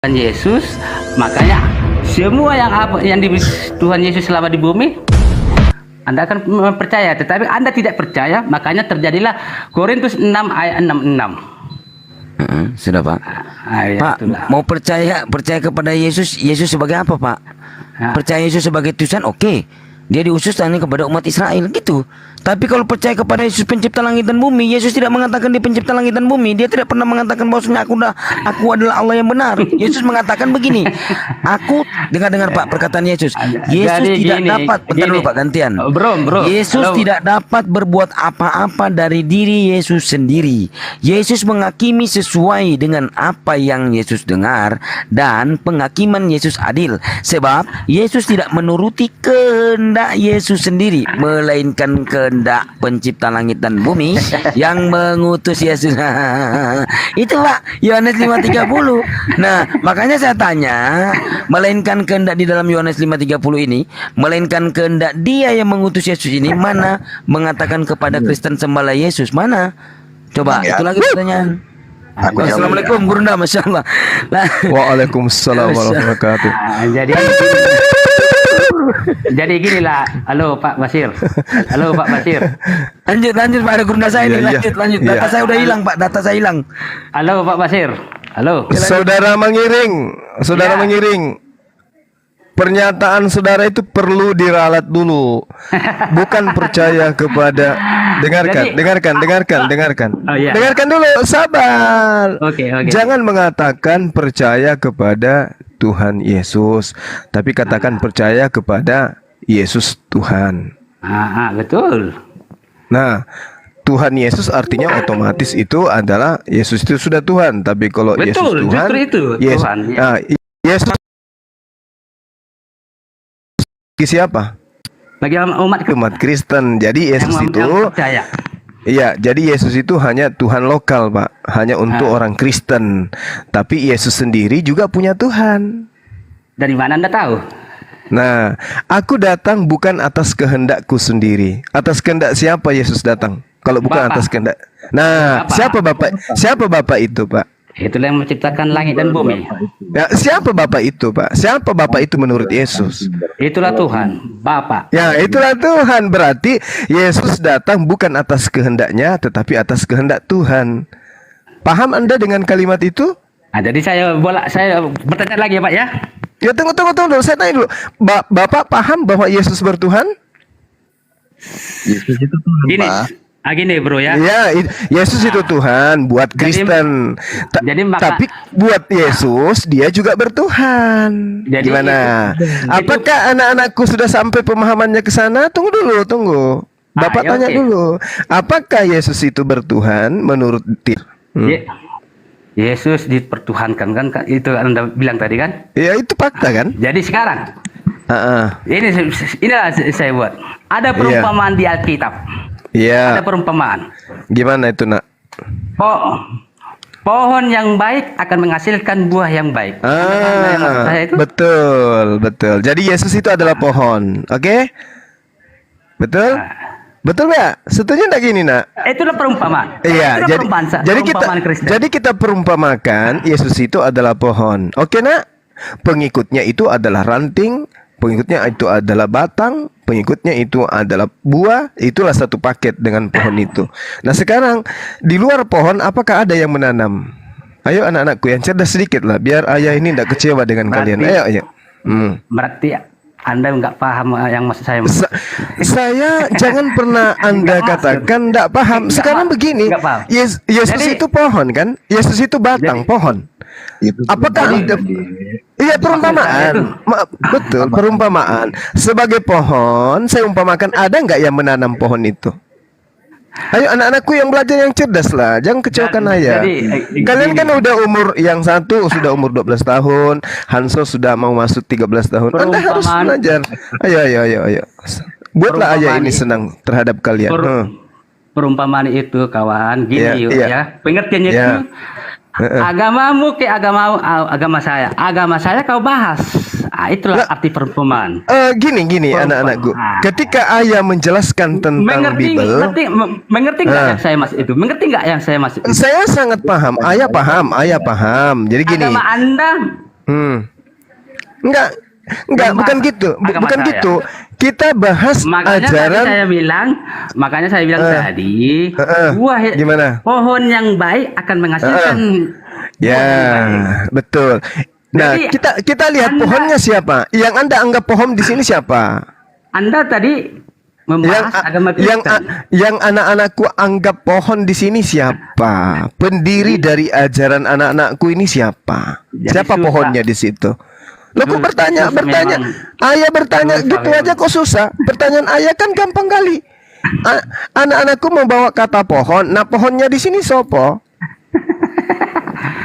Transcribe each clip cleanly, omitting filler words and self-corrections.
Tuhan Yesus, makanya semua yang di Tuhan Yesus selama di bumi Anda akan percaya. Tetapi Anda tidak percaya, makanya terjadilah Korintus 6 ayat 66. Sudah Pak. Pak, itulah. mau percaya kepada Yesus sebagai apa Pak? Percaya Yesus sebagai Tuhan, oke. Dia diutus hanya kepada umat Israel gitu. Tapi kalau percaya kepada Yesus pencipta langit dan bumi, Yesus tidak mengatakan dia pencipta langit dan bumi. Dia tidak pernah mengatakan bahwasanya aku adalah Allah yang benar. Yesus mengatakan begini. Aku dengar Pak perkataan Yesus. Yesus Jadi tidak gini, dapat. Bentar dulu Pak, gantian. Bro. Yesus tidak dapat berbuat apa-apa dari diri Yesus sendiri. Yesus menghakimi sesuai dengan apa yang Yesus dengar, dan penghakiman Yesus adil. Sebab Yesus tidak menuruti kehendak Yesus sendiri, melainkan kehendak pencipta langit dan bumi yang mengutus Yesus. Itu Pak, Yohanes 5:30. Nah, makanya saya tanya, melainkan kehendak di dalam Yohanes 5:30 ini, melainkan kehendak dia yang mengutus Yesus ini, mana mengatakan kepada Kristen sembahlah Yesus, mana? Coba, itu lagi pertanyaan. Assalamualaikum Gurunda, Masya Allah. Waalaikumsalam warahmatullahi wabarakatuh. Jadi ginilah. Halo Pak Basir. Lanjut Pak, ada Gurunda saya ini. Lanjut. Data saya udah hilang Pak, data saya hilang. Halo Pak Basir. Halo. Saudara mengiring. Pernyataan saudara itu perlu diralat dulu. Bukan percaya kepada. Dengarkan. Oh, iya. Dengarkan dulu, sabar. Oke. Jangan mengatakan percaya kepada Tuhan Yesus, tapi katakan percaya kepada Yesus Tuhan. Betul. Nah, Tuhan Yesus artinya otomatis itu adalah Yesus itu sudah Tuhan. Tapi kalau Betul, Yesus Tuhan, justru itu Yesus, Tuhan. Nah, Yesus siapa? Bagi Umat Kristen. Jadi Yesus yang itu percaya. iya, jadi Yesus itu hanya Tuhan lokal, Pak. Hanya untuk orang Kristen. Tapi Yesus sendiri juga punya Tuhan. Dari mana Anda tahu? Nah, aku datang bukan atas kehendakku sendiri. Atas kehendak siapa Yesus datang? Kalau bukan Bapak. atas kehendak. Nah, Bapak. siapa Bapak? Siapa Bapak itu, Pak? Itulah yang menciptakan langit dan bumi. Ya, siapa Bapak itu, Pak? Siapa Bapak itu menurut Yesus? Itulah Tuhan, Bapa. Ya, itulah Tuhan. Berarti Yesus datang bukan atas kehendaknya, tetapi atas kehendak Tuhan. Paham Anda dengan kalimat itu? Nah, jadi saya bertanya lagi ya Pak ya. Ya, tunggu dulu. Saya tanya dulu. Bapak paham bahwa Yesus bertuhan? Yesus itu Tuhan, Gini, Pak. gini bro ya. Ya, Yesus itu Tuhan buat Kristen. Tapi buat Yesus dia juga bertuhan. Jadi Gimana? Apakah anak-anakku sudah sampai pemahamannya ke sana? Tunggu dulu. Bapak tanya dulu. Apakah Yesus itu bertuhan menurut Yesus dipertuhankan kan itu Anda bilang tadi kan? Ya, itu fakta kan? Jadi sekarang inilah saya buat. Ada perumpamaan di Alkitab. Iya. Ada perumpamaan. Gimana itu, Nak? Pohon yang baik akan menghasilkan buah yang baik. Betul. Jadi Yesus itu adalah pohon, oke? Betul? Betul ya? Setuju enggak gini, Nak? Itulah perumpamaan. Iya, jadi kita perumpamakan Yesus itu adalah pohon. Oke, Nak? Pengikutnya itu adalah ranting, pengikutnya itu adalah batang, pengikutnya itu adalah buah. Itulah satu paket dengan pohon itu. Nah, sekarang di luar pohon apakah ada yang menanam? Ayo anak-anakku yang cerdas sedikit lah, biar ayah ini tidak kecewa dengan kalian. Ayo. Berarti Anda nggak paham yang maksud saya. Saya jangan pernah Anda katakan tidak paham. Sekarang begini, Yesus itu pohon kan? Yesus itu batang pohon. Apakah iya, perumpamaan. Betul, perumpamaan. Sebagai pohon, saya umpamakan, ada nggak yang menanam pohon itu? Ayo anak-anakku yang belajar yang cerdas lah, jangan kecewakan ayah. Kalian kan udah umur, yang satu sudah umur 12 tahun, Hanso sudah mau masuk 13 tahun. Anda harus belajar. Ayo. Buatlah ayah ini senang terhadap kalian. Perumpamaan itu kawan, gini ya. Pengertiannya itu agamamu ke agama saya kau bahas. Itulah arti perumpamaan. Gini anak-anakku. Ketika ayah menjelaskan tentang Bible, mengerti nggak yang saya maksud itu? Mengerti nggak yang saya maksud itu? Saya sangat paham. Ayah paham. Jadi gini. Agama Anda Enggak, bukan gitu. Agama Bukan saya. gitu. Kita bahas ajaran. Makanya saya bilang tadi, gimana? pohon yang baik akan menghasilkan Ya, buah yang baik. betul. Nah, Jadi, kita lihat pohonnya siapa? Yang Anda anggap pohon di sini siapa? Anda tadi membahas agama Kristen. Yang anak-anakku anggap pohon di sini siapa? Pendiri dari ajaran anak-anakku ini siapa? Jadi Siapa susah. pohonnya di situ? Lo kok bertanya? Susah memang. Ayah bertanya Susah gitu memang. aja kok susah. Pertanyaan ayah kan gampang kali. Anak-anakku membawa kata pohon. Nah, pohonnya di sini sopo?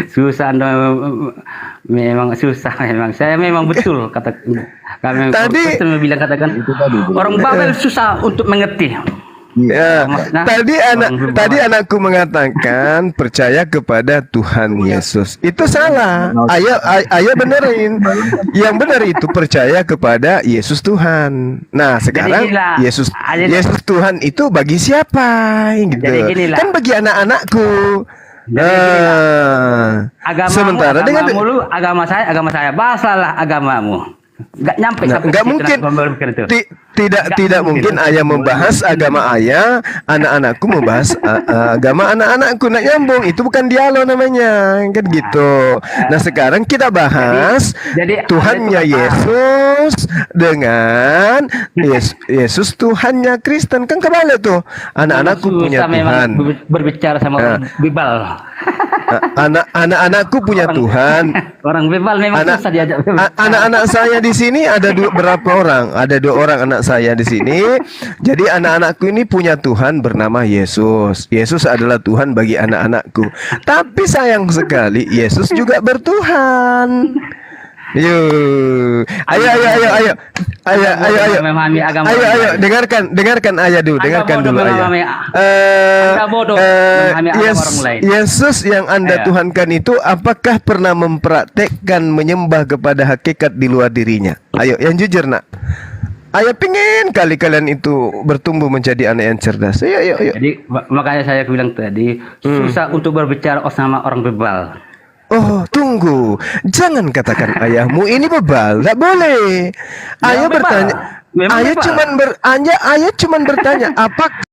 Susah Anda, memang susah memang. Saya memang betul kata kami Tadi- bilang katakan orang Babel susah untuk mengerti. Ya, Maksudnya, tadi anakku mengatakan percaya kepada Tuhan Yesus. Itu salah. Ayah benerin. Yang benar itu percaya kepada Yesus Tuhan. Nah, sekarang ginilah. Yesus Tuhan itu bagi siapa? Gitu. Jadi ginilah. Kan bagi anak-anakku. Agama saya, bahasalah agamamu. Nggak nyampe sampai Nggak situ, mungkin. nak memikir itu. Tidak mungkin ayah membahas agama ayah, anak-anakku membahas agama anak-anakku. Nak nyambung, itu bukan dialog namanya, kan gitu. Nah, sekarang kita bahas Jadi Tuhannya ada Yesus dengan Yesus Tuhannya Kristen, kan kebalik tuh. Anak-anakku punya Susah memang Tuhan. berbicara sama orang Bebal. Anak-anakku punya Tuhan. Orang Bebal memang susah diajak. Anak-anak saya di sini ada berapa orang? Ada 2 orang anak saya di sini. Jadi anak-anakku ini punya Tuhan bernama Yesus. Yesus adalah Tuhan bagi anak-anakku. Tapi sayang sekali Yesus juga bertuhan. Yuk. Ayo. Memahami agama. Ayo, dengarkan ayah dulu, dengarkan bodoh dulu ayah. memahami. Anda bodoh memahami agama orang lain. Yesus yang Anda Ayo. tuhankan itu apakah pernah mempraktekkan menyembah kepada hakikat di luar dirinya? Ayo, yang jujur nak. Ayah pingin kali kalian itu bertumbuh menjadi anak yang cerdas. Ayo. Jadi makanya saya bilang tadi susah untuk berbicara sama orang Bebal. Oh, tunggu. Jangan katakan ayahmu ini bebal. Tidak boleh. Ayah bebal. bertanya. Memang Ayah bebal. ayah cuman bertanya, apakah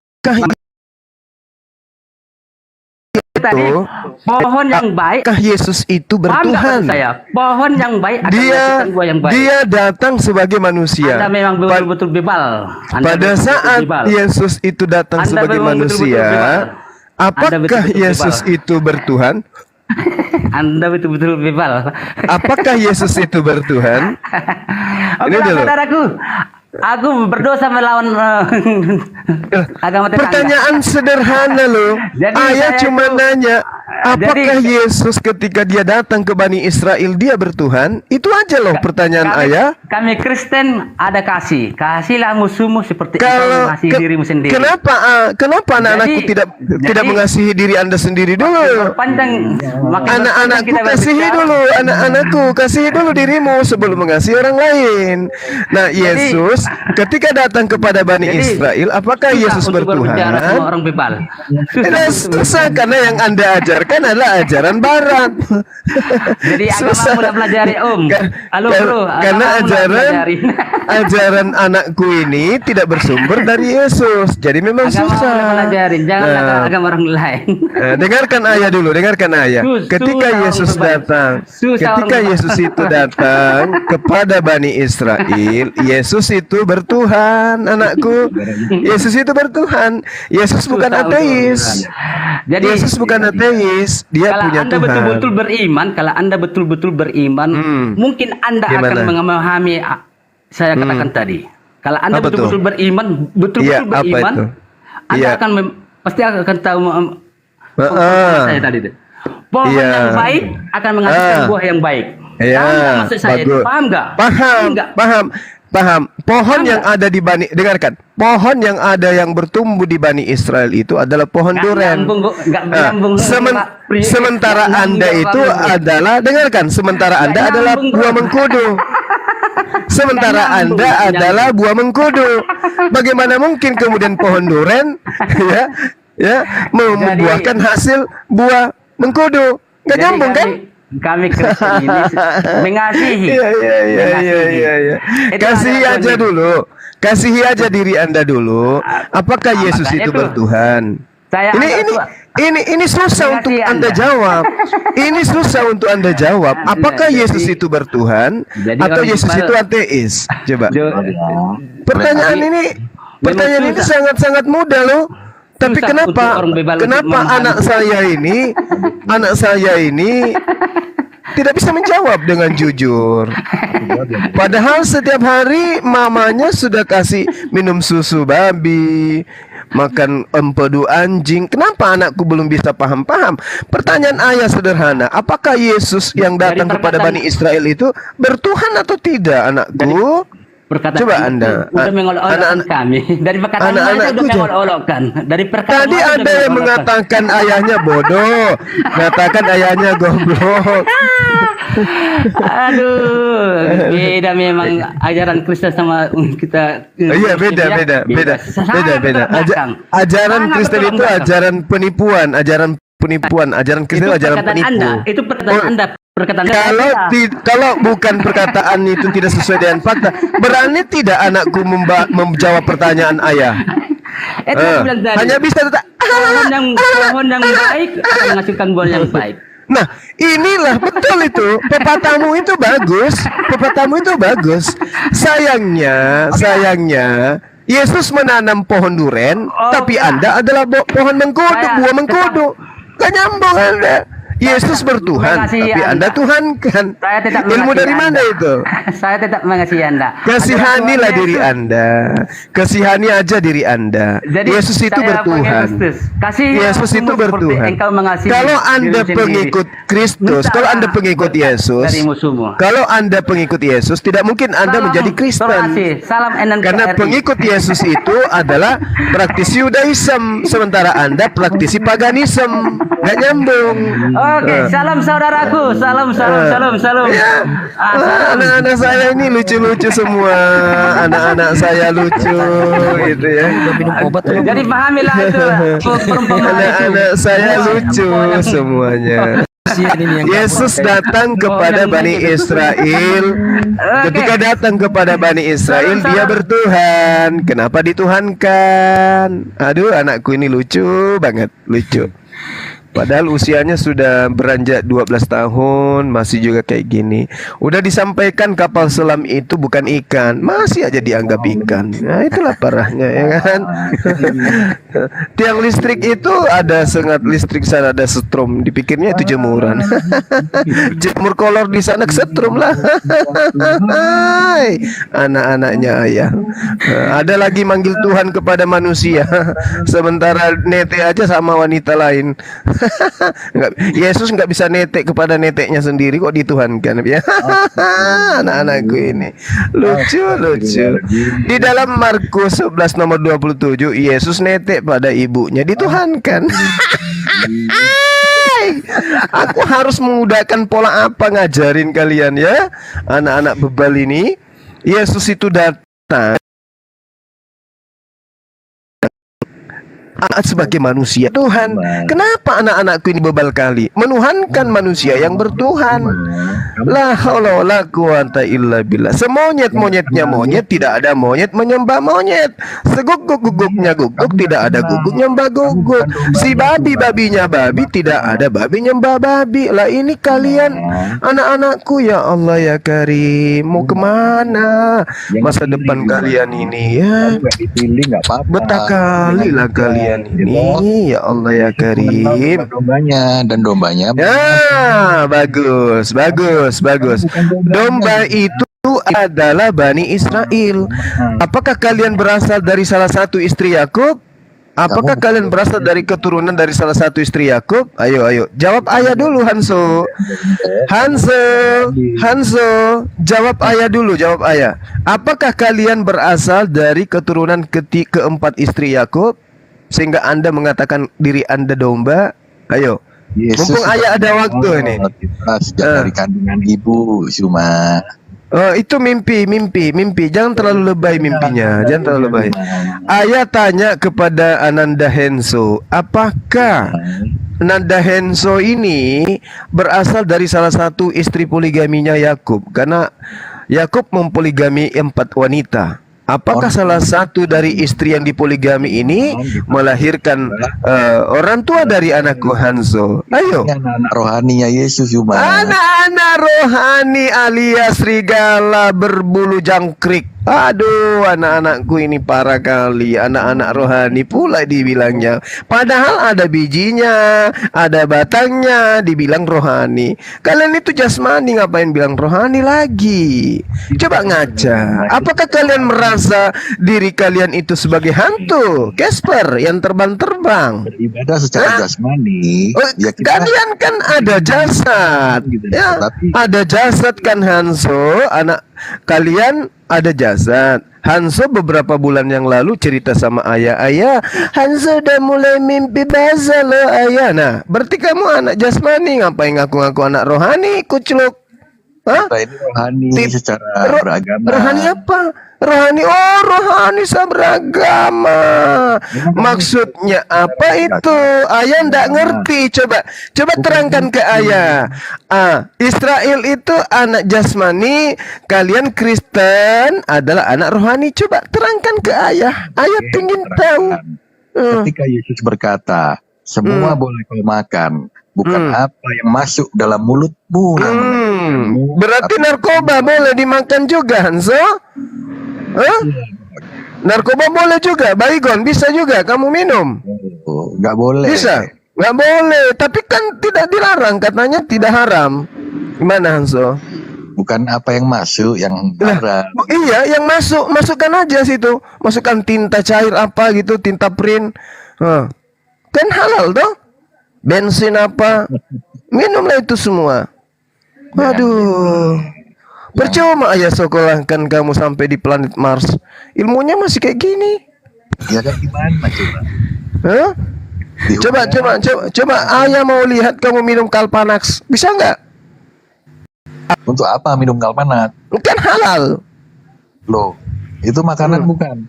Tadi pohon yang baik. apakah Yesus itu Paham nggak bertuhan? maksud saya? Pohon yang baik akan Dia menghasilkan buah yang baik. dia datang sebagai manusia. Anda memang betul-betul Bebal. Anda Pada betul-betul saat Bebal. Yesus itu datang Anda sebagai memang betul-betul manusia, bebal. Anda apakah betul-betul Yesus bebal. itu bertuhan? Anda betul-betul Bebal. Apakah Yesus itu bertuhan? Ini Oke, dulu. saudaraku. Aku berdosa melawan agama tetangga. Pertanyaan sederhana loh. Jadi Ayah saya cuma itu- nanya, apakah Jadi- Yesus ketika dia datang ke Bani Israel dia bertuhan? Itu aja loh pertanyaan ayah. Kami Kristen ada kasih. Kasihlah musuhmu seperti engkau Kalau mengasihi dirimu sendiri. kenapa anak-anakku Jadi- tidak mengasihi diri Anda sendiri dulu? Panjang Anak-anakku kasihi dulu, anak-anakku kasihi dulu dirimu sebelum mengasihi orang lain. Nah, Yesus ketika datang kepada Bani Israel, apakah Yesus berbicara sama bertuhan? orang Bebal. Susah karena yang Anda ajarkan adalah ajaran Barat. Jadi agama Susah. mulai pelajari Halo bro, Karena agama mulai pelajari. ajaran anakku ini tidak bersumber dari Yesus. Jadi memang Agama mulai susah. pelajarin, jangan Nah. agama orang lain. Dengarkan ayah dulu, dengarkan ayah. Ketika Susah Yesus orang berbalik. datang, Susah ketika orang Yesus itu datang kepada Bani Israel, Yesus itu bertuhan, anakku. Yesus itu bertuhan. Yesus bukan Susah untuk ateis. Jadi Yesus bukan ateis, dia kalau punya Anda Tuhan. betul-betul beriman, kalau Anda betul-betul beriman, mungkin Anda Gimana? akan memahami saya katakan tadi. Kalau Anda Apa tuh? betul-betul beriman, betul-betul Iya, apa beriman, itu? Anda Iya. akan pasti akan tahu Heeh. saya tadi itu. Pohon Iya. yang baik akan menghasilkan buah yang baik. Iya, Paham nggak maksud saya? itu? bagus. Paham nggak? Paham, Nggak? paham. Pohon Paham yang ada di Bani, dengarkan. Pohon yang ada yang bertumbuh di Bani Israel itu adalah pohon Nggak duren. nyambung, kok. Nggak Nah, nyambung, Pak. sementara Nggak Anda nyambung, itu Pak. adalah, dengarkan, sementara Anda Nggak adalah nyambung, buah bro. mengkudu. Sementara Nggak nyambung, Anda nggak adalah nyambung. buah mengkudu. Bagaimana mungkin kemudian pohon duren ya membuahkan hasil buah mengkudu? Nggak Jadi nyambung kan? kami Kristen ini mengasihi. Iya. Itu Kasihi ada aja poin. dulu. Kasihi aja diri Anda dulu. Apakah Yesus makanya itu itu. bertuhan? Saya Ini susah untuk Mengasihi Anda Anda. jawab. Ini susah untuk Anda jawab. Apakah Jadi- Yesus itu bertuhan Jadi atau orang Yesus Iqbal- itu ateis? Coba. Pertanyaan Jadi- ini pertanyaan ini susah. sangat-sangat mudah loh. Tapi Susah kenapa untuk orang bebal untuk kenapa memahami. anak saya ini tidak bisa menjawab dengan jujur? Padahal setiap hari mamanya sudah kasih minum susu babi, makan empedu anjing. Kenapa anakku belum bisa paham-paham? Pertanyaan ayah sederhana, apakah Yesus yang datang Dari kepada perkataan- Bani Israel itu bertuhan atau tidak, anakku? Perkataan Coba itu Anda, udah mengolok-olokkan anak-anak- kami. Dari perkataan anak-anakku itu udah jangan- mengolok-olokkan. Dari perkataan Tadi itu udah ada yang mengolok-olokkan. mengatakan ayahnya bodoh, mengatakan ayahnya goblok. Aduh, beda memang ajaran Kristen sama kita. Iya beda. Sangat belakang. Ajaran Sangat Kristen itu belakang. ajaran penipuan, ajaran Kristen itu ajaran perkataan penipu. Anda, itu perkataan Oh, Anda, perkataan Anda. Kalau Tidak. kalau bukan perkataan itu tidak sesuai dengan fakta, berani tidak anakku menjawab pertanyaan ayah? Itu aku bilang tadi. Hanya bisa pohon yang baik akan menghasilkan buah yang baik. Nah, inilah betul itu. Pepatahmu itu bagus. Sayangnya, Yesus menanam pohon duren, tapi Anda adalah pohon mengkudu, buah mengkudu. Gak nyambung Anda. Yesus bertuhan, mengasihi tapi Anda Tuhankan. Saya tetap Ilmu mengasihi dari mana Anda. itu? Saya tetap mengasihi Anda. Kasihanilah Adalah Tuhan diri Yesus. Anda. Kasihani aja diri Anda. Jadi, Yesus itu saya bertuhan. pakai Kristus. Kasihi Yesus aku itu seperti bertuhan. engkau mengasihi Kalau Anda diri sendiri. pengikut Kristus, kalau Anda pengikut Yesus, dari musuhmu. kalau Anda pengikut Yesus, tidak mungkin Anda Salam, menjadi Kristen. Terima salam NNKRI. Karena pengikut Yesus itu adalah praktisi Yudaism, sementara Anda praktisi paganism. Gak nyambung. Oke, salam saudaraku. Salam. Ya, anak-anak saya ini lucu-lucu semua. Anak-anak saya lucu, gitu ya. Minum obat tuh. Jadi pahamilah itu perumpamaan itu. Anak-anak saya lucu semuanya. Kasihan ini yang Yesus datang kepada Bani Israel. Ketika datang kepada Bani Israel, dia bertuhan. Kenapa dituhankan? Aduh, anakku ini lucu banget, lucu. Padahal usianya sudah beranjak 12 tahun, masih juga kayak gini. Udah disampaikan kapal selam itu bukan ikan, masih aja dianggap ikan. Nah, itulah parahnya, ya kan? Tiang listrik itu ada sengat listrik sana, ada setrum. Dipikirnya itu jemuran. Jemur kolor di sana kesetrum lah. Hai, anak-anaknya ayah. Ada lagi manggil Tuhan kepada manusia. Sementara nete aja sama wanita lain. Yesus nggak bisa netek kepada neteknya sendiri, kok dituhankan ya. Anak-anakku ini lucu. Di dalam Markus 11 nomor 27, Yesus netek pada ibunya, dituhankan. Aku harus mengudahkan pola apa ngajarin kalian ya, anak-anak bebal ini. Yesus itu datang sebagai manusia Tuhan. Kenapa anak-anakku ini bebal kali? Menuhankan manusia yang bertuhan. La haula wala quwata illa billah. Semonyet-monyetnya monyet, tidak ada monyet menyembah monyet. Seguguk-guguknya guguk, tidak ada guguk nyembah guguk. Si babi-babinya babi, tidak ada babi nyembah babi. Lah ini kalian anak-anakku, ya Allah ya Karim, mau kemana masa depan kalian ini ya? Dipilih nggak apa-apa. Betah kali lah kalian ini, ya Allah ya Karim. Dombanya Ya, bagus. Domba itu adalah Bani Israel. Apakah kalian berasal dari salah satu istri Yakub? Apakah kalian berasal dari keturunan dari salah satu istri Yakub? Ayo, jawab ayah dulu, Hanso. Jawab ayah dulu, jawab ayah. Apakah kalian berasal dari keturunan keempat istri Yakub sehingga Anda mengatakan diri Anda domba? Ayo. Mumpung ayah ada waktu ini. Dari kandungan ibu cuma. Oh, itu mimpi. Jangan terlalu lebay mimpinya. Jangan terlalu lebay. Ayah tanya kepada Ananda Henso, apakah nada Henso ini berasal dari salah satu istri poligaminya Yakub, karena Yakub mempoligami 4 wanita. Apakah salah satu dari istri yang dipoligami ini melahirkan orang tua dari anakku Hanso? Ayo. Anak-anak rohaninya Yesus cuma. Anak-anak rohani alias serigala berbulu jangkrik. Aduh, anak-anakku ini parah kali. Anak-anak rohani pula dibilangnya. Padahal ada bijinya, ada batangnya, dibilang rohani. Kalian itu jasmani, ngapain bilang rohani lagi? Coba ngaca. Apakah kalian merasa diri kalian itu sebagai hantu Casper yang terbang-terbang? Beribadah secara jasmani. Oh, Ya kita kalian kan ada jasad, ya, ada jasad kan Hanso, anak kalian ada jasad. Hanso beberapa bulan yang lalu cerita sama ayah, Hanso udah mulai mimpi basah loh ayah. Nah, berarti kamu anak jasmani, ngapain ngaku-ngaku anak rohani, kucluk? Hah? kita ini rohani secara beragama. Rohani apa? Rohani, oh rohani beragama. Maksudnya apa itu? Ayah ndak ngerti. Coba terangkan ke ayah. Israel itu anak jasmani, kalian Kristen adalah anak rohani. Coba terangkan ke ayah. Ayah ingin tahu. Ketika Yesus berkata, semua boleh kau makan, bukan apa yang masuk dalam mulutmu yang mengajarmu, Berarti narkoba boleh dimakan juga, Hanso? Hah? Narkoba boleh juga, baygon bisa juga kamu minum. nggak boleh. Bisa? Nggak boleh, tapi kan tidak dilarang, katanya tidak haram. Gimana Hanso? Bukan apa yang masuk yang haram. Iya, yang masukkan aja situ. Masukkan tinta cair apa gitu, tinta print. Kan halal toh? Bensin apa? Minumlah itu semua. Aduh. Percuma ayah sekolahkan kamu sampai di planet Mars. Ilmunya masih kayak gini. Ya kan gimana coba? Hah? Coba ayah mau lihat kamu minum Kalpanax. Bisa nggak? Untuk apa minum Kalpanax? Kan halal. Loh, itu makanan bukan?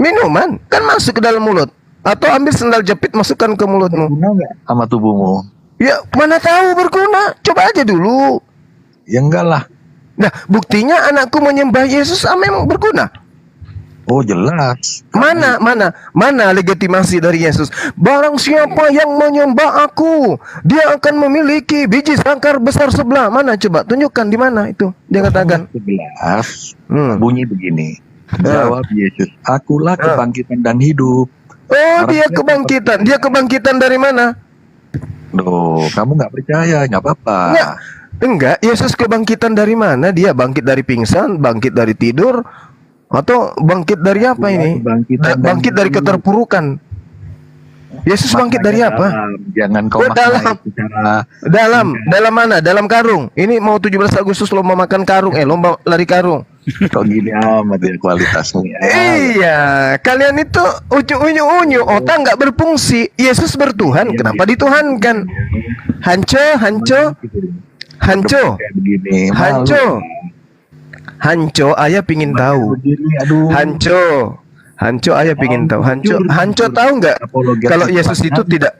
Minuman kan masuk ke dalam mulut. Atau ambil sendal jepit masukkan ke mulutmu. Guna nggak sama tubuhmu? Ya mana tahu berguna. Coba aja dulu. Ya enggak lah. Nah, buktinya anakku menyembah Yesus memang berguna. Oh jelas. Mana legitimasi dari Yesus? Barang siapa yang menyembah aku, dia akan memiliki biji sangkar besar sebelah. Mana coba tunjukkan di mana itu dia katakan. 11 bunyi begini. Jawab Yesus, akulah kebangkitan dan hidup. Oh, dia kebangkitan. Dia kebangkitan dari mana? Loh, kamu nggak percaya, nggak apa-apa. Enggak, Yesus kebangkitan dari mana? Dia bangkit dari pingsan, bangkit dari tidur, atau bangkit dari apa ini? Bangkit dari keterpurukan. Yesus bangkit dari apa? Jangan kau maknai secara dalam mana? Dalam karung. Ini mau 17 Agustus lomba makan karung, lomba lari karung. Kok gini amat ya kualitasnya. Iya, kalian itu unyu, otak nggak berfungsi. Yesus bertuhan, kenapa dituhankan? Hanco, ayah pingin tahu. Hanco, ayah pingin tahu. Hanco tahu nggak kalau Yesus itu tidak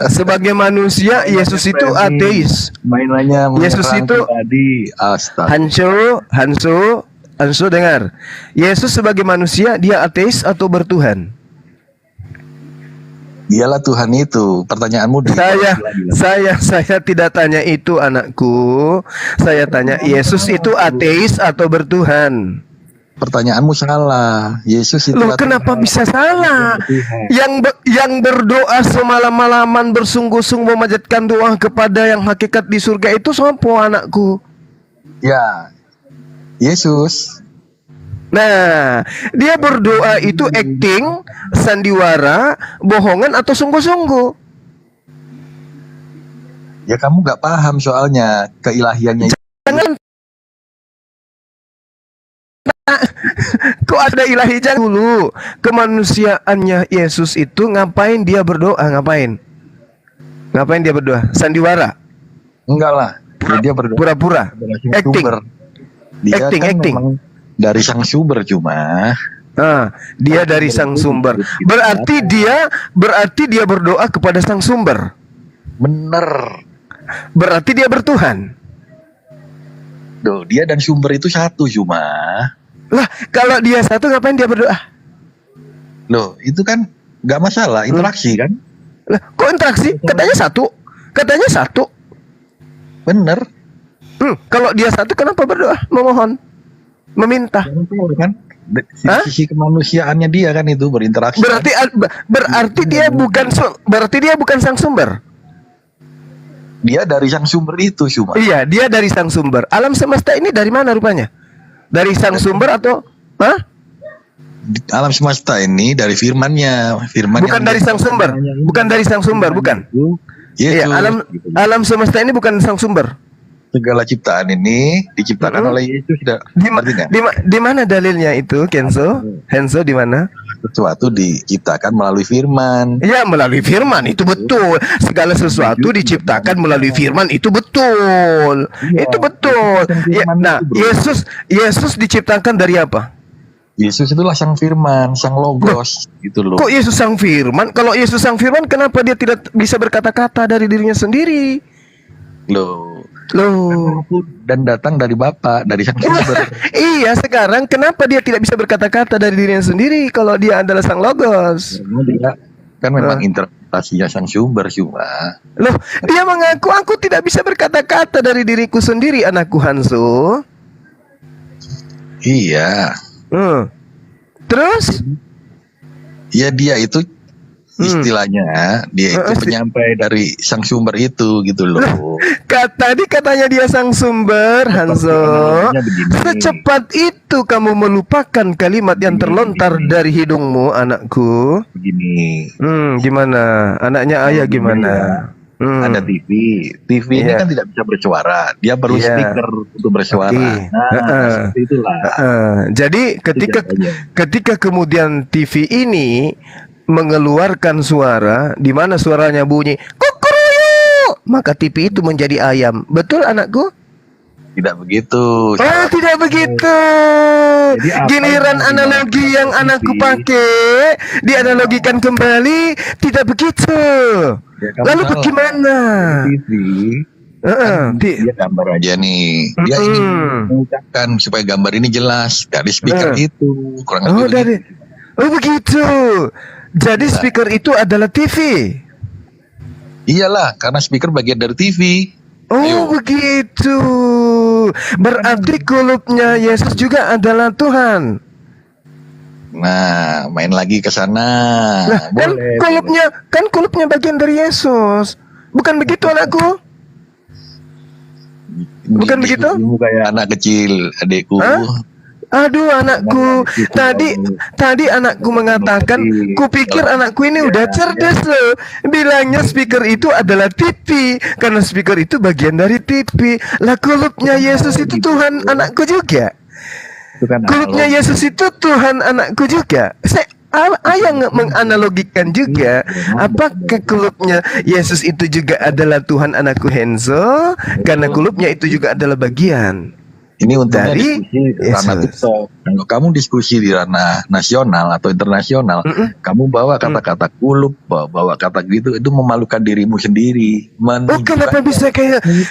sebagai manusia, Yesus itu ateis. Yesus itu Hanso dengar. Yesus sebagai manusia dia ateis atau bertuhan? Dialah Tuhan itu. Pertanyaanmu Saya tidak tanya itu anakku. Saya tanya Yesus itu ateis atau bertuhan? Pertanyaanmu salah. Yesus itu. Loh, kenapa bisa salah? Yang berdoa semalam-malaman bersungguh-sungguh memanjatkan doa kepada yang hakikat di surga itu siapa anakku? Ya, Yesus. Nah, dia berdoa itu acting, sandiwara, bohongan atau sungguh-sungguh? Ya kamu nggak paham soalnya keilahiannya. Jangan. Kok ada ilahi dulu? Kemanusiaannya Yesus itu ngapain dia berdoa? Ngapain dia berdoa? Sandiwara? Enggak lah. Dia berdoa. Pura-pura. Acting. Dia Acting. Dari sang sumber cuma. Dia dari sang sumber. Berarti dia berdoa kepada sang sumber. Bener. Berarti dia bertuhan. Duh, dia dan sumber itu satu cuma. Lah, kalau dia satu ngapain dia berdoa? Loh, itu kan nggak masalah, interaksi kan? Lah, kok interaksi? Katanya satu. Katanya satu. Bener. Kalau dia satu kenapa berdoa? Memohon. Meminta. Kan? Sisi kemanusiaannya dia kan itu berinteraksi. Berarti dia bukan sang sumber. Dia dari sang sumber itu cuma. Iya, dia dari sang sumber. Alam semesta ini dari mana rupanya? Dari sang sumber atau Alam semesta ini dari firman-Nya. Bukan dari sang sumber. Bukan dari sang sumber, bukan. Iya, alam semesta ini bukan sang sumber. Segala ciptaan ini diciptakan oleh Yesus. Di mana dalilnya itu, Kenzo? Henzo, di mana? Sesuatu diciptakan melalui firman. Ya, melalui firman itu betul. Segala sesuatu diciptakan melalui firman itu betul. Itu betul. Ya, nah, Yesus diciptakan dari apa? Yesus itulah sang firman, sang logos, gitu loh. Kok Yesus sang firman? Kalau Yesus sang firman, kenapa dia tidak bisa berkata-kata dari dirinya sendiri? Loh. Dan datang dari Bapa, dari sang sumber. Iya, sekarang kenapa dia tidak bisa berkata-kata dari dirinya sendiri kalau dia adalah sang logos? Dia kan memang interpretasinya sang sumber cuma. Loh, dia mengaku aku tidak bisa berkata-kata dari diriku sendiri, anakku Hanso. Iya. Terus? Ya dia itu istilahnya dia itu penyampai dari sang sumber itu gitu loh. Tadi katanya dia sang sumber, Hanso. Secepat itu kamu melupakan kalimat yang terlontar dari hidungmu, anakku. Begini. Gimana? Anaknya ayah gimana? Ada TV. TV ini kan tidak bisa bersuara. Dia perlu speaker untuk bersuara. Seperti itulah. Jadi ketika kemudian TV ini mengeluarkan suara, di mana suaranya bunyi kukuruyu, maka TV itu menjadi ayam. Betul, anakku? Tidak begitu. Oh, tidak begitu. Giliran analogi yang anakku pakai dianalogikan kembali, tidak begitu. Lalu bagaimana? TV dia gambar aja nih. Dia ingin mengucapkan supaya gambar ini jelas dari speaker itu. Kurang lebih begitu. Jadi speaker itu adalah TV. Iyalah, karena speaker bagian dari TV. Begitu. Berarti kulupnya Yesus juga adalah Tuhan. Nah, main lagi ke sana. Boleh. Kulupnya bagian dari Yesus. Bukan begitu, anakku? Bukan begitu? Kayak anak kecil, adikku. Aduh, anakku, tadi anakku mengatakan, kupikir anakku ini udah cerdas loh. Bilangnya speaker itu adalah TV, karena speaker itu bagian dari TV. Lah, kulupnya Yesus itu Tuhan anakku juga. Kulupnya Yesus itu Tuhan anakku juga. Ayah menganalogikan juga, apakah kulupnya Yesus itu juga adalah Tuhan anakku Henzo? Karena kulupnya itu juga adalah bagian ini untungnya dari diskusi ranah TikTok. Kalau kamu diskusi di ranah nasional atau internasional, kamu bawa kata-kata kulup, bawa kata gitu, itu memalukan dirimu sendiri.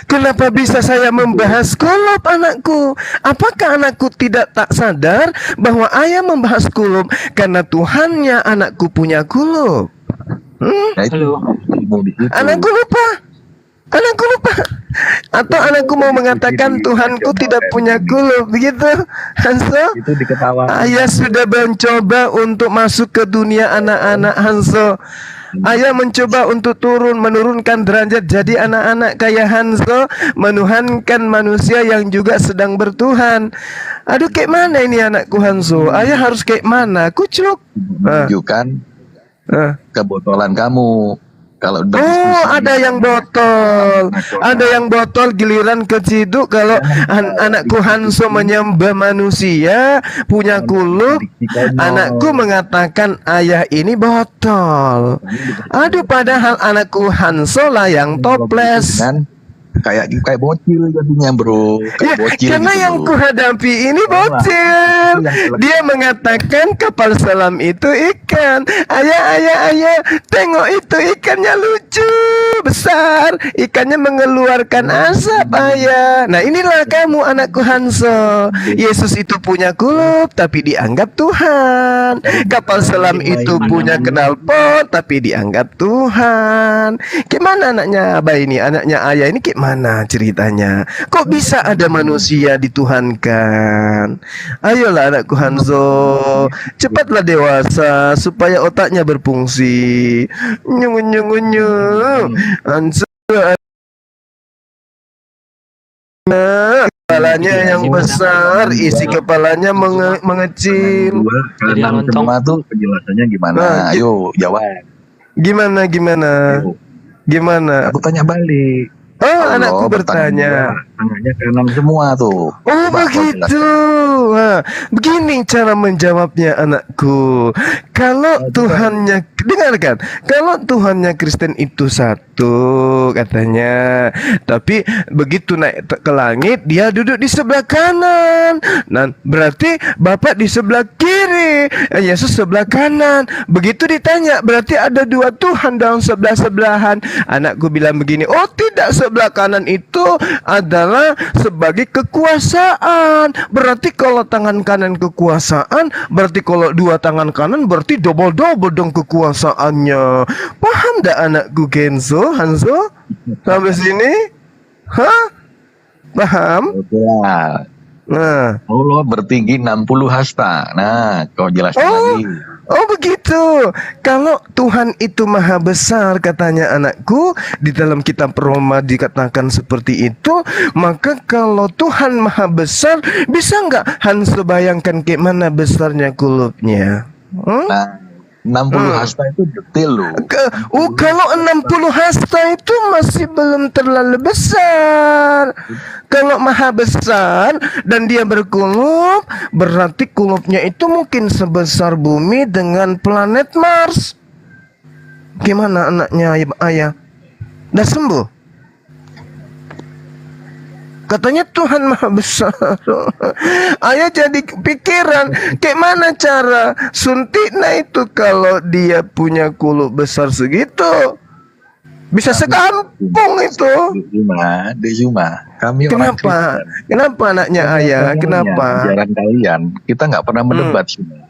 Kenapa bisa saya membahas kulup, anakku? Apakah anakku tidak tak sadar bahwa ayah membahas kulup karena Tuhannya anakku punya kulup? Anakku lupa. Atau anakku mau mengatakan Tuhanku tidak punya kulub, begitu, Hanso? Itu diketawakan. Ayah sudah mencoba untuk masuk ke dunia anak-anak, Hanso. Ayah mencoba untuk menurunkan derajat jadi anak-anak kayak Hanso, menuhankan manusia yang juga sedang bertuhan. Aduh, kayak mana ini anakku Hanso? Ayah harus kayak mana? Kucluk. Menunjukkan kebotolan kamu. Kalau ada yang botol giliran keciduk kalau anakku Hanso menyembah manusia punya kulub, anakku mengatakan ayah ini botol. Aduh, padahal anakku Hanso lah yang toples. kayak bocil jadinya bro, Ya, kayak bocil karena gitu yang bro. kuhadapi ini Itulah, bocil. itu yang celaka. Dia mengatakan kapal selam itu ikan. Ayah, ayah, ayah, tengok itu ikannya lucu, besar. Ikannya mengeluarkan asap, ayah. Nah, inilah kamu anakku Hanso. Yesus itu punya kulup, tapi dianggap Tuhan. Kapal selam itu punya knalpot, tapi dianggap Tuhan. Gimana anaknya Abah ini, anaknya ayah ini gimana ceritanya? Kok bisa ada manusia dituhankan? Ayolah anakku Hanzo, cepatlah dewasa supaya otaknya berfungsi. Nyung nyung nyung. Hanzo, kepalanya yang besar, isi kepalanya mengecil. Dua, Jadi enam lontong. semua tuh penjelasannya gimana? Nah, Ayo jawab. Gimana gimana? Ayo. Gimana? Aku tanya balik. Oh, Allah anakku bertangan bertanya. dua, tangannya ke enam semua tuh. Oh Coba kau begitu. jelaskan. Nah, begini cara menjawabnya anakku. Kalau Tuhannya, dengarkan, kalau Tuhannya Kristen itu satu katanya, tapi begitu naik ke langit dia duduk di sebelah kanan. Nah, berarti Bapak di sebelah kiri, Yesus sebelah kanan. Begitu ditanya, berarti ada dua Tuhan dalam sebelah-sebelahan. Anakku bilang begini, oh tidak, sebelah kanan itu adalah sebagai kekuasaan. Berarti kalau tangan kanan kekuasaan, berarti kalau dua tangan kanan berarti double-double dong kekuasaannya. Paham dah anakku Kenzo, Hanzo? Sampai sini? Hah? Paham? Oke lah. Nah. Allah bertinggi 60 hasta. Nah, kau jelaskan lagi. Oh begitu. Kalau Tuhan itu maha besar katanya anakku, di dalam kitab Roma dikatakan seperti itu. Maka kalau Tuhan maha besar, bisa nggak Hanso bayangkan kayak mana besarnya kulupnya? Nah, 60 hasta itu detail loh. Kalau 60 hasta itu masih belum terlalu besar. Kalau maha besar dan dia berkulup, berarti kulupnya itu mungkin sebesar bumi dengan planet Mars. Gimana anaknya ayah? Dah sembuh? Katanya Tuhan maha besar. Ayah jadi pikiran, kayak mana cara suntiknya itu kalau dia punya kulup besar segitu? Bisa sekampung itu. Di Zuma, kami orang Kenapa? Kristen. Kenapa anaknya ayah? Kenapa? Ajaran kalian, kita nggak pernah mendebat Zuma.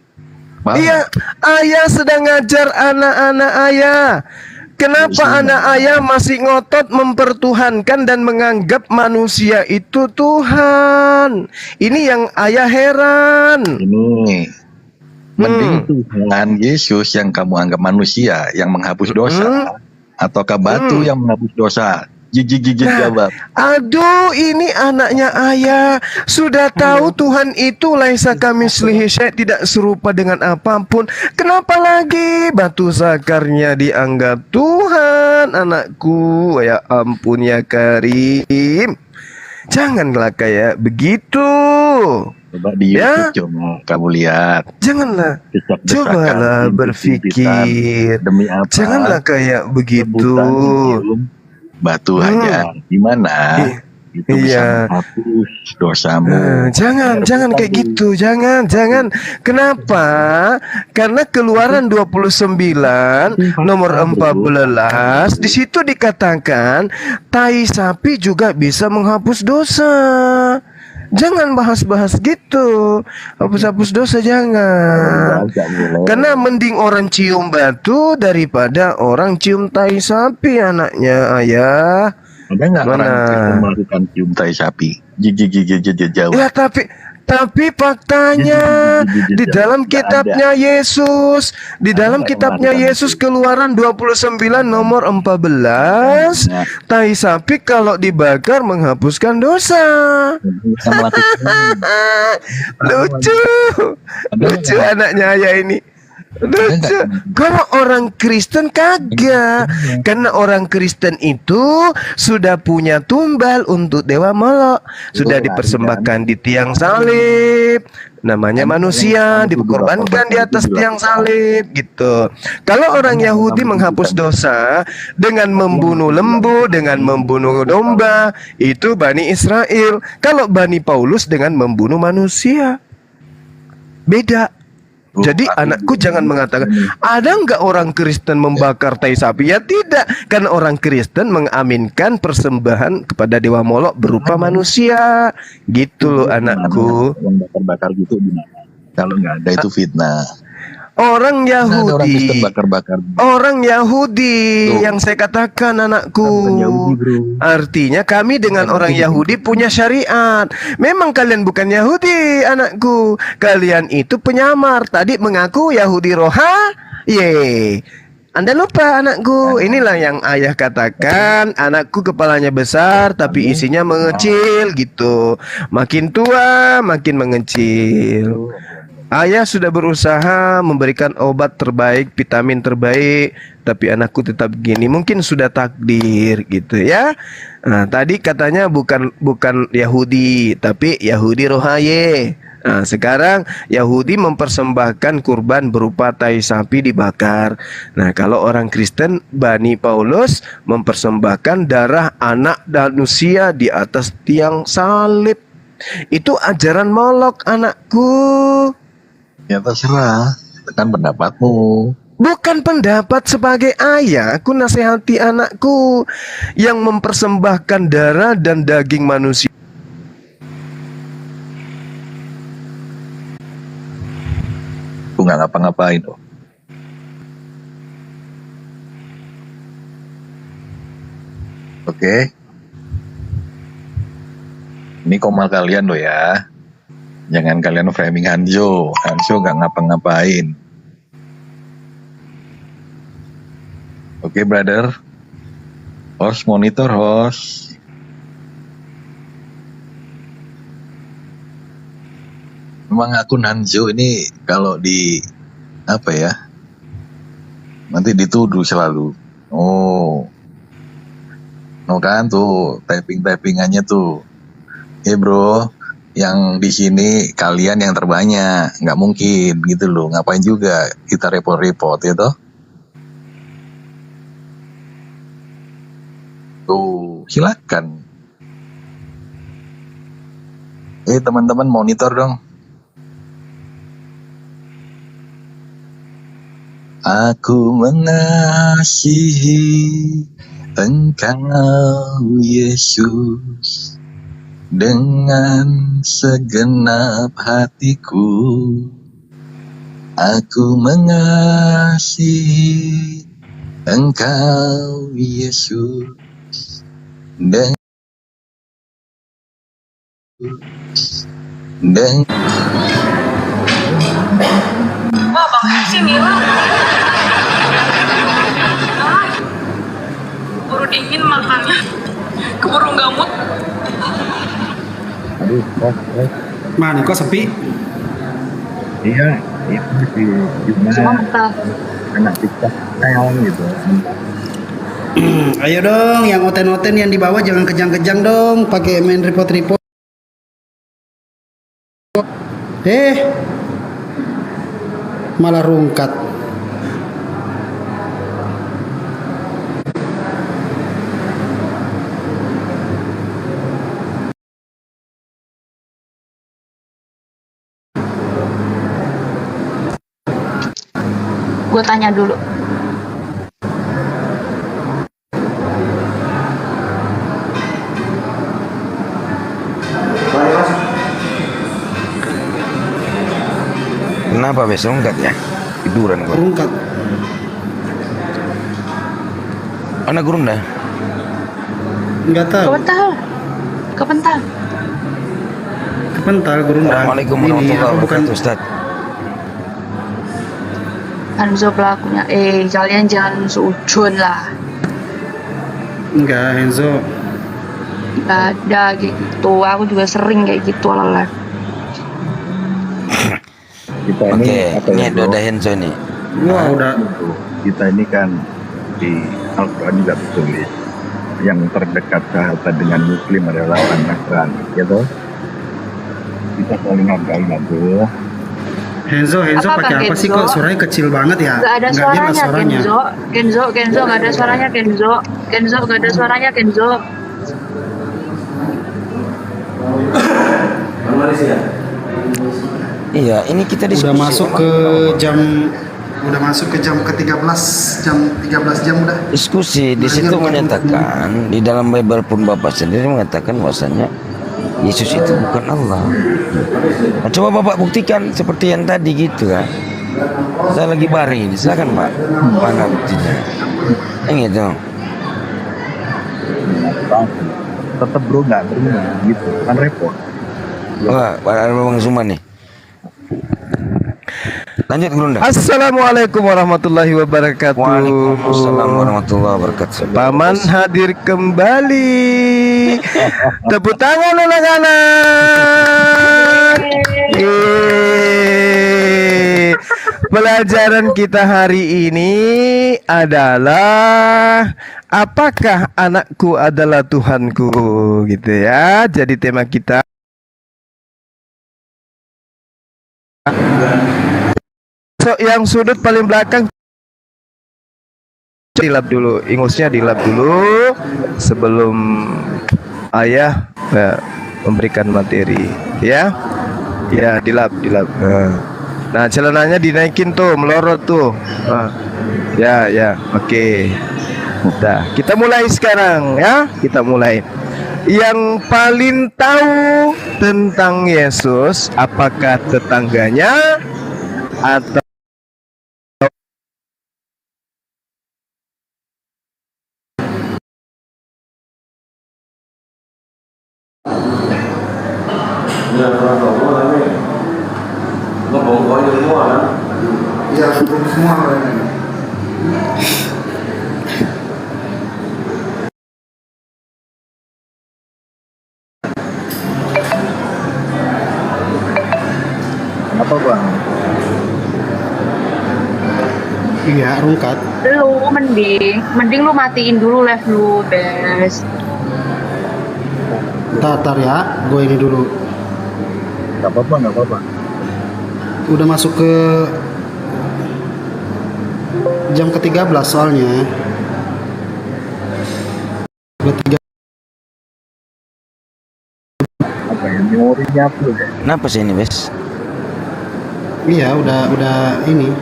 Paham? Iya, ayah sedang ngajar anak-anak ayah. Kenapa anak ayah masih ngotot mempertuhankan dan menganggap manusia itu Tuhan? Ini yang ayah heran. Ini mending Tuhan Yesus yang kamu anggap manusia yang menghapus dosa, ataukah batu yang menghapus dosa? Gigi jawab. Aduh, ini anaknya ayah. Sudah tahu Tuhan itu laisa kamislihi syai', tidak serupa dengan apapun. Kenapa lagi batu zakarnya dianggap Tuhan, anakku? Ya ampun ya Karim. Janganlah kayak begitu. Coba di YouTube coba kamu lihat. Janganlah. Desak-desakan, Cobalah impian-impian, berpikir. demi apa? Janganlah kayak begitu. Rebutan minum batu aja gimana itu bisa Iya. menghapus dosamu. Jangan kayak gitu, jangan. Kenapa? Karena Keluaran 29 nomor 14 di situ dikatakan tai sapi juga bisa menghapus dosa. Jangan bahas-bahas gitu. Hapus-hapus dosa jangan. Karena mending orang cium batu daripada orang cium tai sapi anaknya ayah. Ada nggak orang Mana? Kristen melakukan cium tai sapi? Jauh. Ya tapi faktanya di dalam kitabnya Yesus, di dalam kitabnya Yesus Keluaran 29 nomor 14, tai sapi kalau dibakar menghapuskan dosa. Bisa melakukan. Lucu anaknya ayah ini. Kalau orang Kristen kagak, karena orang Kristen itu sudah punya tumbal untuk Dewa Molok, sudah dipersembahkan di tiang salib. Namanya manusia dikorbankan di atas tiang salib gitu. Kalau orang Yahudi menghapus dosa dengan membunuh lembu, dengan membunuh domba, itu Bani Israel. Kalau Bani Paulus dengan membunuh manusia, beda. Jadi anakku jangan mengatakan ada nggak orang Kristen membakar tai sapi? Ya tidak, karena orang Kristen mengaminkan persembahan kepada Dewa Molok berupa manusia. Gitu loh anakku. Yang bakar-bakar gitu gimana? Kalau nggak ada itu fitnah. Orang Ada orang Yahudi, Kristen bakar-bakar. orang Yahudi yang saya katakan anakku. Bukan Yahudi, bro. Artinya kami dengan orang Yahudi punya syariat. Memang kalian bukan Yahudi anakku. Kalian itu penyamar. Tadi mengaku Yahudi roha. Ye. Anda lupa anakku. Inilah yang ayah katakan. Anakku kepalanya besar tapi isinya mengecil gitu. Makin tua makin mengecil. Ayah sudah berusaha memberikan obat terbaik, vitamin terbaik, tapi anakku tetap begini. Mungkin sudah takdir gitu ya. Nah, tadi katanya bukan Yahudi, tapi Yahudi rohaye. Nah, sekarang Yahudi mempersembahkan kurban berupa tai sapi dibakar. Nah, kalau orang Kristen, Bani Paulus mempersembahkan darah anak manusia di atas tiang salib. Itu ajaran Molok anakku. Ya terserah, itu kan pendapatmu. Bukan pendapat sebagai ayah, aku nasihati anakku yang mempersembahkan darah dan daging manusia. Aku nggak ngapa-ngapain loh. Oke. Ini komal kalian loh ya. Jangan kalian framing Hanzo. Hanzo nggak ngapa-ngapain. Oke, brother. Host monitor host. Memang akun Hanzo ini kalau di apa ya? Nanti dituduh selalu. Oh kan tuh typingannya tuh. Bro. Yang di sini kalian yang terbanyak, nggak mungkin gitu loh. Ngapain juga kita report ya toh? Tuh, silakan. Teman-teman monitor dong. Aku mengasihi Engkau Yesus dengan segenap hatiku. Aku mengasihi Engkau Yesus dengan Wah, Bang sini lah. Keburu dingin makannya. Keburu gamut. Mana kok sepi? Iya, itu di mana anak TikTok gitu. Ayo dong, yang oten-oten yang di bawah jangan kejang-kejang dong, pakai main report-report. Malah rungkat. Gue tanya dulu. Kenapa besok enggak ya? Tiduran gua. Rungkat. Mana gurung dah? Enggak tahu. Kepental. Kepental gurung dah. Assalamualaikum Ini warahmatullahi apa bukan wabarakatuh, Ustaz. Hanzo pelakunya. Kalian jangan seujun lah. enggak Enzo. Gak ada gitu. Aku juga sering kayak gitu ala. Kita Oke, apa ini ya, bro? ada Henzo nih. Wah, udah. Kita ini kan di Al-Quran juga tertulis yang terdekat sahabat dengan Muslim adalah orang Nasrani, gitu. Kita saling hargai lah, bro. Henzo Apa, pakai apa sih Kenzo? kok suaranya kecil banget ya? Nggak ada Nggak suaranya, jelas suaranya. Kenzo, nggak ada suaranya, Kenzo, nggak ada suaranya, Kenzo. Iya, ini kita Udah diskusi. masuk ke jam ke-13, jam 13 jam udah. Diskusi di Nah, situ ini bukan menyatakan di dalam Bible pun Bapak sendiri mengatakan bahwasanya Yesus itu bukan Allah. Nah, coba Bapak buktikan seperti yang tadi gitu kan. Saya lagi baring ini, silakan Pak. Mana buktinya? Yang itu. Tetap bro nggak terima gitu, kan repot. Wah, ada Bang Suma nih. Lanjut Gurunda. Assalamualaikum warahmatullahi wabarakatuh. Waalaikumsalam warahmatullahi wabarakatuh. Paman hadir kembali. Tepuk tangan anak-anak. Yeay. Pelajaran kita hari ini adalah apakah anakku adalah Tuhanku, gitu ya. Jadi tema kita yang sudut paling belakang dilap dulu, ingusnya dilap dulu sebelum ayah memberikan materi, ya. Ya, dilap. Nah, celananya dinaikin tuh, melorot tuh. Ya, oke. Udah, kita mulai sekarang ya. Kita mulai. Yang paling tahu tentang Yesus apakah tetangganya atau Apa bang? Iya, rungkat. Lu mending lu matiin dulu live lu, Bes. Tar ya, gue ini dulu. Nggak apa-apa. Udah masuk ke jam ke-13 soalnya. Udah 3. Apa ya, memorinya apa ya? Kenapa sih ini, Bes? Iya, udah ini.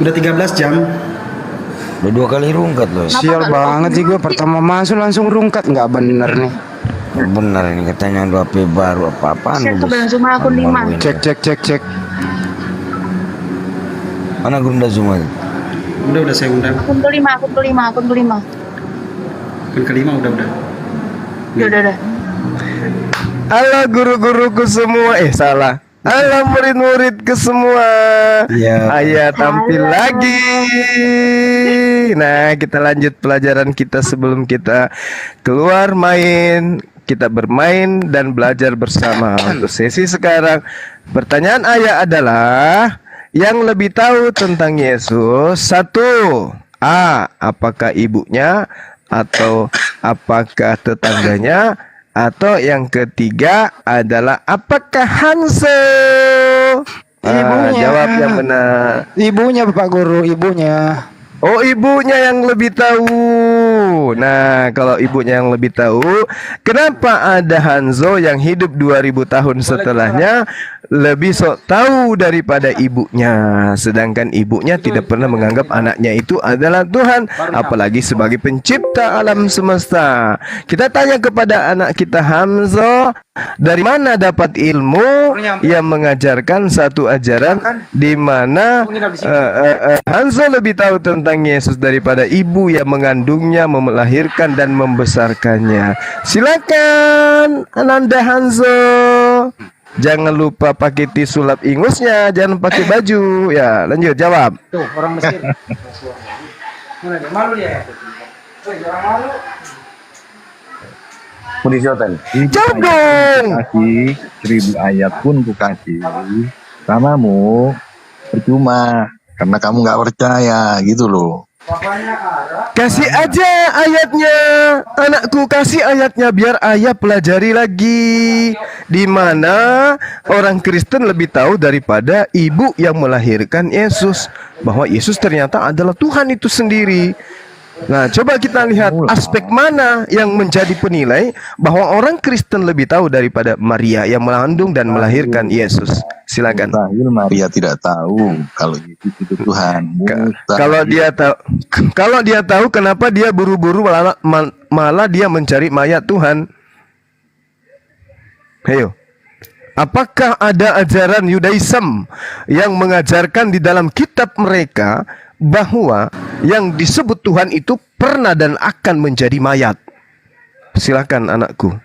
Udah 13 jam. Udah 2 kali rungkat loh. Sial banget sih gue, pertama masuk langsung rungkat, nggak bener nih. Bener ini katanya ada HP baru apa-apaan. Share ke Bes? Bang Zuma akun 5. Malu ini. Cek. Mana Gurunda Zuma? Udah saya undang. Akun kelima. Kan kelima udah. Udah. halo guru-guruku semua. Salah. Halo murid-muridku semua. Iya. Ayah tampil Halo. lagi. Nah, kita lanjut pelajaran kita sebelum kita keluar main. Kita bermain dan belajar bersama. Untuk sesi sekarang, pertanyaan ayah adalah yang lebih tahu tentang Yesus. 1. A. Apakah ibunya atau apakah tetangganya? Atau yang ketiga adalah apakah Hanso? Ibunya. Jawab yang benar. Ibunya Bapak Guru, ibunya. Oh, ibunya yang lebih tahu. Nah, kalau ibunya yang lebih tahu, kenapa ada Hanzo yang hidup 2000 tahun setelahnya lebih sok tahu daripada ibunya, sedangkan ibunya tidak pernah menganggap anaknya itu adalah Tuhan, apalagi sebagai pencipta alam semesta. Kita tanya kepada anak kita Hanzo, dari mana dapat ilmu yang mengajarkan satu ajaran di mana Hanzo lebih tahu tentang Yesus daripada ibu yang mengandungnya, melahirkan dan membesarkannya. Silakan Ananda Hanzo. Jangan lupa pakai tisu lap ingusnya, jangan pakai baju. Ya, lanjut jawab. Tuh, orang Mesir. Mana dia? Malu dia. Woi, jangan malu. Jawab dong. Kasih 1000 ayat pun ku kasih. Samamu percuma karena kamu nggak percaya gitu loh. Kasih aja ayatnya, anakku, kasih ayatnya biar ayah pelajari lagi. Di mana orang Kristen lebih tahu daripada ibu yang melahirkan Yesus, bahwa Yesus ternyata adalah Tuhan itu sendiri. Nah, coba kita lihat aspek mana yang menjadi penilai bahwa orang Kristen lebih tahu daripada Maria yang mengandung dan melahirkan Yesus. Silakan. Mustahil Maria tidak tahu kalau Yesus itu Tuhan. Kalau dia tahu, kenapa dia buru-buru malah dia mencari mayat Tuhan? Ayo. Apakah ada ajaran Yudaism yang mengajarkan di dalam kitab mereka bahwa yang disebut Tuhan itu pernah dan akan menjadi mayat? Silakan, anakku.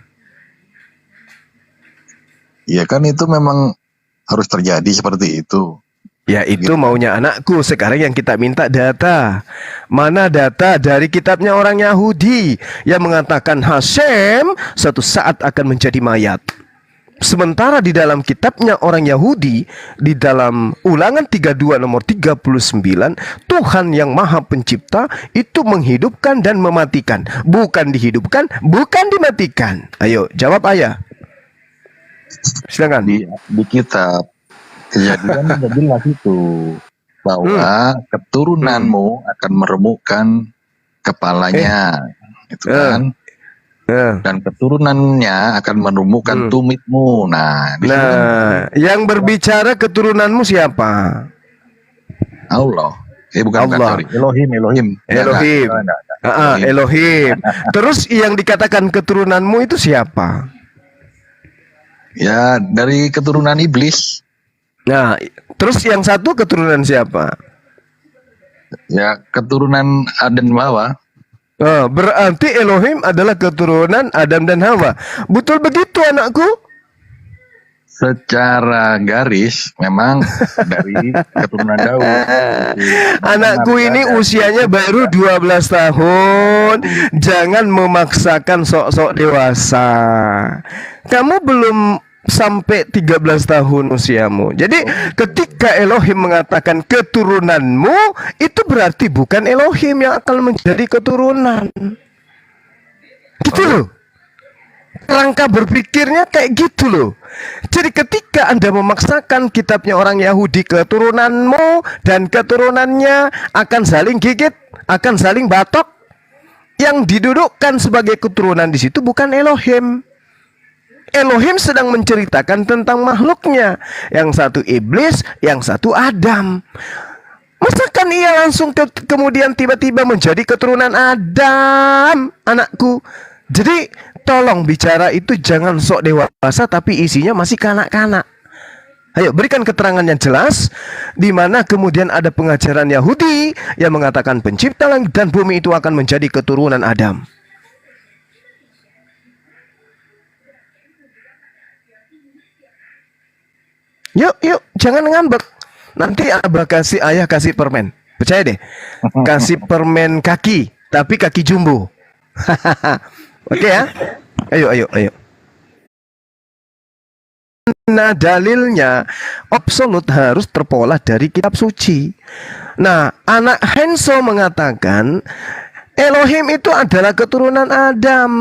Ya kan itu memang harus terjadi seperti itu. Ya, itu maunya anakku. Sekarang yang kita minta data. Mana data dari kitabnya orang Yahudi yang mengatakan Hashem suatu saat akan menjadi mayat? Sementara di dalam kitabnya orang Yahudi, di dalam Ulangan 32 nomor 39, Tuhan yang Maha Pencipta itu menghidupkan dan mematikan. Bukan dihidupkan, bukan dimatikan. Ayo, jawab ayah. Silakan. Di kitab Kejadian sudah jelas itu bahwa keturunanmu akan meremukkan kepalanya, itu kan. Dan keturunannya akan meremukkan tumitmu. Nah, yang berbicara keturunanmu siapa? Allah. Bukan Allah. sorry. Elohim. Elohim. Terus yang dikatakan keturunanmu itu siapa? Ya, dari keturunan iblis. Nah, terus yang satu keturunan siapa? Ya, keturunan Adam dan Hawa. Berarti Elohim adalah keturunan Adam dan Hawa. Betul begitu, anakku? Secara garis memang dari keturunan Daud. Anakku ini usianya baru 12 tahun. Jangan memaksakan sok-sok dewasa. Kamu belum sampai 13 tahun usiamu. Jadi ketika Elohim mengatakan keturunanmu, itu berarti bukan Elohim yang akan menjadi keturunan. Gitu loh. Rangka berpikirnya kayak gitu loh. Jadi ketika Anda memaksakan kitabnya orang Yahudi, keturunanmu dan keturunannya akan saling gigit, akan saling batok, yang didudukkan sebagai keturunan di situ bukan Elohim. Elohim sedang menceritakan tentang makhluknya. Yang satu iblis, yang satu Adam. Masakan ia langsung kemudian tiba-tiba menjadi keturunan Adam, anakku? Jadi tolong bicara itu jangan sok dewasa tapi isinya masih kanak-kanak. Ayo berikan keterangan yang jelas, di mana kemudian ada pengajaran Yahudi yang mengatakan pencipta langit dan bumi itu akan menjadi keturunan Adam. Yuk, jangan ngambek. Nanti abah kasih, ayah kasih permen. Percaya deh. Kasih permen kaki, tapi kaki jumbo. Oke ya? Ayo. Nah, dalilnya absolut harus terpola dari kitab suci. Nah, anak Henso mengatakan Elohim itu adalah keturunan Adam.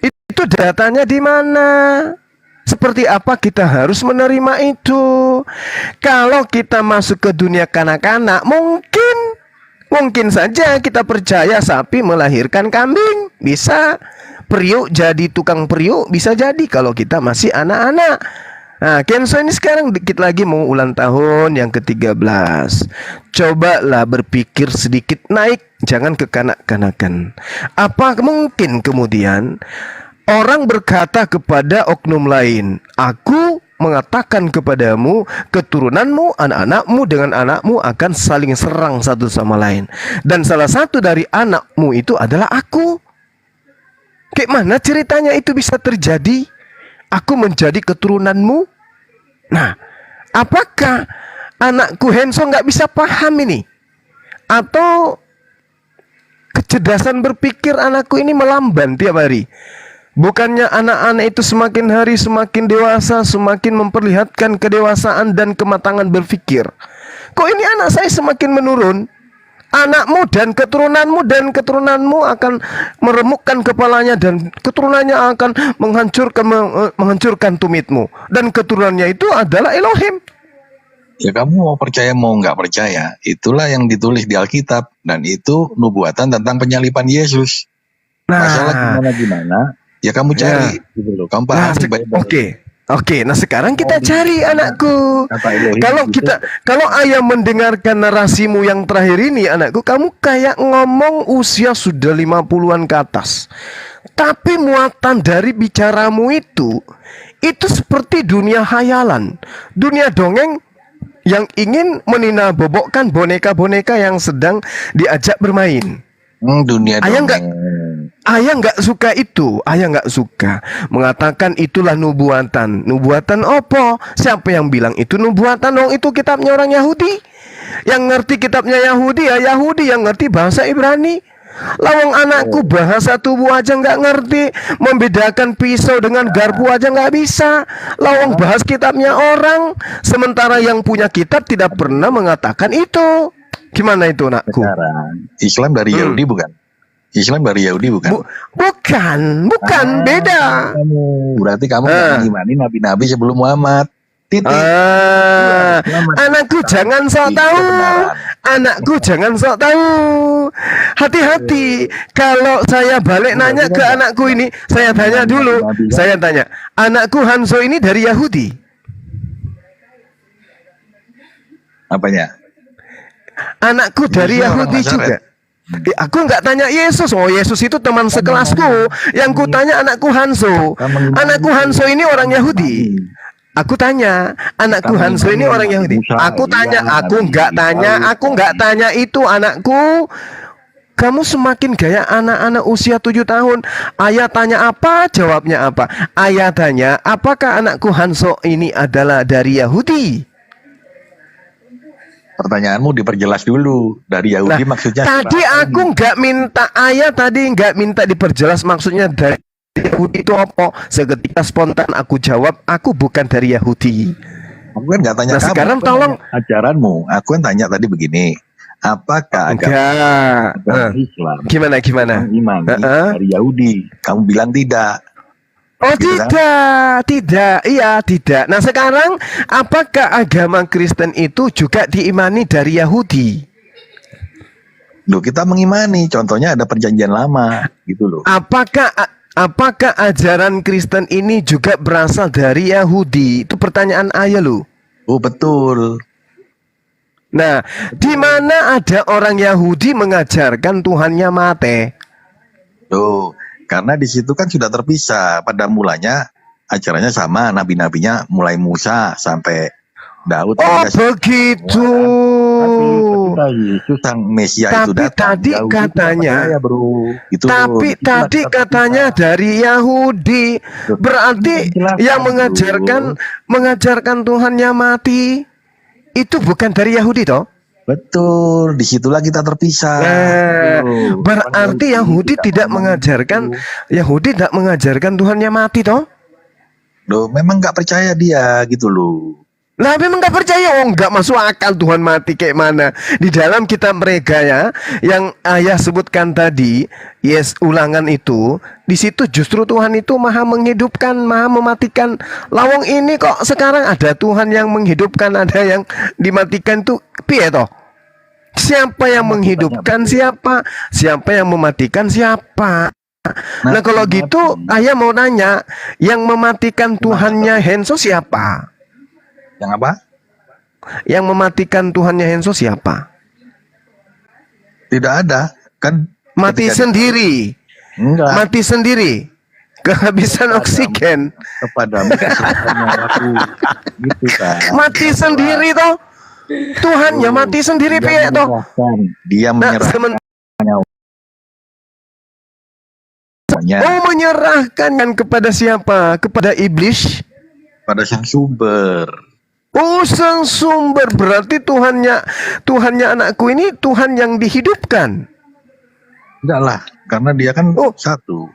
Itu datanya di mana? Seperti apa kita harus menerima itu? Kalau kita masuk ke dunia kanak-kanak, mungkin saja kita percaya sapi melahirkan kambing. Bisa. Periuk jadi tukang periuk, bisa jadi kalau kita masih anak-anak. Nah, Kenzo ini sekarang dikit lagi mau ulang tahun yang ke-13. Cobalah berpikir sedikit naik, jangan kekanak-kanakan. Apa mungkin kemudian orang berkata kepada oknum lain, aku mengatakan kepadamu, keturunanmu, anak-anakmu dengan anakmu akan saling serang satu sama lain. Dan salah satu dari anakmu itu adalah aku. Kayak mana ceritanya itu bisa terjadi? Aku menjadi keturunanmu? Nah, apakah anakku Henso nggak bisa paham ini? Atau kecerdasan berpikir anakku ini melamban tiap hari? Bukannya anak-anak itu semakin hari semakin dewasa, semakin memperlihatkan kedewasaan dan kematangan berpikir. Kok ini anak saya semakin menurun? Anakmu dan keturunanmu akan meremukkan kepalanya dan keturunannya akan menghancurkan tumitmu. Dan keturunannya itu adalah Elohim. Ya kamu mau percaya mau nggak percaya, itulah yang ditulis di Alkitab. Dan itu nubuatan tentang penyaliban Yesus. Masalah gimana, ya kamu cari. Gitu loh. Kamu pahami baik-baik. Oke, nah sekarang kita cari anakku. Kalau ayah mendengarkan narasimu yang terakhir ini anakku, kamu kayak ngomong usia sudah 50-an ke atas. Tapi muatan dari bicaramu itu seperti dunia hayalan, dunia dongeng yang ingin menina-bobokkan boneka-boneka yang sedang diajak bermain. Dunia dongeng. Ayah nggak suka itu, ayah nggak suka. Mengatakan itulah nubuatan. Nubuatan opo? Siapa yang bilang itu nubuatan? Dong itu kitabnya orang Yahudi. Yang ngerti kitabnya Yahudi ya Yahudi, yang ngerti bahasa Ibrani. Lawang anakku bahasa tubuh aja nggak ngerti, membedakan pisau dengan garpu aja nggak bisa. Lawang bahas kitabnya orang, sementara yang punya kitab tidak pernah mengatakan itu. Gimana itu anakku? Sekarang Islam dari Yahudi bukan? Islam dari Yahudi bukan? Bukan, beda. Berarti kamu nggak mengimani nabi-nabi sebelum Muhammad. Titik. Anakku jangan sok tahu. Anakku jangan sok tahu. Hati-hati. Kalau saya balik nanya ke anakku ini, saya tanya dulu. Saya tanya, anakku Hanso ini dari Yahudi? Apanya? Anakku dari Yahudi juga. Aku nggak tanya Yesus. Oh, Yesus itu teman sekelasku. Yang ku tanya anakku Hanso. Anakku Hanso ini orang Yahudi. Aku tanya, anakku Hanso ini orang Yahudi. Aku nggak tanya itu anakku. Kamu semakin gaya anak-anak usia 7 tahun. Ayah tanya apa, jawabnya apa. Ayah tanya, apakah anakku Hanso ini adalah dari Yahudi? Pertanyaanmu diperjelas dulu. Dari Yahudi maksudnya tadi aku nggak minta, ayah tadi nggak minta diperjelas maksudnya dari Yahudi itu apa. Seketika spontan aku jawab, aku bukan dari Yahudi. Aku kan nggak tanya kamu. Sekarang tolong ajaranmu. Aku kan tanya tadi begini. Apakah agama Islam gimana iman dari Yahudi? Kamu bilang tidak. Oh tidak. Nah sekarang apakah agama Kristen itu juga diimani dari Yahudi? Loh kita mengimani, contohnya ada perjanjian lama gitu loh. Apakah ajaran Kristen ini juga berasal dari Yahudi? Itu pertanyaan ayah loh. Oh betul. Nah, di mana ada orang Yahudi mengajarkan Tuhannya mati? Tuh. Karena di situ kan sudah terpisah. Pada mulanya acaranya sama, nabi-nabinya mulai Musa sampai Daud. Oh begitu. Tapi Yesus sang Mesia itu datang. Tadi katanya, itu, tadi katanya dari Yahudi. Berarti yang mengajarkan Tuhannya mati itu bukan dari Yahudi toh? Betul, disitulah kita terpisah. Berarti Yahudi tidak mengajarkan Tuhannya mati toh? Loh, memang nggak percaya dia gitu loh. Lah memang nggak percaya, nggak masuk akal Tuhan mati kayak mana. Di dalam kitab mereka ya, yang ayah sebutkan tadi, ulangan itu, di situ justru Tuhan itu maha menghidupkan, maha mematikan. Lawang ini kok sekarang ada Tuhan yang menghidupkan, ada yang dimatikan tuh, piye toh? Siapa yang menghidupkan siapa? Siapa yang mematikan siapa? Nah kalau gitu ayah mau nanya, yang mematikan Tuhannya Henso siapa? Yang apa? Yang mematikan Tuhannya Henso siapa? Tidak ada. Kan mati sendiri. Enggak. Mati sendiri. Kehabisan oksigen. Kepadamu aku gitu kan. Mati sendiri toh. Tuhannya mati sendiri piye toh? Dia menyerahkan menyerahkan kepada siapa? Kepada iblis? Pada sang sumber. Oh, sang sumber. Berarti Tuhannya anakku ini Tuhan yang dihidupkan. Enggak lah, karena dia kan satu.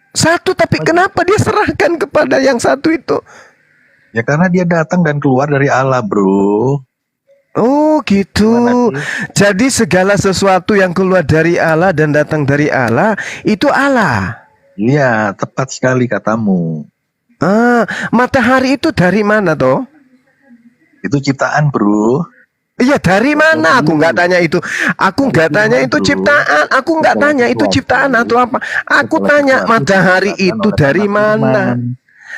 Satu, tapi kenapa dia serahkan kepada yang satu itu? Ya karena dia datang dan keluar dari Allah, bro. Oh gitu. Jadi segala sesuatu yang keluar dari Allah dan datang dari Allah itu Allah. Iya, tepat sekali katamu. Matahari itu dari mana toh? Itu ciptaan, bro. Iya, dari mana? Aku nggak tanya itu. Aku nggak tanya itu ciptaan. Aku nggak tanya itu ciptaan atau apa. Aku tanya matahari itu dari mana?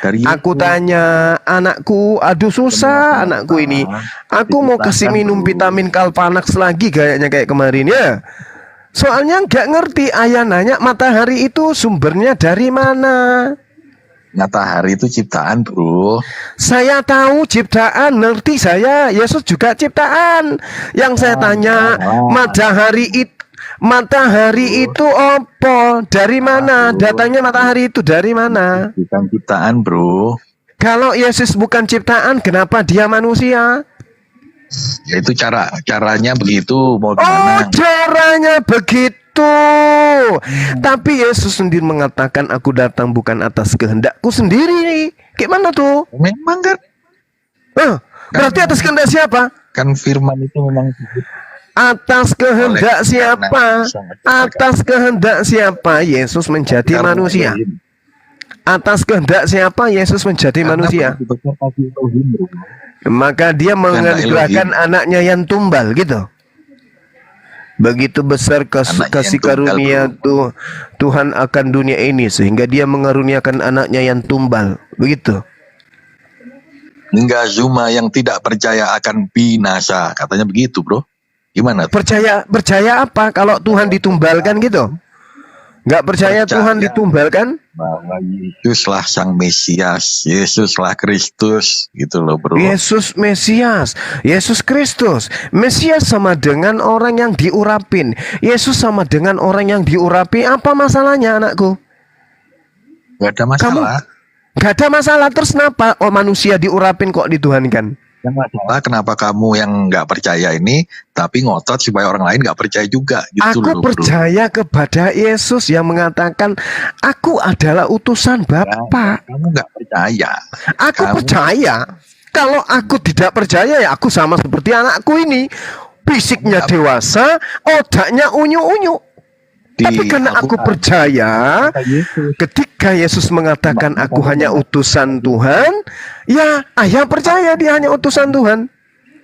Aku tanya anakku, aduh susah anakku ini. Aku mau kasih minum vitamin Kalpanax lagi kayaknya kayak kemarin ya. Soalnya nggak ngerti. Ayah nanya matahari itu sumbernya dari mana? Matahari itu ciptaan, bro. Saya tahu ciptaan, ngerti saya. Yesus juga ciptaan. Yang saya tanya, matahari itu apa? Dari mana? Datangnya matahari itu dari mana? Bukan ciptaan, bro. Kalau Yesus bukan ciptaan, kenapa dia manusia? Ya itu caranya begitu. Mau Oh, gimana? caranya begitu. Tapi Yesus sendiri mengatakan, aku datang bukan atas kehendakku sendiri. Gimana tuh? Memang kan. Berarti atas kehendak siapa? Kan firman itu memang Atas kehendak siapa? Atas kehendak siapa Yesus menjadi manusia? Atas kehendak siapa Yesus menjadi manusia? Maka dia menganugerahkan anaknya yang tumbal gitu. Begitu besar kasih karunia Tuhan akan dunia ini sehingga dia mengaruniakan anaknya yang tumbal. Begitu. Hingga Zuma yang tidak percaya akan binasa. Katanya begitu, bro. Gimana? Percaya apa kalau Tuhan ditumbalkan gitu? Nggak percaya Tuhan ditumbalkan? Bahwa Yesuslah sang Mesias, Yesuslah Kristus, gitu loh, bro. Yesus Mesias, Yesus Kristus. Mesias sama dengan orang yang diurapin. Yesus sama dengan orang yang diurapi. Apa masalahnya, anakku? Gak ada masalah. Gak ada masalah. Terus kenapa manusia diurapin kok dituhankan? Yang masalah kenapa kamu yang nggak percaya ini tapi ngotot supaya orang lain nggak percaya juga gitu. Aku percaya kepada Yesus yang mengatakan aku adalah utusan Bapa. Kamu nggak percaya. Aku percaya. Kalau aku tidak percaya ya aku sama seperti anakku ini. Fisiknya dewasa, otaknya unyu-unyu. Tapi karena aku percaya, ketika Yesus mengatakan aku hanya utusan Tuhan, ya ayah percaya dia hanya utusan Tuhan.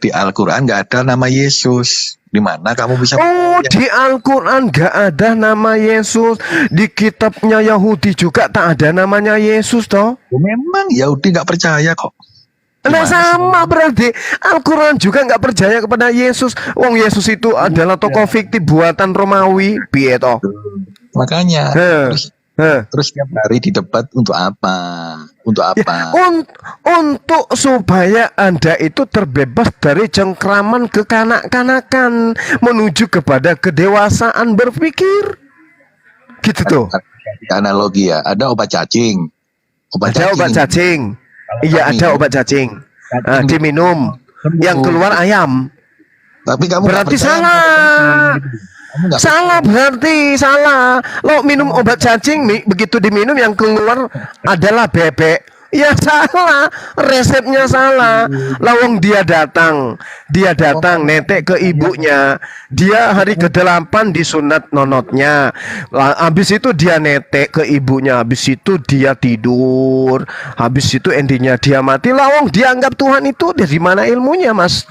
Di Al-Quran nggak ada nama Yesus. Di mana kamu bisa? Oh, di Al-Quran nggak ada nama Yesus. Di kitabnya Yahudi juga tak ada namanya Yesus toh. Memang Yahudi nggak percaya kok. Nah sama berarti Al-Quran juga nggak percaya kepada Yesus. Wong Yesus itu adalah tokoh fiktif buatan Romawi. Piye toh? Makanya terus tiap hari di debat untuk apa? Untuk apa? Ya, untuk supaya Anda itu terbebas dari cengkraman kekanak-kanakan menuju kepada kedewasaan berpikir. Gitu tuh. Analogi ya, ada obat cacing. Ada obat cacing. Iya ada obat cacing. Diminum. Yang keluar ayam. Tapi kamu berarti salah. Salah berarti salah. Lo minum obat cacing begitu diminum yang keluar adalah bebek. Ya salah, resepnya salah. Lawang dia datang netek ke ibunya. Dia hari ke-8 disunat nonotnya. Habis itu dia netek ke ibunya. Habis itu dia tidur. Habis itu endingnya dia mati. Lawang dia anggap Tuhan itu dari mana ilmunya, Mas?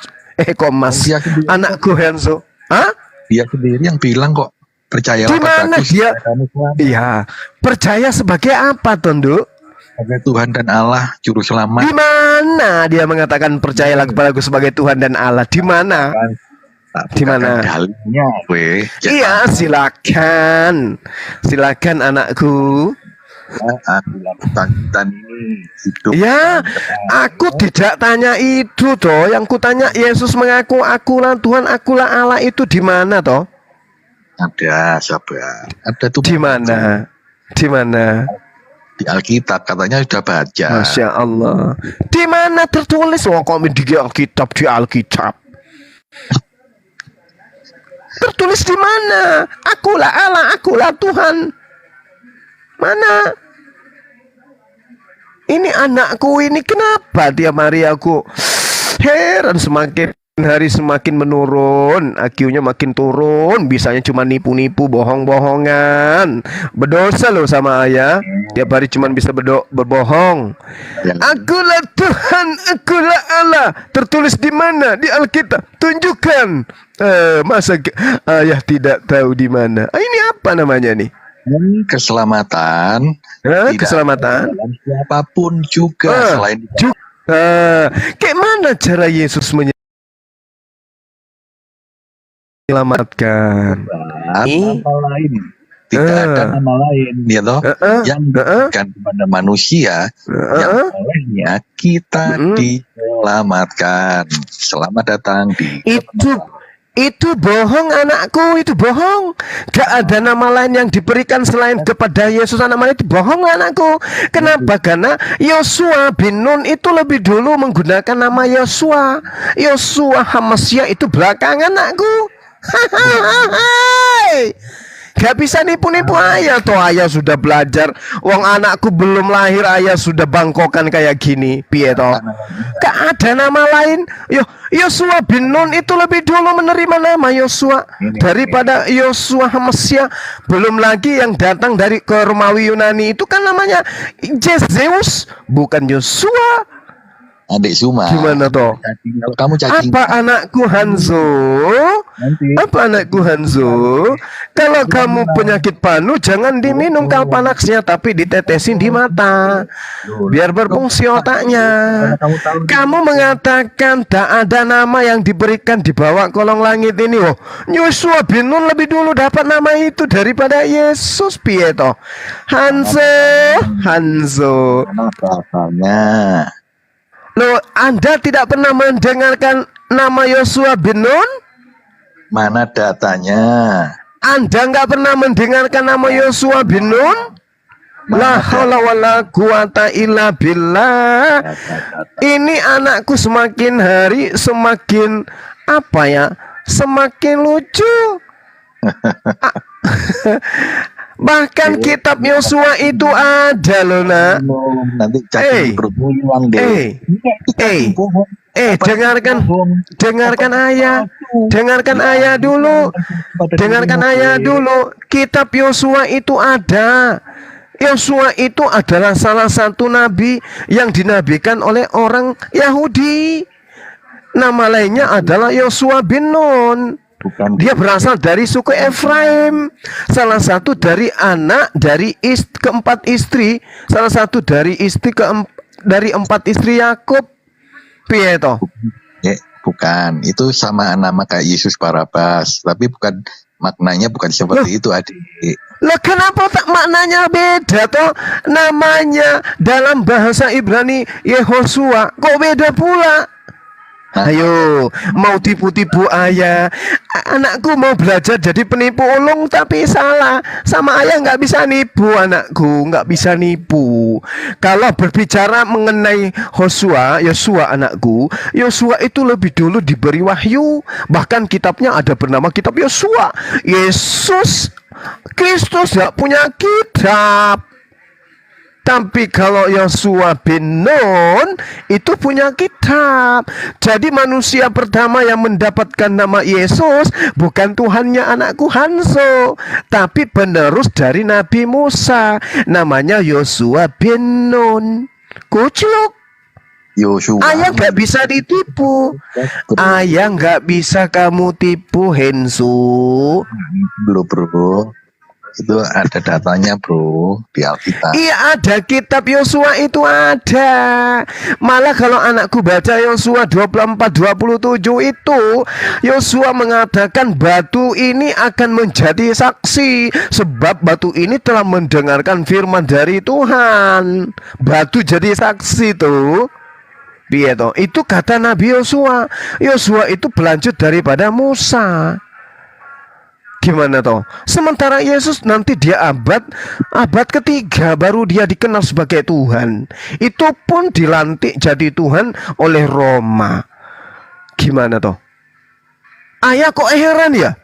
Mas, anakku Henso. Hah? Dia sendiri yang bilang kok percaya. Gimana dia? Iya, percaya sebagai apa, Tonduk? Sebagai Tuhan dan Allah juru selamat. Di mana dia mengatakan percayalah kepadaku sebagai Tuhan dan Allah? Di mana? Di mana? Iya, silakan. Silakan anakku. Aku lakukan ini hidup. Ya, aku tidak tanya itu toh. Yang ku tanya Yesus mengaku akulah Tuhan, akulah Allah itu di mana toh? Ada, sabar. Ada tuh. Di mana? Di mana? Di Alkitab katanya sudah baca. Masya Allah. Di mana tertulis? Wah, kok di Alkitab, di Alkitab. Tertulis di mana? Akulah Allah, akulah Tuhan. Mana? ini anakku ini kenapa tiap hari aku heran, semakin hari semakin menurun, IQ-nya makin turun, bisanya cuma nipu-nipu, bohong-bohongan, berdosa loh sama ayah, tiap hari cuma bisa berbohong. Akulah Tuhan, akulah Allah, tertulis di mana? Di Alkitab, tunjukkan. Masa ayah tidak tahu di mana? Ini apa namanya nih? Keselamatan. Keselamatan. Siapapun juga selain kayak mana cara Yesus menyelamatkan? Nama lain. Tidak ada nama lain, ya toh, yang diberikan kepada manusia yang olehnya kita diselamatkan. Selamat datang di Itu bohong anakku, itu bohong. Gak ada nama lain yang diberikan selain kepada Yesus. Nama itu bohong anakku. Kenapa? Karena Yosua bin Nun itu lebih dulu menggunakan nama Yosua. Yosua Hamasya itu belakangan anakku. Gak bisa nipu-nipu ayah. Toh ayah sudah belajar. Wong anakku belum lahir ayah sudah bangkokan kayak gini. Piye toh? Gak ada nama lain. Yosua bin Nun itu lebih dulu menerima nama Yosua daripada Yosua Hamasya. Belum lagi yang datang dari ke Romawi Yunani itu kan namanya Zeus, bukan Yosua. Adik Suma. Gimana toh? Kamu cacing. Apa anakku Hanzo? Apa anakku Hanzo? Kalau kamu penyakit panu jangan diminum kalpanaksnya, tapi ditetesin di mata biar berfungsi otaknya. Kamu mengatakan tak ada nama yang diberikan di bawah kolong langit ini. Oh, Yosua bin Nun lebih dulu dapat nama itu daripada Yesus. Piye toh? Hanzo. Rasanya. Loh, Anda tidak pernah mendengarkan nama Yosua bin Nun? Mana datanya? Anda nggak pernah mendengarkan nama Yosua bin Nun? La haula wala quwata illa billah. Ini anakku semakin hari semakin apa ya? Semakin lucu. Bahkan kitab Yosua itu ada loh nak. Nanti cacing berbunyi deh. Dengarkan ayah dulu. Dengarkan ayah dulu. Kitab Yosua itu ada. Yosua itu adalah salah satu nabi yang dinabikan oleh orang Yahudi. Nama lainnya adalah Yosua bin Nun. Dia berasal dari suku Efraim, salah satu dari anak dari keempat istri, salah satu dari dari 4 istri Yakub. Piye toh? Bukan, itu sama nama kayak Yesus Barabas, tapi bukan, maknanya bukan seperti itu adik. Lah kenapa tak maknanya beda toh? Namanya dalam bahasa Ibrani Yehosua kok beda pula? Ayo, mau tipu-tipu ayah. Anakku mau belajar jadi penipu ulung tapi salah. Sama ayah nggak bisa nipu anakku, nggak bisa nipu. Kalau berbicara mengenai Yosua anakku, Yosua itu lebih dulu diberi wahyu. Bahkan kitabnya ada bernama kitab Yosua. Yesus Kristus nggak punya kitab. Tapi kalau Yosua bin Nun itu punya kitab. Jadi manusia pertama yang mendapatkan nama Yesus bukan Tuhannya anakku Hanzo, tapi penerus dari Nabi Musa. Namanya Yosua bin Nun. Kucluk. Yosua. Ayah nggak bisa ditipu. Ayah nggak bisa kamu tipu, Hensu. Bro. Itu ada datanya bro di Alkitab. Iya ada, kitab Yosua itu ada. Malah kalau anakku baca Yosua 24:27 itu, Yosua mengatakan batu ini akan menjadi saksi, sebab batu ini telah mendengarkan firman dari Tuhan. Batu jadi saksi tuh. Piye toh? Itu kata Nabi Yosua. Yosua itu berlanjut daripada Musa. Gimana toh? Sementara Yesus nanti dia abad ketiga baru dia dikenal sebagai Tuhan. Itu pun dilantik jadi Tuhan oleh Roma. Gimana toh? Ayah kok heran ya?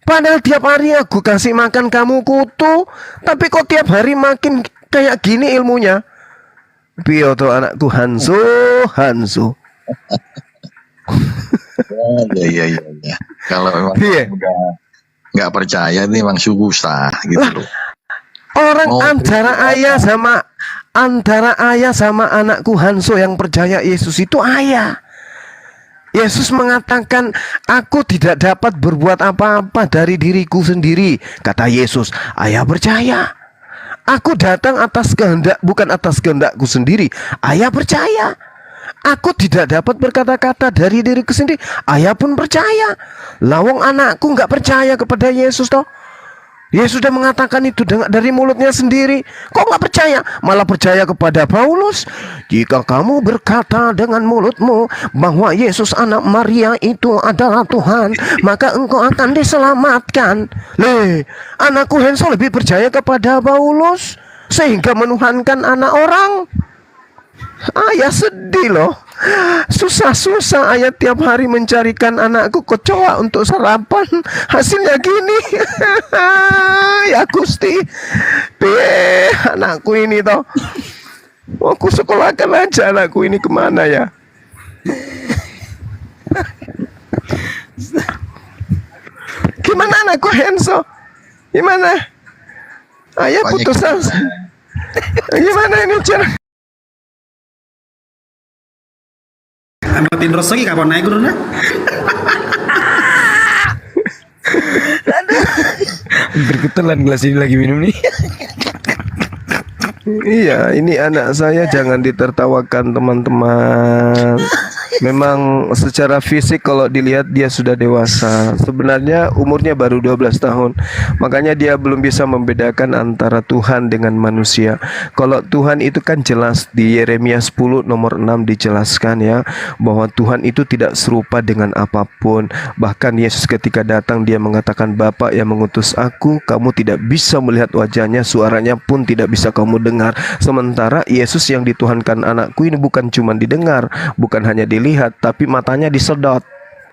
Padahal tiap hari aku kasih makan kamu kutu, tapi kok tiap hari makin kayak gini ilmunya. Pio tuh anakku Hanso. Iya. Kalau memang Iya. udah nggak percaya ini memang susah gitu loh. Orang Oh, antara ayah sama anakku Hanso yang percaya Yesus itu ayah. Yesus mengatakan, aku tidak dapat berbuat apa-apa dari diriku sendiri. Kata Yesus, ayah percaya. Aku datang bukan atas kehendakku sendiri. Ayah percaya. Aku tidak dapat berkata-kata dari diriku sendiri. Ayah pun percaya. Lawang anakku nggak percaya kepada Yesus toh. Yesus sudah mengatakan itu dari mulutnya sendiri. Kok nggak percaya? Malah percaya kepada Paulus. Jika kamu berkata dengan mulutmu bahwa Yesus anak Maria itu adalah Tuhan, maka engkau akan diselamatkan. Anakku Hanso lebih percaya kepada Paulus sehingga menuhankan anak orang. Ayah sedih loh. Susah-susah ayah tiap hari mencarikan anakku kecoa untuk sarapan. Hasilnya gini. Ya Gusti, anakku ini toh. Aku sekolahkan aja anakku ini kemana ya? Gimana anakku Hanso? Gimana? Ayah putus asa. Gimana ini cara? Amatin terus lagi kapan naik gunungnya? Berketelan gelas ini lagi minum nih. Iya, ini anak saya jangan ditertawakan teman-teman. Memang secara fisik kalau dilihat dia sudah dewasa. Sebenarnya umurnya baru 12 tahun. Makanya dia belum bisa membedakan antara Tuhan dengan manusia. Kalau Tuhan itu kan jelas di Yeremia 10 nomor 6 dijelaskan ya, bahwa Tuhan itu tidak serupa dengan apapun. Bahkan Yesus ketika datang dia mengatakan, Bapa yang mengutus aku, kamu tidak bisa melihat wajahnya, suaranya pun tidak bisa kamu dengar. Sementara Yesus yang dituhankan anakku ini bukan cuma didengar, bukan hanya dilihat, tapi matanya disedot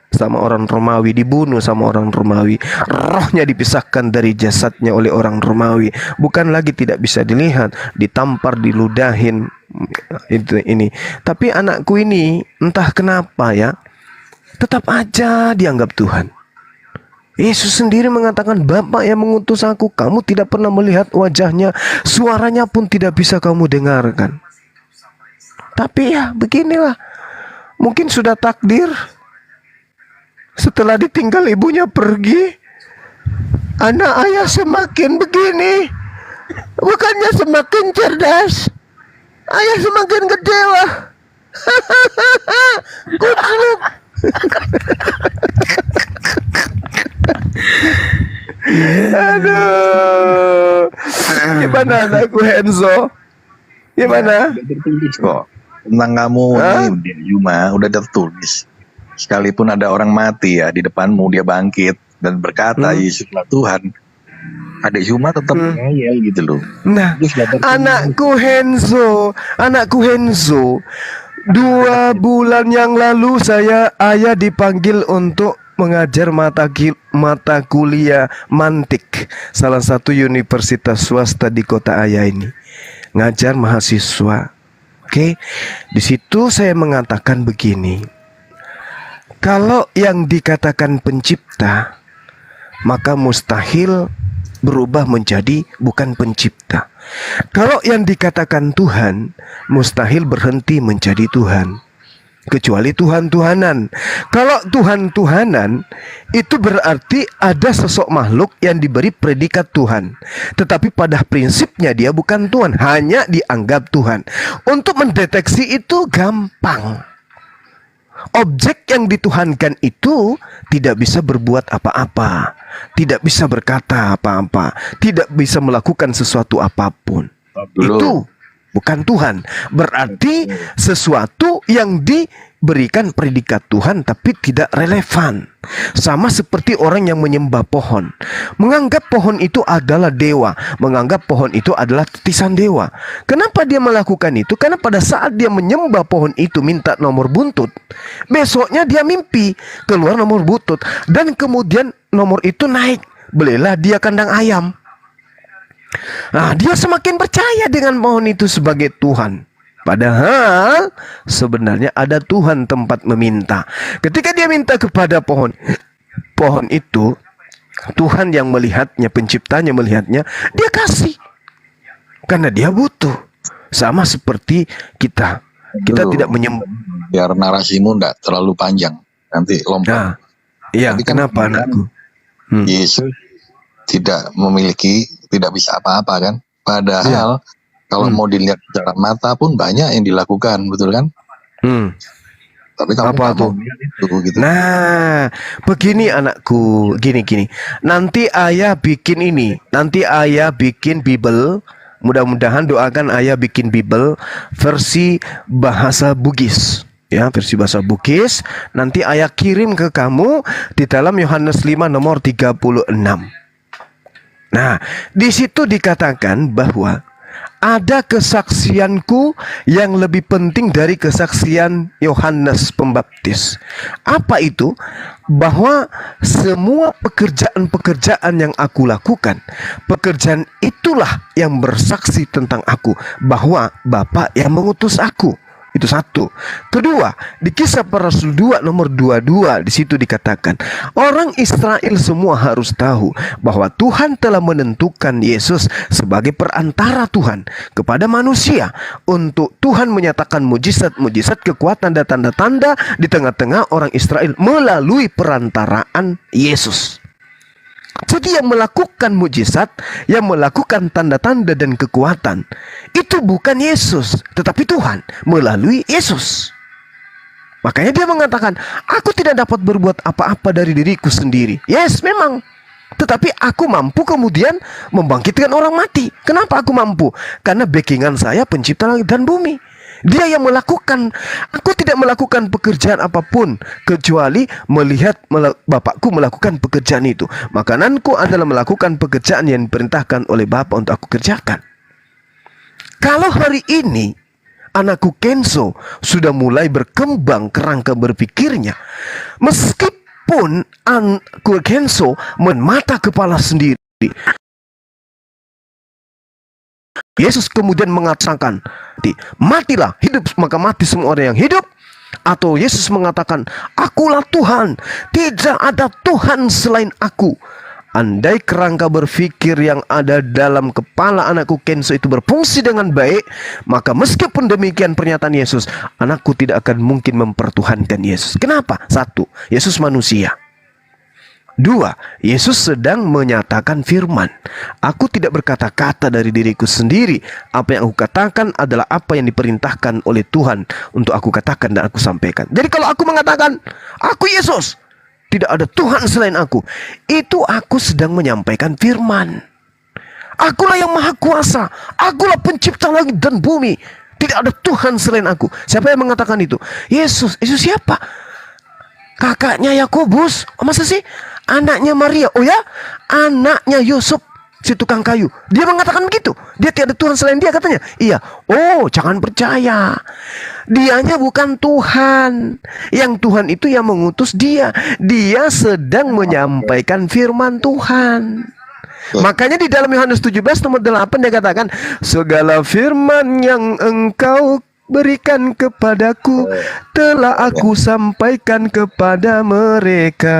sama orang Romawi, dibunuh sama orang Romawi, rohnya dipisahkan dari jasadnya oleh orang Romawi, bukan lagi tidak bisa dilihat, ditampar, diludahin ini. Tapi anakku ini entah kenapa ya, tetap aja dianggap Tuhan. Yesus sendiri mengatakan, Bapa yang mengutus aku, kamu tidak pernah melihat wajahnya, suaranya pun tidak bisa kamu dengarkan. Tapi ya beginilah, mungkin sudah takdir. Setelah ditinggal ibunya pergi, anak ayah semakin begini. Bukannya semakin cerdas, ayah semakin kecewa. Kucluk. Aduh, gimana anakku Hanso? Gimana? Udah tertulis kok tentang kamu ini udah tertulis. Sekalipun ada orang mati ya di depanmu, dia bangkit dan berkata Yesuslah Tuhan, ada Yuma tetap ngeyel gitu loh. Nah, anakku Hanso, 2 bulan yang lalu ayah dipanggil untuk mengajar mata kuliah mantik salah satu universitas swasta di kota ayah ini. Ngajar mahasiswa. Oke. Di situ saya mengatakan begini. Kalau yang dikatakan pencipta, maka mustahil berubah menjadi bukan pencipta. Kalau yang dikatakan Tuhan, mustahil berhenti menjadi Tuhan, kecuali Tuhan-Tuhanan. Kalau Tuhan-Tuhanan, itu berarti ada sosok makhluk yang diberi predikat Tuhan, tetapi pada prinsipnya dia bukan Tuhan, hanya dianggap Tuhan. Untuk mendeteksi itu gampang. Objek yang dituhankan itu tidak bisa berbuat apa-apa, tidak bisa berkata apa-apa, tidak bisa melakukan sesuatu apapun. Itu bukan Tuhan. Berarti sesuatu yang diberikan predikat Tuhan tapi tidak relevan. Sama seperti orang yang menyembah pohon, menganggap pohon itu adalah dewa, menganggap pohon itu adalah titisan dewa. Kenapa dia melakukan itu? Karena pada saat dia menyembah pohon itu minta nomor buntut, besoknya dia mimpi keluar nomor buntut, dan kemudian nomor itu naik, belilah dia kandang ayam. Nah, dia semakin percaya dengan pohon itu sebagai Tuhan. Padahal sebenarnya ada Tuhan tempat meminta. Ketika dia minta kepada pohon itu, Tuhan yang melihatnya, penciptanya melihatnya, dia kasih. Karena dia butuh. Sama seperti kita. Kita Dulu, tidak menyembah. biar narasimu enggak terlalu panjang, nanti lompat. Nah, iya, Tadi kan kenapa anakku? Yesus tidak bisa apa-apa kan? Padahal kalau mau dilihat secara mata pun banyak yang dilakukan, betul kan? Tapi kamu Apa nggak tuh? mau lihat itu gitu. Nah, begini anakku, gini. Nanti ayah bikin ini. Nanti ayah bikin Bible. Mudah-mudahan doakan ayah bikin Bible versi bahasa Bugis. Ya, versi bahasa Bugis. Nanti ayah kirim ke kamu di dalam Yohanes 5 nomor 36. Nah, di situ dikatakan bahwa ada kesaksianku yang lebih penting dari kesaksian Yohanes Pembaptis. Apa itu? Bahwa semua pekerjaan-pekerjaan yang aku lakukan, pekerjaan itulah yang bersaksi tentang aku, bahwa Bapa yang mengutus aku. Itu satu. Kedua, di Kisah Para Rasul 2 nomor 22 di situ dikatakan, orang Israel semua harus tahu bahwa Tuhan telah menentukan Yesus sebagai perantara Tuhan kepada manusia untuk Tuhan menyatakan mujizat-mujizat, kekuatan dan tanda-tanda di tengah-tengah orang Israel melalui perantaraan Yesus. Jadi yang melakukan mujizat, yang melakukan tanda-tanda dan kekuatan, itu bukan Yesus, tetapi Tuhan melalui Yesus. Makanya dia mengatakan, aku tidak dapat berbuat apa-apa dari diriku sendiri. Yes, memang. Tetapi aku mampu kemudian membangkitkan orang mati. Kenapa aku mampu? Karena backingan saya pencipta langit dan bumi. Dia yang melakukan. Aku tidak melakukan pekerjaan apapun kecuali melihat Bapakku melakukan pekerjaan itu. Makananku adalah melakukan pekerjaan yang diperintahkan oleh Bapa untuk aku kerjakan. Kalau hari ini anakku Kenzo sudah mulai berkembang kerangka berpikirnya, meskipun anakku Kenzo mata kepala sendiri, Yesus kemudian mengatakan, matilah, hidup maka mati semua orang yang hidup. Atau Yesus mengatakan, akulah Tuhan, tidak ada Tuhan selain aku. Andai kerangka berpikir yang ada dalam kepala anakku Kenzo itu berfungsi dengan baik, maka meskipun demikian pernyataan Yesus, anakku tidak akan mungkin mempertuhankan Yesus. Kenapa? Satu, Yesus manusia. Dua, Yesus sedang menyatakan firman. Aku tidak berkata-kata dari diriku sendiri. Apa yang aku katakan adalah apa yang diperintahkan oleh Tuhan untuk aku katakan dan aku sampaikan. Jadi kalau aku mengatakan, aku Yesus, tidak ada Tuhan selain aku, itu aku sedang menyampaikan firman. Akulah yang maha kuasa, akulah pencipta langit dan bumi, tidak ada Tuhan selain aku. Siapa yang mengatakan itu? Yesus. Yesus siapa? Kakaknya Yakobus. Oh, masa sih? Anaknya Maria. Oh ya, anaknya Yusuf, si tukang kayu. Dia mengatakan begitu. Dia tiada Tuhan selain dia, katanya. Iya. Oh, jangan percaya. Dianya bukan Tuhan. Yang Tuhan itu yang mengutus dia. Dia sedang menyampaikan firman Tuhan. Makanya di dalam Yohanes 17 nomor 8 dia katakan, segala firman yang engkau berikan kepadaku telah aku sampaikan kepada mereka,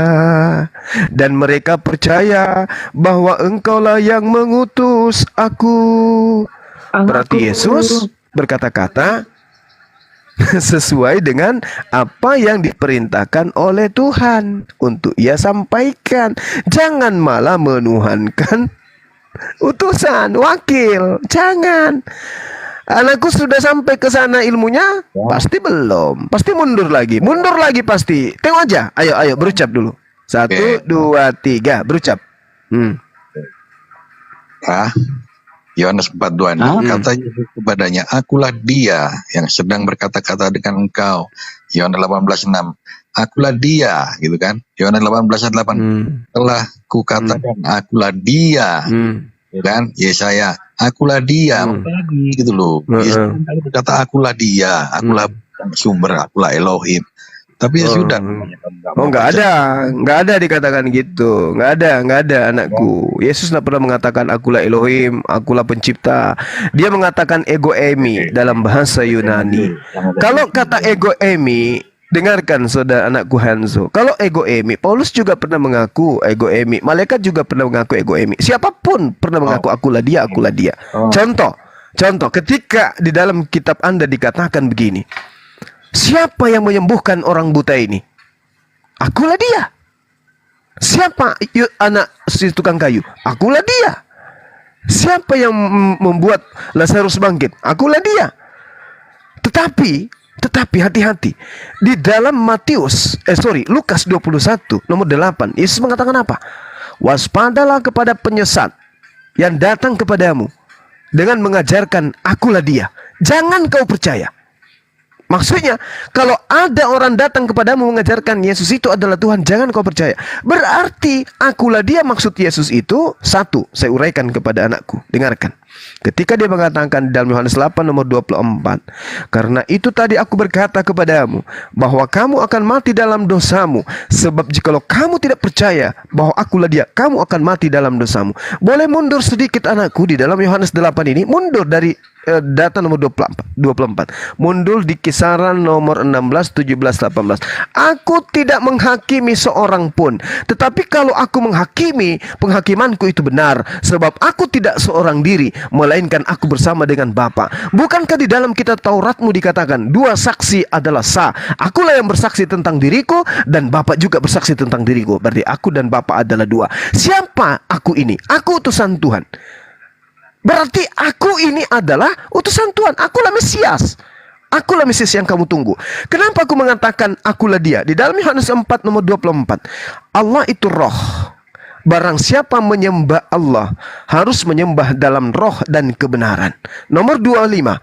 dan mereka percaya bahwa engkaulah yang mengutus aku. Berarti Yesus berkata-kata sesuai dengan apa yang diperintahkan oleh Tuhan untuk ia sampaikan. Jangan malah menuhankan utusan, wakil. Jangan. Anakku sudah sampai ke sana ilmunya? Pasti belum. Pasti mundur lagi pasti. Tengok aja. Ayo berucap dulu. 1, 2, 3 berucap. Yohanes 4:2 kata Yesus kepadanya, akulah dia yang sedang berkata-kata dengan engkau. Yohanes 18:6, akulah dia, gitu kan. Yohanes 18:8, telah kukatakan akulah dia, kan. Yesaya, akulah dia, gitu loh. Yesus berkata akulah dia, akulah sumber, akulah Elohim. Tapi ya sudah. Oh, nggak ada dikatakan gitu, nggak ada anakku. Yesus tidak pernah mengatakan akulah Elohim, akulah pencipta. Dia mengatakan ego eimi dalam bahasa Yunani. Kalau kata ego eimi, dengarkan saudara anakku Hanzo. Kalau ego eimi, Paulus juga pernah mengaku ego eimi. Malaikat juga pernah mengaku ego eimi. Siapapun pernah mengaku akulah dia, akulah dia. Contoh, ketika di dalam kitab Anda dikatakan begini, siapa yang menyembuhkan orang buta ini? Akulah dia. Siapa anak si tukang kayu? Akulah dia. Siapa yang membuat Lazarus bangkit? Akulah dia. Tetapi hati-hati. Di dalam Lukas 21 nomor 8, Yesus mengatakan apa? Waspadalah kepada penyesat yang datang kepadamu dengan mengajarkan akulah dia. Jangan kau percaya. Maksudnya, kalau ada orang datang kepadamu mengajarkan Yesus itu adalah Tuhan, jangan kau percaya. Berarti akulah dia, maksud Yesus itu satu. Saya uraikan kepada anakku. Dengarkan. Ketika dia mengatakan dalam Yohanes 8 nomor 24, karena itu tadi aku berkata kepadamu bahwa kamu akan mati dalam dosamu, sebab jikalau kamu tidak percaya bahwa akulah dia, kamu akan mati dalam dosamu. Boleh mundur sedikit anakku di dalam Yohanes 8 ini, mundur dari data nomor 24. Mundur di kisaran nomor 16, 17, 18. Aku tidak menghakimi seorang pun, tetapi kalau aku menghakimi, penghakimanku itu benar, sebab aku tidak seorang diri, melainkan aku bersama dengan Bapa. Bukankah di dalam kitab Tauratmu dikatakan dua saksi adalah sah? Akulah yang bersaksi tentang diriku, dan Bapa juga bersaksi tentang diriku. Berarti aku dan Bapa adalah dua. Siapa aku ini? Aku utusan Tuhan. Berarti aku ini adalah utusan Tuhan. Akulah Mesias. Akulah Mesias yang kamu tunggu. Kenapa aku mengatakan akulah dia? Di dalam Yohanes 4 nomor 24. Allah itu roh. Barang siapa menyembah Allah harus menyembah dalam roh dan kebenaran. Nomor 25.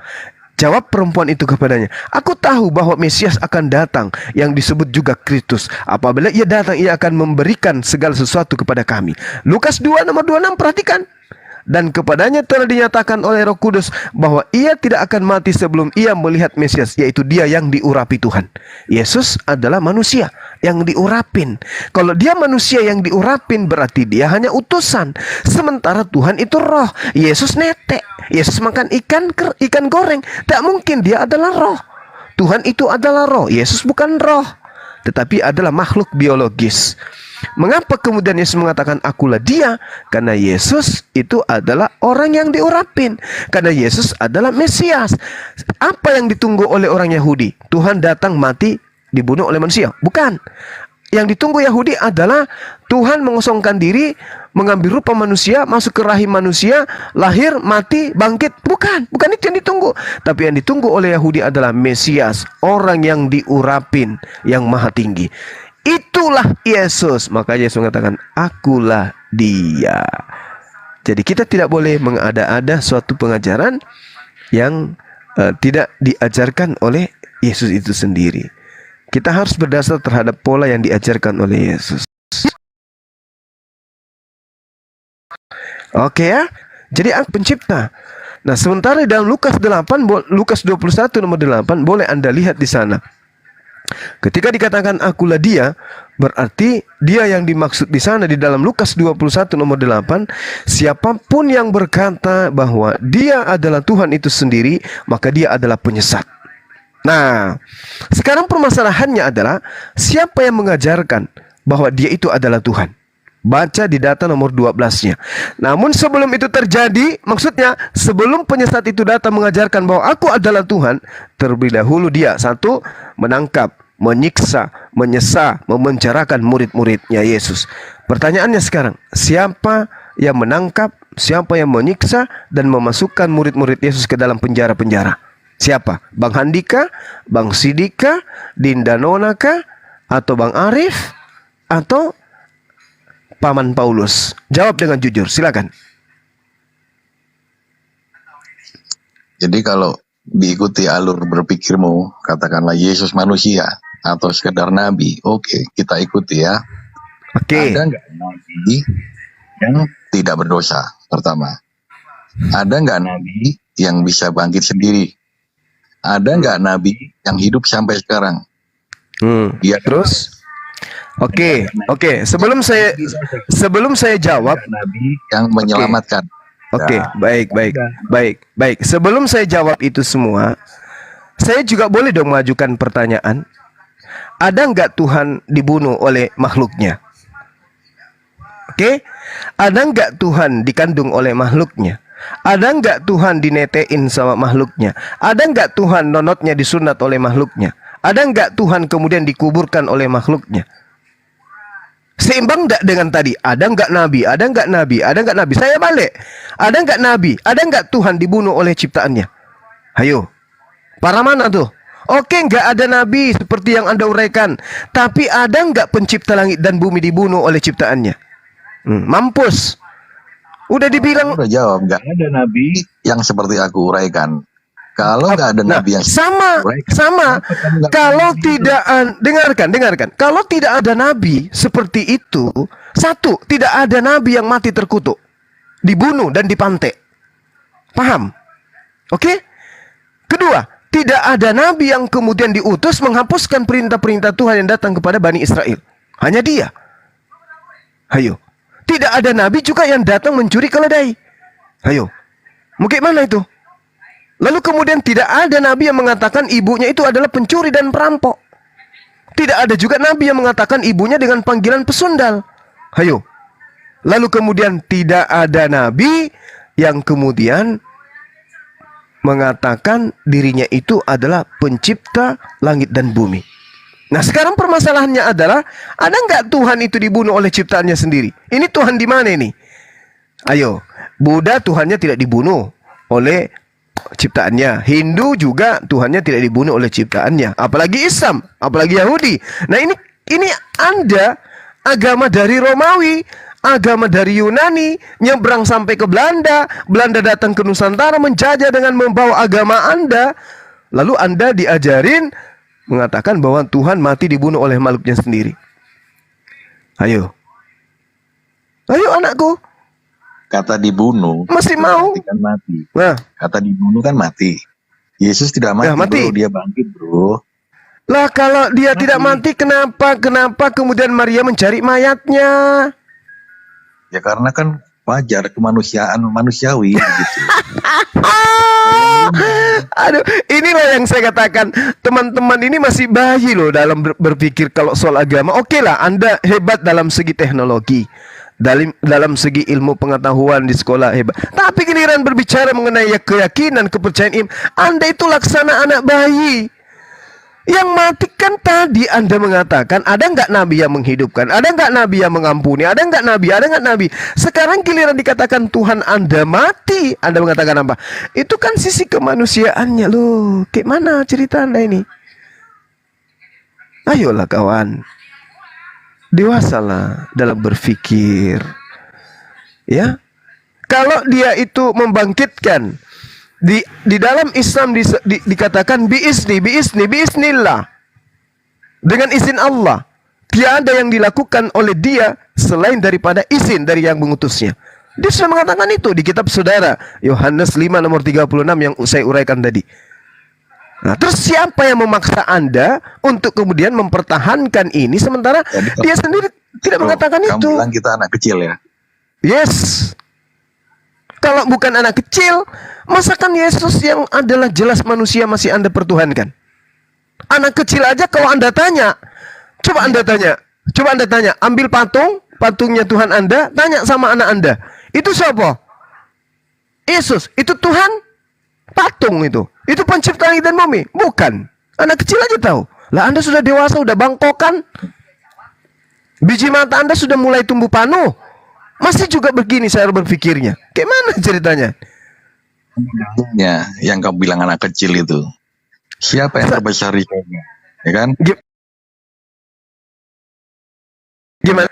Jawab perempuan itu kepadanya, aku tahu bahwa Mesias akan datang, yang disebut juga Kristus. Apabila ia datang, ia akan memberikan segala sesuatu kepada kami. Lukas 2 nomor 26, perhatikan. Dan kepadanya telah dinyatakan oleh Roh Kudus bahwa ia tidak akan mati sebelum ia melihat Mesias, yaitu dia yang diurapi Tuhan. Yesus adalah manusia yang diurapin. Kalau dia manusia yang diurapin, berarti dia hanya utusan. Sementara Tuhan itu roh. Yesus netek. Yesus makan ikan goreng. Tak mungkin dia adalah roh. Tuhan itu adalah roh. Yesus bukan roh, tetapi adalah makhluk biologis. Mengapa kemudian Yesus mengatakan akulah dia? Karena Yesus itu adalah orang yang diurapin. Karena Yesus adalah Mesias. Apa yang ditunggu oleh orang Yahudi? Tuhan datang, mati, dibunuh oleh manusia? Bukan. Yang ditunggu Yahudi adalah Tuhan mengosongkan diri, mengambil rupa manusia, masuk ke rahim manusia, lahir, mati, bangkit. Bukan itu yang ditunggu. Tapi yang ditunggu oleh Yahudi adalah Mesias, orang yang diurapin, yang maha tinggi. Itulah Yesus. Makanya Yesus mengatakan akulah dia. Jadi kita tidak boleh mengada-ada suatu pengajaran yang tidak diajarkan oleh Yesus itu sendiri. Kita harus berdasar terhadap pola yang diajarkan oleh Yesus. Oke ya. Jadi pencipta. Nah, sementara dalam Lukas 21 nomor 8 boleh Anda lihat di sana. Ketika dikatakan akulah dia, berarti dia yang dimaksud di sana di dalam Lukas 21 nomor 8, siapapun yang berkata bahwa dia adalah Tuhan itu sendiri, maka dia adalah penyesat. Nah, sekarang permasalahannya adalah siapa yang mengajarkan bahwa dia itu adalah Tuhan? Baca di data nomor 12-nya. Namun sebelum itu terjadi, maksudnya sebelum penyesat itu datang mengajarkan bahwa aku adalah Tuhan, terlebih dahulu dia satu, menangkap, menyiksa, menyesah, memenjarakan murid-muridnya Yesus. Pertanyaannya sekarang, siapa yang menangkap, siapa yang menyiksa dan memasukkan murid-murid Yesus ke dalam penjara-penjara? Siapa? Bang Handika, Bang Sidika, Dinda Nonaka, atau Bang Arif, atau Paman Paulus? Jawab dengan jujur, silakan. Jadi kalau diikuti alur berpikirmu, katakanlah Yesus manusia atau sekedar nabi, oke, kita ikuti ya. Oke. Ada nggak nabi yang tidak berdosa? Pertama, ada nggak nabi yang bisa bangkit sendiri? Ada nggak nabi yang hidup sampai sekarang? Dia Terus? Oke. Sebelum saya jawab, Nabi yang menyelamatkan. oke, baik. Sebelum saya jawab itu semua, saya juga boleh dong mengajukan pertanyaan. Ada nggak Tuhan dibunuh oleh makhluknya? Oke, ada nggak Tuhan dikandung oleh makhluknya? Ada nggak Tuhan dinetein sama makhluknya? Ada nggak Tuhan nonotnya disunat oleh makhluknya? Ada nggak Tuhan kemudian dikuburkan oleh makhluknya? Seimbang nggak dengan tadi? Ada nggak nabi? Ada nggak nabi? Ada nggak nabi? Saya balik. Ada nggak nabi? Ada nggak Tuhan dibunuh oleh ciptaannya? Hayo, para mana tuh? Oke, nggak ada nabi seperti yang Anda uraikan. Tapi ada nggak pencipta langit dan bumi dibunuh oleh ciptaannya? Mampus. Udah dibilang. Udah jawab, nggak ada nabi yang seperti aku uraikan. Kalau nggak ada nabi yang sama. Kalau tidak dengarkan. Kalau tidak ada nabi seperti itu, satu, tidak ada nabi yang mati terkutuk, dibunuh dan dipantek. Paham? Oke? Kedua, tidak ada nabi yang kemudian diutus menghapuskan perintah-perintah Tuhan yang datang kepada Bani Israel. Hanya dia. Hayo. Tidak ada nabi juga yang datang mencuri keledai. Hayo. Mungkin mana itu? Lalu kemudian tidak ada nabi yang mengatakan ibunya itu adalah pencuri dan perampok. Tidak ada juga nabi yang mengatakan ibunya dengan panggilan pesundal. Hayo. Lalu kemudian tidak ada nabi yang kemudian mengatakan dirinya itu adalah pencipta langit dan bumi. Nah, sekarang permasalahannya adalah, ada nggak Tuhan itu dibunuh oleh ciptaannya sendiri? Ini Tuhan di mana ini? Ayo, Buddha Tuhannya tidak dibunuh oleh ciptaannya. Hindu juga Tuhannya tidak dibunuh oleh ciptaannya. Apalagi Islam, apalagi Yahudi. Nah, ini Anda agama dari Romawi, agama dari Yunani, nyebrang sampai ke Belanda. Belanda datang ke Nusantara menjajah dengan membawa agama Anda. Lalu Anda diajarin mengatakan bahwa Tuhan mati dibunuh oleh makhluknya sendiri. Ayo anakku. Kata dibunuh Masih mau? kan mati. Nah, Kata dibunuh kan mati. Yesus tidak mati, mati. bro. Dia bangkit, bro. lah kalau dia tidak mati, kenapa kemudian Maria mencari mayatnya? Ya karena kan wajar, kemanusiaan manusiawi gitu. Aduh, inilah yang saya katakan, teman-teman ini masih bayi loh dalam berpikir kalau soal agama. Oke lah, Anda hebat dalam segi teknologi, dalam segi ilmu pengetahuan di sekolah hebat. Tapi giliran berbicara mengenai keyakinan, kepercayaan Anda itu laksana anak bayi. Yang mati kan tadi Anda mengatakan, ada nggak nabi yang menghidupkan? Ada nggak nabi yang mengampuni? Ada nggak nabi? Ada nggak nabi? Sekarang giliran dikatakan Tuhan Anda mati, Anda mengatakan apa? Itu kan sisi kemanusiaannya loh. Kayak mana cerita Anda ini? Ayolah kawan, dewasalah dalam berpikir. Ya, kalau dia itu membangkitkan, di dalam Islam dikatakan biiznillah, dengan izin Allah. Tiada yang dilakukan oleh dia selain daripada izin dari yang mengutusnya. Dia sudah mengatakan itu di kitab saudara Yohanes 5 nomor 36 yang saya uraikan tadi. Nah, terus siapa yang memaksa Anda untuk kemudian mempertahankan ini sementara dia sendiri tidak mengatakan itu? Kamu bilang kita anak kecil ya? Yes. Kalau bukan anak kecil, masakan Yesus yang adalah jelas manusia masih Anda pertuhankan? Anak kecil aja kalau Anda tanya, coba Anda tanya, ambil patungnya Tuhan Anda, tanya sama anak Anda, itu siapa? Yesus, itu Tuhan? Patung itu pencipta langit dan bumi? Bukan. Anak kecil aja tahu. Lah Anda sudah dewasa, sudah bangkokan, biji mata Anda sudah mulai tumbuh panuh, masih juga begini saya berpikirnya. Kayak mana ceritanya? Ya, yang kamu bilang anak kecil itu. Siapa yang terbesar di sana? Ya kan? Gimana?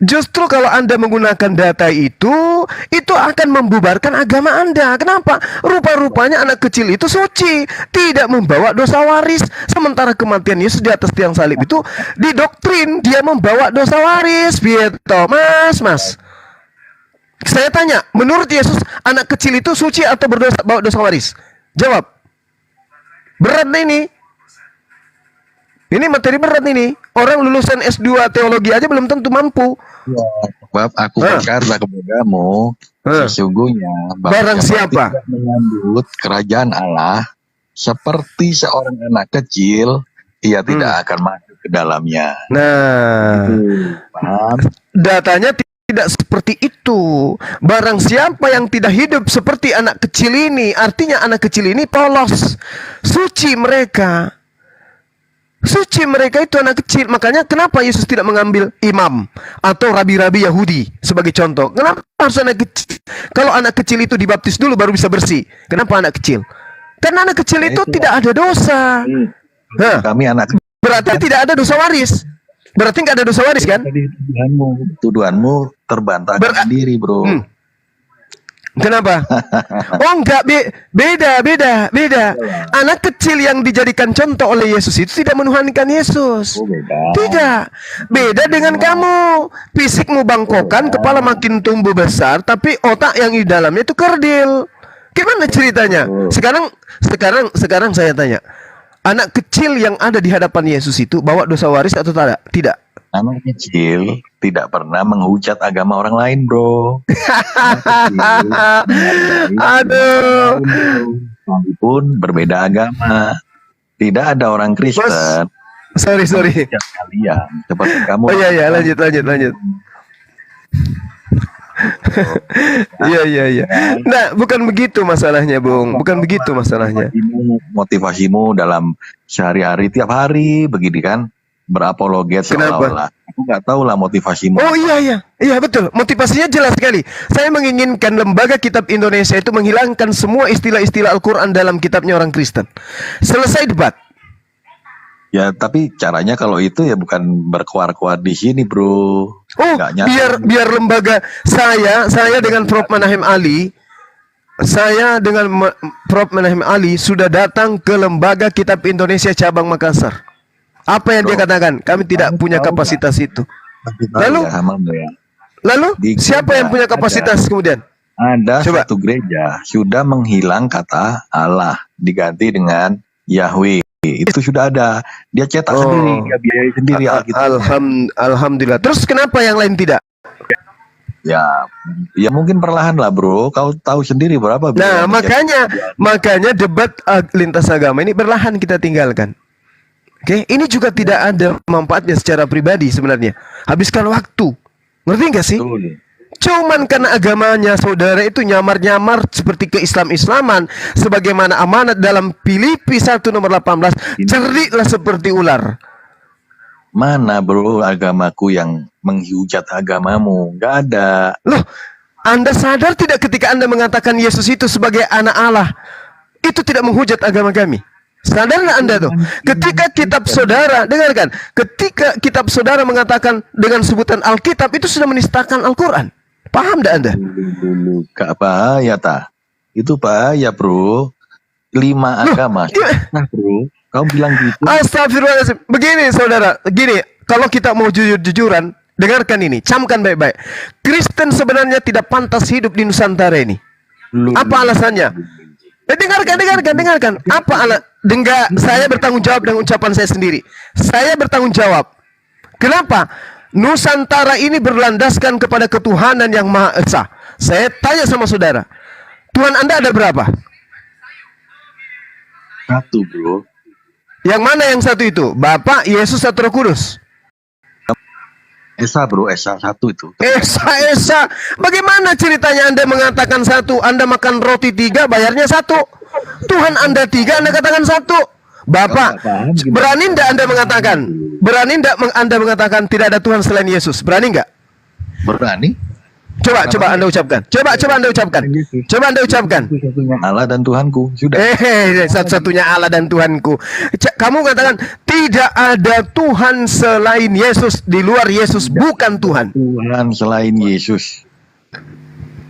Justru kalau Anda menggunakan data itu akan membubarkan agama Anda. Kenapa? Rupa-rupanya anak kecil itu suci, tidak membawa dosa waris. Sementara kematian Yesus di atas tiang salib itu didoktrin dia membawa dosa waris. Gitu, Mas. Saya tanya, menurut Yesus anak kecil itu suci atau bawa dosa waris? Jawab. Berat nih ini. Ini materi berat ini. Orang lulusan S2 teologi aja belum tentu mampu. Ya, sebab aku berkata kepadamu, sesungguhnya Barang siapa tidak menyambut kerajaan Allah seperti seorang anak kecil, ia tidak akan masuk ke dalamnya. Nah, Paham? datanya tidak seperti itu. Barang siapa yang tidak hidup seperti anak kecil ini, artinya anak kecil ini polos, suci mereka. Suci mereka itu anak kecil. Makanya kenapa Yesus tidak mengambil imam atau rabi-rabi Yahudi sebagai contoh? Kenapa harus anak kecil? Kalau anak kecil itu dibaptis dulu baru bisa bersih. Kenapa anak kecil? Karena anak kecil itu tidak ada dosa. Nah, Kami anak berarti tidak ada dosa waris. Berarti nggak ada dosa waris kan? Tadi tuduhanmu terbantahkan sendiri, bro. Kenapa? Oh enggak, beda. Anak kecil yang dijadikan contoh oleh Yesus itu tidak menuhankan Yesus. Beda. Tidak. Beda dengan kamu. Fisikmu bangkokan, kepala makin tumbuh besar, tapi otak yang di dalamnya itu kerdil. Gimana ceritanya? Sekarang saya tanya. Anak kecil yang ada di hadapan Yesus itu bawa dosa waris atau tidak? Tidak. Anak kecil tidak pernah menghujat agama orang lain, bro. Aduh. Walaupun berbeda agama, tidak ada orang Kristen. Sorry. menghujat kalian seperti kamu. Oh iya, lanjut. Iya. Nah, bukan begitu masalahnya, Bung. Bukan begitu masalahnya. Motivasimu dalam sehari-hari, tiap hari begini kan, berapologet seolah-olah. Aku nggak tahu lah motivasimu. Oh iya betul. Motivasinya jelas sekali. Saya menginginkan Lembaga Kitab Indonesia itu menghilangkan semua istilah-istilah Al-Quran dalam kitabnya orang Kristen. Selesai debat. Ya, tapi caranya kalau itu ya bukan berkuar-kuar di sini, bro. Oh, Nggak nyata. biar lembaga saya dengan Prof Manahem Ali sudah datang ke Lembaga Kitab Indonesia cabang Makassar. Apa yang dia katakan? Kami tidak punya kapasitas itu. Lalu siapa yang punya kapasitas kemudian? Ada Coba. satu gereja sudah menghilang kata Allah, diganti dengan Yahweh. Itu sudah ada. Dia cetak sendiri, dia biayai sendiri Alkitab. Alhamdulillah. Terus kenapa yang lain tidak? Ya mungkin perlahan lah, bro. Kau tahu sendiri berapa Nah, biaya makanya debat lintas agama ini perlahan kita tinggalkan. Oke, ini juga tidak ada manfaatnya secara pribadi sebenarnya. Habiskan waktu. Ngerti nggak sih? Betul. Cuman karena agamanya saudara itu nyamar-nyamar seperti keislaman, sebagaimana amanat dalam Filipi 1 nomor 18, cerdiklah seperti ular. Mana, bro, agamaku yang menghujat agamamu? Nggak ada. Loh, Anda sadar tidak ketika Anda mengatakan Yesus itu sebagai anak Allah, itu tidak menghujat agama kami? Sadar nggak Anda tuh? Ketika kitab saudara, dengarkan, ketika kitab saudara mengatakan dengan sebutan Alkitab, itu sudah menistakan Al-Quran. Paham nggak Anda? Dulu, Kak, bahaya ta? Itu bahaya, bro. 5 agama. Nah, bro, kau bilang gitu. Astagfirullahaladzim. Begini saudara, gini, kalau kita mau jujur-jujuran, dengarkan ini, camkan baik-baik. Kristen sebenarnya tidak pantas hidup di Nusantara ini. Apa alasannya? Dengarkan. Apa saya bertanggung jawab dengan ucapan saya sendiri. Saya bertanggung jawab. Kenapa? Nusantara ini berlandaskan kepada ketuhanan yang Maha Esa. Saya tanya sama saudara, Tuhan Anda ada berapa? 1, bro. Yang mana yang satu itu? Bapak, Yesus, atau Roh Kudus? Esa, bro, Esa 1 itu. Esa. Bagaimana ceritanya Anda mengatakan 1? Anda makan roti 3, bayarnya 1. Tuhan Anda 3, Anda katakan 1. Bapak, berani enggak Anda mengatakan? Berani enggak Anda mengatakan tidak ada Tuhan selain Yesus? Berani enggak? Berani? Coba Anda ucapkan. Coba Anda ucapkan. Satu-satunya Allah dan Tuhanku. Sudah. Satu-satunya Allah dan Tuhanku. Kamu katakan tidak ada Tuhan selain Yesus. Di luar Yesus bukan Tuhan. Tuhan selain Yesus.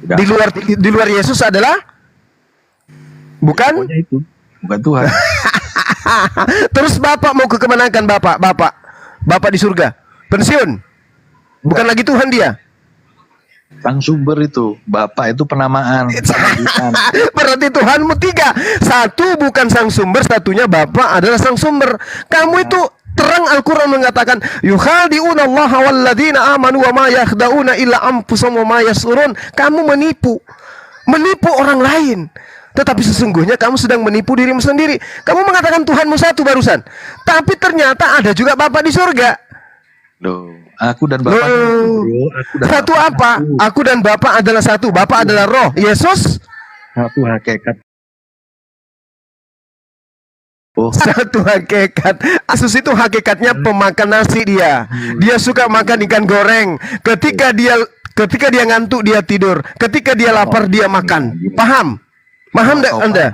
Sudah. Di luar Yesus adalah bukan? Pokoknya itu. Bukan Tuhan. Terus Bapak mau kemanakan Bapak? Bapak di surga. Pensiun. Bukan lagi Tuhan dia. Sang sumber itu, Bapak itu penamaan. Berarti Tuhanmu 3. 1 bukan sang sumber, satunya Bapak adalah sang sumber. Kamu itu Terang Al-Quran mengatakan yukhadi'una Allah walladzina amanu wa ma yakhda'una illa anfusahum wa ma yash'urun. Kamu menipu orang lain, tetapi sesungguhnya kamu sedang menipu dirimu sendiri. Kamu mengatakan Tuhanmu satu barusan, tapi ternyata ada juga Bapa di surga. Loh, aku dan Bapak Satu apa? Aku dan Bapa adalah satu. Bapa adalah roh. Yesus Satu hakikat. satu hakikat. Yesus itu hakikatnya pemakan nasi dia. Dia suka makan ikan goreng. Ketika dia ngantuk dia tidur. Ketika dia lapar dia makan. Paham? Paham enggak Anda?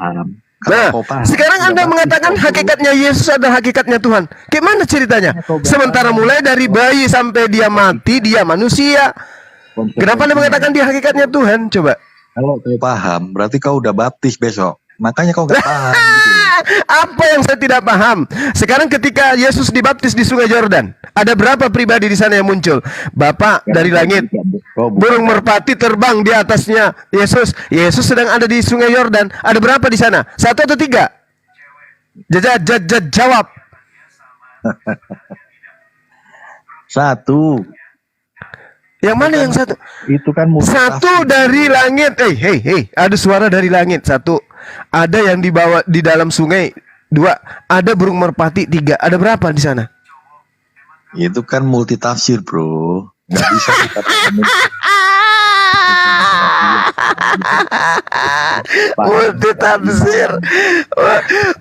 Nah, sekarang Anda mengatakan hakikatnya Yesus adalah hakikatnya Tuhan. Gimana ceritanya? Sementara mulai dari bayi sampai dia mati, dia manusia. Kenapa Anda mengatakan dia hakikatnya Tuhan? Coba. Kalau kau paham, berarti kau udah baptis besok. Makanya kau gak paham. Gitu. Apa yang saya tidak paham? Sekarang ketika Yesus dibaptis di Sungai Yordan, ada berapa pribadi di sana yang muncul? Bapak dari langit, burung merpati terbang di atasnya Yesus. Yesus sedang ada di Sungai Yordan. Ada berapa di sana? 1 atau 3? Jawab. 1. Yang mana yang satu? Itu kan Satu dari langit. Hei, ada suara dari langit. 1. Ada yang dibawa di dalam sungai. 2. Ada burung merpati. 3. Ada berapa di sana? Itu kan multi tafsir, bro. Gak bisa dikatakan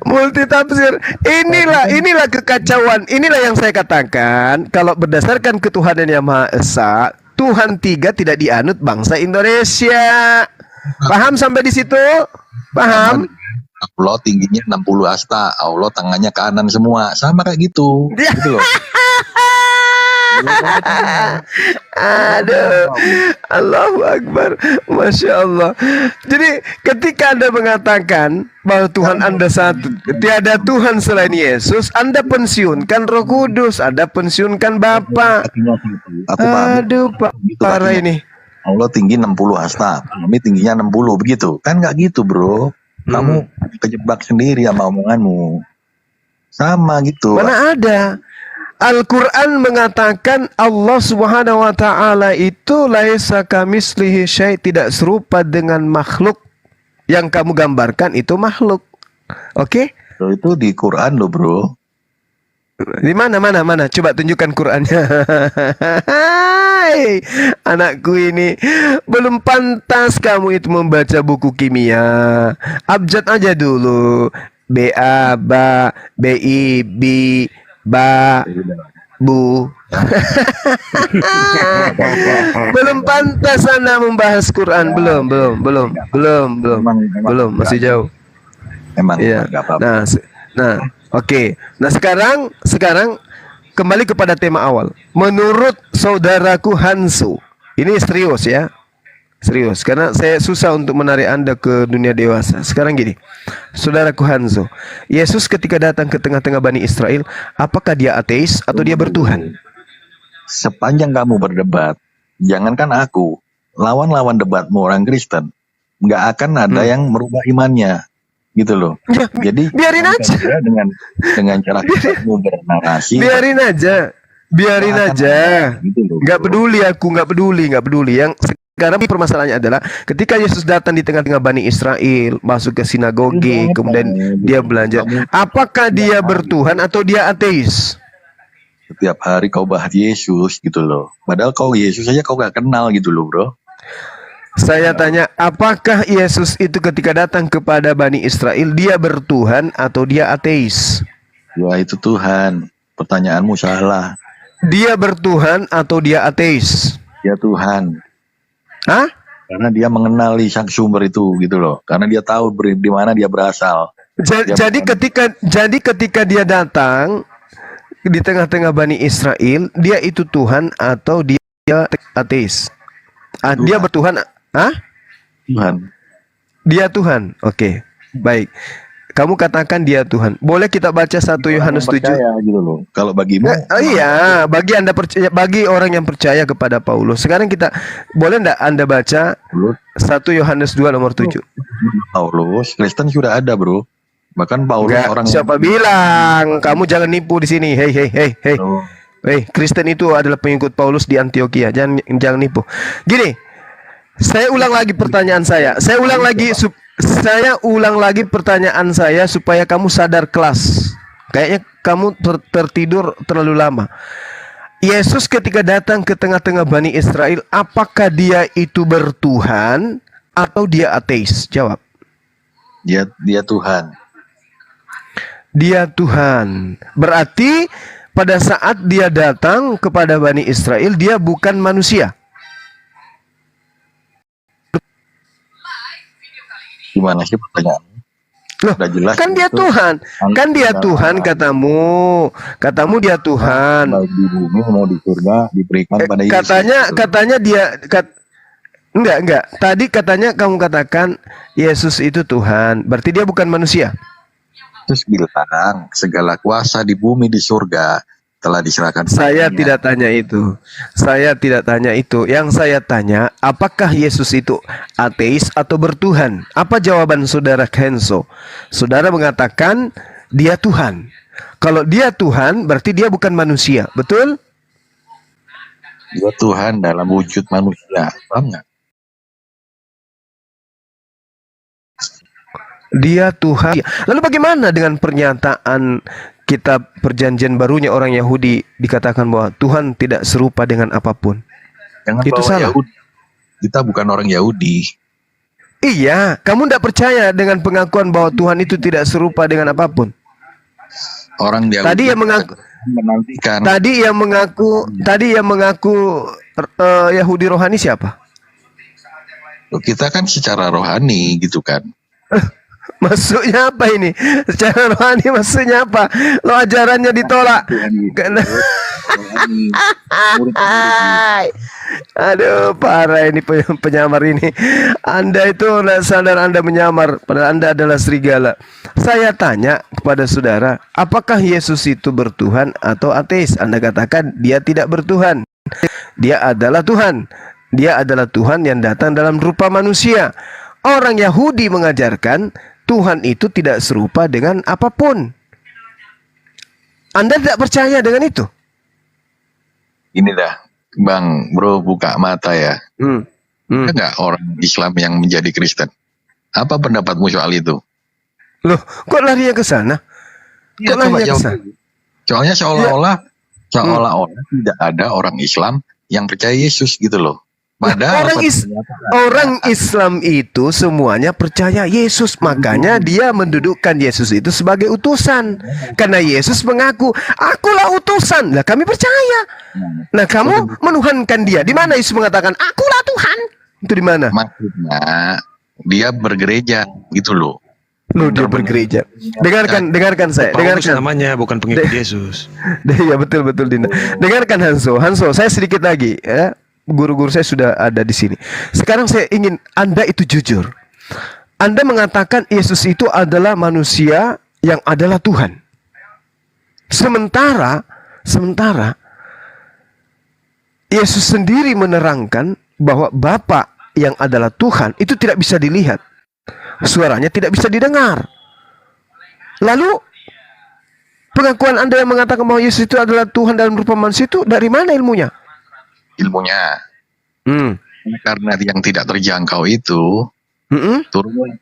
multi tafsir. Inilah kekacauan. Inilah yang saya katakan. Kalau berdasarkan ketuhanan yang Maha Esa, Tuhan 3 tidak dianut bangsa Indonesia. Paham sampai di situ? Paham? Allah tingginya 60 hasta, Allah tangannya kanan semua, sama kayak gitu. Gitu loh. Aduh, Allahu Akbar, Masya Allah. Jadi ketika Anda mengatakan bahwa Tuhan Anda satu, tiada Tuhan selain Yesus, Anda pensiunkan Roh Kudus, Anda pensiunkan Bapa. Aku paham. Aduh, Pak, parah ini. Allah tinggi 60 hasta, kami tingginya 60, begitu. Kan nggak gitu, bro. Kamu kejebak sendiri sama omonganmu. Sama gitu. Mana ada? Al-Quran mengatakan Allah Subhanahu wa ta'ala itu laisa kamitslihi syai', tidak serupa dengan makhluk. Yang kamu gambarkan itu makhluk. Oke? Loh, itu di Quran loh, bro. Di mana? Coba tunjukkan Qurannya. Hai, anakku ini belum pantas kamu itu membaca buku kimia. Abjad aja dulu. BA, ba, BI, bi, ba, bu. Belum pantas Anda membahas Quran. Belum, masih jauh. Emang Iya. nggak apa-apa. Nah, oke. Nah, sekarang kembali kepada tema awal. Menurut saudaraku Hansu, ini serius ya. Serius, karena saya susah untuk menarik Anda ke dunia dewasa. Sekarang gini, saudaraku Hansu, Yesus ketika datang ke tengah-tengah Bani Israel, apakah dia ateis atau dia bertuhan? Sepanjang kamu berdebat, jangankan aku, lawan-lawan debatmu orang Kristen, nggak akan ada yang merubah imannya, gitu loh. Ya, Jadi biarin aja. dengan cara kamu bernarasi, Biarin aja. gitu loh. Nggak peduli. Yang sekarang permasalahannya adalah ketika Yesus datang di tengah-tengah Bani Israel, masuk ke sinagoge, kemudian dia belajar. Apakah dia bertuhan atau dia ateis? Setiap hari kau bahas Yesus gitu loh. Padahal kau Yesus aja kau gak kenal gitu loh, bro. Saya tanya, apakah Yesus itu ketika datang kepada Bani Israel, dia bertuhan atau dia ateis? Ya itu Tuhan. Pertanyaanmu salah. Dia bertuhan atau dia ateis? Ya Tuhan. Hah? Karena dia mengenali sang sumber itu gitu loh. Karena dia tahu di mana dia berasal. Jadi ketika dia datang di tengah-tengah Bani Israel, dia itu Tuhan atau dia ateis? Dia bertuhan? Hah? Tuhan. Dia Tuhan. Oke. Baik. Kamu katakan dia Tuhan. Boleh kita baca 1 Yohanes 7? Gitu loh. Kalau bagimu, Iya, bagi Anda percaya, bagi orang yang percaya kepada Paulus. Sekarang kita boleh enggak Anda baca 1 Yohanes 2 nomor 7? Paulus, Kristen sudah ada, bro. Bahkan Paulus Enggak, orang siapa bilang? Kamu jangan nipu di sini. Hei, hei, hei, hei. Oh, Hei, Kristen itu adalah pengikut Paulus di Antioquia. Jangan nipu. Gini, saya ulang lagi pertanyaan saya. Saya ulang lagi pertanyaan saya supaya kamu sadar kelas. Kayaknya kamu tertidur terlalu lama. Yesus ketika datang ke tengah-tengah Bani Israel, apakah dia itu bertuhan atau dia ateis? Jawab. dia Tuhan. Dia Tuhan. Berarti pada saat dia datang kepada Bani Israel, dia bukan manusia. Gimana sih pertanyaannya? Loh, Udah jelas kan dia itu. Tuhan. Kan dia Tuhan katamu. Katamu dia Tuhan. Baik di bumi mau di surga diberikan pada Yesus. Katanya enggak. Tadi katanya kamu katakan Yesus itu Tuhan. Berarti dia bukan manusia. Terus bilang segala kuasa di bumi di surga telah diserahkan. Saya padanya. tidak tanya itu. Saya tidak tanya itu. Yang saya tanya, apakah Yesus itu ateis atau bertuhan? Apa jawaban saudara Kenzo? Saudara mengatakan dia Tuhan. Kalau dia Tuhan, berarti dia bukan manusia. Betul? Dia Tuhan dalam wujud manusia. Paham nggak? Dia Tuhan. Lalu bagaimana dengan pernyataan kitab perjanjian barunya orang Yahudi dikatakan bahwa Tuhan tidak serupa dengan apapun? Jangan Itu bawa salah. Yahudi. Kita bukan orang Yahudi. Iya, kamu tidak percaya dengan pengakuan bahwa Tuhan itu tidak serupa dengan apapun. Orang Yahudi. Tadi yang mengaku menantikan. Tadi yang mengaku Yahudi rohani siapa? Kita kan secara rohani gitu kan. Maksudnya apa ini? Secara rohani maksudnya apa? Lo ajarannya ditolak. Aduh, parah ini penyamar ini. Anda itu nggak sadar Anda menyamar, padahal Anda adalah serigala. Saya tanya kepada saudara, apakah Yesus itu bertuhan atau ateis? Anda katakan dia tidak bertuhan. Dia adalah Tuhan. Dia adalah Tuhan yang datang dalam rupa manusia. Orang Yahudi mengajarkan Tuhan itu tidak serupa dengan apapun. Anda tidak percaya dengan itu? Ini dah, Bang Bro buka mata ya. Ada nggak orang Islam yang menjadi Kristen? Apa pendapatmu soal itu? Loh, kok larinya ke sana? Ya, Kok larinya ke sana? Soalnya seolah-olah tidak ada orang Islam yang percaya Yesus gitu loh. Padahal Orang Islam itu semuanya percaya Yesus, makanya dia mendudukkan Yesus itu sebagai utusan. Karena Yesus mengaku, akulah utusan. Lah kami percaya. Nah kamu menuhankan dia. Di mana Yesus mengatakan, akulah Tuhan? Itu di mana? Maksudnya dia bergereja gitu loh. Loh, dia bergereja. Dengarkan saya. Paulus Dengarkan. namanya, bukan pengikut Yesus. Ya betul Dinda. Dengarkan Hanso. Saya sedikit lagi ya. Guru-guru saya sudah ada di sini. Sekarang saya ingin Anda itu jujur. Anda mengatakan Yesus itu adalah manusia yang adalah Tuhan. Sementara Yesus sendiri menerangkan bahwa Bapa yang adalah Tuhan itu tidak bisa dilihat. Suaranya tidak bisa didengar. Lalu pengakuan Anda yang mengatakan bahwa Yesus itu adalah Tuhan dalam rupa manusia itu dari mana ilmunya? Karena yang tidak terjangkau itu turun,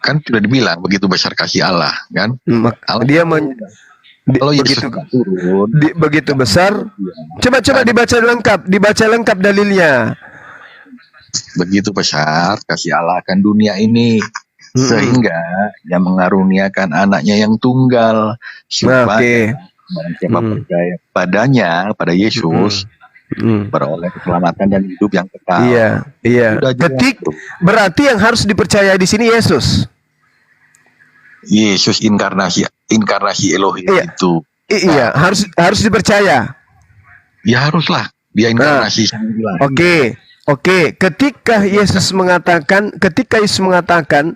kan sudah dibilang begitu besar kasih Allah kan. Dia kalau Yesus turun begitu besar. Coba dibaca lengkap dalilnya. Begitu besar kasih Allah akan dunia ini sehingga yang mengaruniakan anaknya yang tunggal supaya siapa percaya padanya, pada Yesus, beroleh keselamatan dan hidup yang kekal. Iya. Berarti yang harus dipercaya di sini Yesus. Yesus inkarnasi Elohim itu. Iya, harus dipercaya. Ya haruslah, dia inkarnasi. Oke. Ketika Yesus mengatakan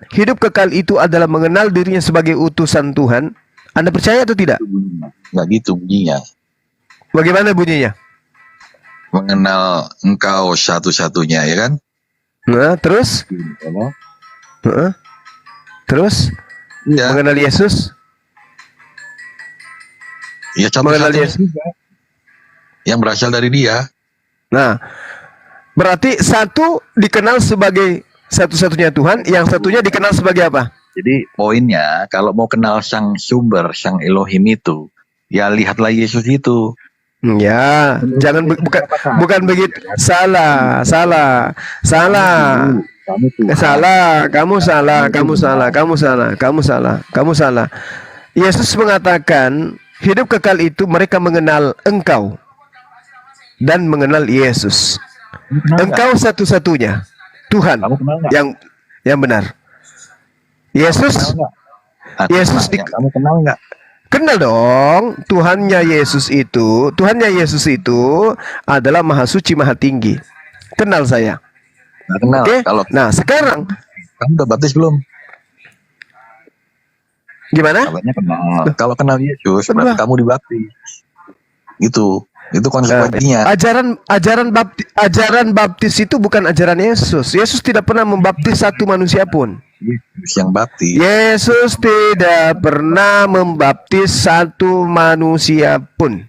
hidup kekal itu adalah mengenal dirinya sebagai utusan Tuhan, Anda percaya atau tidak? Nggak gitu bunyinya. Bagaimana bunyinya? Mengenal Engkau satu-satunya, ya kan? Nah, terus? Terus? Iya. Mengenal Yesus? Ya Mengenal satu-satunya Yesus. juga. Yang berasal dari dia. Nah, berarti satu dikenal sebagai satu-satunya Tuhan, yang satunya dikenal sebagai apa? Jadi poinnya kalau mau kenal sang sumber, sang Elohim itu, ya lihatlah Yesus itu. Ya, jangan bukan begitu. Salah. Kamu Tuhan. Kamu salah. Yesus mengatakan, hidup kekal itu mereka mengenal Engkau dan mengenal Yesus. Engkau satu-satunya Tuhan Kamu kenal nggak? yang benar. Yesus Yesus kamu kenal nggak? kenal dong. Tuhannya Yesus itu adalah Maha Suci, Maha Tinggi. Kenal saya. Nggak kenal. Oke? Kalau Nah, sekarang kamu udah baptis belum? gimana? Kabarnya kenal. Kalau kenal Yesus, berarti kamu dibaptis. Itu konsekuensinya. Ajaran baptis itu bukan ajaran Yesus. Yesus tidak pernah membaptis satu manusia pun. Yesus yang baptis. Yesus tidak pernah membaptis satu manusia pun.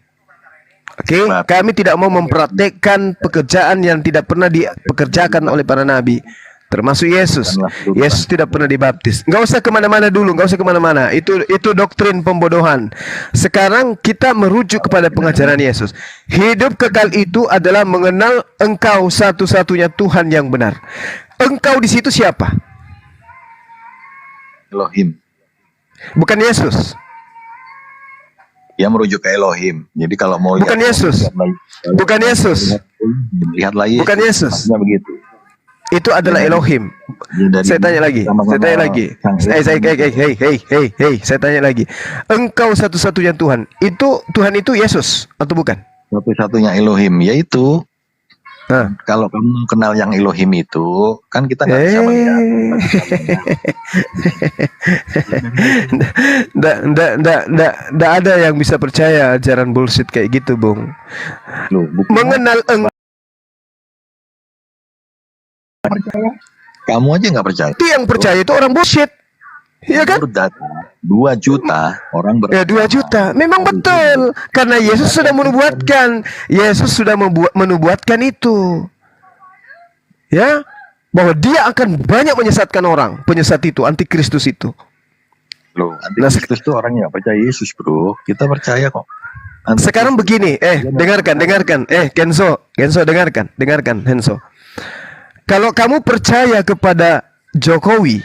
Oke, kami tidak mau mempraktekkan pekerjaan yang tidak pernah dipekerjakan oleh para nabi, termasuk Yesus. Yesus tidak pernah dibaptis. Nggak usah kemana-mana dulu, nggak usah kemana-mana. Itu doktrin pembodohan. Sekarang kita merujuk kepada pengajaran Yesus. Hidup kekal itu adalah mengenal Engkau satu-satunya Tuhan yang benar. Engkau di situ siapa? Elohim. Bukan Yesus. Dia merujuk ke Elohim. Jadi kalau mau Bukan Yesus. Bukan Yesus. Lihatlah Yesus. Bukan Yesus. Maksudnya begitu. Itu adalah Elohim. Saya tanya lagi. Saya tanya lagi. Engkau satu-satunya Tuhan. Tuhan itu Yesus atau bukan? Satu-satunya Elohim yaitu kalau kamu kenal yang Elohim itu, kan kita nggak bisa melihat. Nggak ada yang bisa percaya ajaran bullshit kayak gitu, Bung. Mengenal Kamu aja nggak percaya. itu yang percaya itu orang bullshit. Iya kan? Data 2 juta orang Ya 2 juta. Memang betul. Karena Yesus sudah menubuatkan. Yesus sudah menubuatkan itu. Ya. Bahwa dia akan banyak menyesatkan orang. Penyesat itu, antikristus itu. Loh, antikristus itu orang yang nggak percaya Yesus, bro. Kita percaya kok. Sekarang begini. Dengarkan. Kenzo, dengarkan, Henso. Kalau kamu percaya kepada Jokowi,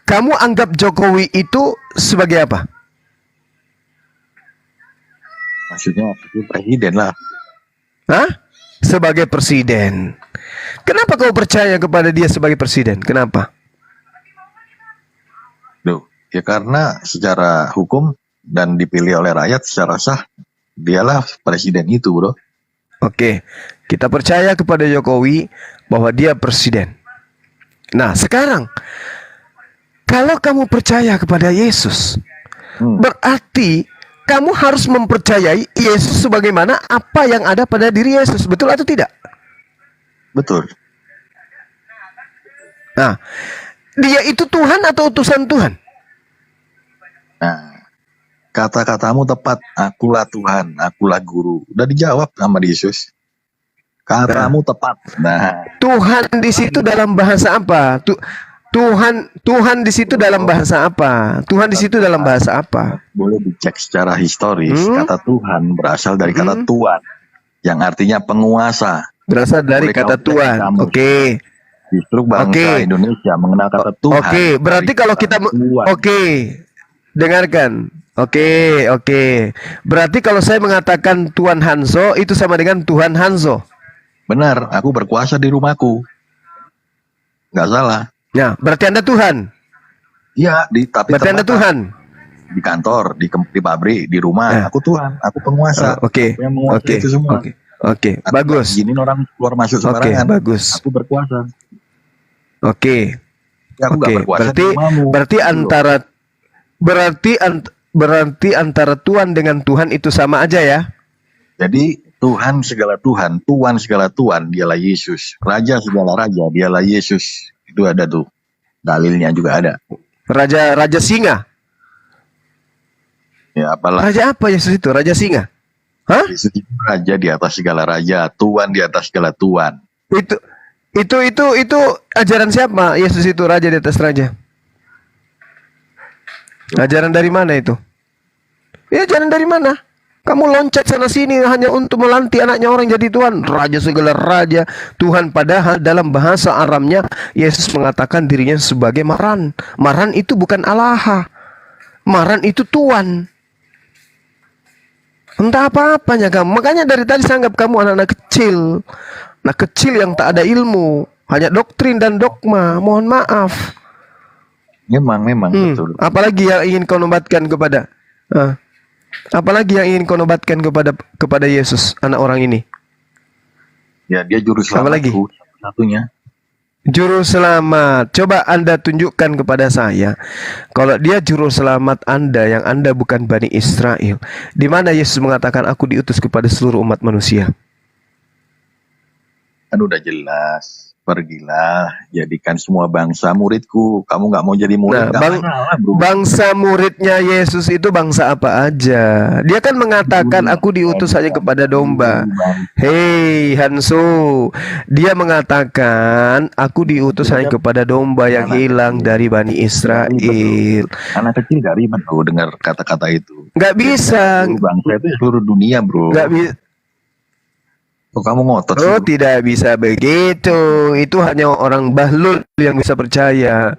kamu anggap Jokowi itu sebagai apa? Maksudnya itu presiden lah. Hah? Sebagai presiden. Kenapa kau percaya kepada dia sebagai presiden? Kenapa? Loh, ya karena secara hukum dan dipilih oleh rakyat secara sah, dialah presiden itu, bro. Oke, kita percaya kepada Jokowi bahwa dia presiden. Nah, sekarang kalau kamu percaya kepada Yesus, berarti kamu harus mempercayai Yesus sebagaimana apa yang ada pada diri Yesus. Betul atau tidak? Betul. Nah, dia itu Tuhan atau utusan Tuhan? Nah, kata-katamu tepat. Akulah Tuhan, akulah guru. Udah dijawab sama Yesus. Katamu tepat. Nah, Tuhan di situ dalam bahasa apa? Tuhan di situ dalam bahasa apa? Tuhan di situ dalam bahasa apa? Boleh dicek secara historis. Kata Tuhan berasal dari kata Tuan, yang artinya penguasa. Berasal dari kata Tuan. Oke. Justru bangsa Indonesia mengenal kata Tuhan. Oke, berarti kalau kita dengarkan. Oke. Berarti kalau saya mengatakan Tuan Hanso itu sama dengan Tuhan Hanso. Benar, aku berkuasa di rumahku. Nggak salah. Ya, berarti Anda Tuhan. Iya, tapi berarti Anda Tuhan. Di kantor, di pabrik, di rumah, aku Tuhan, aku penguasa. Oke. Aku yang menguasai itu semua. Oke, bagus. Izinin orang keluar masuk sembarangan. Oke, bagus. Aku berkuasa. Oke. Ya, aku nggak berkuasa di rumahmu. Berarti antara Tuhan dengan Tuhan itu sama aja ya? Jadi Tuhan segala Tuhan, Tuhan segala Tuhan, dialah Yesus. Raja segala raja, dialah Yesus. Itu ada tuh. Dalilnya juga ada. Raja singa. Ya apalah. Raja apa Yesus itu? Raja singa. Hah? Yesus itu raja di atas segala raja, tuan di atas segala tuan. Itu ajaran siapa? Yesus itu raja di atas raja. Ajaran dari mana itu? Ya, ajaran dari mana? Kamu loncat sana sini hanya untuk melantik anaknya orang jadi Tuhan. Raja segala raja, Tuhan. Padahal dalam bahasa Aramnya Yesus mengatakan dirinya sebagai Maran. Maran itu bukan Allah. Maran itu Tuhan. Entah apa-apanya kamu. Makanya dari tadi saya anggap kamu anak-anak kecil. Anak kecil yang tak ada ilmu. Hanya doktrin dan dogma. Mohon maaf. Memang betul. Apalagi yang ingin kau nobatkan kepada apalagi yang ingin kau nobatkan kepada Yesus, anak orang ini? Ya, dia juru selamatku satunya. Juru selamat. Coba Anda tunjukkan kepada saya, kalau dia juru selamat Anda yang Anda bukan Bani Israel, di mana Yesus mengatakan aku diutus kepada seluruh umat manusia? Kan udah jelas. Pergilah, jadikan semua bangsa muridku. Kamu nggak mau jadi murid? Bangsa muridnya Yesus itu bangsa apa aja? Dia kan mengatakan aku diutus hanya kepada domba. Hei Hanso, dia mengatakan aku diutus hanya kepada domba yang hilang dari Bani Israel. Anak kecil gak ribet bro dengar kata-kata itu. Nggak bisa. Bangsa itu seluruh dunia bro. Nggak bisa. Oh, kamu ngotot sih, Oh, tidak bisa begitu. Itu hanya orang bahlul yang bisa percaya.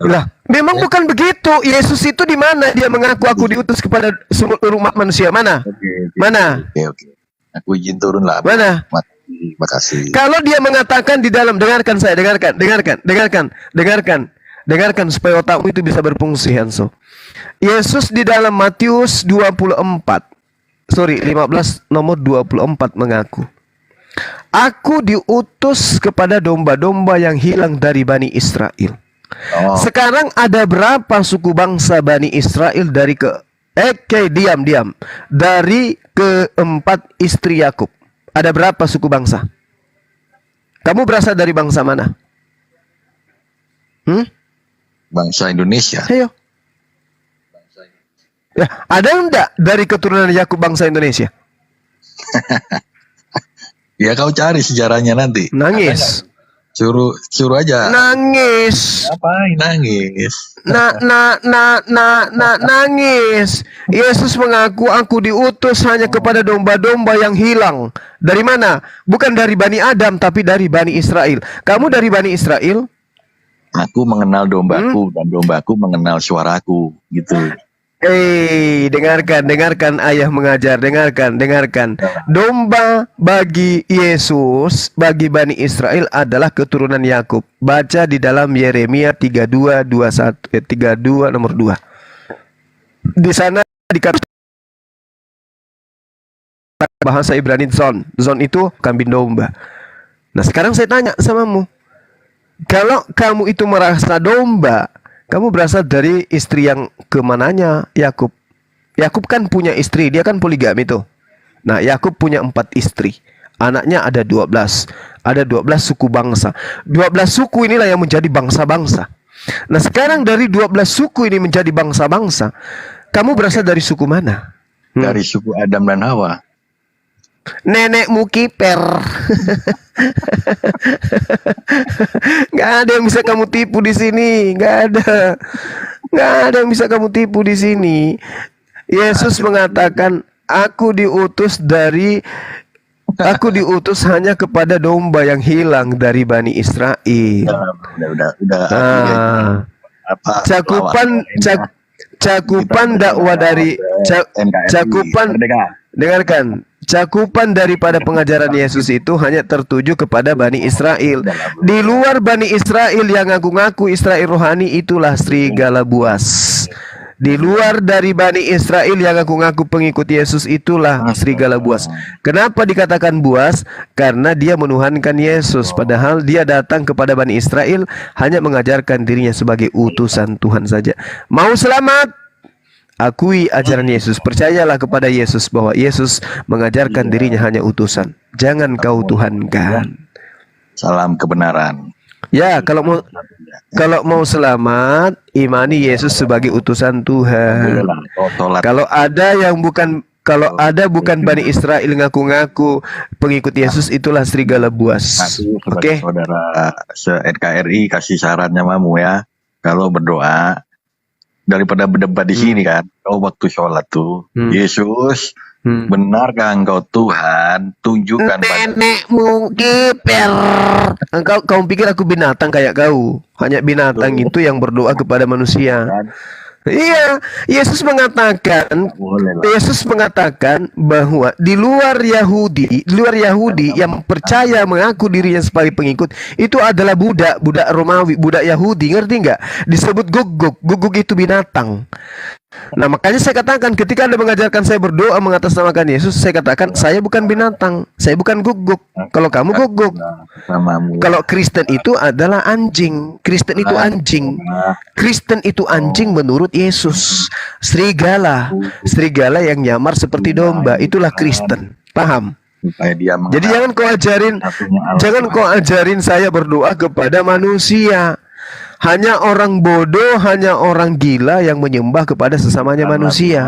Lah, memang bukan begitu. Yesus itu di mana dia mengaku aku diutus kepada seluruh umat manusia? Mana? Mana? Oke. Aku izin turun lah. Mana? Makasih. Kalau dia mengatakan di dalam, dengarkan saya, dengarkan supaya otakmu itu bisa berfungsi, Hanso. Yesus di dalam Matius 15 nomor 24 mengaku, aku diutus kepada domba-domba yang hilang dari Bani Israel. Sekarang ada berapa suku bangsa Bani Israel dari diam. Dari keempat istri Yakub. Ada berapa suku bangsa? Kamu berasal dari bangsa mana? Bangsa Indonesia. Ayo. Ya, ada enggak dari keturunan Yakub bangsa Indonesia? Ya kau cari sejarahnya nanti. Nangis. Suruh aja. Nangis. Ngapain nangis? Nangis. Yesus mengaku aku diutus hanya kepada domba-domba yang hilang. Dari mana? Bukan dari Bani Adam tapi dari Bani Israel. Kamu dari Bani Israel? Aku mengenal dombaku dan dombaku mengenal suaraku gitu. Dengarkan ayah mengajar, dengarkan. Domba bagi Yesus, bagi Bani Israel adalah keturunan Yakub. Baca di dalam Yeremia 32 nomor 2. Di sana dikatakan bahasa Ibrani zon itu kambing domba. Nah, sekarang saya tanya samamu. Kalau kamu itu merasa domba, kamu berasal dari istri yang kemananya? Yakub. Yakub kan punya istri, dia kan poligami tuh. Nah, Yakub punya 4 istri. Anaknya ada 12. Ada 12 suku bangsa. 12 suku inilah yang menjadi bangsa-bangsa. Nah, sekarang dari 12 suku ini menjadi bangsa-bangsa. Kamu berasal dari suku mana? Dari suku Adam dan Hawa. Nenekmu kiper. Gak ada yang bisa kamu tipu di sini. Gak ada yang bisa kamu tipu di sini. Yesus mengatakan, aku diutus hanya kepada domba yang hilang dari Bani Israel. Cakupan dakwah dari cakupan daripada pengajaran Yesus itu hanya tertuju kepada Bani Israel. Di luar Bani Israel yang ngaku-ngaku Israel rohani itulah serigala buas. Di luar dari Bani Israel yang ngaku-ngaku pengikut Yesus itulah serigala buas. Kenapa dikatakan buas? Karena dia menuhankan Yesus, padahal dia datang kepada Bani Israel hanya mengajarkan dirinya sebagai utusan Tuhan saja. Mau selamat? Akui ajaran Yesus, percayalah kepada Yesus bahwa Yesus mengajarkan dirinya hanya utusan. Jangan kau tuhankan. Salam kebenaran. Ya, kalau mau selamat, imani Yesus sebagai utusan Tuhan. Bolehlah, sholat. Kalau ada bukan Bani Israel ngaku-ngaku pengikut Yesus, itulah serigala buas. Aku Oke? sebagai saudara se-NKRI kasih sarannya mamu ya. Kalau berdoa daripada berdebat di sini kan, kau waktu sholat tuh, Yesus, benarkah engkau Tuhan? Tunjukkan pada Nenekmu kiper. Kau pikir aku binatang kayak kau? Hanya binatang itu yang berdoa kepada manusia. Iya, Yesus mengatakan bahwa di luar Yahudi yang percaya mengaku dirinya sebagai pengikut itu adalah budak Romawi, budak Yahudi, ngerti nggak? Disebut guguk itu binatang. Nah, makanya saya katakan ketika Anda mengajarkan saya berdoa mengatasnamakan Yesus, saya katakan saya bukan binatang, saya bukan guguk. Kalau kamu guguk. namamu. Kalau Kristen itu adalah anjing. Kristen itu anjing menurut Yesus. Serigala yang nyamar seperti domba. Itulah Kristen. Paham? Supaya dia Jadi jangan kau ajarin saya berdoa kepada manusia. Hanya orang bodoh, hanya orang gila yang menyembah kepada sesamanya manusia.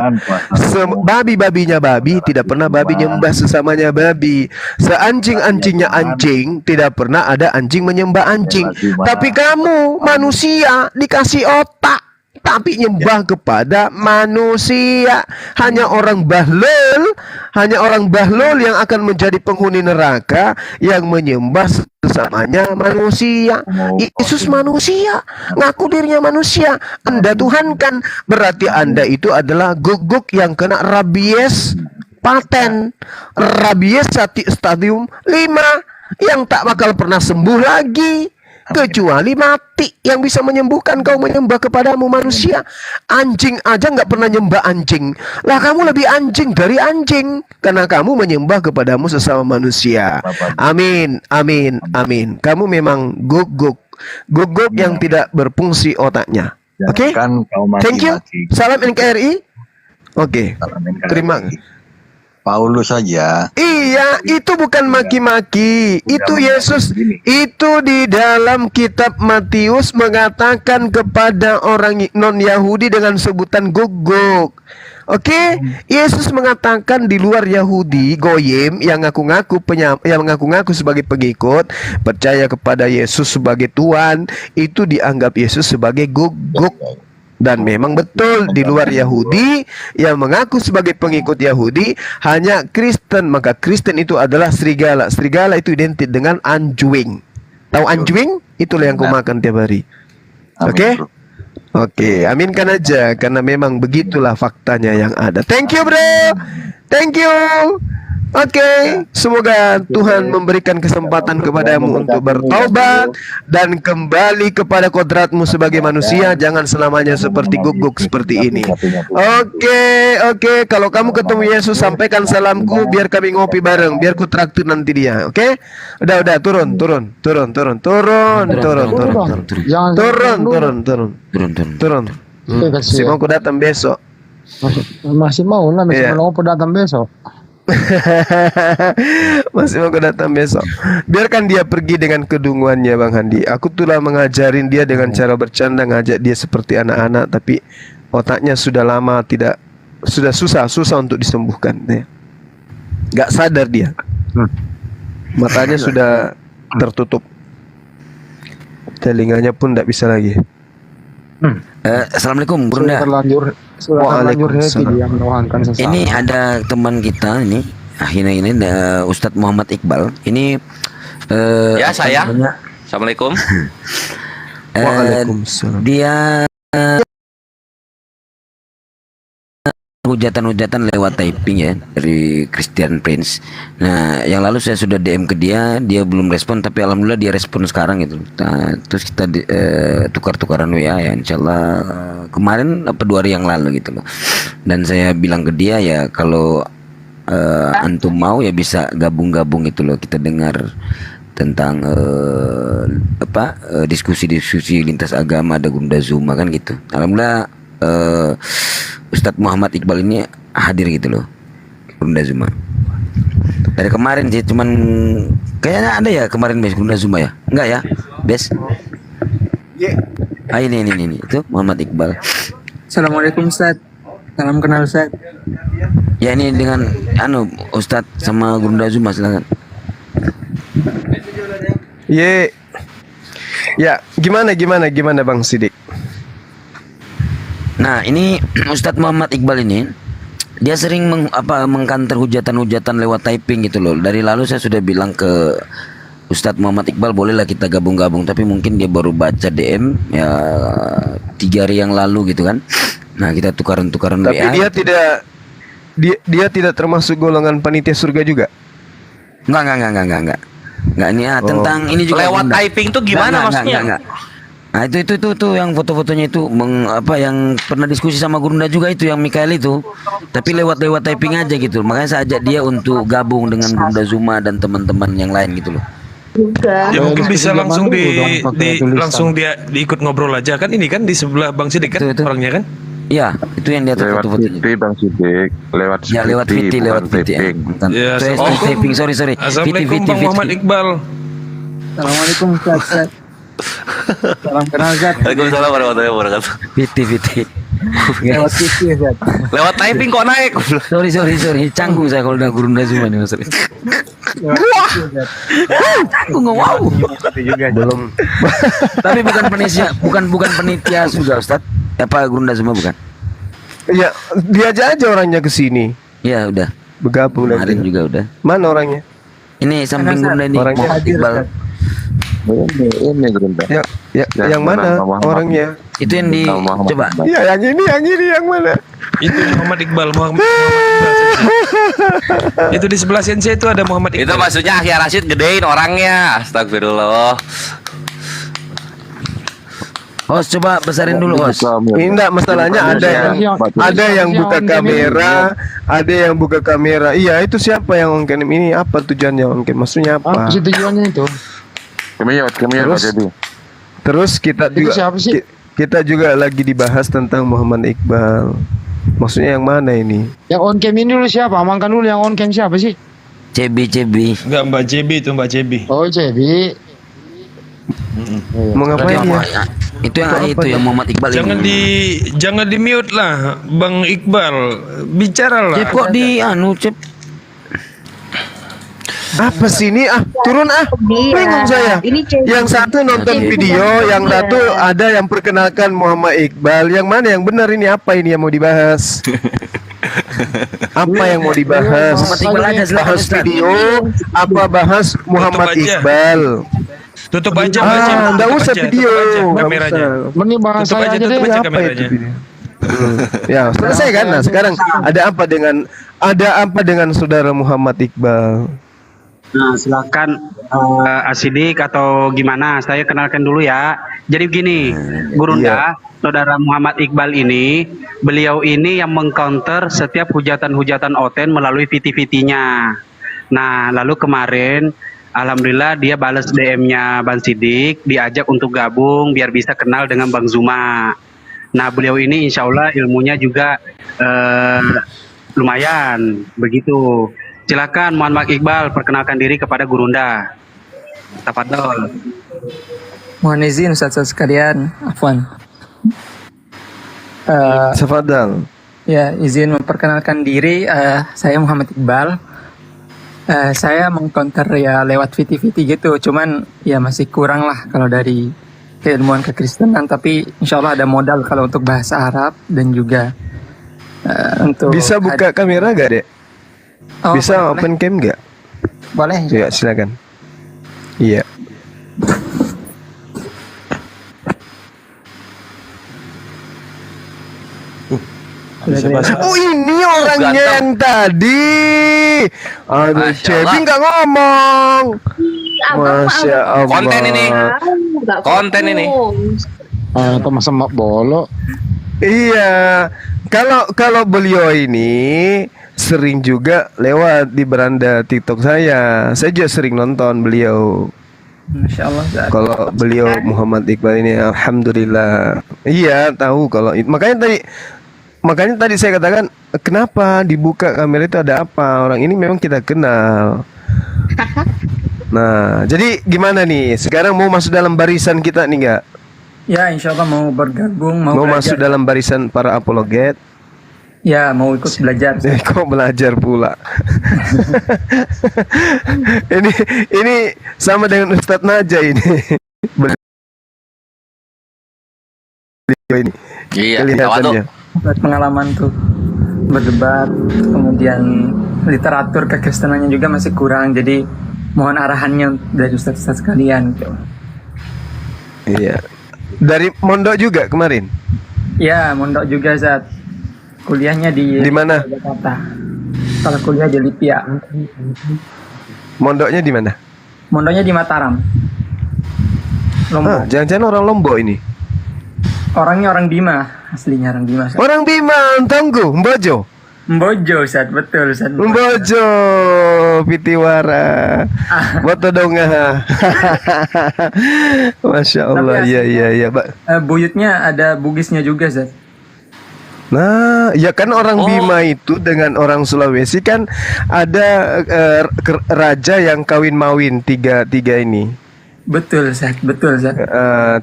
Babi-babinya babi, tidak pernah babi nyembah sesamanya babi. Seanjing-anjingnya anjing, tidak pernah ada anjing menyembah anjing. Tapi kamu manusia dikasih otak, tapi nyembah kepada manusia. Hanya orang bahlul yang akan menjadi penghuni neraka, yang menyembah sesamanya manusia. Yesus manusia, ngaku dirinya manusia. Anda Tuhan kan, berarti Anda itu adalah guguk yang kena rabies paten, rabies stadium 5 yang tak bakal pernah sembuh lagi kecuali mati. Yang bisa menyembuhkan kau menyembah kepadamu manusia. Anjing aja nggak pernah nyembah anjing. Lah kamu lebih anjing dari anjing karena kamu menyembah kepadamu sesama manusia. Amin. Kamu memang guguk yang tidak berfungsi otaknya. Oke? Thank you. Salam NKRI. Oke. Terima kasih. Paulus saja. Iya, itu bukan maki-maki. Itu Yesus. Itu di dalam kitab Matius mengatakan kepada orang non-Yahudi dengan sebutan guguk. Oke, Yesus mengatakan di luar Yahudi, goyim yang mengaku-ngaku sebagai pengikut, percaya kepada Yesus sebagai Tuhan, itu dianggap Yesus sebagai guguk. Dan memang betul di luar Yahudi yang mengaku sebagai pengikut Yahudi hanya Kristen. Maka Kristen itu adalah serigala. Serigala itu identik dengan anjing. Tahu anjing? Itulah yang kau makan tiap hari. Oke? Oke, aminkan aja karena memang begitulah faktanya yang ada. Thank you, bro. Thank you. Oke, semoga Tuhan memberikan kesempatan kepadamu untuk bertobat dan kembali kepada kodratmu sebagai manusia. Jangan selamanya seperti guguk seperti ini. Oke. Kalau kamu ketemu Yesus, sampaikan salamku biar kami ngopi bareng, biar ku traktir nanti dia. Oke? Udah, turun. Si mau ku datang besok. Masih mau lah, mau datang besok. Masih mau datang besok. Biarkan dia pergi dengan kedunguannya, Bang Handi. Aku telah mengajarin dia dengan cara bercanda, ngajak dia seperti anak-anak, tapi otaknya sudah lama sudah susah untuk disembuhkan. Gak sadar dia. Matanya sudah tertutup, telinganya pun tidak bisa lagi. Assalamualaikum Bunda. Ini ada teman kita ini, akhirnya ini Ustadz Muhammad Iqbal. Ini ya saya. Assalamualaikum. Waalaikumsalam. Dia hujatan lewat typing ya dari Christian Prince. Nah, yang lalu saya sudah DM ke dia belum respon, tapi alhamdulillah dia respon sekarang gitu. Nah, terus kita tukar-tukaran WA ya, insyaallah kemarin apa 2 hari yang lalu gitu loh. Dan saya bilang ke dia ya kalau antum mau ya bisa gabung-gabung gitu loh, kita dengar tentang diskusi-diskusi lintas agama, ada Gunda Zuma kan gitu. Alhamdulillah Ustadz Muhammad Iqbal ini hadir gitu loh, Gunda Zuma. Dari kemarin sih, cuman kayaknya ada ya kemarin Gunda Zuma ya? Enggak ya? Bes. Ah, ini itu Muhammad Iqbal. Assalamualaikum Ustaz. Salam kenal Ustaz. Ya ini dengan Ustadz sama Gurunda Zuma, silakan. Ya, gimana Bang Sidik? Nah, ini Ustadz Muhammad Iqbal ini dia sering mengkanter hujatan-hujatan lewat typing gitu loh. Dari lalu saya sudah bilang ke Ustadz Muhammad Iqbal, bolehlah kita gabung-gabung, tapi mungkin dia baru baca DM ya 3 hari yang lalu gitu kan. Nah, kita tukaran tapi WA. Dia tidak termasuk golongan panitia surga juga? Enggak ini tentang ini juga lewat typing tuh gimana maksudnya? Enggak. Nah, itu yang foto-fotonya itu yang pernah diskusi sama Gurunda juga itu yang Mikael itu. Tapi lewat typing aja gitu. Makanya saya ajak dia untuk gabung dengan Gurunda Zuma dan teman-teman yang lain gitu loh. Ya mungkin bisa langsung dia diikut ngobrol aja kan, ini kan di sebelah Bang Sidik kan itu. Orangnya kan? Iya, itu yang dia lewat VT Bang Sidik, lewat VT. Ya, Typing, sorry. Assalamualaikum Bang Muhammad Iqbal. Assalamualaikum Ustaz. Salam kenal Ustaz. Waalaikumsalam warahmatullahi wabarakatuh. VT. Lewat VT Ustaz. Lewat typing kok naik? Sorry. Canggung saya kalau udah Gurunda Zuma nih Mas. Wow. Belum. Tapi bukan penitia juga Ustaz. Apa Gurunda Zuma bukan? Iya, diajak aja orangnya ke sini. Ya udah. Bergabung kemarin juga udah. Mana orangnya? Ini samping Gurunda ini. Orangnya Iqbal. Ini Gurunda. Yang mana orangnya? Itu yang di coba. Iya, yang ini yang mana? Itu Muhammad Iqbal. Itu di sebelah Sensei itu ada Muhammad Iqbal. Itu maksudnya Akhir Rashid gedein orangnya. Astagfirullah. Host coba besarin dulu host. Enggak, masalahnya ada yang buka kamera, Iya, itu siapa yang on cam ini? Apa tujuannya on cam? Maksudnya apa? Apa sih tujuannya itu? Terus kita juga lagi dibahas tentang Muhammad Iqbal. Maksudnya yang mana ini? Yang on cam ini dulu siapa? Amankan dulu yang on cam siapa sih? Cebi. Enggak, Mbak Cebi itu, Mbak Cebi. Oh, Cebi. Mau ngapain ya? Itu yang Muhammad Iqbal jangan di mute lah Bang Iqbal, bicaralah. Cep kok Cep. Apa sih ini? Turun bingung saya. Yang satu nonton video, yang satu ada yang perkenalkan Muhammad Iqbal. Yang mana yang benar ini? Apa ini yang mau dibahas? Apa yang mau dibahas? Bahas video apa bahas Muhammad Iqbal? Tutup aja enggak usah video kameranya. Mending bahasa aja deh. Tutup aja kameranya. Ya, selesai kan? Nah, sekarang ada apa dengan saudara Muhammad Iqbal? Nah, silakan Asidik atau gimana? Saya kenalkan dulu ya. Jadi begini, Gurunda, saudara Muhammad Iqbal ini, beliau ini yang mengcounter setiap hujatan-hujatan Oten melalui VT-VT-nya. Nah, lalu kemarin alhamdulillah dia balas DM-nya Bang Sidik, diajak untuk gabung biar bisa kenal dengan Bang Zuma. Nah, beliau ini insya Allah ilmunya juga lumayan begitu. Silakan Muhammad Iqbal perkenalkan diri kepada Gurunda. Tafadhol. Mohon izin Ustaz sekalian, afwan. Tafadhol. Ya, izin memperkenalkan diri, saya Muhammad Iqbal. Saya mengcounter ya lewat VT-VT gitu, cuman ya masih kurang lah kalau dari keilmuan kekristenan, tapi insya Allah ada modal kalau untuk bahasa Arab dan juga untuk bisa buka kamera gak dek? Bisa boleh. open cam gak? Boleh. Ya silakan. Iya. Oh ini orangnya yang tadi. Aduh, Cebi nggak ngomong. Masya Allah. Konten ini. Itu masa mak bolo. Iya. Kalau beliau ini sering juga lewat di beranda TikTok saya. Saya juga sering nonton beliau. Masya Allah. Kalau beliau Muhammad Iqbal ini, alhamdulillah. Iya tahu kalau makanya tadi saya katakan kenapa dibuka kamera itu ada apa? Orang ini memang kita kenal. Nah, jadi gimana nih? Sekarang mau masuk dalam barisan kita nih nggak? Ya, insya Allah mau bergabung, Mau belajar. masuk dalam barisan para apologet? Ya, mau ikut belajar. Kok belajar pula? ini sama dengan Ustadz Naja ini. Ini Iya, kelihatannya. Buat pengalaman tuh berdebat, kemudian literatur kekristenannya juga masih kurang, jadi mohon arahannya dari ustaz-ustaz sekalian gitu. Iya. Dari Mondok juga kemarin? Ya, mondok juga Zat. Kuliahnya di mana? Jakarta. Kalau kuliah di Lipia. Mondoknya di mana? Mondoknya di Mataram. Lombok. Jangan-jangan orang Lombok ini? Orangnya orang Bima, aslinya orang Bima. Zat. Orang Bima, Tonggo, Mbojo. Mbojo, Zat, betul Zat. Mbojo, Pitiwara. Boto donga. Masya Allah, iya. Buyutnya ada Bugisnya juga Zat. Nah, ya kan orang Bima itu dengan orang Sulawesi kan ada raja yang kawin mawin tiga ini. Betul Zat, betul Zat.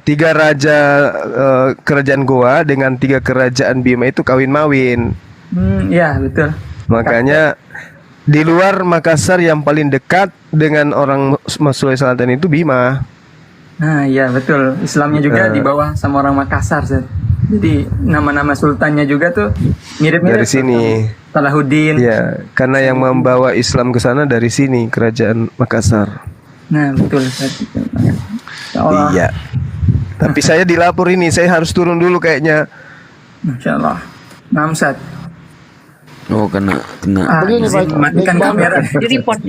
Tiga raja kerajaan Goa dengan tiga kerajaan Bima itu kawin mawin. Ya betul. Makanya di luar Makassar yang paling dekat dengan orang Sulawesi Selatan itu Bima. Nah, iya betul. Islamnya juga di bawah sama orang Makassar Zat. Jadi nama-nama sultannya juga tuh mirip-mirip dari sini. Salahuddin. Iya, karena yang membawa Islam ke sana dari sini, kerajaan Makassar. Nah, betul. Iya. Tapi saya dilapor ini, saya harus turun dulu kayaknya. Masya Allah. Namsat. Oh, kena. Begini Pak, matikan kamera. Di report.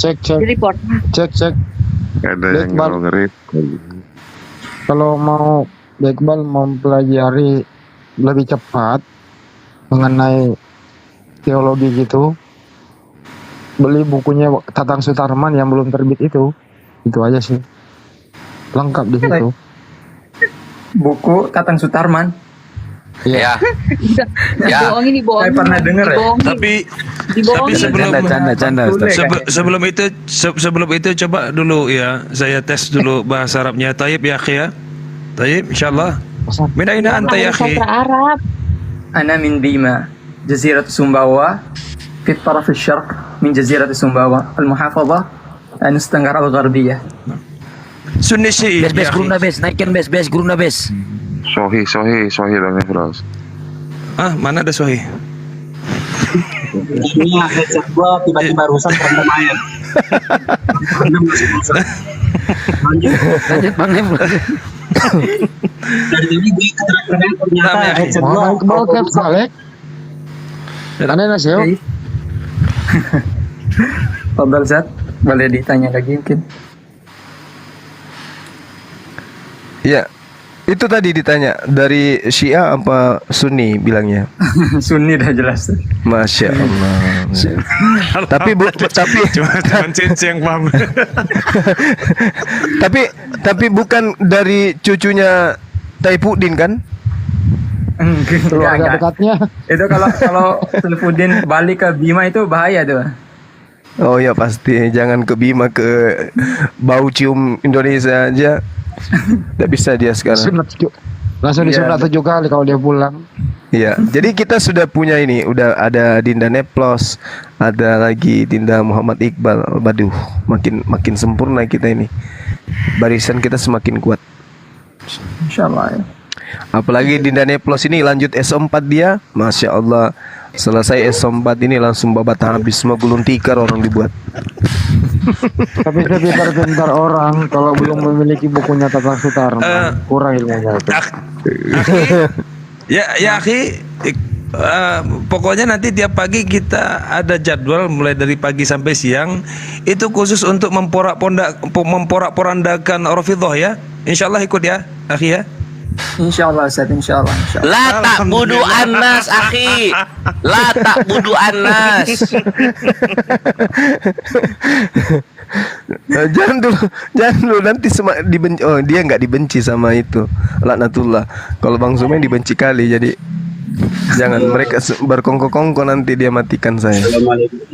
Cek. Di report. Cek. Ada yang ngerit. Kalau mau Iqbal mempelajari lebih cepat mengenai teologi gitu, beli bukunya Tatang Sutarman yang belum terbit itu aja sih, lengkap di situ. Buku Tatang Sutarman. Ya. Ya. Bohongin. Saya pernah dengar ya. Tapi Canda. sebelum itu coba dulu ya, saya tes dulu bahasa Arabnya. Taib ya akhi ya. Taib insyaallah. Min aina anta ya akhi? Arab. Ana min Bima, Jazirat Sumbawa, fi taraf al-syarq min Jazirat Sumbawa, al-muhafadhah Nus Tenggara al-Gharbiyah. Sunni Syi'i. Bes gurunda bes, naikkan bes gurunda bes. Sohi dan Nefros. Mana ada Sohi? Ini headset gua tiba-tiba rusak karena main. Lanjut Bang Nef. Dari tadi gue keterangan ternyata headset gua Mau ke balik. Ada nasi yo. Fadal Zat, boleh ditanya lagi mungkin. Iya. Itu tadi ditanya dari Syiah apa Sunni bilangnya? Sunni dah jelas. Masya Allah. tapi cuma Cincin yang paham. tapi bukan dari cucunya Taifuddin kan? Enggak. Dekatnya. Itu kalau Saifuddin balik ke Bima itu bahaya tuh. Oh ya pasti, jangan ke Bima, ke bau cium Indonesia aja. Tidak bisa dia sekarang. Langsung disunat 7 kali kalau dia pulang. Iya, jadi kita sudah punya ini, udah ada Dinda Neplos, ada lagi Dinda Muhammad Iqbal. Waduh, makin sempurna kita ini. Barisan kita semakin kuat. Insyaallah ya. Apalagi Dinda Neplos ini lanjut S4 dia, Masya Allah. Selesai S4 ini langsung babat habis, semua gulung tikar orang dibuat. Tapi pintar-pintar orang kalau belum memiliki bukunya Tatang Sutarman kurang ilmunya. Ya akhi, pokoknya nanti tiap pagi kita ada jadwal mulai dari pagi sampai siang itu khusus untuk memporak-porandakan Rafidhah ya. Insyaallah ikut ya, akhi ya. Insyaallah Ustaz, insyaallah. La ta'budu annas akhi. La ta'budu annas. Jangan dulu nanti dibenci. Oh, dia nggak dibenci sama itu laknatullah. Kalau Bang Sumen dibenci kali, jadi jangan mereka berkongko-kongko, nanti dia matikan saya.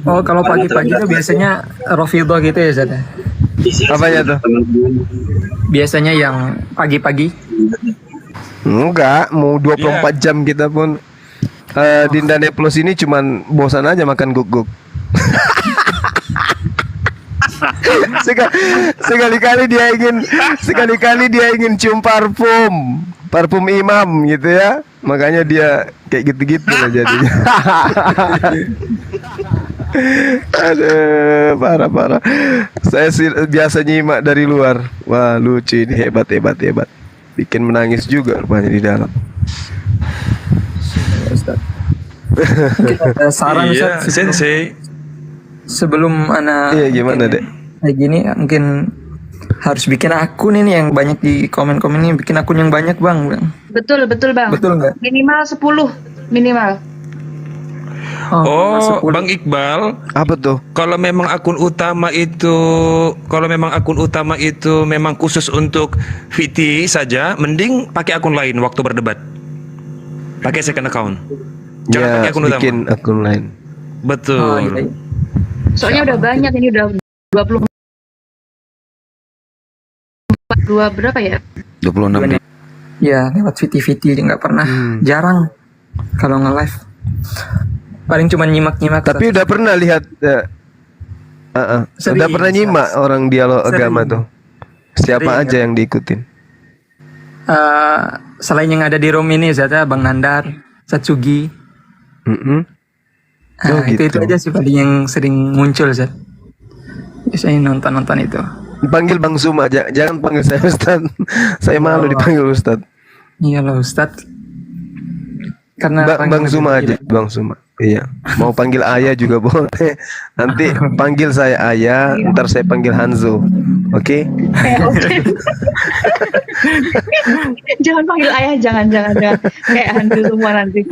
Oh, kalau pagi-pagi itu biasanya Rafidhah gitu ya Ustaz. Apanya tuh? Biasanya yang pagi-pagi. Enggak, mau 24 jam kita pun Dinda Neplos ini cuman bosan aja makan guguk. Sekali-kali dia ingin cium parfum imam gitu ya, makanya dia kayak gitu-gitu lah jadinya. Aduh, parah. Saya biasa nyimak dari luar. Wah, lucu ini, hebat. Bikin menangis juga rupanya di dalam. Mungkin ada saran Iya, Ustaz, Sensei. sebelum anak Iya, gimana, Dek? kayak gini mungkin harus bikin akun ini yang banyak di komen-komen ini, bikin akun yang banyak bang. Betul Bang. Betul nggak? Minimal 10 minimal. Oh, Bang Iqbal, apa tuh? Kalau memang akun utama itu memang khusus untuk VT saja, mending pakai akun lain waktu berdebat. Pakai second account. Jangan Ya, pakai akun utama. bikin akun lain. Betul. iya. Soalnya udah banyak ini, udah 22 berapa ya? 26 Ya lewat VT nggak pernah, jarang kalau nge-live. Paling cuma nyimak-nyimak. Tapi udah pernah lihat Sering, udah pernah nyimak orang dialog Sering. agama tuh. Siapa Sering, aja yang diikutin? Selain yang ada di room ini Zata, Bang Nandar, Satsugi. Oh, itu gitu. aja sih paling yang sering muncul Zat. Biasanya nonton itu. Panggil Bang Suma, jangan panggil saya Ustad. Saya malu dipanggil Ustad. Iya lah Ustad. Karena Bang Suma aja, Bang Suma. Iya, mau panggil Ayah juga boleh. Nanti panggil saya Ayah, ntar saya panggil Hanzo. Oke? Jangan panggil ayah, jangan. Kayak hantu semua nanti.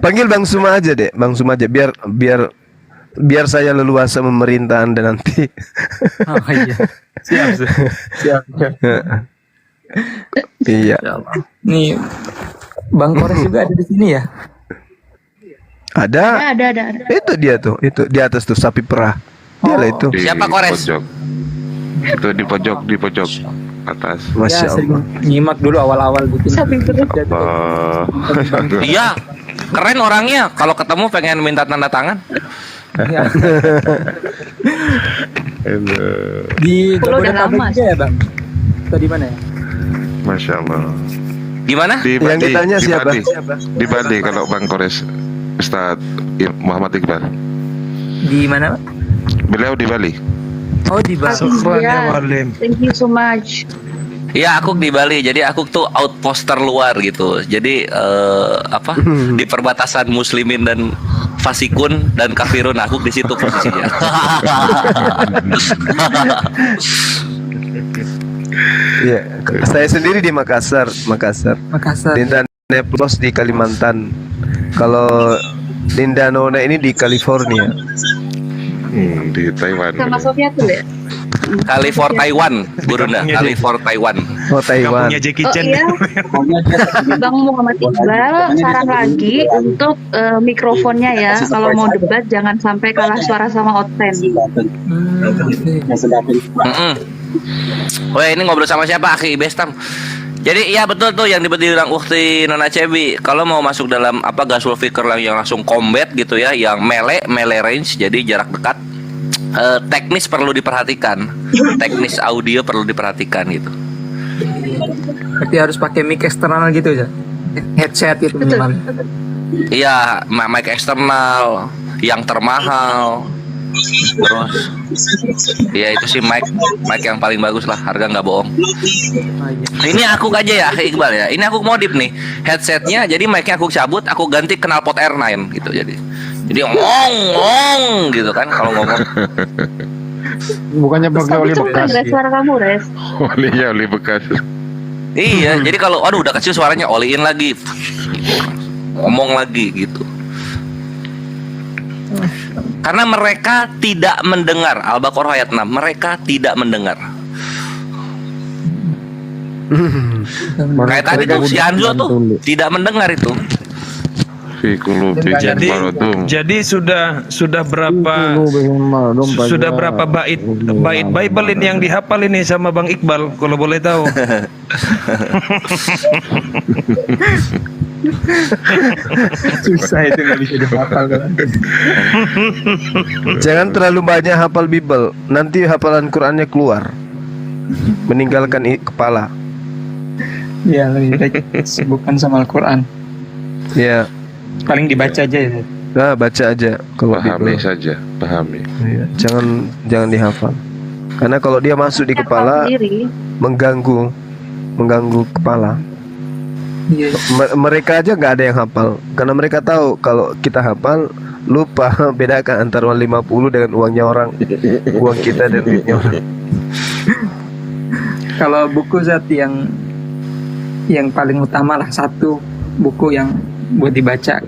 Panggil Bang Suma aja deh, Bang Suma aja biar saya leluasa memerintah Anda nanti. Oh iya. Siap. Iya. Nih Bang Kores juga ada di sini ya? Ada. Ada. Itu dia tuh, itu di atas tuh sapi perah. Dia lah itu. Siapa Kores? Itu di pojok atas. Masya Ya, sering Allah. nyimak dulu awal-awal bikin. Iya, keren orangnya. Kalau ketemu pengen minta tanda tangan. Di Kalau udah lama Jabodetabek juga ya Bang? Tadi mana ya? Masya Allah. Gimana? Yang ditanya siapa? Di Bali kalau Bang Kores Ustadz Muhammad Iqbal. Di mana Bang? Beliau di Bali. Oh di Bali. Iya. Thank you so much. Iya, aku di Bali. Jadi aku tuh outposter luar gitu. Jadi di perbatasan muslimin dan fasikun dan kafirun, aku di situ posisinya. Iya, saya sendiri di Makassar. Dinda Neplos di Kalimantan. Kalau Dinda Nona ini di California. Di Taiwan. Sama Sofia tuh ya? Kalifor Taiwan, Burunda. Kalifor Taiwan. Oh, Taiwan. Jackie Oh iya. Bang Muhammad Iqbal, saran lagi untuk mikrofonnya ya. Kalau mau debat jangan sampai kalah suara sama Oten. Wah, ini ngobrol sama siapa? Akhi Bestam. Jadi iya betul tuh yang dibilang Ukti Nona Cebi. Kalau mau masuk dalam Gasul Fikr yang langsung combat gitu ya, yang melee range, jadi jarak dekat. Teknis perlu diperhatikan. Teknis audio perlu diperhatikan gitu. Berarti harus pakai mic eksternal gitu ya? Headset itu minimal. Iya, mic eksternal yang termahal. Terus ya itu sih mic yang paling bagus lah, harga nggak bohong. Ini aku aja ya Iqbal ya, ini aku modif nih headsetnya, jadi micnya aku cabut, aku ganti knalpot R9 gitu, jadi ngong gitu kan kalau ngomong. Bukannya pakai oli Itu bekas. kan suara kamu, Res. Oli bekas. Iya, jadi kalau aduh udah kecil suaranya oliin lagi, ngomong lagi gitu. Karena mereka tidak mendengar. Al-Baqarah ayat 6. Mereka tidak mendengar. Kayak tadi tuh si Hanzo tuh tidak mendengar itu. Fi qulubihim maradun. Jadi sudah berapa bait Bible ini yang dihafal ini sama Bang Iqbal kalau boleh tahu? Susah itu nggak bisa dihafal kan. Jangan terlalu banyak hafal Bible, nanti hafalan Qurannya keluar, meninggalkan kepala. Ya, lebih baik sibukkan sama Al-Quran. Ya. Paling dibaca aja ya. Nah, baca aja kalau Pahami Bible. saja, pahami. Iya, jangan dihafal. Karena kalau dia masuk di kepala mengganggu kepala. Iya. Mereka aja nggak ada yang hafal karena mereka tahu kalau kita hafal lupa bedakan antara uang 50 dengan uangnya orang, uang kita dan duitnya orang. Kalau buku Zat yang paling utama lah, satu buku yang buat dibaca.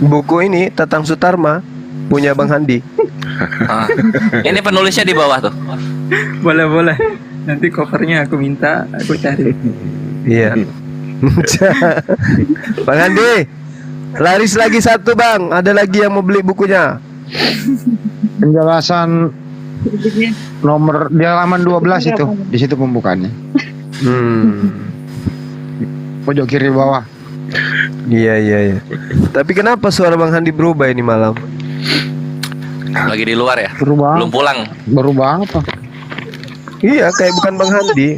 Buku ini Tatang Sutarma punya Bang Handi. Ah. Ini penulisnya di bawah tuh. Boleh. Nanti covernya aku minta, aku cari. Iya. Bang Handi, laris lagi satu Bang. Ada lagi yang mau beli bukunya. Penjelasan nomor di halaman 12 itu, di situ pembukaannya. Pojok kiri bawah. Iya. Tapi kenapa suara Bang Handi berubah ini malam? Lagi di luar ya? Berubah. Belum pulang. Berubah apa? Iya, kayak bukan Bang Handi.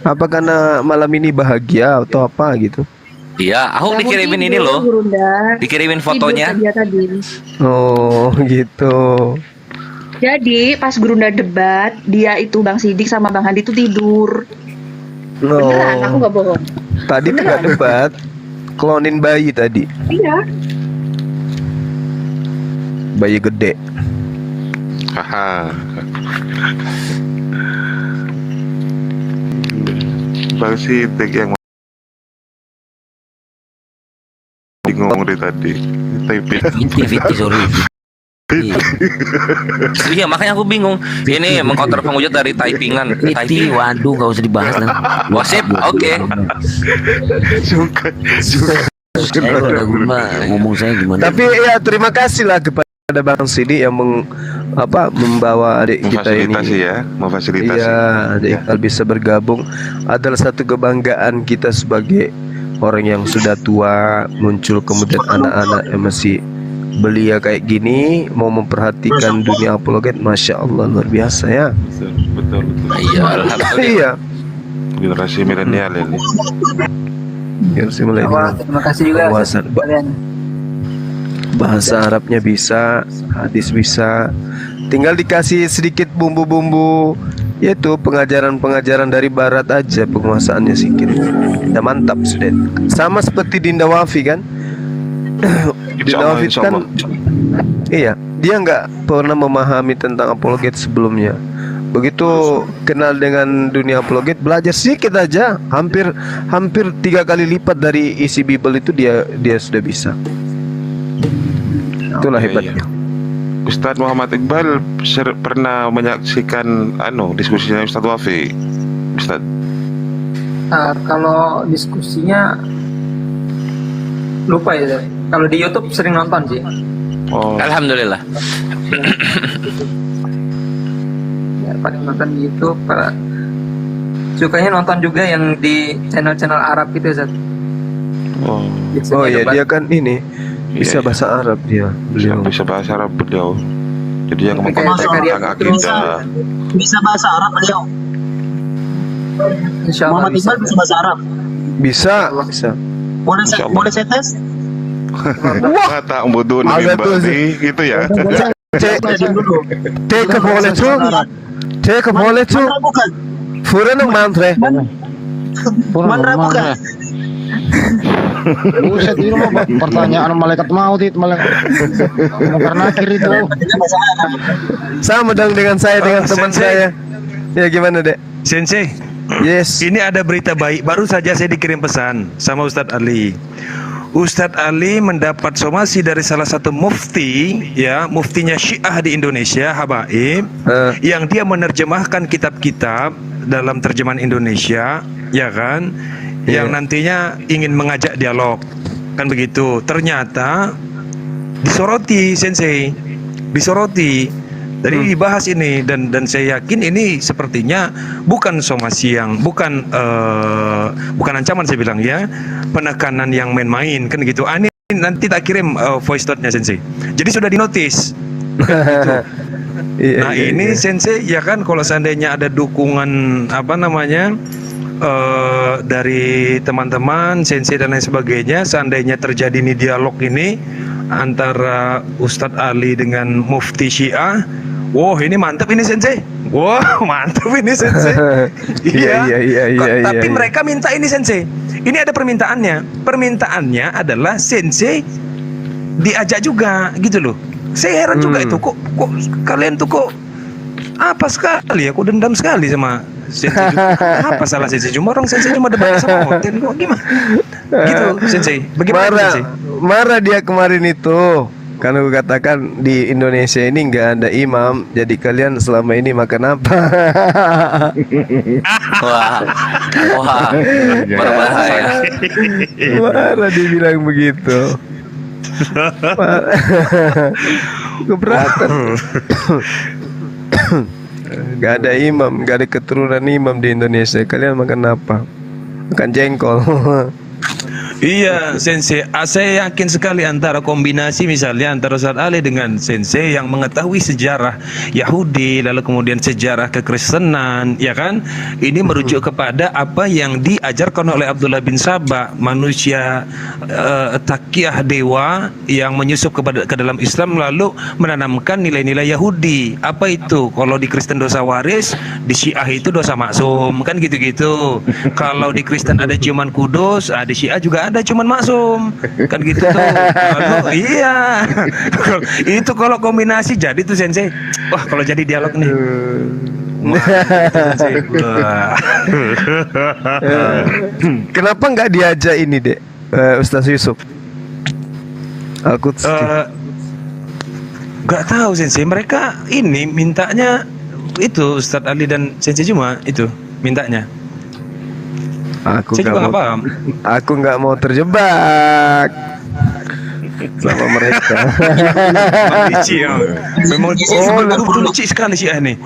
Apa karena malam ini bahagia atau apa gitu? Iya, aku dikirimin ini loh. Dikirimin fotonya. Dia tadi. Oh, gitu. Jadi pas Gurunda debat, dia itu Bang Sidik sama Bang Handi itu tidur. Beneran, aku nggak bohong. Tadi tuh nggak debat, klonin bayi tadi. Iya. Bayi gede. Haha. Bang Sidik yang bingung dari tadi. Sorry. Iya, makanya aku bingung. Ini mengcounter penghujat dari typingan. Waduh, gak usah dibahas lah. Gosip, oke. Ngomong saya gimana? Tapi ya terima kasih lah kepada Bang Sidik yang membawa adik kita ini. Memfasilitasi. Iya, adik Iqbal bisa bergabung. Adalah satu kebanggaan kita sebagai orang yang sudah tua, muncul kemudian anak-anak yang masih belia kayak gini mau memperhatikan dunia apologet. Masya Allah, luar biasa ya. Betul. Iya, alhamdulillah. Iya. Generasi milenial ini. Generasi milenial. Terima kasih juga kalian. Bahasa Arabnya bisa, hadis bisa. Tinggal dikasih sedikit bumbu-bumbu, yaitu pengajaran-pengajaran dari barat aja, penguasaannya sedikit. Udah mantap sudah. Sama seperti Dinda Wafi kan? Dinda Wafi kan, iya, dia nggak pernah memahami tentang apologet sebelumnya. Begitu kenal dengan dunia apologet, belajar sedikit aja, hampir 3 kali lipat dari isi Bible itu dia sudah bisa. Itulah hebatnya. Ustadz Muhammad Iqbal pernah menyaksikan diskusinya Ustadz Wafi. Ustadz. Kalau diskusinya lupa ya. Kalau di YouTube sering nonton sih. Oh. Alhamdulillah. Ya, paling nonton di YouTube. Sukanya nonton juga yang di channel-channel Arab gitu ya, Zat. Oh ya, dia kan ini bisa bahasa Arab dia. Beliau bisa bahasa Arab beliau. Jadi yang ngomong tentang akidah. Bisa bahasa Arab beliau. Insyaallah. Muhammad Iqbal bisa bahasa Arab. Bisa. Boleh saya tes? Wah, tak bodoh nih gitu ya. Take boleh tuh. Furana mantre. Bukan. Buset, itu mah pertanyaan malaikat maut itu, karena akhir itu. Sama dong dengan saya, dengan teman saya. Ya gimana, Dek? Sensei. Yes. Ini ada berita baik. Baru saja saya dikirim pesan sama Ustadz Ali. Ustadz Ali mendapat somasi dari salah satu mufti, ya, muftinya Syiah di Indonesia, Habaib, yang dia menerjemahkan kitab-kitab dalam terjemahan Indonesia, ya kan, yang nantinya ingin mengajak dialog. Kan begitu. Ternyata disoroti Sensei, disoroti. Tadi dibahas ini dan saya yakin ini sepertinya bukan somasi yang bukan ancaman, saya bilang ya, penekanan yang main-main kan gitu. Ini nanti tak kirim voice note-nya Sensei. Jadi sudah dinotis. Gitu. Nah ini Sensei ya kan, kalau seandainya ada dukungan apa namanya dari teman-teman Sensei dan lain sebagainya, seandainya terjadi nih dialog ini antara Ustadz Ali dengan Mufti Syiah, wow ini mantap ini Sensei, wow mantap ini Sensei. Tapi mereka minta ini Sensei, ini ada permintaannya adalah Sensei diajak juga gitu loh. Saya heran juga itu, kok kalian tuh kok apa sekali ya, kok dendam sekali sama Sensei juga. Apa salah Sensei? Cuma orang Sensei cuma debat sama Oten, kok gimana? Gitu Sensei. Bagaimana Sensei? Marah dia kemarin itu. Karena aku katakan di Indonesia ini nggak ada imam, jadi kalian selama ini makan apa? Wah, berbahaya. Marah dibilang begitu. Keberatan. Gak ada imam, gak ada keturunan imam di Indonesia. Kalian makan apa? Makan jengkol. Iya Sensei, saya yakin sekali antara kombinasi misalnya antara Ustadz Ali dengan Sensei yang mengetahui sejarah Yahudi lalu kemudian sejarah kekristenan, ya kan, ini merujuk kepada apa yang diajarkan oleh Abdullah bin Saba, manusia takiyah dewa yang menyusup ke dalam Islam lalu menanamkan nilai-nilai Yahudi. Apa itu? Kalau di Kristen dosa waris, di Syiah itu dosa maksum, kan gitu-gitu. Kalau di Kristen ada ciuman kudus, di Syiah juga ada cuman maksum, kan gitu tuh. Lalu, iya. Itu kalau kombinasi jadi tuh Sensei. Wah, kalau jadi dialog nih. Kenapa nggak diajak ini dek, Ustaz Yusuf? Aku nggak tahu Sensei. Mereka ini mintanya itu Ustadz Ali dan Sensei cuma itu mintanya. Saya juga nggak paham. Aku nggak mau terjebak sama mereka. Memang betul licik sekali sih nih.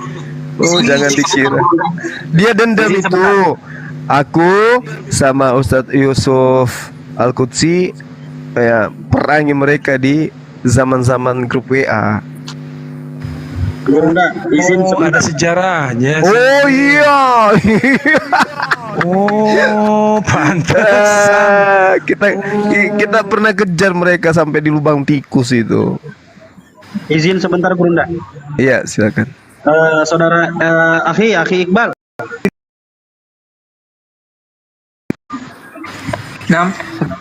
Oh jangan dikira. Dia dendam itu. Aku sama Ustadz Yusuf Al-Qudsi kayak perangi mereka di zaman-zaman grup WA. Ada sejarahnya. Oh iya. Oh, pantas. Kita pernah kejar mereka sampai di lubang tikus itu. Izin sebentar Gurunda. Iya, silakan. Saudara Akhi Iqbal.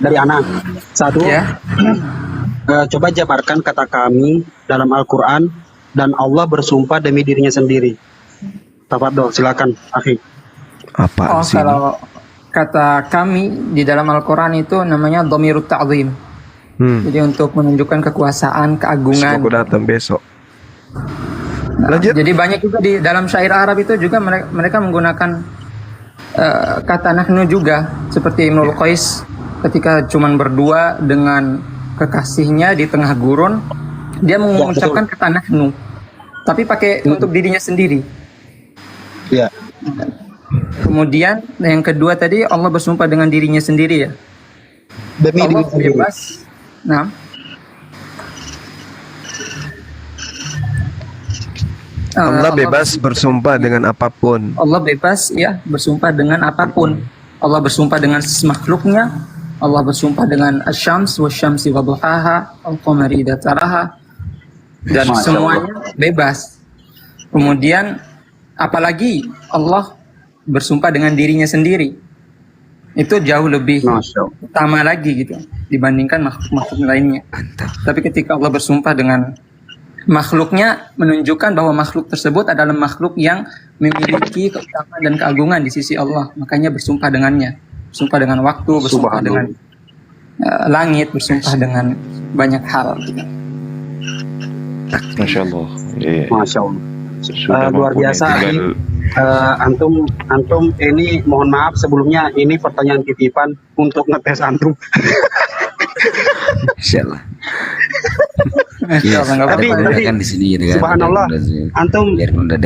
Dari anak. Satu. Ya. Coba jabarkan kata kami dalam Al-Qur'an dan Allah bersumpah demi dirinya sendiri. Tafadhol, silakan Akhi. Apa sih? Kalau kata kami di dalam Al-Quran itu namanya dhamirut ta'zim. Jadi untuk menunjukkan kekuasaan, keagungan. Aku datang besok. Lanjut. Jadi banyak juga di dalam syair Arab itu juga mereka menggunakan kata nahnu juga, seperti Imrul Qais ketika cuman berdua dengan kekasihnya di tengah gurun, dia mengucapkan kata nahnu, tapi pakai untuk dirinya sendiri. Ya. Kemudian yang kedua tadi Allah bersumpah dengan dirinya sendiri ya. Demi Allah diri bebas. Nah. Allah bebas bersumpah dengan apapun. Allah bebas ya bersumpah dengan apapun. Allah bersumpah dengan makhluknya. Allah bersumpah dengan asy-syams wasyamsi wadhuhaha al-qamari idza talaha. Dan semuanya bebas. Kemudian apalagi Allah bersumpah dengan dirinya sendiri, itu jauh lebih utama lagi gitu dibandingkan makhluk lainnya. Tapi ketika Allah bersumpah dengan makhluknya, menunjukkan bahwa makhluk tersebut adalah makhluk yang memiliki keutamaan dan keagungan di sisi Allah, makanya bersumpah dengannya, bersumpah dengan waktu, bersumpah dengan langit, bersumpah dengan banyak hal gitu. Masya Allah. Masya Allah. Luar biasa. Antum ini mohon maaf sebelumnya, ini pertanyaan titipan untuk ngetes antum. Insyaallah. Masya Allah, nggak Tapi apa-apa. Kan di sini ya, kan. subhanallah, antum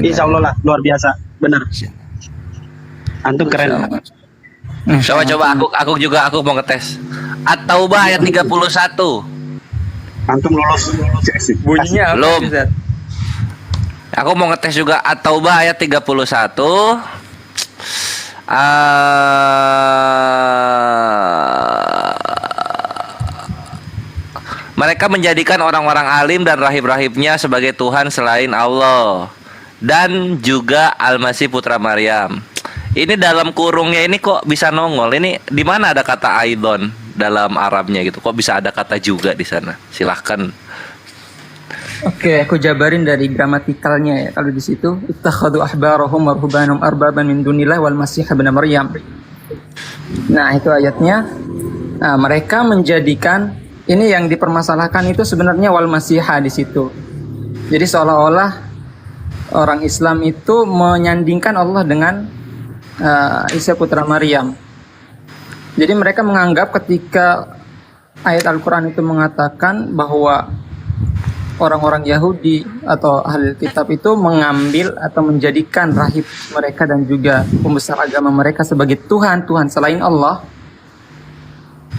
insya Allah lah luar biasa, benar. Antum keren. Coba aku mau ngetes. At-Taubah ayat 31. Antum lulus. Bunyinya apa? Belum. Ustaz? Aku mau ngetes juga At-Taubah ayat 31. Mereka menjadikan orang-orang alim dan rahib-rahibnya sebagai Tuhan selain Allah, dan juga Al-Masih putra Maryam. Ini dalam kurungnya ini kok bisa nongol? Ini di mana ada kata aidon dalam Arabnya gitu? Kok bisa ada kata juga di sana? Silahkan. Oke, aku jabarin dari gramatikalnya ya. Kalau di situ, ittakhadhu ahbarahum wa ruhbanahum arbaban min dunillah wal masih ibn Maryam. Nah, itu ayatnya. Nah, mereka menjadikan ini yang dipermasalahkan itu sebenarnya wal masihah di situ. Jadi seolah-olah orang Islam itu menyandingkan Allah dengan Isa putra Maryam. Jadi mereka menganggap ketika ayat Al-Quran itu mengatakan bahwa orang-orang Yahudi atau ahli kitab itu mengambil atau menjadikan rahib mereka dan juga pembesar agama mereka sebagai Tuhan selain Allah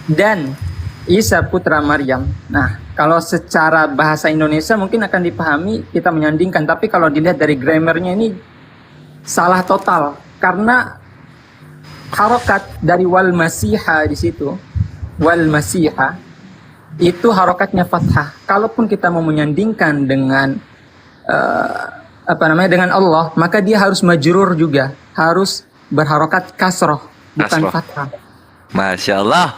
dan Isa putra Maryam. Nah, kalau secara bahasa Indonesia mungkin akan dipahami kita menyandingkan, tapi kalau dilihat dari grammarnya ini salah total karena harokat dari wal masiha di situ, wal masiha itu harokatnya fathah. Kalaupun kita mau menyandingkan dengan dengan Allah, maka dia harus majrur juga, harus berharokat kasroh, bukan fathah. Masya Allah,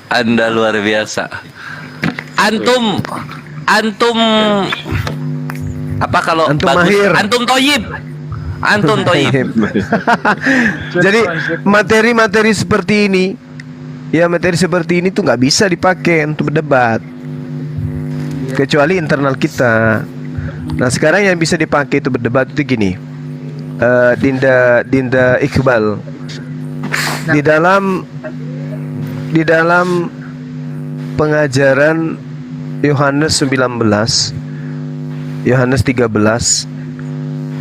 Anda luar biasa. Antum apa kalau Antum bagus? mahir. Antum toyib. Jadi materi-materi seperti ini, ya materi seperti ini tuh nggak bisa dipakai untuk berdebat, kecuali internal kita. Nah sekarang yang bisa dipakai itu berdebat itu gini, Dinda Iqbal di dalam pengajaran Yohanes 19, Yohanes 13,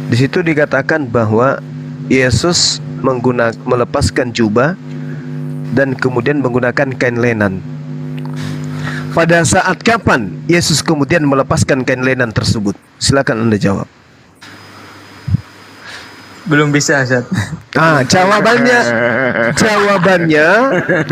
di situ dikatakan bahwa Yesus melepaskan jubah dan kemudian menggunakan kain lenan. Pada saat kapan Yesus kemudian melepaskan kain lenan tersebut? Silakan Anda jawab. Belum bisa, Ustaz.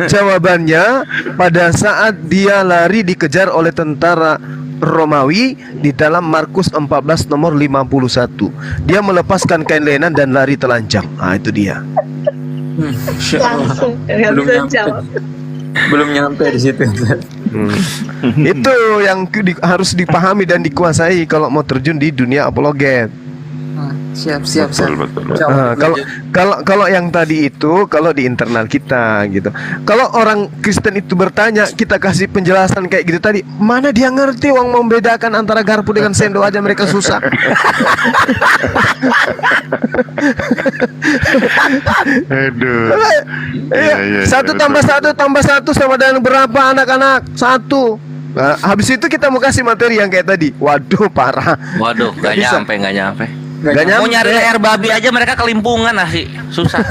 Jawabannya pada saat dia lari dikejar oleh tentara Romawi di dalam Markus 14 nomor 51. Dia melepaskan kain lenan dan lari telanjang. Ah itu dia. Langsung nggak bisa jawab. Belum nyampe di situ. Itu yang harus dipahami dan dikuasai kalau mau terjun di dunia apologet. Siap. Kalau yang tadi itu kalau di internal kita gitu. Kalau orang Kristen itu bertanya, kita kasih penjelasan kayak gitu tadi, mana dia ngerti uang membedakan antara garpu dengan sendok aja mereka susah. Aduh. Satu tambah satu sama dengan berapa anak-anak? 1. Nah, habis itu kita mau kasih materi yang kayak tadi. Waduh parah. Waduh, nggak nyampe. Gak Mau nyari leher babi aja mereka kelimpungan sih, susah.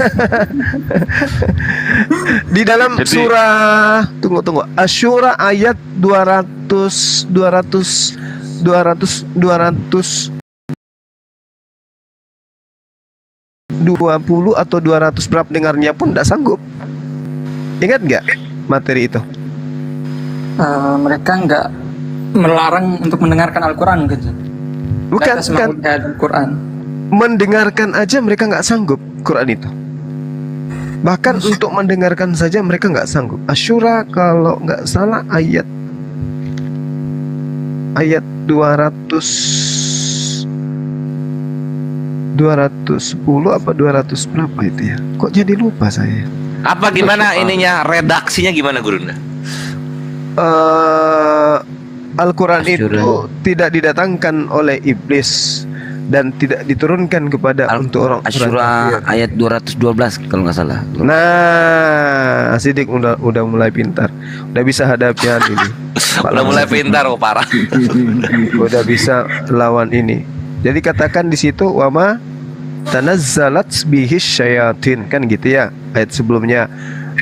Di dalam surah tunggu Asy-Syura ayat 200 20 atau 200 berapa dengarnya pun tidak sanggup. Ingat nggak materi itu? Mereka nggak melarang untuk mendengarkan Al-Quran gitu. Bukan. Al-Quran. Mendengarkan aja mereka nggak sanggup Quran itu. Bahkan untuk mendengarkan saja mereka nggak sanggup. Asy-Syura kalau nggak salah ayat 210 apa 200 berapa itu ya? Kok jadi lupa saya? Apa gimana ininya, redaksinya gimana Gurunda? Al-Quran itu tidak didatangkan oleh iblis dan tidak diturunkan kepada untuk orang Asy-Syura ayat 212 kalau nggak salah. Nah, Nah, Asidik udah mulai pintar. Udah bisa hadapian ini. Udah mulai pintar, oh parah. Udah bisa lawan ini. Jadi katakan di situ wama tanazzalat bihi syayatin, kan gitu ya ayat sebelumnya.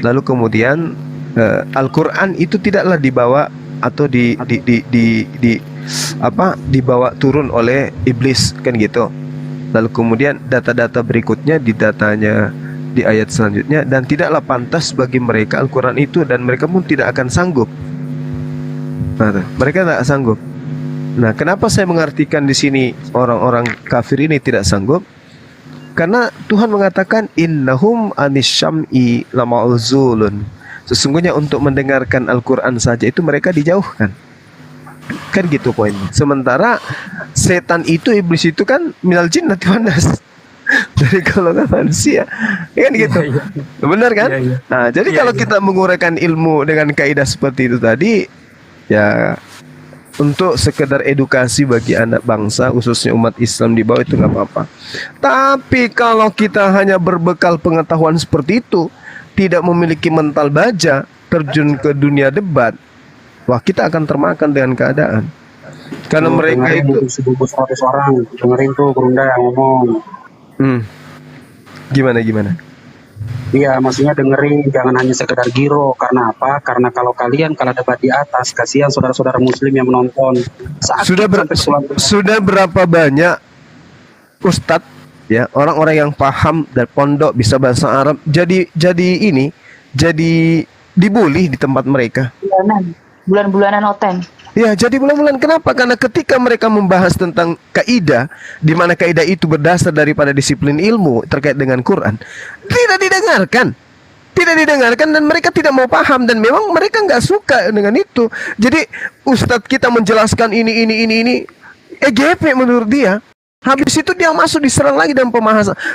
Lalu kemudian Al-Qur'an itu tidaklah dibawa atau dibawa turun oleh iblis, kan gitu. Lalu kemudian data-data berikutnya di datanya di ayat selanjutnya, dan tidaklah pantas bagi mereka Al-Quran itu, dan mereka pun tidak akan sanggup. Nah, mereka tidak sanggup. Nah, kenapa saya mengartikan di sini orang-orang kafir ini tidak sanggup? Karena Tuhan mengatakan innahum anisyam'i lama'uzulun. Sesungguhnya untuk mendengarkan Al-Quran saja itu mereka dijauhkan. Kan gitu poinnya. Sementara setan itu, iblis itu kan minal jinnati wan nas, dari golongan manusia, ya kan gitu. Benar kan? Nah, jadi kalau kita menguraikan ilmu dengan kaidah seperti itu tadi, ya untuk sekedar edukasi bagi anak bangsa, khususnya umat Islam di bawah, itu nggak apa-apa. Tapi kalau kita hanya berbekal pengetahuan seperti itu, tidak memiliki mental baja, terjun ke dunia debat, wah, kita akan termakan dengan keadaan. Karena mereka itu 100 orang dengerin tuh Gurunda yang ngomong. Gimana? Iya, maksudnya dengerin, jangan hanya sekedar giro. Karena apa? Karena kalau kalian kalah debat di atas, kasihan saudara-saudara muslim yang menonton. Sudah berapa banyak ustadz, ya, orang-orang yang paham dan pondok bisa bahasa Arab jadi dibully di tempat mereka. Bulan-bulanan oteng. Ya, jadi bulan-bulan. Kenapa? Karena ketika mereka membahas tentang kaidah, di mana kaidah itu berdasar daripada disiplin ilmu terkait dengan Quran, tidak didengarkan, dan mereka tidak mau paham, dan memang mereka nggak suka dengan itu. Jadi ustadz kita menjelaskan ini EGP menurut dia. Habis itu dia masuk diserang lagi, dan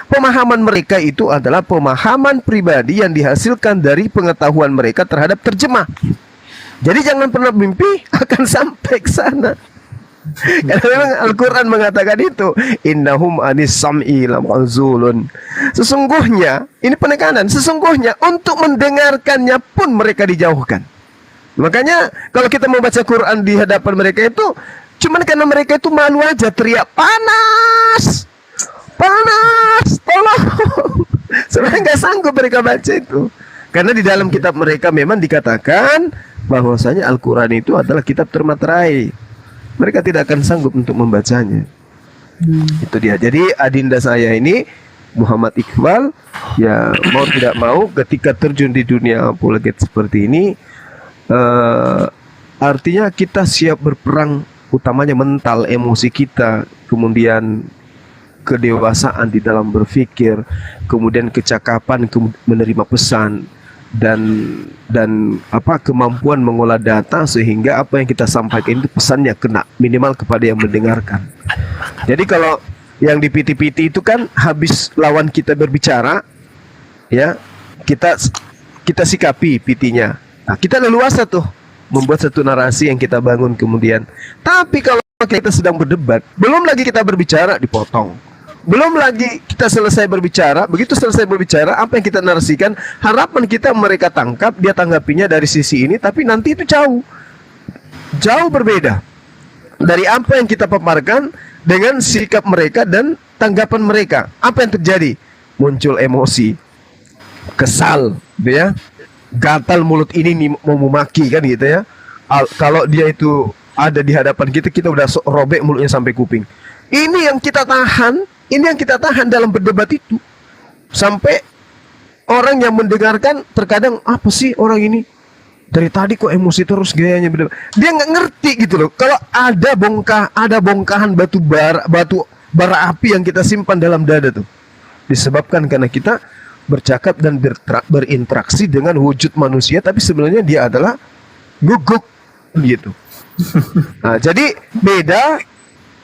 pemahaman mereka itu adalah pemahaman pribadi yang dihasilkan dari pengetahuan mereka terhadap terjemah. Jadi jangan pernah mimpi akan sampai ke sana. Karena memang Al-Quran mengatakan itu, innahum anis sam'i lam'azulun. Sesungguhnya, ini penekanan, sesungguhnya untuk mendengarkannya pun mereka dijauhkan. Makanya kalau kita membaca Quran di hadapan mereka itu, cuman karena mereka itu malu aja, teriak panas, tolong. Sebenarnya nggak sanggup mereka baca itu. Karena di dalam kitab mereka memang dikatakan bahwasanya Al-Quran itu adalah kitab termaterai. Mereka tidak akan sanggup untuk membacanya. Itu dia. Jadi adinda saya ini Muhammad Iqbal, ya mau tidak mau ketika terjun di dunia apologet seperti ini, artinya kita siap berperang, utamanya mental, emosi kita, kemudian kedewasaan di dalam berpikir, kemudian kecakapan menerima pesan, dan kemampuan mengolah data sehingga apa yang kita sampaikan itu pesannya kena minimal kepada yang mendengarkan. Jadi kalau yang di PT-PT itu kan habis lawan kita berbicara, ya kita sikapi PT-nya. Nah, kita leluasa tuh membuat satu narasi yang kita bangun kemudian. Tapi kalau kita sedang berdebat, belum lagi kita berbicara dipotong. Belum lagi kita selesai berbicara, begitu selesai berbicara, apa yang kita narasikan, harapan kita mereka tangkap, dia tanggapinya dari sisi ini, tapi nanti itu jauh berbeda dari apa yang kita paparkan dengan sikap mereka dan tanggapan mereka. Apa yang terjadi? Muncul emosi, kesal, gitu ya, gatal mulut ini mau memaki, kan gitu ya. Kalau dia itu ada di hadapan kita, kita udah robek mulutnya sampai kuping. Ini yang kita tahan. Ini yang kita tahan dalam berdebat itu. Sampai orang yang mendengarkan terkadang, apa sih orang ini? Dari tadi kok emosi terus gayanya berdebat. Dia nggak ngerti gitu loh. Kalau ada bongkahan batu bara api yang kita simpan dalam dada tuh. Disebabkan karena kita bercakap dan berinteraksi dengan wujud manusia, tapi sebenarnya dia adalah guguk gitu. Nah, jadi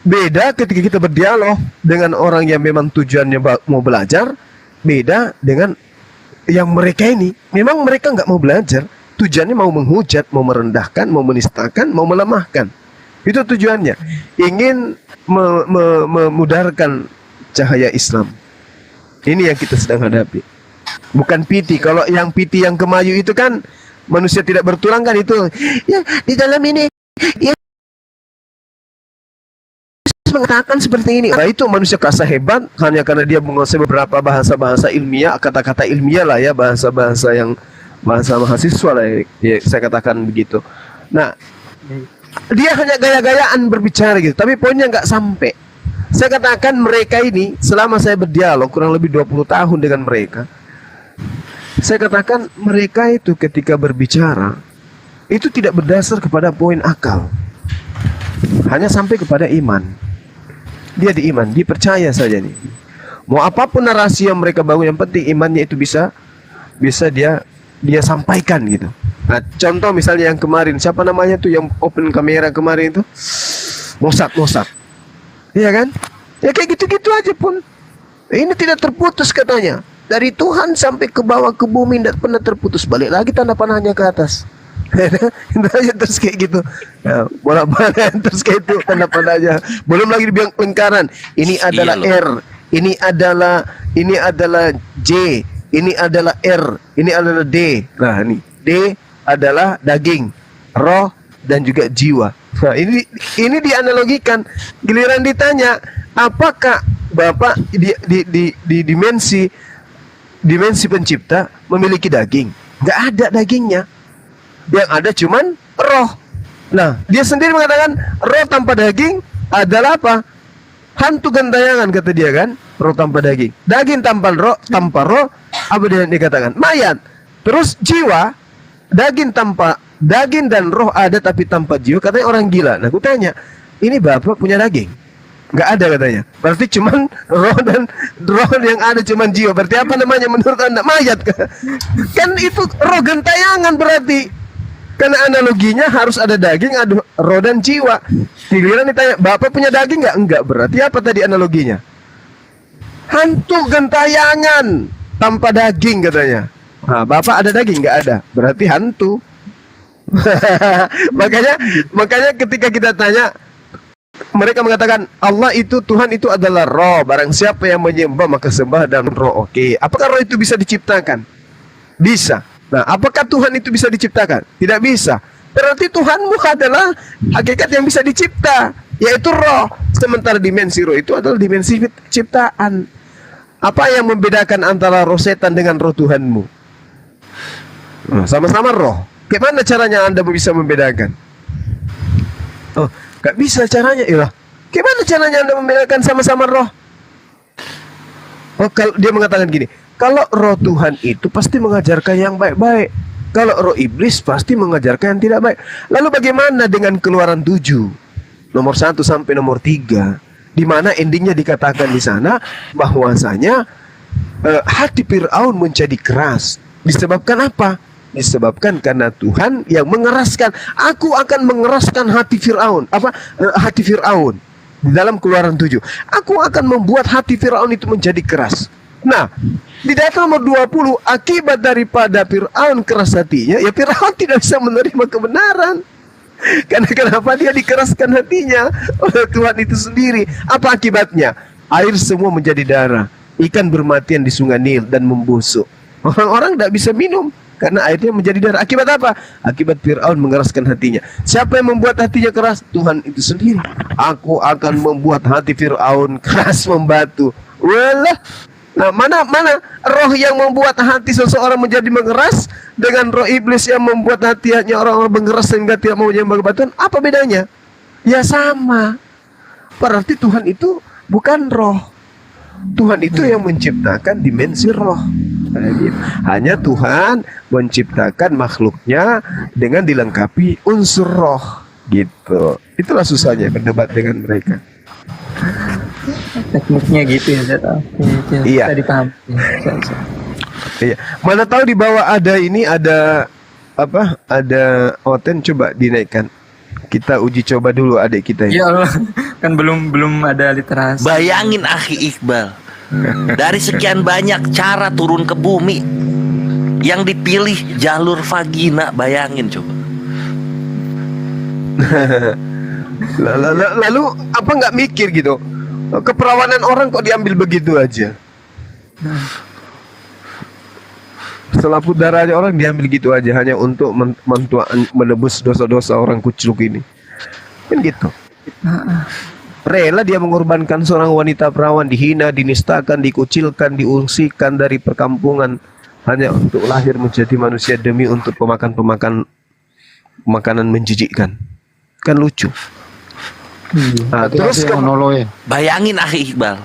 beda ketika kita berdialog dengan orang yang memang tujuannya mau belajar, beda dengan yang mereka ini. Memang mereka nggak mau belajar, tujuannya mau menghujat, mau merendahkan, mau menistakan, mau melemahkan. Itu tujuannya, ingin memudarkan cahaya Islam. Ini yang kita sedang hadapi. Bukan piti. Kalau yang piti yang kemayu itu kan manusia tidak bertulang kan itu. Ya, di dalam ini ya mengatakan seperti ini. Nah, itu manusia kasa hebat hanya karena dia menguasai beberapa bahasa-bahasa ilmiah, kata-kata ilmiah lah ya, bahasa-bahasa yang bahasa mahasiswa lah ya, saya katakan begitu. Nah, dia hanya gaya-gayaan berbicara gitu, tapi poinnya nggak sampai. Saya katakan mereka ini selama saya berdialog kurang lebih 20 tahun dengan mereka, saya katakan mereka itu ketika berbicara itu tidak berdasar kepada poin akal, hanya sampai kepada iman. Dia di iman, dipercaya saja nih. Mau apapun narasi yang mereka bangun, yang penting imannya itu bisa dia sampaikan gitu. Nah, contoh misalnya yang kemarin, siapa namanya tuh yang open kamera kemarin itu? Mossad. Iya kan? Ya kayak gitu-gitu aja pun. Ini tidak terputus katanya. Dari Tuhan sampai ke bawah ke bumi tidak pernah terputus. Balik lagi tanda panahnya ke atas. Terus kayak gitu, ya, bolak-balik terus kayak itu tanda panahnya. Belum lagi dibilang lingkaran. Ini adalah R, ini adalah J, ini adalah R, ini adalah D. Nah ini D adalah daging, roh dan juga jiwa. Nah ini dianalogikan. Giliran ditanya, apakah Bapak di dimensi pencipta memiliki daging? Nggak ada dagingnya. Yang ada cuman roh. Nah, dia sendiri mengatakan roh tanpa daging adalah apa? Hantu gentayangan, kata dia kan. Roh tanpa daging. Daging tanpa roh, apa dia dikatakan? Mayat. Terus jiwa, daging dan roh ada tapi tanpa jiwa, katanya orang gila. Nah, aku tanya, ini Bapak punya daging? Nggak ada katanya. Berarti cuman roh yang ada cuman jiwa. Berarti apa namanya menurut Anda? Mayat. Kan itu roh gentayangan berarti. Karena analoginya harus ada daging, ada roh dan jiwa. Giliran ditanya, Bapak punya daging nggak? Enggak. Berarti apa tadi analoginya? Hantu gentayangan tanpa daging katanya. Nah, Bapak ada daging? Nggak ada. Berarti hantu. makanya ketika kita tanya, mereka mengatakan Allah itu, Tuhan itu adalah roh. Barang siapa yang menyembah maka sembah dan roh. Oke. Apakah roh itu bisa diciptakan? Bisa. Nah, apakah Tuhan itu bisa diciptakan? Tidak bisa. Berarti Tuhanmu adalah hakikat yang bisa dicipta, yaitu roh. Sementara dimensi roh itu adalah dimensi ciptaan. Apa yang membedakan antara roh setan dengan roh Tuhanmu? Nah, sama-sama roh. Bagaimana caranya Anda bisa membedakan? Oh, gak bisa caranya. Iyalah. Gimana caranya Anda membedakan sama-sama roh? Oh, kalau dia mengatakan gini, kalau roh Tuhan itu pasti mengajarkan yang baik-baik. Kalau roh iblis pasti mengajarkan yang tidak baik. Lalu bagaimana dengan Keluaran 7 nomor 1 sampai nomor 3, di mana endingnya dikatakan di sana bahwasanya hati Firaun menjadi keras. Disebabkan apa? Disebabkan karena Tuhan yang mengeraskan. Aku akan mengeraskan hati Firaun. Hati Firaun. Di dalam Keluaran 7, aku akan membuat hati Firaun itu menjadi keras. Nah, di ayat nomor 20, akibat daripada Firaun keras hatinya, ya Firaun tidak bisa menerima kebenaran. Karena kenapa? Dia dikeraskan hatinya oleh Tuhan itu sendiri. Apa akibatnya? Air semua menjadi darah, ikan bermatian di sungai Nil dan membusuk. Orang-orang tidak bisa minum karena airnya menjadi darah. Akibat apa? Akibat Firaun mengeraskan hatinya. Siapa yang membuat hatinya keras? Tuhan itu sendiri. Aku akan membuat hati Firaun keras membatu. Walah. Nah, mana roh yang membuat hati seseorang menjadi mengeras dengan roh iblis yang membuat hatinya orang-orang mengeras sehingga tidak mau menyembah kebatuan? Apa bedanya? Ya sama. Berarti Tuhan itu bukan roh. Tuhan itu yang menciptakan dimensi roh. Hanya Tuhan menciptakan makhluknya dengan dilengkapi unsur roh, gitu. Itulah susahnya berdebat dengan mereka. Tekniknya gitu ya, Zat. Iya. Bisa dipahami. Iya. Mana tahu di bawah ada ini, ada apa? Ada Oten, coba dinaikkan. Kita uji coba dulu adik kita ini. Ya Allah, kan belum ada literasi. Bayangin Akhi Iqbal, dari sekian banyak cara turun ke bumi, yang dipilih jalur vagina. Bayangin coba. Lalu apa nggak mikir gitu? Keperawanan orang kok diambil begitu aja? selaput darah aja orang diambil gitu aja hanya untuk menebus dosa-dosa orang kucluk ini. Kan gitu. Rela dia mengorbankan seorang wanita perawan, dihina, dinistakan, dikucilkan, diungsikan dari perkampungan hanya untuk lahir menjadi manusia demi untuk makanan menjijikkan. Kan lucu. Terus bayangin akhi Iqbal.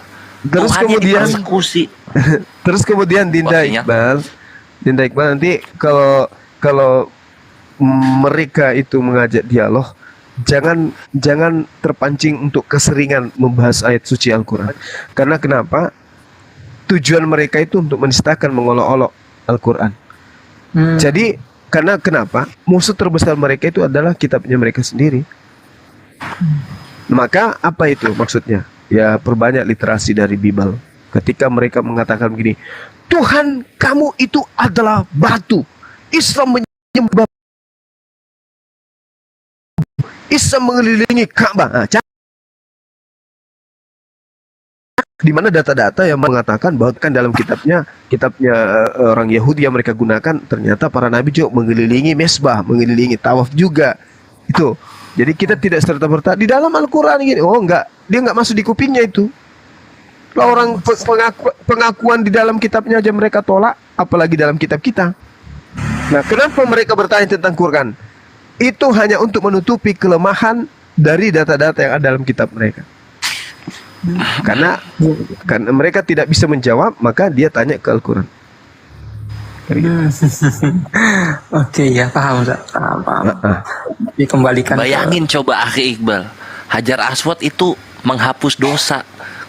Terus kemudian persekusi. Terus kemudian Dinda Iqbal nanti kalau mereka itu mengajak dialog, jangan terpancing untuk keseringan membahas ayat suci Al-Quran. Karena kenapa? Tujuan mereka itu untuk menistakan, mengolok-olok Al-Quran. Jadi karena kenapa? Musuh terbesar mereka itu adalah kitabnya mereka sendiri. Maka apa itu maksudnya? Ya perbanyak literasi dari Bible. Ketika mereka mengatakan begini, Tuhan kamu itu adalah batu. Islam menyembah, Islam mengelilingi Ka'bah. Di mana data-data yang mengatakan bahwa kan dalam kitabnya orang Yahudi yang mereka gunakan, ternyata para nabi juga mengelilingi mesbah, mengelilingi tawaf juga. Itu. Jadi kita tidak serta-merta di dalam Al-Quran gini. Oh enggak, dia enggak masuk di kupingnya itu. Lah orang pengakuan di dalam kitabnya aja mereka tolak, apalagi dalam kitab kita. Nah, kenapa mereka bertanya tentang Quran? Itu hanya untuk menutupi kelemahan dari data-data yang ada dalam kitab mereka. Karena mereka tidak bisa menjawab, maka dia tanya ke Al-Quran. Oke, ya paham, paham. Dikembalikan. Bayangin coba akhi Iqbal, Hajar Aswad itu menghapus dosa.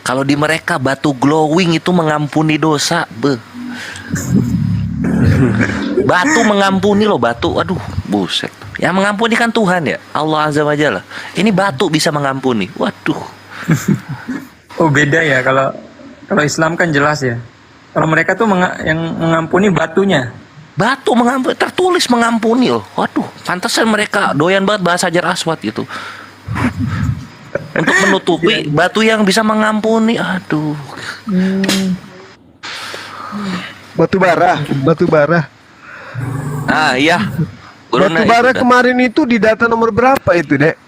Kalau di mereka batu glowing itu mengampuni dosa. Batu mengampuni loh, batu. Aduh, buset. Yang mengampuni kan Tuhan ya, Allah Azza wa Jalla. Ini batu bisa mengampuni. Waduh. Oh beda ya, kalau Islam kan jelas ya. Kalau mereka tuh yang mengampuni batunya. Batu mengampuni, tertulis mengampuni loh. Waduh, pantasan mereka doyan banget bahasa Hajar Aswad gitu. Untuk menutupi batu yang bisa mengampuni. Aduh. Batu bara. Ah iya. Batu bara kemarin itu di data nomor berapa itu, Dek?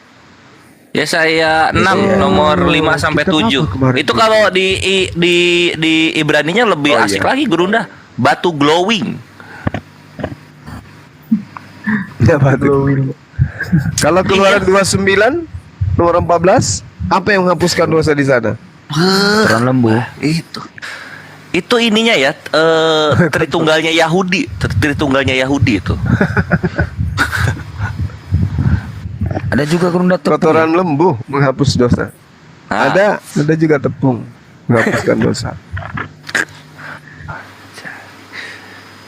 Ya saya 6 nomor 5 sampai 7. Itu kalau di Ibraninya lebih asik lagi Gurunda. Batu glowing. Ya batu glowing. Kalau keluaran 29 nomor 14, apa yang menghapuskan dosa di sana? Quran lembu. Itu ininya ya, Tritunggalnya Yahudi itu. Ada juga Gurunda kotoran lembu menghapus dosa. Ada juga tepung menghapuskan dosa.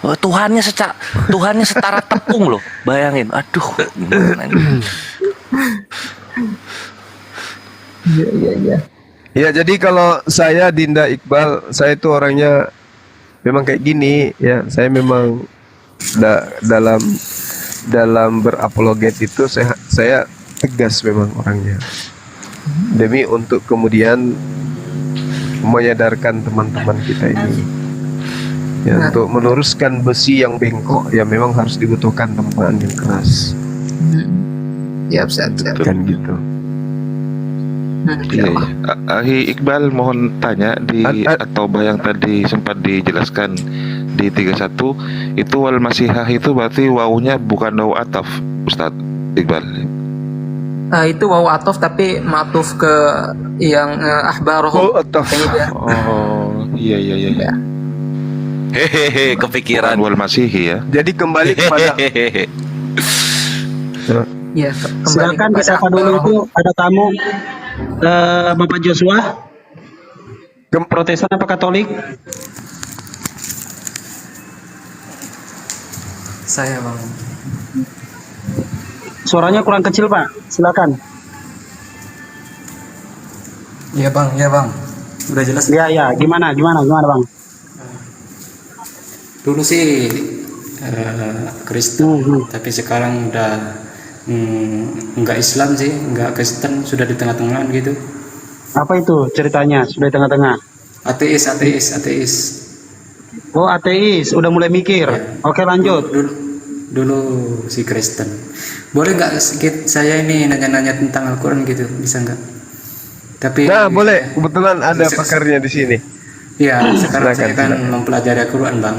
Oh, Tuhannya setara tepung loh. Bayangin. Aduh, gimana ini? Iya. Ya, jadi kalau saya Dinda Iqbal, saya itu orangnya memang kayak gini ya. Saya memang dalam berapologet itu saya tegas memang orangnya, demi untuk kemudian menyadarkan teman-teman kita ini ya, untuk meluruskan besi yang bengkok ya memang harus dibutuhkan tempahan yang keras. Ya, kan gitu. Iya. Akhi Iqbal mohon tanya di at-Taubah yang tadi sempat dijelaskan di 31 itu wal masihah itu berarti wawunya bukan wawu ataf, Ustaz Iqbal. Itu wawu atof tapi matuf ke yang ahbarohum. Oh, ataf. Oh, iya. Hehehe, kepikiran wal masihi ya. Jadi kembali kepada ya, silakan disapa dulu itu ada tamu. Bapak Joshua, Protestan apa Katolik? Saya Bang. Suaranya kurang kecil Pak, silakan. Iya Bang. Udah jelas. Iya. Gimana Bang? Dulu sih Kristen, tapi sekarang udah enggak Islam sih, enggak Kristen, sudah di tengah-tengah gitu. Apa itu ceritanya? Sudah di tengah-tengah? Ateis. Oh, ateis, udah mulai mikir. Oke, lanjut. Dulu si Kristen. Boleh nggak sedikit saya ini nanya-nanya tentang Al-Quran gitu, bisa nggak? Tapi Nah, boleh. Kebetulan ada pakarnya di sini. Iya, sekarang saya kan silakan. mempelajari Al-Quran, Bang.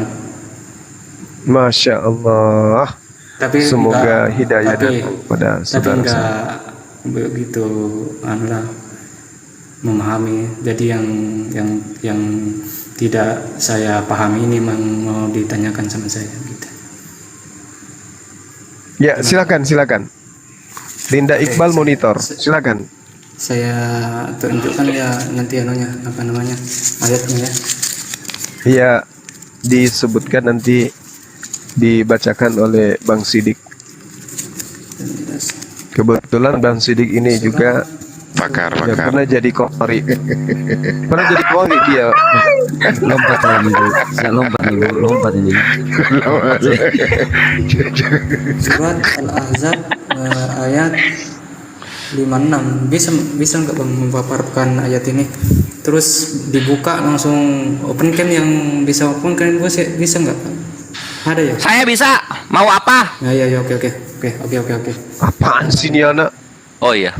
Masya Allah. Tapi Semoga enggak, hidayah tapi, pada tapi saudara enggak saya. begitu anulah memahami. Jadi yang tidak saya pahami ini mau ditanyakan sama saya gitu. Ya, silakan. Linda Iqbal monitor. Silakan. Saya tunjukkan ya nanti anunya apa namanya ayatnya ya. Iya, disebutkan nanti dibacakan oleh Bang Sidik. Kebetulan Bang Sidik ini juga pakar. pernah jadi kori. Pernah jadi kori dia. Lompat lagi Bu. Saya lompat ini. Surat Al-Ahzab ayat 56. Bisa nggak Bang memaparkan ayat ini? Terus dibuka langsung open cam, yang bisa open cam bisa nggak? Ada ya? Saya bisa. Mau apa? Ya, oke. Apaan sih ini anak? Oh iya.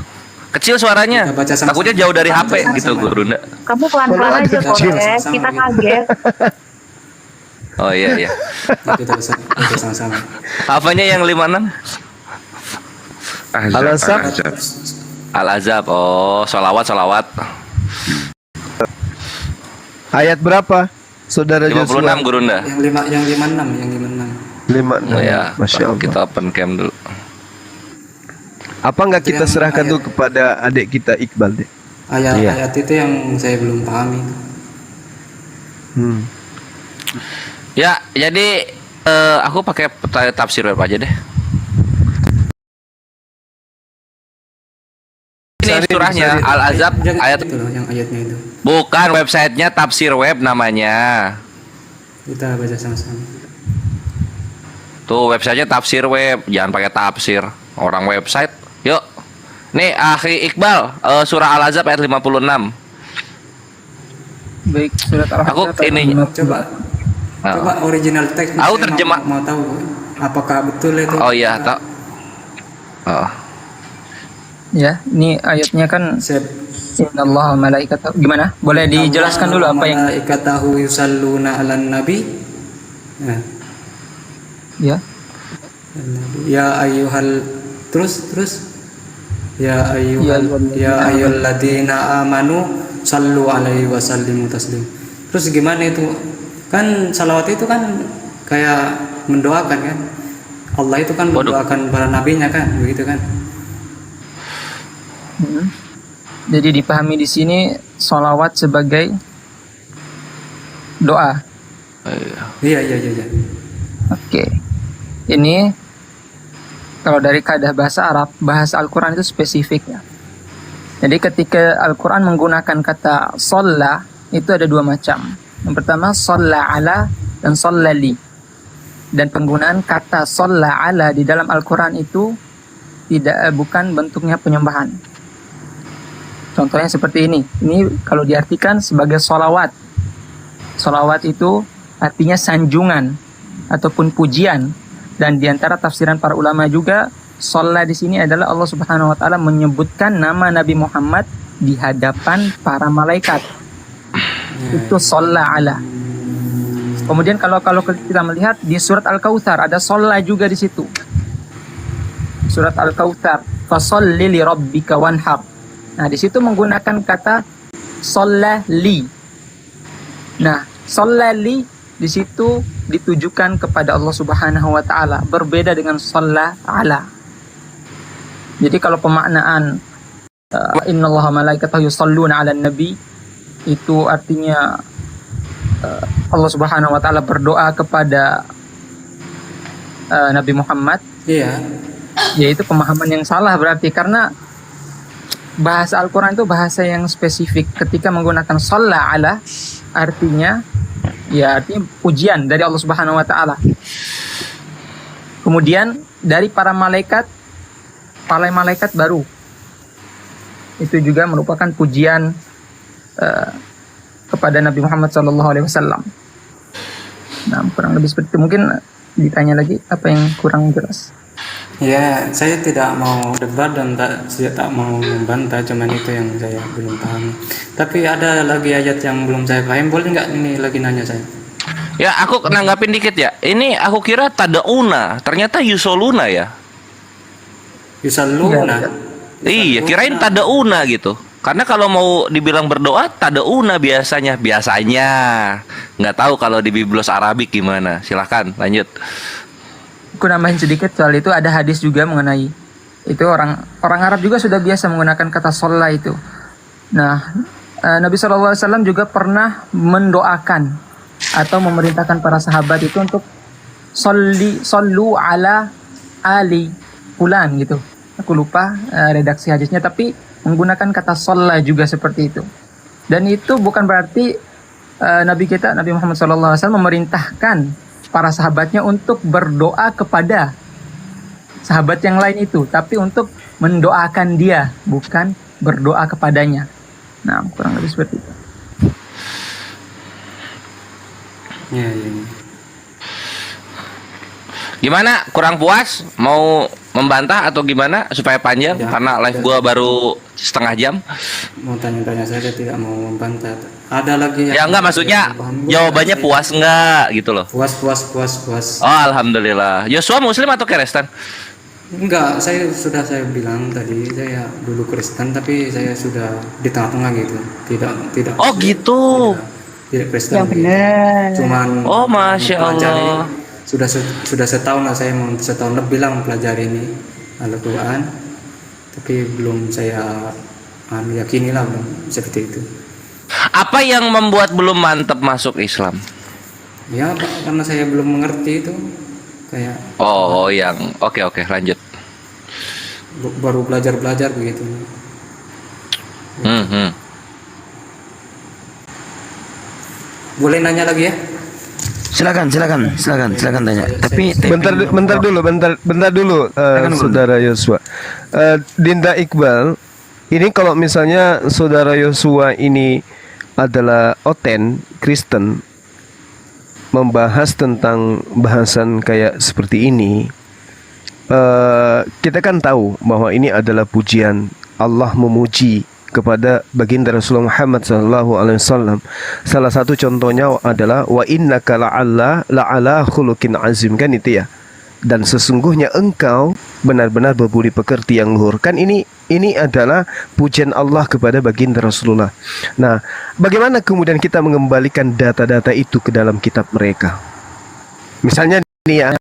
Kecil suaranya. Takutnya jauh dari HP gitu, Gurunda. Kamu pelan-pelan aja Polres, kita kaget. Oh iya. Kita sama-sama. Apanya yang 56? Al-Azab. Oh, sholawat. Ayat berapa? Saudara 56 Joshua. Gurunda. Yang 56. 56. Oh ya, Masya Allah. kita open cam dulu. Apa nggak kita serahkan dulu kepada adik kita Iqbal deh? Ayat itu yang saya belum pahami. Ya, jadi aku pakai tafsir web aja deh. Ini surahnya Al-Azab ayat itu loh, yang ayatnya itu. bukan websitenya, tafsir web namanya. Kita baca sama-sama. Tuh websitenya tafsir web, jangan pakai tafsir orang website. Yuk. Nih Akhi Iqbal, surah Al-Azab ayat 56. Baik, surat Aku ini Coba original text. Aku terjemah. Mau tahu apakah betul itu? Oh iya, tak. Ya, ini ayatnya kan Innallaha malaikatahu. Gimana? Boleh dijelaskan dulu apa yang malaikatahu yusalluna 'alan nabi. Nah. Ya. Ya ayyuhal terus ya ayyuhalladzina amanu sallu alaihi wa sallimu taslim. Terus gimana itu? Kan salawat itu kan kayak mendoakan kan? Allah itu kan mendoakan para nabinya kan, begitu kan? Jadi dipahami di sini sholawat sebagai doa. Iya. Oke. Ini kalau dari kaidah bahasa Arab, bahasa Al-Quran itu spesifik ya. Jadi ketika Al-Quran menggunakan kata sholla, itu ada dua macam. Yang pertama sholla ala dan sholla li. Dan penggunaan kata sholla ala di dalam Al-Quran itu bukan bentuknya penyembahan. Contohnya seperti ini. Ini kalau diartikan sebagai sholawat. Sholawat itu artinya sanjungan ataupun pujian. Dan diantara tafsiran para ulama juga, sholat di sini adalah Allah Subhanahu Wa Taala menyebutkan nama Nabi Muhammad di hadapan para malaikat. Itu sholat ala. Kemudian kalau kita melihat di surat Al-Kautsar ada sholat juga di situ. Surat Al-Kautsar, fasholli li rabbika wanhar. Nah, di situ menggunakan kata sholli. Nah, sholli di situ ditujukan kepada Allah Subhanahu wa taala, berbeda dengan sholla ala. Jadi kalau pemaknaan innallaha malaikatahu yusholluna 'alan nabi itu artinya Allah Subhanahu wa taala berdoa kepada Nabi Muhammad. Iya. Yaitu pemahaman yang salah berarti, karena bahasa Al-Quran itu bahasa yang spesifik. Ketika menggunakan sholla ala artinya pujian dari Allah Subhanahu wa taala. Kemudian dari para malaikat baru itu juga merupakan pujian kepada Nabi Muhammad SAW. Nah, kurang lebih seperti itu. Mungkin ditanya lagi apa yang kurang jelas. Ya, saya tidak mau debat dan tak mau membantah, cuman itu yang saya belum paham. Tapi ada lagi ayat yang belum saya paham, boleh nggak ini lagi nanya saya? Ya, aku nanggapin dikit ya. Ini aku kira tadauna, ternyata yusoluna ya. Yusoluna. Iya, kirain tadauna gitu. Karena kalau mau dibilang berdoa tadauna biasanya. Nggak tahu kalau di Biblos Arabik gimana. Silahkan lanjut. Aku nambahin sedikit soal itu, ada hadis juga mengenai itu, orang Arab juga sudah biasa menggunakan kata sholla itu. Nah, Nabi SAW juga pernah mendoakan atau memerintahkan para sahabat itu untuk sallu ala ali fulan gitu. Aku lupa redaksi hadisnya, tapi menggunakan kata sholla juga seperti itu. Dan itu bukan berarti Nabi Muhammad SAW memerintahkan para sahabatnya untuk berdoa kepada sahabat yang lain itu, tapi untuk mendoakan dia, bukan berdoa kepadanya. Nah, kurang lebih seperti itu. Ya. Gimana? Kurang puas? Mau membantah atau gimana supaya panjang? Ya, karena live gua baru setengah jam. Mau tanya-tanya saja, tidak mau membantah. Ada lagi yang... Ya enggak, maksudnya jawabannya puas enggak gitu loh. Puas. Oh, alhamdulillah. Yosua Muslim atau Kristen? Enggak, saya bilang tadi, saya dulu Kristen tapi saya sudah di tengah-tengah gitu. Tidak. Oh, gitu. Tidak Kristen. Yang benar. Cuman oh, Masya Allah. Sudah setahun lah, saya mau setahun lebih lah mempelajari ini Al-Quran, tapi belum saya yakini lah seperti itu. Apa yang membuat belum mantap masuk Islam? Ya, Pak, karena saya belum mengerti itu, kayak yang oke lanjut. Baru belajar begitu. Boleh nanya lagi ya? Silakan tanya. Tapi bentar dulu, saudara Yosua. Dinda Iqbal, ini kalau misalnya saudara Yosua ini adalah Kristen, membahas tentang bahasan kayak seperti ini, kita kan tahu bahwa ini adalah pujian. Allah memuji kepada baginda Rasulullah Muhammad SAW. Salah satu contohnya adalah wa innaka la'ala khuluqin azim, kan itu ya. Dan sesungguhnya engkau benar-benar berbudi pekerti yang luhur. Kan ini adalah pujian Allah kepada baginda Rasulullah. Nah, bagaimana kemudian kita mengembalikan data-data itu ke dalam kitab mereka? Misalnya ini ya,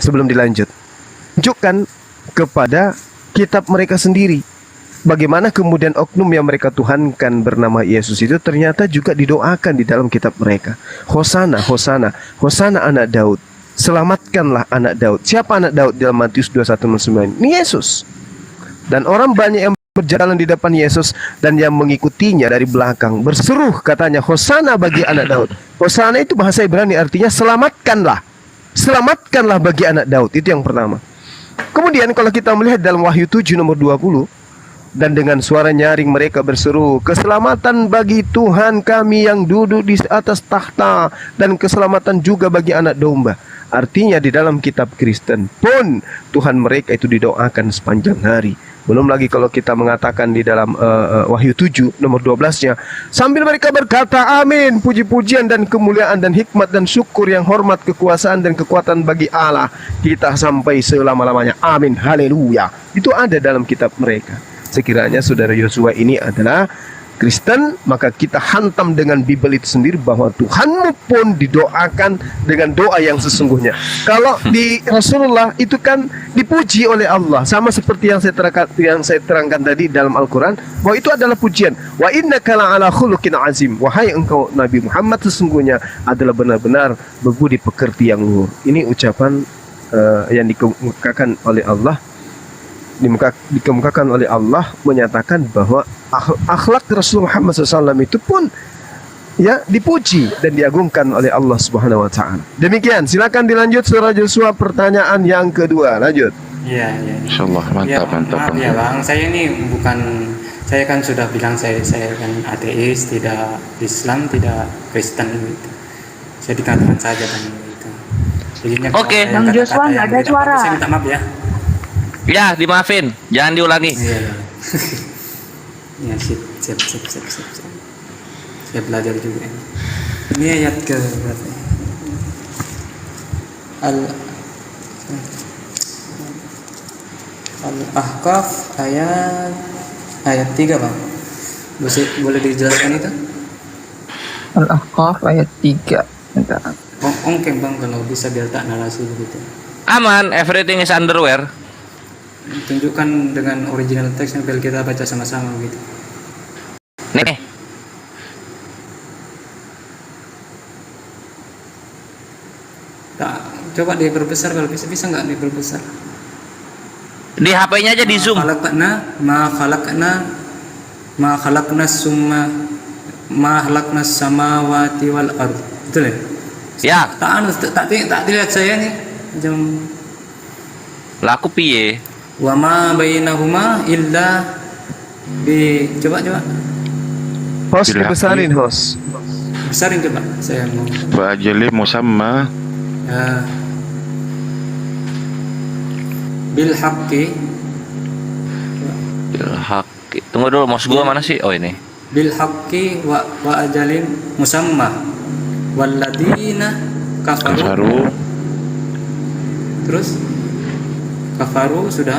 sebelum dilanjut, tunjukkan kepada kitab mereka sendiri. Bagaimana kemudian oknum yang mereka tuhankan bernama Yesus itu ternyata juga didoakan di dalam kitab mereka. Hosana anak Daud. Selamatkanlah anak Daud. Siapa anak Daud dalam Matius 21:9? Ini Yesus. Dan orang banyak yang berjalan di depan Yesus dan yang mengikutinya dari belakang berseru, katanya, Hosana bagi anak Daud. Hosana itu bahasa Ibrani, artinya selamatkanlah. Selamatkanlah bagi anak Daud. Itu yang pertama. Kemudian kalau kita melihat dalam Wahyu 7 nomor 20, dan dengan suara nyaring mereka berseru, keselamatan bagi Tuhan kami yang duduk di atas takhta, dan keselamatan juga bagi anak domba. Artinya di dalam kitab Kristen pun Tuhan mereka itu didoakan sepanjang hari. Belum lagi kalau kita mengatakan di dalam Wahyu 7 nomor 12-nya, sambil mereka berkata amin, puji-pujian dan kemuliaan dan hikmat dan syukur yang hormat, kekuasaan dan kekuatan bagi Allah kita sampai selama-lamanya. Amin, haleluya. Itu ada dalam kitab mereka. Sekiranya saudara Yosua ini adalah Kristen, maka kita hantam dengan Bible itu sendiri bahwa Tuhanmu pun didoakan dengan doa yang sesungguhnya. Kalau di Rasulullah itu kan dipuji oleh Allah, sama seperti yang saya terangkan tadi dalam Al-Quran, bahwa itu adalah pujian. Wa innaka la'ala khuluqin azim. Wahai engkau Nabi Muhammad, sesungguhnya adalah benar-benar berbudi pekerti yang luhur. Ini ucapan yang dikemukakan oleh Allah, dikemukakan oleh Allah, menyatakan bahwa akhlak Rasul Muhammad SAW itu pun ya dipuji dan diagungkan oleh Allah Subhanahu Wa Taala. Demikian, silakan dilanjut saudara Joshua, pertanyaan yang kedua, lanjut. Iya. Insyaallah, mantap. Maaf ya Bang, saya ini bukan Saya kan sudah bilang saya kan ateis, tidak Islam, tidak Kristen gitu. Saya dikatakan saja kan gitu. Jadinya Oke. Bang Joshua nggak ada suara. Saya minta maaf ya. Ya, dimaafin. Jangan diulangi. Iya. Ya, sip. Saya belajar juga. Ini ayat ke berapa? Al-Ahqaf ayat 3, Bang. Boleh dijelaskan itu? Al-Ahqaf ayat 3. Bentar. Oke, Bang, kalau bisa biar tak narasi begitu. Aman, everything is underwear. Tunjukkan dengan original text sambil kita baca sama-sama begitu. Nih. Tak, coba diperbesar kalau bisa nggak diperbesar? Di HP-nya aja di zoom. Ma khalaqna samawati wal ard. Betul ya? Ya. Tak dilihat saya nih. Jam laku piye? Wa ma bainahuma illa coba. Host dibesarin, host. Besarin coba. Saya mau. Wa ajalin musamma. Ya. Bil haqqi. Tunggu dulu, mouse gua mana sih? Oh, ini. Bil haqqi wa ajalin musamma. Walladina kafaru. Terus kafaru sudah.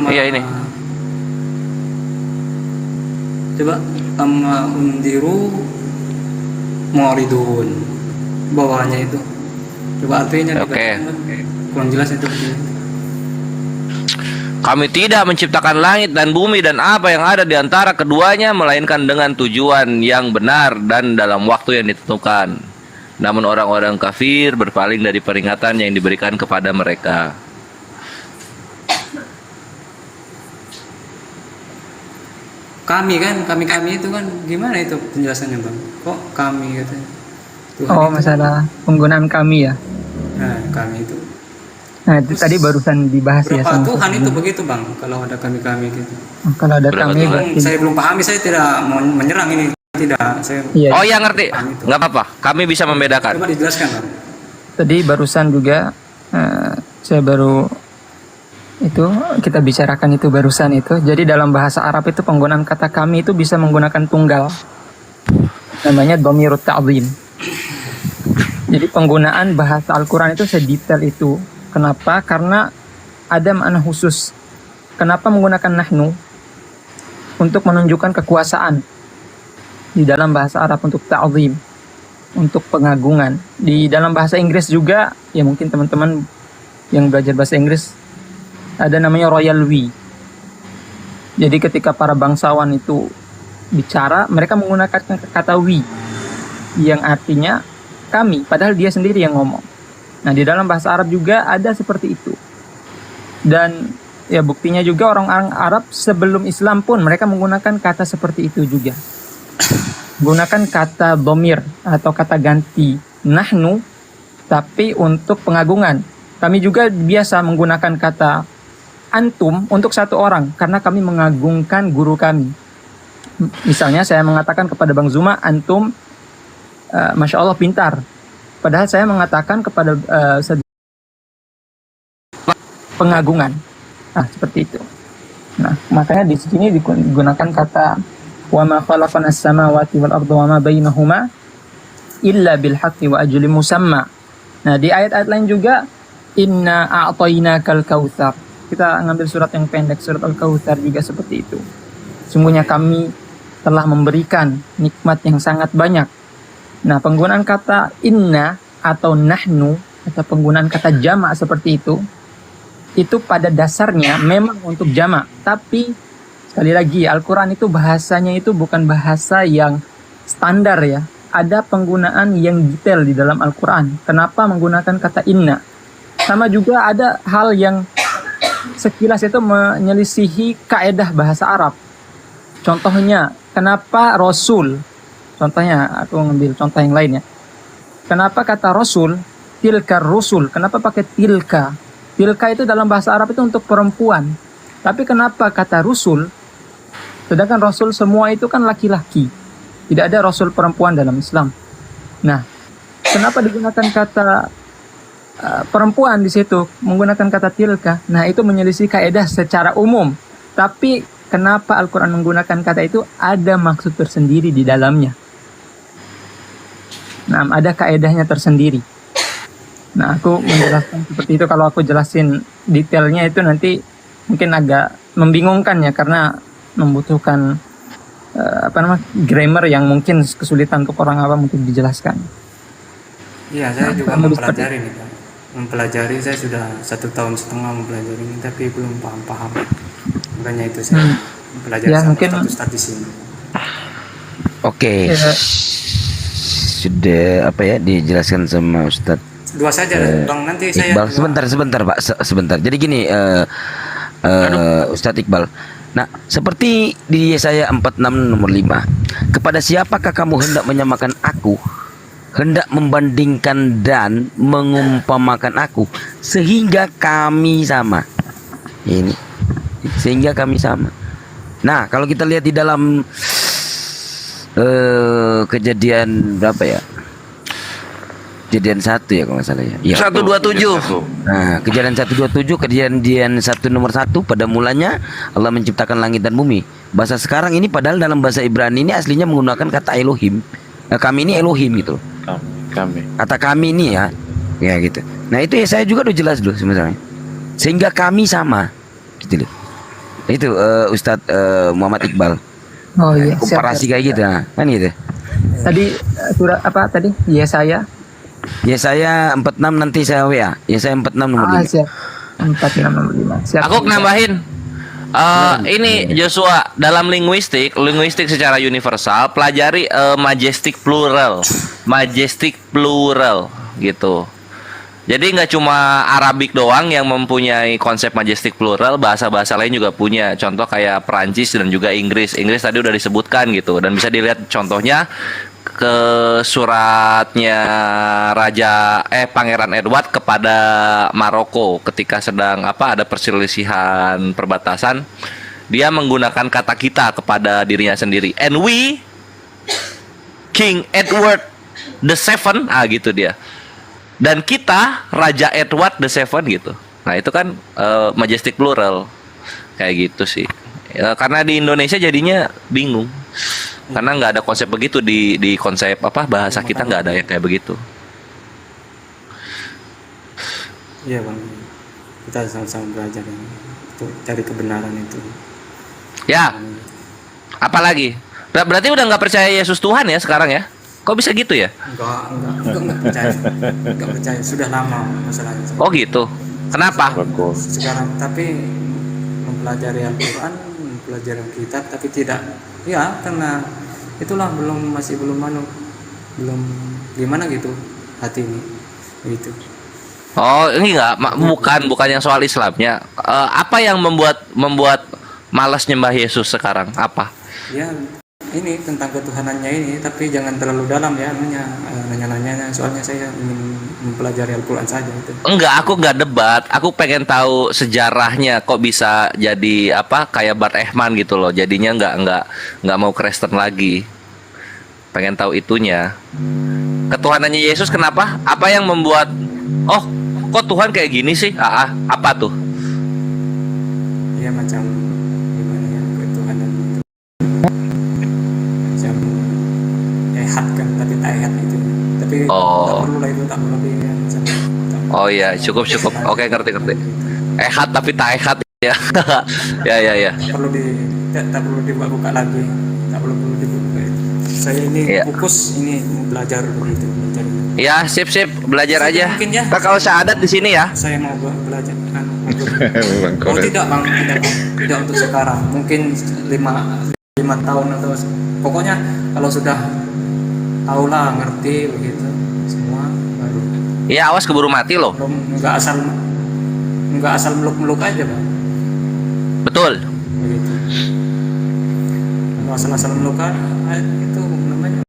Iya ini. Coba amma undiru mu'ridun. Bawahnya itu. Coba artinya. Oke. Kurang jelas itu. Kami tidak menciptakan langit dan bumi dan apa yang ada di antara keduanya melainkan dengan tujuan yang benar dan dalam waktu yang ditentukan. Namun orang-orang kafir berpaling dari peringatan yang diberikan kepada mereka. Kami itu kan gimana itu penjelasannya, Bang? Kok kami gitu? Masalah penggunaan kami ya. Nah, kami itu. Nah, itu tadi barusan dibahas ya. Berapa Tuhan itu begitu, Bang? Kalau ada kami gitu. Kalau ada kami berarti. Saya belum pahami, saya tidak mau menyerang ini. Tidak, saya. Iya. Oh ya, ngerti. Nggak apa-apa. Kami bisa membedakan. Coba dijelaskan, Bang. Tadi barusan juga saya baru itu kita bicarakan itu barusan itu. Jadi dalam bahasa Arab itu penggunaan kata kami itu bisa menggunakan tunggal. Namanya dhamirut ta'zim. Jadi penggunaan bahasa Al-Qur'an itu sedetail itu. Kenapa? Karena ada makna khusus. Kenapa menggunakan nahnu? Untuk menunjukkan kekuasaan. Di dalam bahasa Arab untuk ta'zim, untuk pengagungan. Di dalam bahasa Inggris juga, ya mungkin teman-teman yang belajar bahasa Inggris ada namanya royal we. Jadi ketika para bangsawan itu bicara, mereka menggunakan kata we yang artinya kami, padahal dia sendiri yang ngomong. Nah, di dalam bahasa Arab juga ada seperti itu. Dan ya buktinya juga orang-orang Arab sebelum Islam pun mereka menggunakan kata seperti itu juga. Gunakan kata dhamir atau kata ganti nahnu tapi untuk pengagungan. Kami juga biasa menggunakan kata antum untuk satu orang karena kami mengagungkan guru kami. Misalnya saya mengatakan kepada Bang Zuma, antum Masya Allah pintar. Padahal saya mengatakan kepada pengagungan. Nah, seperti itu. Nah, makanya di sini digunakan kata wa ma khalaqna as-samawati wal arda wa ma bainahuma illa bil haqqi wa ajalin musamma. Nah, di ayat-ayat lain juga inna a'tainakal kautsar. Kita ngambil surat yang pendek, surat Al-Kautsar juga seperti itu. Sungguhnya kami telah memberikan nikmat yang sangat banyak. Nah, penggunaan kata inna atau nahnu atau penggunaan kata jamak seperti itu pada dasarnya memang untuk jamak, tapi sekali lagi Al-Quran itu bahasanya itu bukan bahasa yang standar ya. Ada penggunaan yang detail di dalam Al-Quran. Kenapa menggunakan kata inna? Sama juga ada hal yang sekilas itu menyelisihi kaedah bahasa Arab. Contohnya, kenapa Rasul? Contohnya, aku ngambil contoh yang lainnya. Kenapa kata Rasul, tilka Rusul? Kenapa pakai tilka? Tilka itu dalam bahasa Arab itu untuk perempuan. Tapi kenapa kata Rasul? Sedangkan Rasul semua itu kan laki-laki. Tidak ada Rasul perempuan dalam Islam. Nah, kenapa digunakan kata perempuan di situ, menggunakan kata tilka? Nah, itu menyelisih kaidah secara umum. Tapi kenapa Al-Quran menggunakan kata itu? Ada maksud tersendiri di dalamnya. Nah, ada kaedahnya tersendiri. Nah, aku menjelaskan seperti itu. Kalau aku jelasin detailnya itu nanti mungkin agak membingungkan ya, karena membutuhkan grammar yang mungkin kesulitan untuk orang awam untuk dijelaskan. Iya, saya juga mempelajari nih Pak. Mempelajari, saya sudah 1,5 tahun mempelajari ini, tapi belum paham-paham. Makanya itu saya mempelajari Ya, sama mungkin Ustadz di sini. Oke. Sudah dijelaskan sama Ustadz. Dua saja Bang, nanti saya Iqbal. Sebentar Pak, sebentar. Jadi gini, Ustadz Iqbal. Nah, seperti di Yesaya 46 nomor 5. Kepada siapakah kamu hendak menyamakan aku? Hendak membandingkan dan mengumpamakan aku sehingga kami sama. Ini sehingga kami sama. Nah, kalau kita lihat di dalam kejadian berapa ya? Kejadian 1 ya kalau nggak salah ya. 127. Nah, kejadian 127, kejadian 1 nomor 1, pada mulanya Allah menciptakan langit dan bumi. Bahasa sekarang ini padahal dalam bahasa Ibrani ini aslinya menggunakan kata Elohim. Kami ini Elohim gitu. Kami. Kata kami ini ya. Ya gitu. Nah, itu ya saya juga udah jelas dulu sebenarnya. Sehingga kami sama. Gitu loh. Itu Ustadz Muhammad Iqbal. Oh iya, komparasi kayak gitu kan gitu. Tadi surat apa tadi? Yesaya 46 nanti saya WA. Yesaya 46 nomor 5. Siap. 46 nomor 5. Siap. Aku nambahin. Ini Joshua, dalam linguistik secara universal pelajari majestic plural gitu. Jadi nggak cuma Arabik doang yang mempunyai konsep majestic plural, bahasa-bahasa lain juga punya. Contoh kayak Perancis dan juga Inggris. Inggris tadi udah disebutkan gitu, dan bisa dilihat contohnya ke suratnya Pangeran Edward kepada Maroko ketika sedang ada perselisihan perbatasan. Dia menggunakan kata kita kepada dirinya sendiri. And we King Edward the Seven, gitu dia. Dan kita Raja Edward the Seven gitu. Nah, itu kan majestic plural. Kayak gitu sih. Ya, karena di Indonesia jadinya bingung. Karena nggak ada konsep begitu di konsep bahasa kita, nggak ada yang kayak begitu. Iya Bang, kita sama-sama belajar untuk cari kebenaran itu. Ya, apalagi? Berarti udah nggak percaya Yesus Tuhan ya sekarang ya? Kok bisa gitu ya? Enggak percaya. Enggak percaya, sudah lama masalahnya. Oh gitu. Kenapa? Sekarang tapi mempelajari Al-Quran, mempelajari kitab, tapi tidak. Ya, karena itulah masih belum gimana gitu hati ini gitu. Oh, ini bukan yang soal Islamnya. Apa yang membuat malas nyembah Yesus sekarang? Apa? Ya, ini tentang ketuhanannya ini, tapi jangan terlalu dalam ya nanya-nanya. Soalnya saya ingin mempelajari Al-Quran saja itu. Enggak, aku nggak debat. Aku pengen tahu sejarahnya kok bisa jadi kayak Bart Ehman gitu loh. Jadinya nggak mau Kristen lagi. Pengen tahu itunya. Ketuhanannya Yesus kenapa? Apa yang membuat kok Tuhan kayak gini sih? Apa tuh? Ya macam gimana ya ketuhanan itu. Macam ehad kan, tapi tak ehad itu. Tapi tak perlu lah itu, tak perlu ya. Oh iya, cukup. Oke, ngerti. Ehad tapi tak ehad ya. ya. Tak perlu dibuka lagi. Tak perlu dibuka. Saya ini fokus ini belajar begitu. Ya, sip, belajar aja. Mungkin ya. Kalau syahadat di sini ya. Saya mau belajar kan. Tidak bang, tidak untuk sekarang. Mungkin 5 tahun atau pokoknya kalau sudah tahulah ngerti begitu semua baru. Iya, awas keburu mati loh. Enggak asal meluk-meluk aja bang. Betul. Begitu. Kalau asal meluk itu namanya.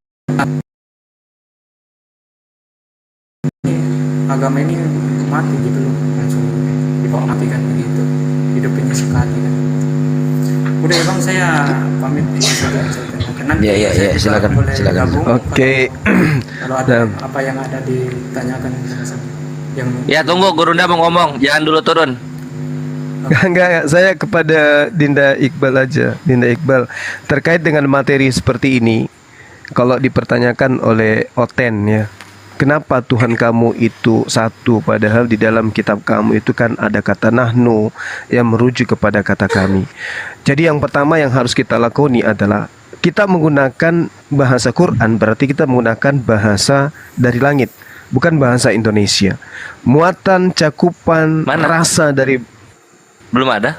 Agama ini mati gitu loh, langsung dibawa mati kan begitu. hidup ini sekali kan. Udah ya Bang, saya pamit itu saja saya tanyakan. Nanti Ya, saya juga silakan, boleh silakan. gabung Oke. kalau ada apa yang ada ditanyakan yang Ya tunggu, Gurunda mau ngomong, jangan dulu turun. Enggak, saya kepada Dinda Iqbal aja. Dinda Iqbal, terkait dengan materi seperti ini, kalau dipertanyakan oleh Oten ya, kenapa Tuhan kamu itu satu, padahal di dalam kitab kamu itu kan ada kata nahnu yang merujuk kepada kata kami. Jadi yang pertama yang harus kita lakoni adalah kita menggunakan bahasa Quran, berarti kita menggunakan bahasa dari langit, bukan bahasa Indonesia. Muatan, cakupan, rasa dari... Belum ada.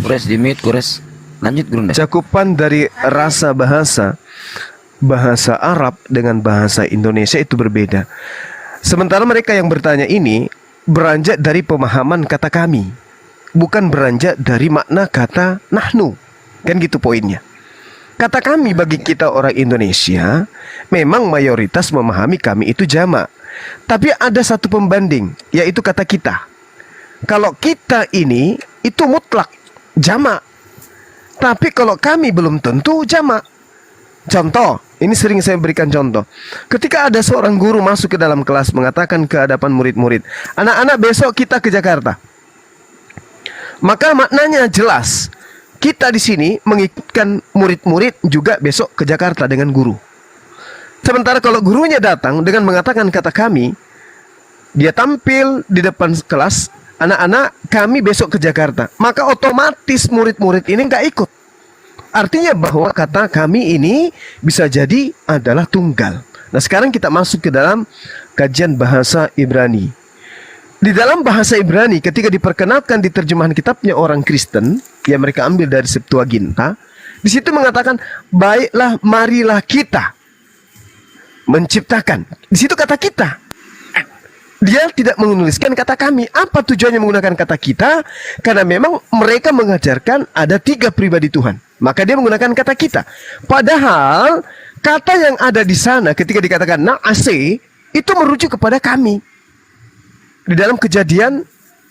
Kures di mute, Kures. Lanjut Gurunda. Cakupan dari rasa bahasa Arab dengan bahasa Indonesia itu berbeda. Sementara mereka yang bertanya ini beranjak dari pemahaman kata kami, bukan beranjak dari makna kata nahnu. Kan gitu poinnya. Kata kami bagi kita orang Indonesia memang mayoritas memahami kami itu jamak. Tapi ada satu pembanding, yaitu kata kita. Kalau kita ini itu mutlak jamak. Tapi kalau kami belum tentu jamak. Contoh, ini sering saya berikan contoh. Ketika ada seorang guru masuk ke dalam kelas mengatakan ke hadapan murid-murid, anak-anak besok kita ke Jakarta. Maka maknanya jelas. Kita di sini mengikutkan murid-murid juga besok ke Jakarta dengan guru. Sementara kalau gurunya datang dengan mengatakan kata kami, dia tampil di depan kelas, anak-anak kami besok ke Jakarta, maka otomatis murid-murid ini nggak ikut. Artinya bahwa kata kami ini bisa jadi adalah tunggal. Nah sekarang kita masuk ke dalam kajian bahasa Ibrani. Di dalam bahasa Ibrani ketika diperkenalkan di terjemahan kitabnya orang Kristen yang mereka ambil dari Septuaginta, di situ mengatakan baiklah marilah kita menciptakan. Di situ kata kita. Dia tidak menuliskan kata kami. Apa tujuannya menggunakan kata kita? Karena memang mereka mengajarkan ada 3 pribadi Tuhan. Maka dia menggunakan kata kita. Padahal kata yang ada di sana ketika dikatakan na'ase itu merujuk kepada kami. Di dalam Kejadian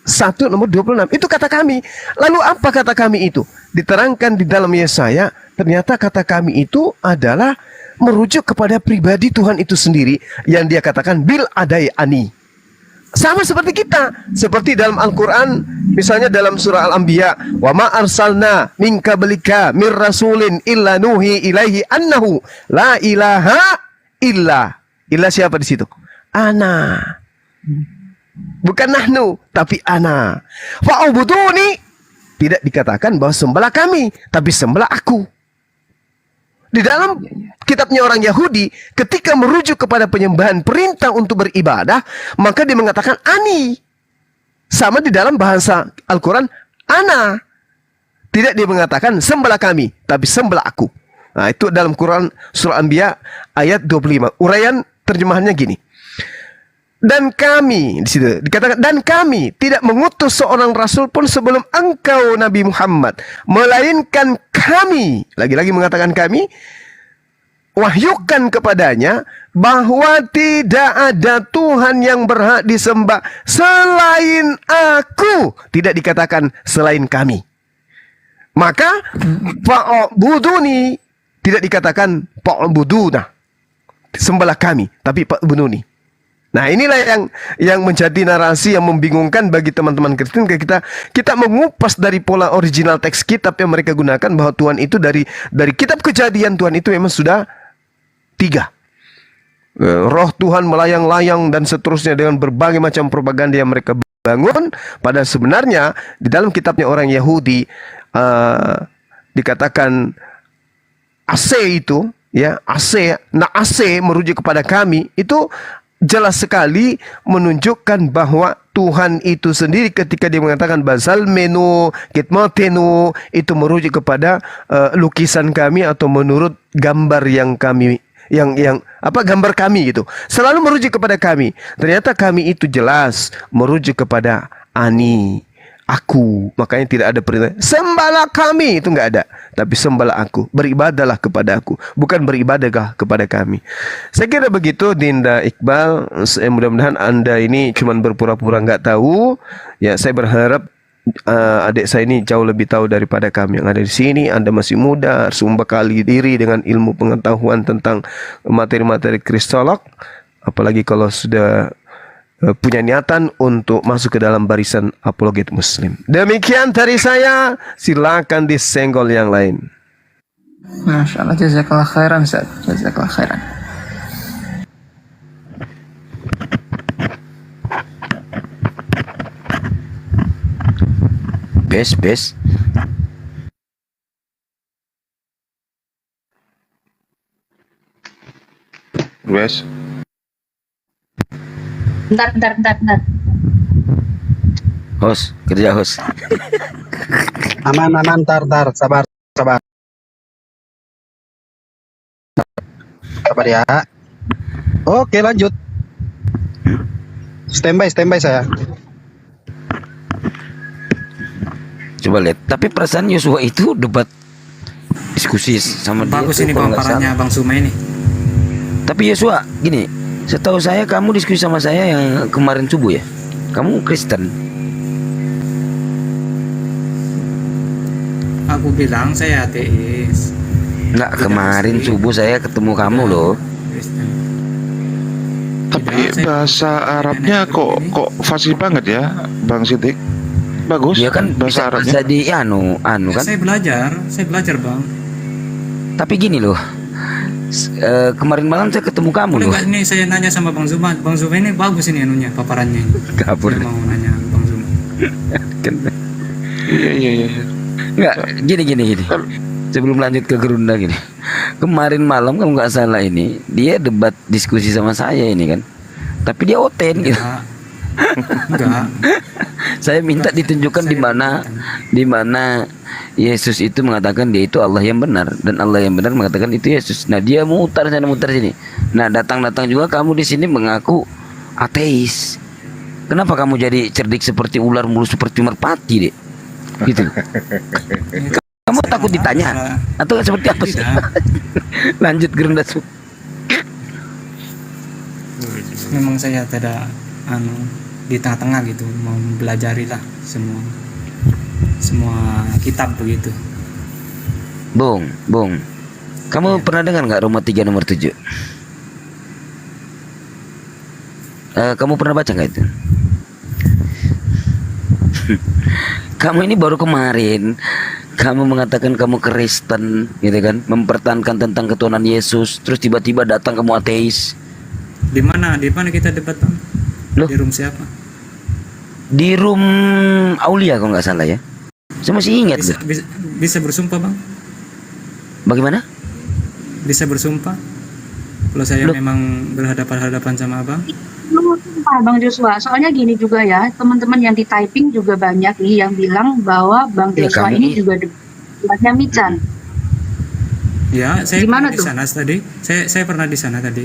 1 nomor 26 itu kata kami. Lalu apa kata kami itu? Diterangkan di dalam Yesaya, ternyata kata kami itu adalah merujuk kepada pribadi Tuhan itu sendiri yang dia katakan bil adai ani. Sama seperti kita, seperti dalam Al-Quran, misalnya dalam surah Al-Anbiya, wa ma arsalna min qablika mir rasulin illa nuhi ilaihi annahu la ilaha illa. Illa siapa di situ? Ana. Bukan nahnu, tapi ana. Fa'ubuduni. Tidak dikatakan bahwa sembahlah kami, tapi sembahlah aku. Di dalam kitabnya orang Yahudi, ketika merujuk kepada penyembahan perintah untuk beribadah, maka dia mengatakan ani. Sama di dalam bahasa Al-Quran, ana. Tidak dia mengatakan sembahlah kami, tapi sembahlah aku. Nah, itu dalam Quran surah Anbiya ayat 25. Uraian terjemahannya gini. Dan kami, di situ dikatakan, dan kami tidak mengutus seorang rasul pun sebelum engkau Nabi Muhammad, melainkan kami, lagi-lagi mengatakan kami, wahyukan kepadanya bahwa tidak ada Tuhan yang berhak disembah selain aku. Tidak dikatakan selain kami. Maka fa'buduni, tidak dikatakan fa'buduna, sembahlah kami, tapi fa'buduni. Nah inilah yang menjadi narasi yang membingungkan bagi teman-teman Kristen. Kita mengupas dari pola original teks kitab yang mereka gunakan, bahwa Tuhan itu dari kitab Kejadian, Tuhan itu memang sudah 3. Roh Tuhan melayang-layang dan seterusnya dengan berbagai macam propaganda yang mereka bangun. Pada sebenarnya di dalam kitabnya orang Yahudi dikatakan ase itu, ya ase, nah ase merujuk kepada kami, itu jelas sekali menunjukkan bahwa Tuhan itu sendiri ketika dia mengatakan basal menu kitmotenu, itu merujuk kepada lukisan kami atau menurut gambar yang kami gambar kami itu selalu merujuk kepada kami. Ternyata kami itu jelas merujuk kepada ani, aku. Makanya tidak ada perintah sembahlah kami, itu nggak ada, tapi sembahlah aku, beribadahlah kepada aku, bukan beribadahlah kepada kami. Saya kira begitu Dinda Iqbal. Mudah-mudahan Anda ini cuma berpura-pura nggak tahu. Ya, saya berharap adik saya ini jauh lebih tahu daripada kami yang ada di sini. Anda masih muda, harus membekali diri dengan ilmu pengetahuan tentang materi-materi kristolog. Apalagi kalau sudah punya niatan untuk masuk ke dalam barisan apologet Muslim. Demikian dari saya, silakan disenggol yang lain. Masya Allah, jazakallah khairan Ustaz. Jazakallah khairan. Bes. Wes. Bentar. Host, kerja host. Aman, tar, sabar. Sabar ya. Oke, lanjut. Standby saya. Coba lihat. Tapi perasaan Yosua itu debat diskusi sama dia. Bagus tuh, ini kalau bang nggak parahnya salah. Bang Suma ini. Tapi Yosua, gini, setahu saya kamu diskusi sama saya yang kemarin subuh ya. Kamu Kristen. Aku bilang saya ateis. Enggak, kemarin subuh saya ketemu kamu loh. Tapi bahasa Arabnya kok fasih banget ya, Bang Sidik. Bagus. Dia kan bahasa Arabnya. bisa di anu kan. Saya belajar bang. Tapi gini loh. Kemarin malam saya ketemu kamu Boleh loh. nggak ini saya nanya sama Bang Zuma. Bang Zuma ini bagus ini anunya paparannya. Kabur. Saya mau nanya Bang Zuma. Iya. Enggak, gini. Sebelum lanjut ke gerunda gini. Kemarin malam kalau nggak salah ini dia debat diskusi sama saya ini kan. Tapi dia oten gitu. Enggak. Saya minta ditunjukkan di mana Yesus itu mengatakan dia itu Allah yang benar dan Allah yang benar mengatakan itu Yesus. Nah, dia mutar sana mutar sini. Nah, datang juga kamu di sini mengaku ateis. Kenapa kamu jadi cerdik seperti ular, mulus seperti merpati, Dek? Gitu. Kamu takut ditanya atau seperti apa sih? Lanjut gerunda. Memang saya tidak di tengah-tengah gitu, mau belajari lah semua kitab begitu. Bung, kamu pernah dengar nggak Roma 3 nomor 7? Kamu pernah baca nggak itu? Kamu ini baru kemarin kamu mengatakan kamu Kristen, gitu kan? Mempertahankan tentang ketuhanan Yesus, terus tiba-tiba datang kamu ateis. Di mana kita debat bang? Loh? Di room siapa? Di room Aulia kalau nggak salah ya. Saya masih ingat. Bisa bersumpah bang? Bagaimana? Bisa bersumpah? Kalau saya memang berhadapan-hadapan sama abang? Sumpah Bang Joshua, soalnya gini juga ya, teman-teman yang di typing juga banyak nih yang bilang bahwa Bang Joshua ini juga debatnya Mican. Ya, saya Gimana pernah di sana tadi. Saya pernah di sana tadi.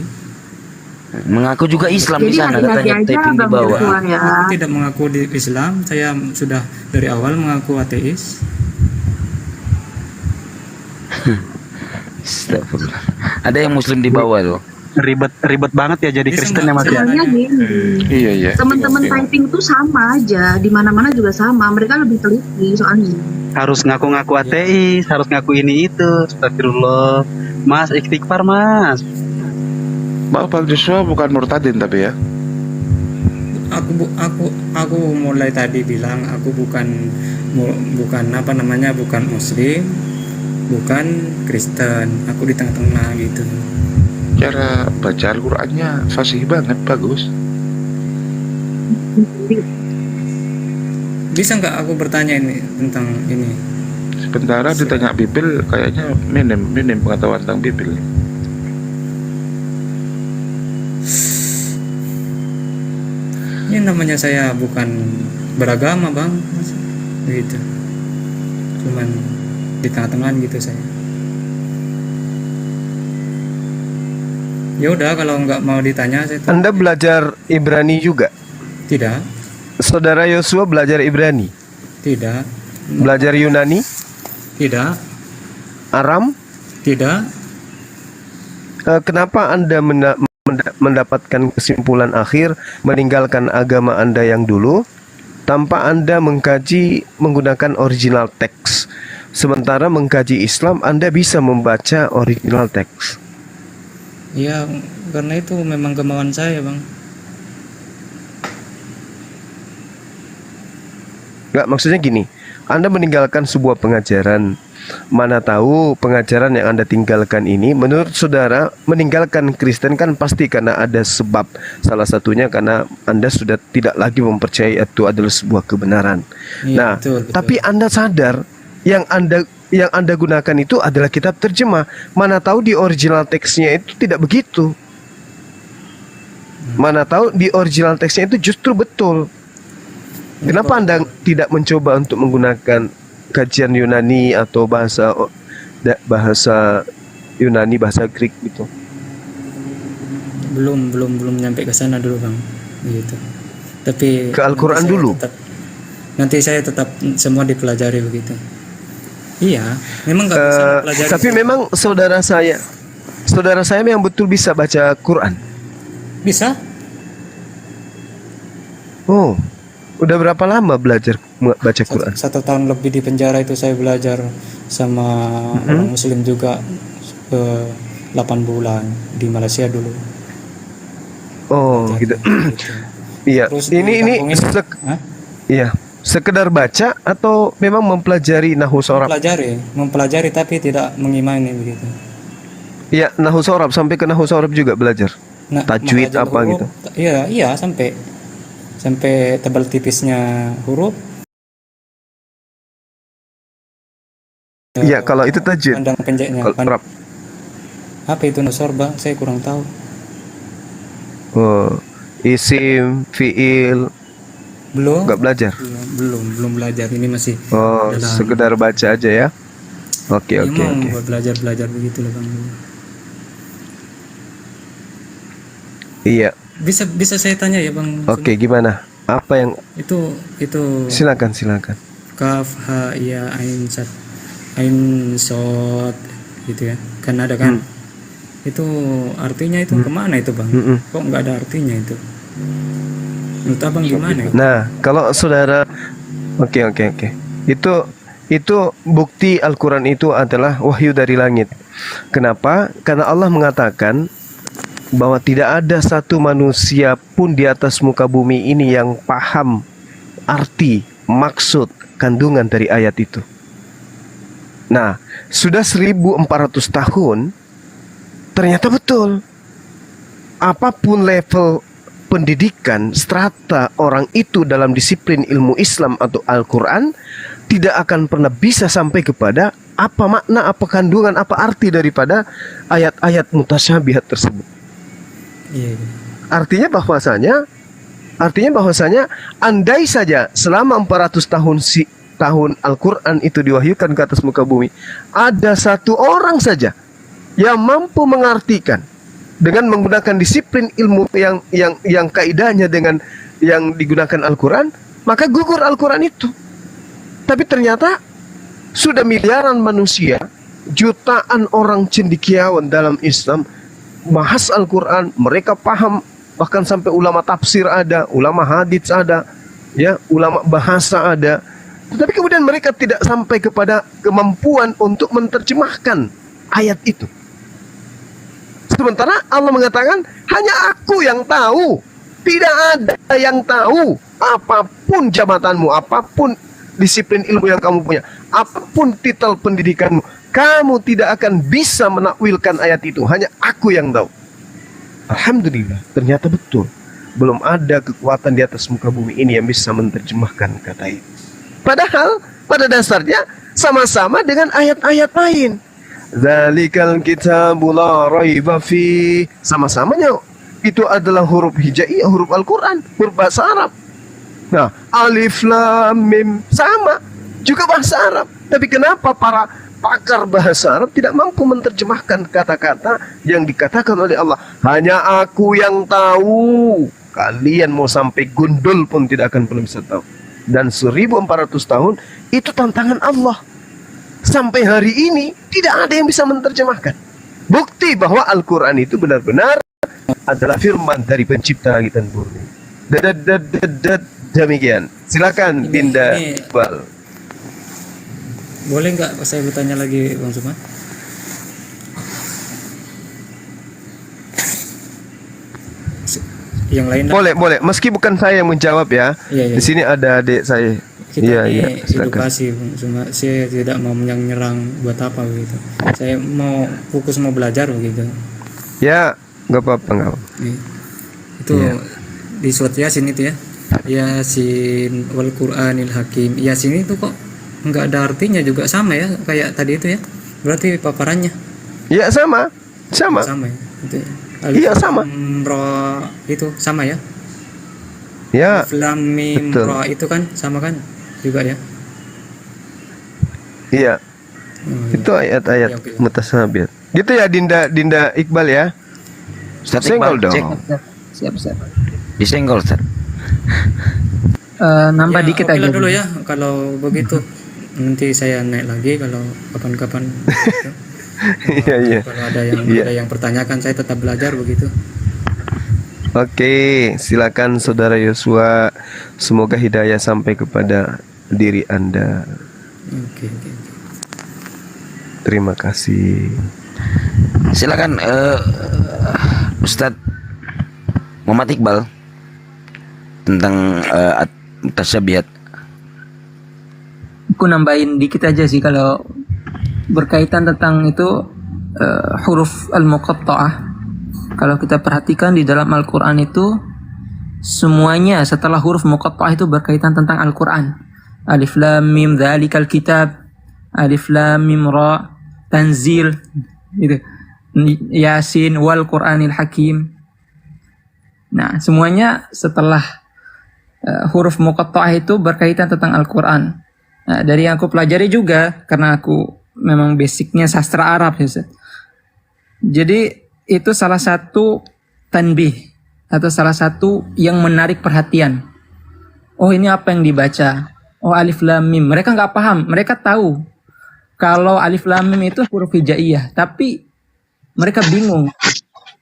Mengaku juga Islam di sana, hati-hati katanya aja, typing di Bang bawah. Joshua, ya. Aku tidak mengaku di Islam, saya sudah dari awal mengaku ateis. Astagfirullah. Ada yang Muslim di bawah loh. Ribet banget ya jadi Kristen ya Mas ya. Soalnya gini, Iya. teman-teman typing tuh sama aja, di mana-mana juga sama. Mereka lebih teliti soalnya. Harus ngaku-ngaku ateis, harus ngaku ini itu. Astagfirullah. Mas, istighfar Mas. Bang Joshua bukan murtadin tapi ya. Aku mulai tadi bilang aku bukan bukan Muslim, bukan Kristen. Aku di tengah-tengah gitu. Cara baca Al-Qur'annya fasih banget, bagus. Bisa nggak aku bertanya ini tentang ini? Sementara ditanya Bibil kayaknya minim pengetahuan tentang Bibil. Ini namanya saya bukan beragama bang, begitu. Cuman di tengah-tengah gitu saya. Ya udah kalau nggak mau ditanya saya. Anda belajar Ibrani juga? Tidak. Saudara Yosua belajar Ibrani? Tidak. Belajar Yunani? Tidak. Aram? Tidak. Kenapa Anda mendapatkan kesimpulan akhir meninggalkan agama Anda yang dulu tanpa Anda mengkaji menggunakan original teks. Sementara mengkaji Islam Anda bisa membaca original teks. Ya, karena itu memang kemauan saya, Bang. Enggak, maksudnya gini, Anda meninggalkan sebuah pengajaran. Mana tahu pengajaran yang Anda tinggalkan ini, menurut saudara, meninggalkan Kristen kan pasti karena ada sebab. Salah satunya karena Anda sudah tidak lagi mempercayai itu adalah sebuah kebenaran. Iya, Nah, betul. tapi Anda sadar yang Anda gunakan itu adalah kitab terjemah. Mana tahu di original teksnya itu tidak begitu. Mana tahu di original teksnya itu justru betul. Kenapa Anda tidak mencoba untuk menggunakan kajian Yunani atau bahasa Yunani, bahasa Greek gitu? Belum nyampe ke sana dulu, Bang. Gitu. Tapi ke Al-Quran dulu. Nanti saya tetap semua dipelajari begitu. Iya, memang nggak bisa pelajari. Tapi memang saudara saya yang betul bisa baca Quran. Bisa? Oh, udah berapa lama belajar baca Quran? 1 tahun lebih di penjara itu saya belajar sama orang Muslim juga 8 bulan di Malaysia dulu. Oh, gitu. Iya. Ini iya. Sekedar baca atau memang mempelajari nahu sorab? Mempelajari tapi tidak mengimani begitu. Iya, nahu sorab sampai ke nahu sorab juga belajar. Tajwid apa gitu? Iya sampai tebal tipisnya huruf. Iya, kalau itu tajwid. Pandang pendeknya. Apa itu nasorba? Saya kurang tahu. Oh, isim, fiil. Belum. Nggak belajar? Belum belajar. Ini masih. Oh, sekedar baca aja ya. Oke. Buat belajar begitu loh, Bang. Iya. Bisa saya tanya ya, Bang? Oke, gimana? Apa yang itu silakan. Kaf, ha, ya, ain sod gitu ya. Kan ada kan? Itu artinya itu kemana itu, Bang? Kok nggak ada artinya itu? Menurut Abang gimana? Nah, kalau saudara, oke. Itu bukti Al-Quran itu adalah wahyu dari langit. Kenapa? Karena Allah mengatakan bahwa tidak ada satu manusia pun di atas muka bumi ini yang paham arti, maksud, kandungan dari ayat itu. Nah, sudah 1400 tahun, ternyata betul. Apapun level pendidikan, strata orang itu dalam disiplin ilmu Islam atau Al-Quran, tidak akan pernah bisa sampai kepada apa makna, apa kandungan, apa arti daripada ayat-ayat mutasyabihat tersebut. Iya. Artinya bahwasanya andai saja selama 400 tahun Al-Quran itu diwahyukan ke atas muka bumi, ada satu orang saja yang mampu mengartikan dengan menggunakan disiplin ilmu yang kaidahnya dengan yang digunakan Al-Quran, maka gugur Al-Quran itu. Tapi ternyata sudah miliaran manusia, jutaan orang cendekiawan dalam Islam bahas Al-Quran, mereka paham, bahkan sampai ulama tafsir ada, ulama hadits ada, ya, ulama bahasa ada. Tetapi kemudian mereka tidak sampai kepada kemampuan untuk menerjemahkan ayat itu. Sementara Allah mengatakan hanya aku yang tahu, tidak ada yang tahu. Apapun jabatanmu, apapun disiplin ilmu yang kamu punya, apapun titel pendidikanmu, kamu tidak akan bisa menakwilkan ayat itu. Hanya aku yang tahu. Alhamdulillah, ternyata betul. Belum ada kekuatan di atas muka bumi ini yang bisa menerjemahkan kata itu. Padahal pada dasarnya sama-sama dengan ayat-ayat lain. Dzalikal kitabu la raiba fi. Sama-samanya itu adalah huruf hijaiyah, huruf Al-Quran, huruf bahasa Arab. Nah, alif lam mim sama juga bahasa Arab. Tapi kenapa para pakar bahasa Arab tidak mampu menerjemahkan kata-kata yang dikatakan oleh Allah? Hanya aku yang tahu. Kalian mau sampai gundul pun tidak akan pernah bisa tahu. Dan 1400 tahun itu tantangan Allah. Sampai hari ini tidak ada yang bisa menerjemahkan. Bukti bahwa Al-Quran itu benar-benar adalah firman dari pencipta langit dan bumi. Demikian. Silakan Dinda Iqbal. Boleh nggak saya bertanya lagi Bang Zuma? Yang lain Boleh. Meski bukan saya yang menjawab ya. Iya. Di sini ada adik saya. Kita Iya, silakan. edukasi Bang Zuma. Saya tidak mau menyerang buat apa begitu. Saya mau fokus mau belajar begitu. Ya, nggak apa-apa nggak. Itu di surat Yasin itu ya. Yasin wal Qur'anil Hakim. Yasin itu kok nggak ada artinya juga sama ya kayak tadi itu ya. Berarti paparannya. Iya sama. Sama ya. Itu. Iya sama. Ra itu sama ya. Ya. Alif Lam Mim betul. Ra itu kan sama kan juga ya. Iya. Itu ayat-ayat mutasabih. Gitu ya Dinda Iqbal ya. Ustaz Senggol Iqbal, dong. cek. Siap. Disenggol Ustaz. Nambah Ya, dikit oke aja lah dulu ya kalau begitu. Nanti saya naik lagi kalau kapan-kapan. Iya. Kalau ada yang pertanyakan saya tetap belajar begitu. Oke, silakan Saudara Yosua. Semoga hidayah sampai kepada diri Anda. Oke. Terima kasih. Silakan Ustadz Muhammad Iqbal tentang mutasyabihat. Aku nambahin dikit aja sih kalau berkaitan tentang itu huruf al-muqatta'ah. Kalau kita perhatikan di dalam Al-Quran itu semuanya setelah huruf muqatta'ah itu berkaitan tentang Al-Quran. Alif Lam Mim Dzalikal Kitab, Alif Lam Mim Ra, Tanzil, gitu. Yasin wal Qur'anil Hakim. Nah, semuanya setelah huruf muqatta'ah itu berkaitan tentang Al-Quran. Nah, dari yang aku pelajari juga karena aku memang basicnya sastra Arab ya, Ustaz. Jadi itu salah satu tanbih atau salah satu yang menarik perhatian. Oh, ini apa yang dibaca? Oh, Alif Lam Mim. Mereka nggak paham. Mereka tahu kalau Alif Lam Mim itu huruf hijaiyah, tapi mereka bingung.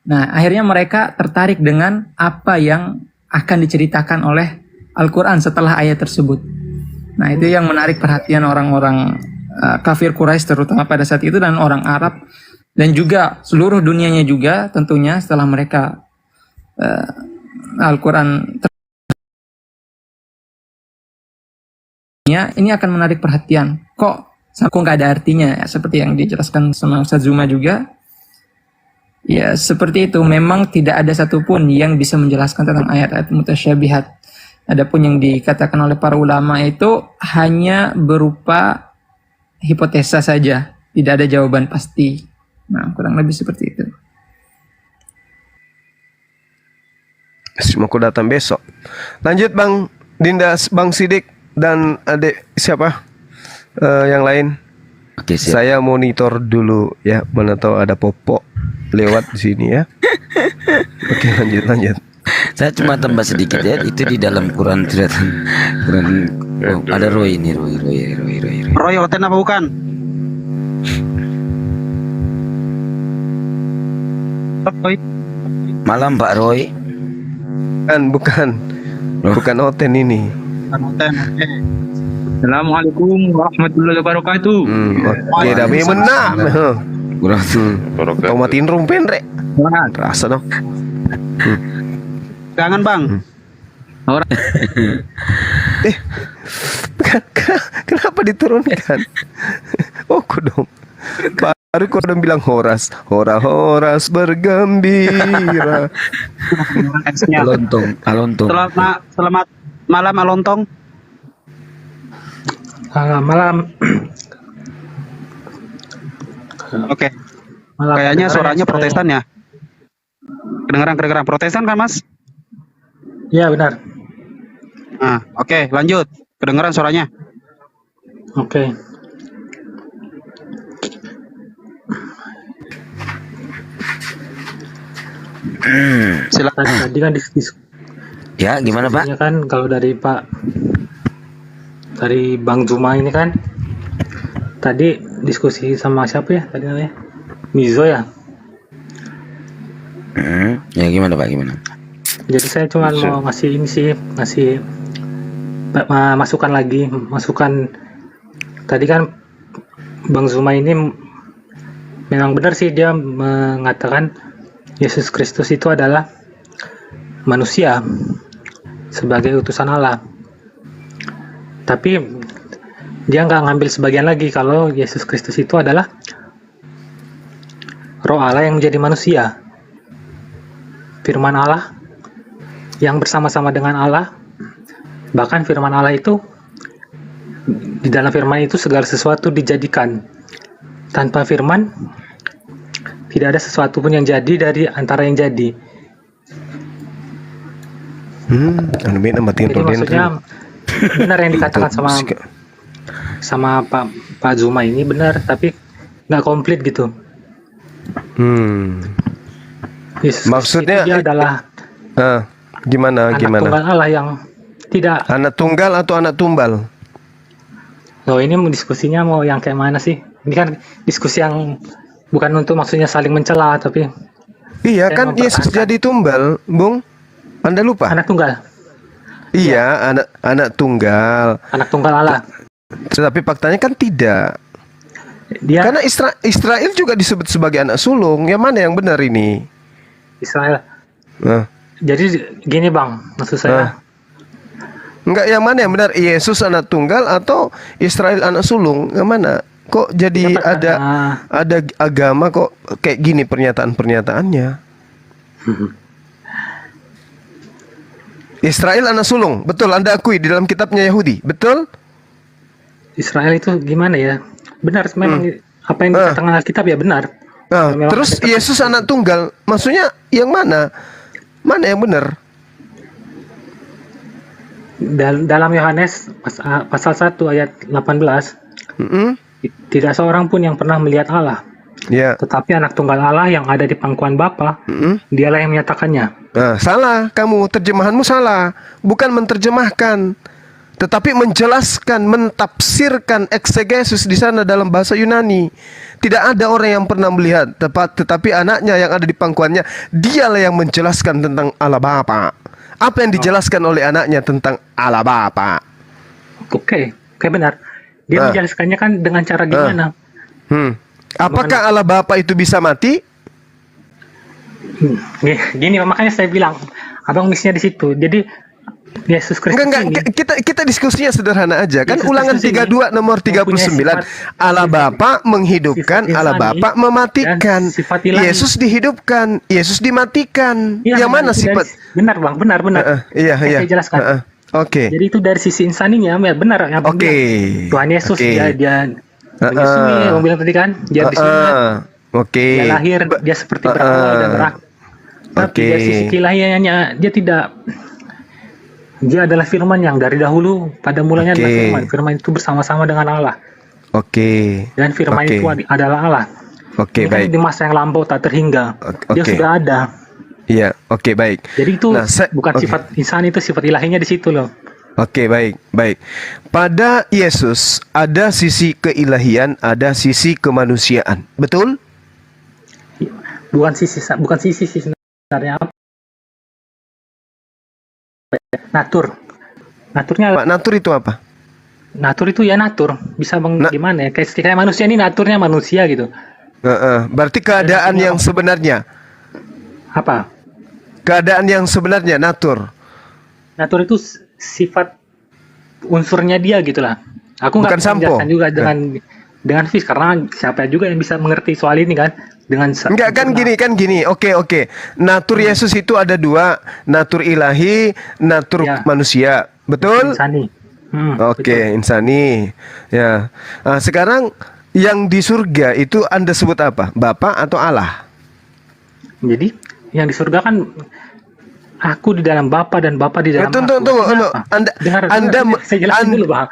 Nah, akhirnya mereka tertarik dengan apa yang akan diceritakan oleh Al-Quran setelah ayat tersebut. Nah, itu yang menarik perhatian orang-orang kafir Quraisy terutama pada saat itu dan orang Arab dan juga seluruh dunianya juga tentunya setelah mereka Al-Quran ini akan menarik perhatian. Kok nggak ada artinya ya, seperti yang dijelaskan sama Ustaz Zuma juga. Ya seperti itu, memang tidak ada satupun yang bisa menjelaskan tentang ayat-ayat mutasyabihat. Adapun yang dikatakan oleh para ulama itu hanya berupa hipotesa saja, tidak ada jawaban pasti. Nah, kurang lebih seperti itu. Semoga datang besok. Lanjut Bang Dinda, Bang Sidik dan adik siapa yang lain. Oke, siap. Saya monitor dulu ya, mana tahu ada popok lewat di sini ya. Oke, lanjut. Saya cuma tambah sedikit ya, itu di dalam Quran oh, ada Roy ini, Roy Oten apa bukan? Roy. Malam Pak Roy. Bukan Oten ini. Oten. Oke. Assalamualaikum warahmatullahi wabarakatuh. Oke, dami menang. Kurang kau matiin rumpen rek. Rasa dong. Jangan Bang. Orang. Kenapa diturunkan? Oh, dong. Baru kau udah bilang horas bergembira. Alontong. Selamat malam Alontong. Malam. Oke. Kayaknya suaranya Protestan ya. Kedengeran Protestan kan Mas? Iya benar. Nah, oke, lanjut. Kedengeran suaranya. Oke. Silakan. Tadi kan ya, gimana Pak? Kan kalau dari Bang Zuma ini kan tadi diskusi sama siapa ya tadi namanya? Mizo ya. Ya gimana Pak, gimana? Jadi saya cuma mau ngasih masukan lagi, masukan tadi kan Bang Zuma ini memang benar sih, dia mengatakan Yesus Kristus itu adalah manusia sebagai utusan Allah. Tapi dia nggak ngambil sebagian lagi kalau Yesus Kristus itu adalah Roh Allah yang menjadi manusia, firman Allah yang bersama-sama dengan Allah. Bahkan firman Allah itu, di dalam firman itu segala sesuatu dijadikan. Tanpa firman tidak ada sesuatu pun yang jadi dari antara yang jadi. Jadi maksudnya benar yang dikatakan sama Pak Zuma ini benar, tapi nggak komplit gitu. Yesus Maksudnya dia adalah gimana? tunggal Allah yang tidak. Anak tunggal atau anak tumbal? Loh, ini diskusinya mau yang kayak mana sih? Ini kan diskusi yang bukan untuk maksudnya saling mencela, tapi iya kan Yesus jadi tumbal, Bung. Anda lupa? Anak tunggal. Iya, anak tunggal. Anak tunggal Allah. Tetapi faktanya kan tidak. Karena Israel juga disebut sebagai anak sulung. Yang mana yang benar ini? Israel. Jadi gini Bang, maksud saya. Enggak, yang mana yang benar? Yesus anak tunggal atau Israel anak sulung? Yang mana? Kok jadi ada agama kok kayak gini pernyataan-pernyataannya? Israel anak sulung, betul, Anda akui di dalam kitabnya Yahudi, betul? Israel itu gimana ya? Benar, memang apa yang dikatakan Alkitab ya benar. Terus Yesus anak tunggal, maksudnya yang mana? Mana yang benar? Dalam Yohanes pasal 1 ayat 18, tidak seorang pun yang pernah melihat Allah. Tetapi anak tunggal Allah yang ada di pangkuan Bapa, dialah yang menyatakannya. Salah, kamu terjemahanmu salah. Bukan menerjemahkan, tetapi menjelaskan, mentafsirkan eksegesis di sana dalam bahasa Yunani. Tidak ada orang yang pernah melihat, tetapi anaknya yang ada di pangkuannya, dialah yang menjelaskan tentang Allah Bapa. Apa yang dijelaskan oleh anaknya tentang Allah Bapa? Oke, benar. Dia menjelaskannya kan dengan cara gimana? Apakah Allah Bapa itu bisa mati? Gini, makanya saya bilang, abang misinya di situ. Jadi Yesus Kristus ini, kita diskusinya sederhana aja kan. Ulangan 32 nomor 39, Allah Bapa menghidupkan, Allah Bapa mematikan. Yesus dihidupkan, Yesus dimatikan. Yang mana sifat? Benar Bang, benar. Iya. Saya jelaskan. Oke. Jadi itu dari sisi insaninya benar. Oke. Tuhan Yesus dia menyusui, yang bilang tadi kan, dia disunat. Dia lahir, dia seperti berawal dan berak. Tapi dari sisi keilahiannya dia adalah firman yang dari dahulu pada mulanya adalah firman. Firman itu bersama-sama dengan Allah. Dan firman itu adalah Allah. Baik. Di masa yang lampau tak terhingga, dia sudah ada. Iya, baik. Jadi itu bukan sifat insan, itu sifat ilahinya di situ loh. Baik. Pada Yesus ada sisi keilahian, ada sisi kemanusiaan. Betul? Bukan sisi sebenarnya apa? Naturnya. Natur itu apa? Natur itu ya natur. Bisa gimana ya? Kayak manusia ini naturnya manusia gitu. Berarti keadaan yang sebenarnya. Apa? Keadaan yang sebenarnya natur. Natur itu sifat unsurnya dia gitulah. Aku nggak bisa menjelaskan juga dengan fisik, karena siapa juga yang bisa mengerti soal ini kan? Enggak kan gini. Oke. Natur Yesus itu ada dua, natur ilahi, natur manusia. Betul? Insani. Insani. Ya. Sekarang yang di surga itu Anda sebut apa? Bapa atau Allah? Jadi yang di surga kan aku di dalam Bapa dan Bapa di dalam aku. Tunggu. Anda saya jelasin dulu, Bang.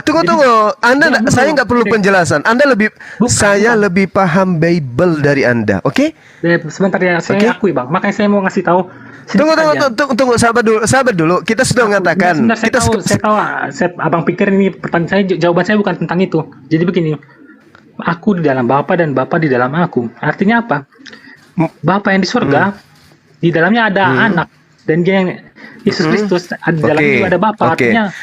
Tunggu. Saya nggak perlu penjelasan. Saya lebih paham Bible dari Anda. Oke? Sebentar ya, saya akui Bang. Makanya saya mau ngasih tahu. Tunggu, sabar dulu. Kita sudah mengatakan. Saya tahu. Abang pikir ini pertanyaan saya, jawaban saya bukan tentang itu. Jadi begini, aku di dalam Bapa dan Bapa di dalam aku. Artinya apa? Bapa yang di surga, di dalamnya ada anak, dan dia yang Yesus Kristus, di dalamnya juga ada Bapa. Artinya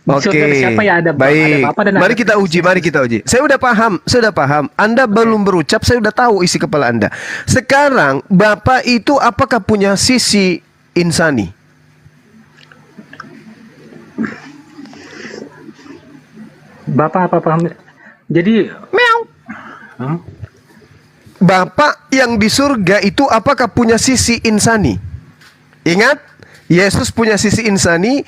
Oke, siapa ya ada baik. Bapa dan Mari ada kita uji, mari kita uji. Saya udah paham. Anda belum berucap, saya udah tahu isi kepala Anda. Sekarang, Bapa itu apakah punya sisi insani? Bapak apa paham? Jadi Bapak yang di surga itu apakah punya sisi insani? Ingat, Yesus punya sisi insani,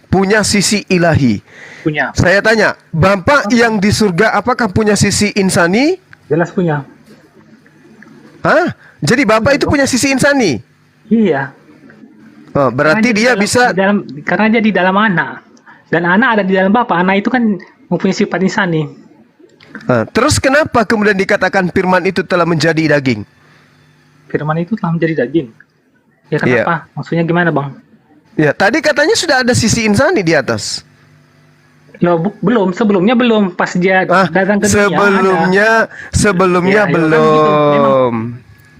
punya sisi ilahi. punya. Saya tanya, Bapak yang di surga apakah punya sisi insani? Jelas punya. Hah? Jadi Bapak itu punya sisi insani? Iya. Oh, berarti dia bisa karena dia di dalam anak. Dan anak ada di dalam Bapak. Anak itu kan mempunyai sifat insani. Terus kenapa kemudian dikatakan firman itu telah menjadi daging? Firman itu telah menjadi daging. Ya kenapa? Maksudnya gimana, Bang? Ya, tadi katanya sudah ada sisi insani di atas. Ya, belum, sebelumnya belum. Pas dia datang ke dunia sebelumnya Ya, belum.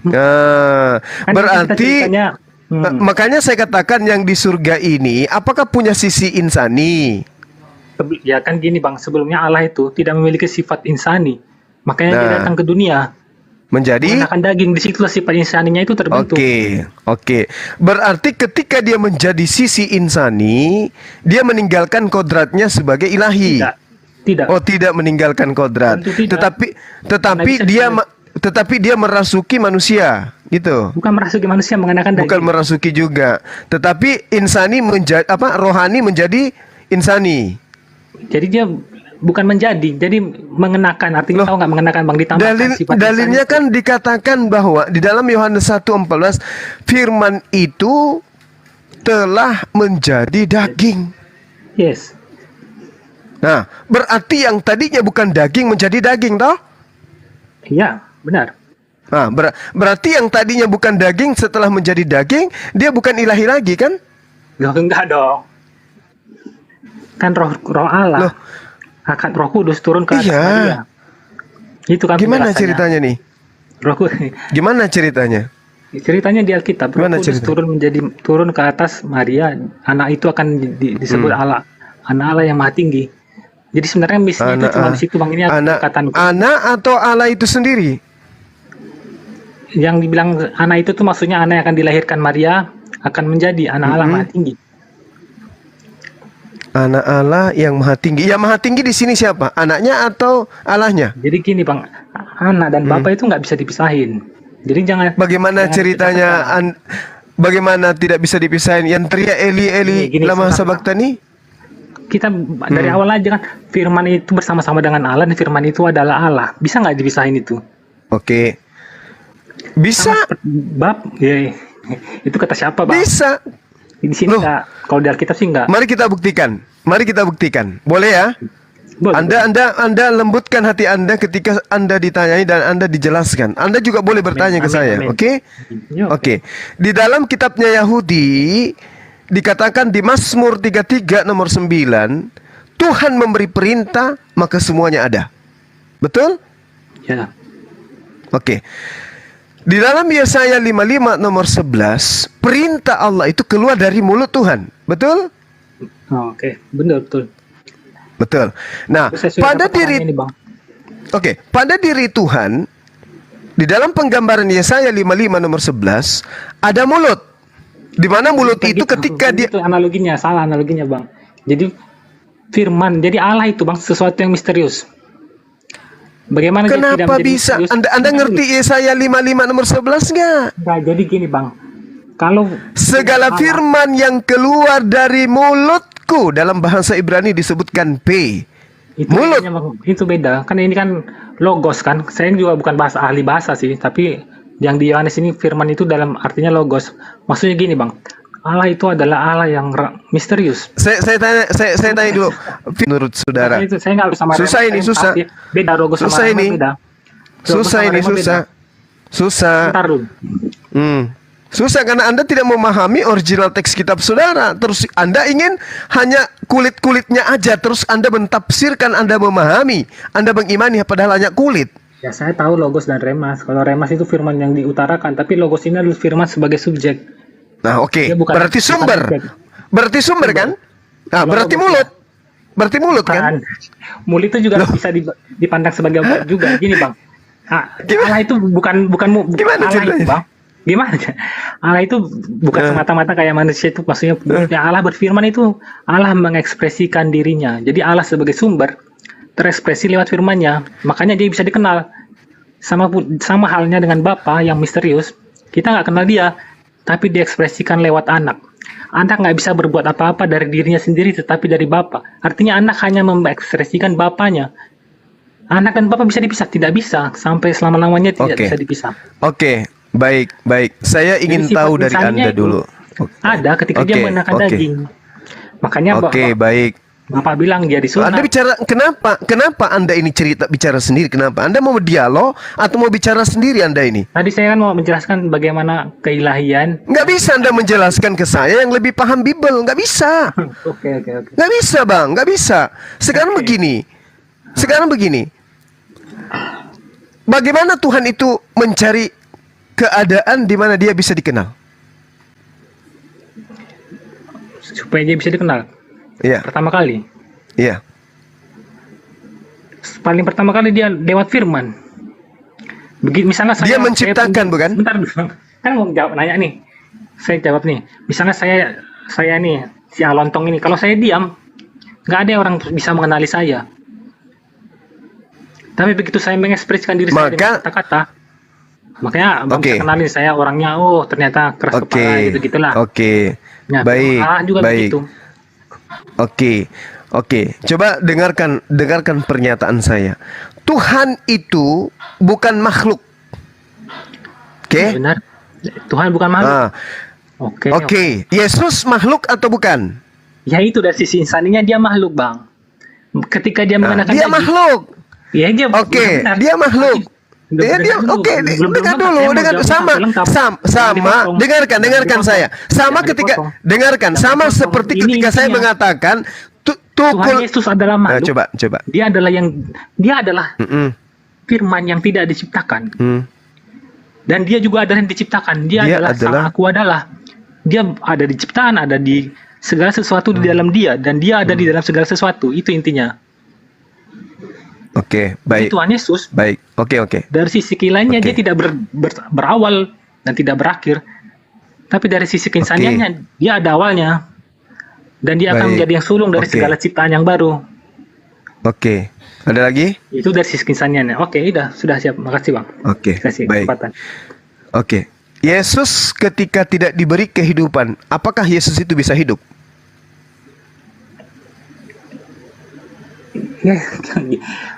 Nah, Kan berarti kita makanya saya katakan yang di surga ini apakah punya sisi insani? Ya kan gini, Bang, sebelumnya Allah itu tidak memiliki sifat insani. Makanya dia datang ke dunia. Menjadi menggunakan daging, disitulah sifat insaninya itu terbentuk. Oke. Berarti ketika dia menjadi sisi insani, dia meninggalkan kodratnya sebagai ilahi. Tidak. Oh, tidak meninggalkan kodrat. Tetapi dia merasuki manusia, gitu. Bukan merasuki manusia, mengenakan daging. Bukan merasuki juga. Tetapi insani menjadi rohani menjadi insani. Jadi dia bukan menjadi, jadi mengenakan. Artinya tahu nggak mengenakan, Bang, ditambahkan sifat dalilnya insani. kan dikatakan bahwa di dalam Yohanes 1:14 firman itu telah menjadi daging. Yes. Nah, berarti yang tadinya bukan daging menjadi daging, toh? Iya, benar. Nah, berarti yang tadinya bukan daging setelah menjadi daging, dia bukan ilahi lagi, kan? Enggak dong. Kan roh Allah. Akan Roh Kudus turun ke atas Maria. Itu kan gimana ceritanya nih? Gimana ceritanya? Ceritanya di Alkitab, Roh Kudus turun ke atas Maria. Anak itu akan disebut Allah, anak Allah yang Maha Tinggi. Jadi sebenarnya misinya itu cuma di situ, Bang. Ini anak atau Allah itu sendiri? Yang dibilang anak itu tuh maksudnya anak yang akan dilahirkan Maria akan menjadi anak Allah Maha Tinggi. Anak Allah yang Maha Tinggi. Yang Maha Tinggi di sini siapa? Anaknya atau Allahnya? Jadi gini, Bang, anak dan Bapak itu nggak bisa dipisahin. Jadi jangan. Bagaimana ceritanya? Bagaimana tidak bisa dipisahin? Yang teriak Eli lama sabaktani? Kita dari awal aja kan firman itu bersama-sama dengan Allah, dan firman itu adalah Allah. Bisa nggak dipisahin itu? Oke. Bisa. Itu kata siapa, Bang? Bisa. Di sini enggak. Kalau di Alkitab sih enggak. Mari kita buktikan. Boleh ya? Boleh. Anda lembutkan hati Anda ketika Anda ditanyai dan Anda dijelaskan. Anda juga boleh bertanya ke saya, oke? Oke. Di dalam kitabnya Yahudi dikatakan di Mazmur 33 nomor 9, Tuhan memberi perintah maka semuanya ada. Betul? Ya. Oke. Di dalam Yesaya 55 nomor 11, perintah Allah itu keluar dari mulut Tuhan. Betul? Oke, benar, betul. Betul. Nah, pada diri Tuhan, di dalam penggambaran Yesaya 55 nomor 11, ada mulut. Di mana mulut itu ketika dia... Itu analoginya, salah analoginya, Bang. Jadi firman, jadi Allah itu, Bang, sesuatu yang misterius. Bagaimana kenapa bisa? Anda ngerti Yesaya 55 nomor 11 nggak? Nah, jadi gini, Bang. Kalau segala firman yang keluar dari mulutku, dalam bahasa Ibrani disebutkan P. Mulut. Itu beda. Kan ini kan logos kan. Saya juga bukan ahli bahasa sih, tapi yang di Yohanes ini firman itu dalam artinya logos. Maksudnya gini, Bang. Allah itu adalah Allah yang misterius. Saya tanya dulu, menurut saudara. Saya nggak sama. Susah ini, susah. Beda logos sama susah ini. Beda. Susah ini, susah. Susah. Bentar dulu. Susah karena Anda tidak memahami original teks kitab saudara. Terus Anda ingin hanya kulit-kulitnya aja. Terus Anda mentafsirkan, Anda memahami, Anda mengimani padahal hanya kulit. Ya, saya tahu logos dan remas. Kalau remas itu firman yang diutarakan, tapi logos ini adalah firman sebagai subjek. Nah, oke. Berarti sumber. Berarti sumber kan? Nah, berarti mulut. Berarti mulut kan? Mulut itu juga bisa dipandang sebagai obat juga. Gini bang, Allah itu bukan gimana Allah itu, bang. Gimana? Allah itu bukan semata-mata kayak manusia itu, maksudnya Allah berfirman itu Allah mengekspresikan dirinya. Jadi Allah sebagai sumber terekspresi lewat firman-Nya. Makanya dia bisa dikenal. Sama halnya dengan Bapa yang misterius. Kita nggak kenal dia, tapi diekspresikan lewat anak. Anak nggak bisa berbuat apa-apa dari dirinya sendiri, tetapi dari Bapa. Artinya anak hanya mengekspresikan Bapanya. Anak dan Bapa bisa dipisah? Tidak bisa. Sampai selama-lamanya tidak bisa dipisah. Oke, baik. Saya ingin tahu dari Anda dulu. Ada ketika dia mengenakan daging. Makanya baik. Bapak bilang dia disunat. Anda bicara kenapa Anda ini bicara sendiri? Kenapa? Anda mau dialog atau mau bicara sendiri Anda ini? Tadi saya kan mau menjelaskan bagaimana keilahian. Nggak bisa Anda menjelaskan ke saya yang lebih paham Bible. Nggak bisa. Oke. Nggak bisa bang, nggak bisa. Sekarang begini. Bagaimana Tuhan itu mencari keadaan di mana dia bisa dikenal? Supaya dia bisa dikenal. Iya. Pertama kali. Iya. Paling pertama kali dia lewat firman. Begitu misalnya dia menciptakan bukan? Bentar dulu. Kan mau jawab nanya nih. Saya jawab nih. Misalnya saya nih si Alontong ini. Kalau saya diam, nggak ada orang bisa mengenali saya. Tapi begitu saya mengekspresikan diri saya dengan kata-kata, makanya Bang bisa kenalin saya orangnya. Oh ternyata keras kepala gitu-gitulah. Nah, baik. Juga begitu. Oke. Coba dengarkan pernyataan saya. Tuhan itu bukan makhluk. Oke? Benar. Tuhan bukan makhluk. Oke. Yesus makhluk atau bukan? Ya itu dari sisi insaninya dia makhluk, Bang. Ketika dia mengenakan dia makhluk. Ya dia. Dia makhluk. Dengar dulu, dengarkan saya. Sama seperti ketika saya mengatakan Tuhan Yesus adalah makhluk. Coba. Dia adalah firman yang tidak diciptakan. Dan dia juga adalah yang diciptakan. Dia adalah aku adalah. Dia ada di ciptaan, ada di segala sesuatu di dalam dia, dan dia ada di dalam segala sesuatu. Itu intinya. Oke, baik. Tuhan Yesus. Baik. Oke. Dari sisi kilainya dia tidak berawal dan tidak berakhir. Tapi dari sisi keinsaniannya dia ada awalnya. Dan dia akan menjadi yang sulung dari segala ciptaan yang baru. Oke. Ada lagi? Itu dari sisi keinsaniannya. Oke, sudah siap. Makasih, Bang. Oke. Kasih kesempatan. Oke. Yesus ketika tidak diberi kehidupan, apakah Yesus itu bisa hidup?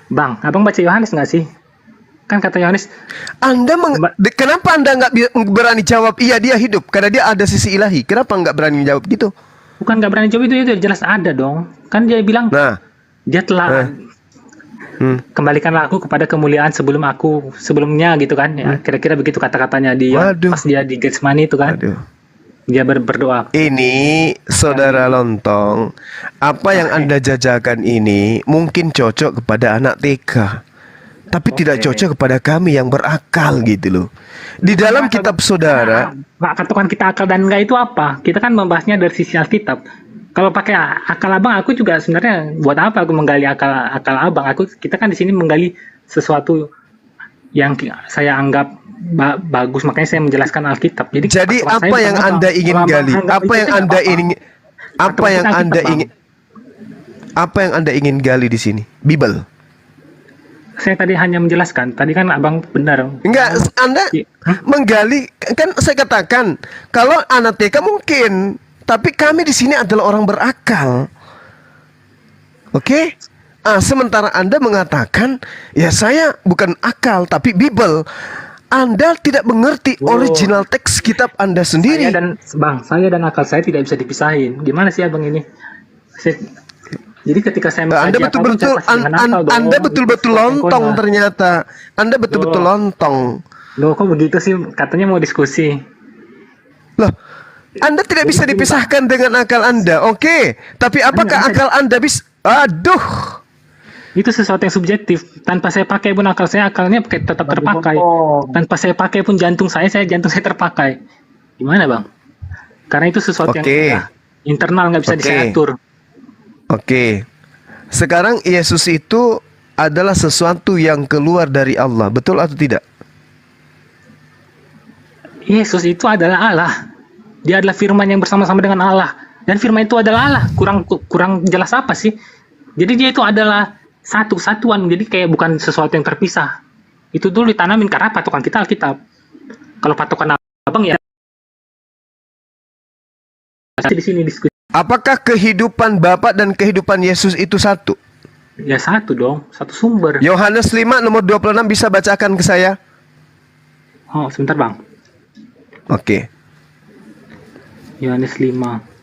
Bang, abang baca Yohanes nggak sih? Kan kata Yohanes. Kenapa Anda nggak berani jawab iya dia hidup? Karena dia ada sisi ilahi. Kenapa nggak berani jawab gitu? Bukan nggak berani jawab itu jelas ada dong. Kan dia bilang. Dia telah kembalikanlah aku kepada kemuliaan sebelumnya gitu kan? Ya, kira-kira begitu kata-katanya pas dia di Getsemani itu kan? Dia berdoa. Ini saudara Lontong, apa yang Anda jajakan ini mungkin cocok kepada anak TK, tapi tidak cocok kepada kami yang berakal gitu loh. Di dalam kitab saudara, katakan kita akal dan enggak itu apa? Kita kan membahasnya dari sisi Alkitab. Kalau pakai akal abang, aku juga sebenarnya buat apa aku menggali akal abang? Kita kan di sini menggali sesuatu yang saya anggap bagus, makanya saya menjelaskan Alkitab. Jadi apa yang Anda ingin gali? Apa yang Anda ingin gali di sini? Bible. Saya tadi hanya menjelaskan. Tadi kan abang benar. Enggak, Anda menggali. Kan saya katakan kalau anak TK mungkin, tapi kami di sini adalah orang berakal. Oke? Sementara Anda mengatakan, ya saya bukan akal tapi Bible. Anda tidak mengerti original teks kitab Anda sendiri. Saya dan akal saya tidak bisa dipisahin. Gimana sih abang ini? Jadi ketika saya Anda betul-betul lontong ternyata. Anda betul-betul lontong. Loh, kok begitu sih? Katanya mau diskusi. Loh, Anda tidak bisa dipisahkan dengan akal Anda. Oke. Tapi apakah akal Anda bisa? Aduh. Itu sesuatu yang subjektif. Tanpa saya pakai pun akalnya tetap terpakai. Tanpa saya pakai pun jantung saya terpakai. Gimana bang? Karena itu sesuatu yang internal, nggak bisa diatur. Oke. Sekarang Yesus itu adalah sesuatu yang keluar dari Allah, betul atau tidak? Yesus itu adalah Allah. Dia adalah firman yang bersama-sama dengan Allah. Dan firman itu adalah Allah. Kurang jelas apa sih? Jadi dia itu adalah satuan. Jadi kayak bukan sesuatu yang terpisah. Itu dulu ditanamin karena patokan kita Alkitab. Kalau patokan abang ya di sini diskusi. Apakah kehidupan Bapa dan kehidupan Yesus itu satu? Ya satu dong, satu sumber. Yohanes 5 nomor 26 bisa bacakan ke saya? Oh, sebentar bang. Oke. Yohanes 5.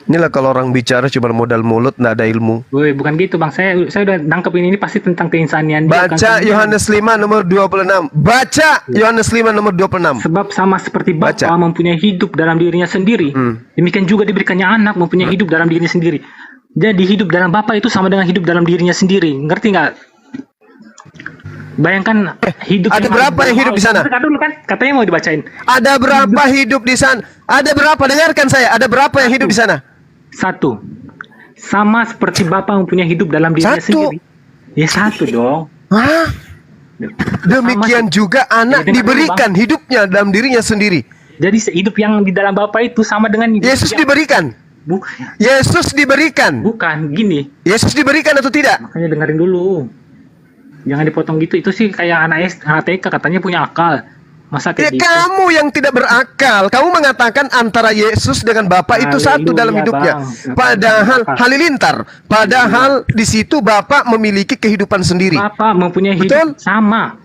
Inilah kalau orang bicara cuma modal mulut, nggak ada ilmu. Woi, bukan gitu bang. Saya udah nangkep ini pasti tentang keinsanian dia. Baca Yohanes 5 nomor 26. Baca Yohanes 5 nomor 26. Sebab sama seperti Bapa mempunyai hidup dalam dirinya sendiri, demikian juga diberikannya anak mempunyai hidup dalam dirinya sendiri. Jadi hidup dalam Bapa itu sama dengan hidup dalam dirinya sendiri. Ngerti nggak? Bayangkan hidup. Ada berapa yang hidup di sana? Dulu kan katanya mau dibacain. Ada berapa hidup di sana? Ada berapa? Dengarkan saya. Ada berapa yang hidup di sana? Satu. Sama seperti Bapa mempunyai hidup dalam dirinya sendiri. Ya satu dong. Hah? Demikian juga anak diberikan hidupnya dalam dirinya sendiri. Jadi hidup yang di dalam Bapa itu sama dengan hidup Yesus diberikan. Yesus diberikan. Bukan, gini. Yesus diberikan atau tidak? Makanya dengerin dulu. Jangan dipotong gitu. Itu sih kayak anak TK katanya punya akal. Masa kayak gitu? Kamu yang tidak berakal. Kamu mengatakan antara Yesus dengan Bapa itu satu dalam hidupnya. Padahal halilintar. Padahal di situ Bapa memiliki kehidupan sendiri. Bapa mempunyai hidup sama.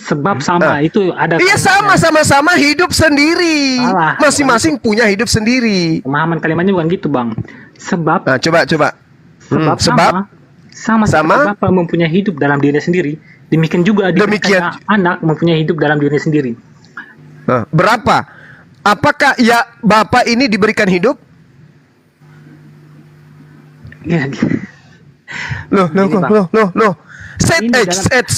Sebab sama itu ada. Iya sama-sama hidup sendiri. Masing-masing punya hidup sendiri. Pemahaman kalimatnya bukan gitu bang. Sebab. Nah, coba. Sebab sama Bapa mempunyai hidup dalam dirinya sendiri. Demikian juga anak mempunyai hidup dalam dirinya sendiri. Nah, berapa? Apakah ya Bapa ini diberikan hidup? Ya. Loh.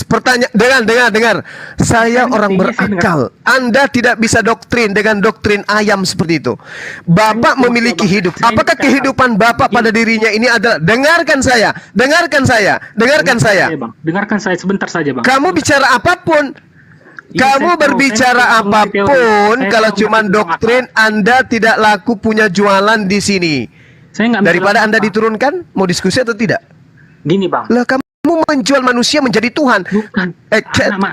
Pertanyaan, dengar. Saya orang berakal. Anda tidak bisa doktrin dengan doktrin ayam seperti itu. Bapak memiliki hidup. Apakah kehidupan Bapak pada dirinya ini adalah? Dengarkan saya. Dengarkan saya sebentar saja, Bang. Kamu bicara apapun. Kamu berbicara apapun, kalau cuma doktrin, Anda tidak laku punya jualan di sini. Daripada Anda diturunkan, mau diskusi atau tidak? Gini bang. Lah kamu menjual manusia menjadi Tuhan. Bukan.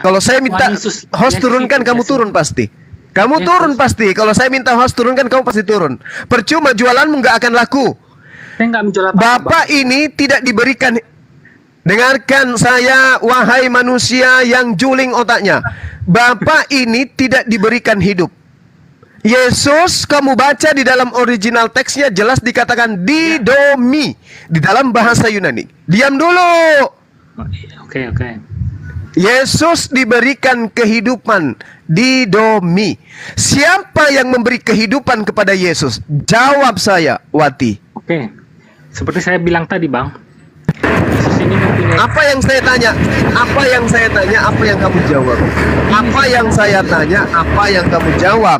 Kalau saya minta host turunkan, kamu turun pasti. Kamu turun pasti. Kalau saya minta host turunkan, kamu pasti turun. Percuma jualanmu nggak akan laku. Saya nggak menjual apa-apa. Bapak ini tidak diberikan. Dengarkan saya, wahai manusia yang juling otaknya. Bapak ini tidak diberikan hidup. Yesus, kamu baca di dalam original teksnya jelas dikatakan didomi di dalam bahasa Yunani. Diam dulu. Oke. Yesus diberikan kehidupan didomi. Siapa yang memberi kehidupan kepada Yesus? Jawab saya, Wati. Oke. Seperti saya bilang tadi, Bang. Apa yang saya tanya? Apa yang saya tanya? Apa yang kamu jawab? Apa yang saya tanya? Apa yang kamu jawab?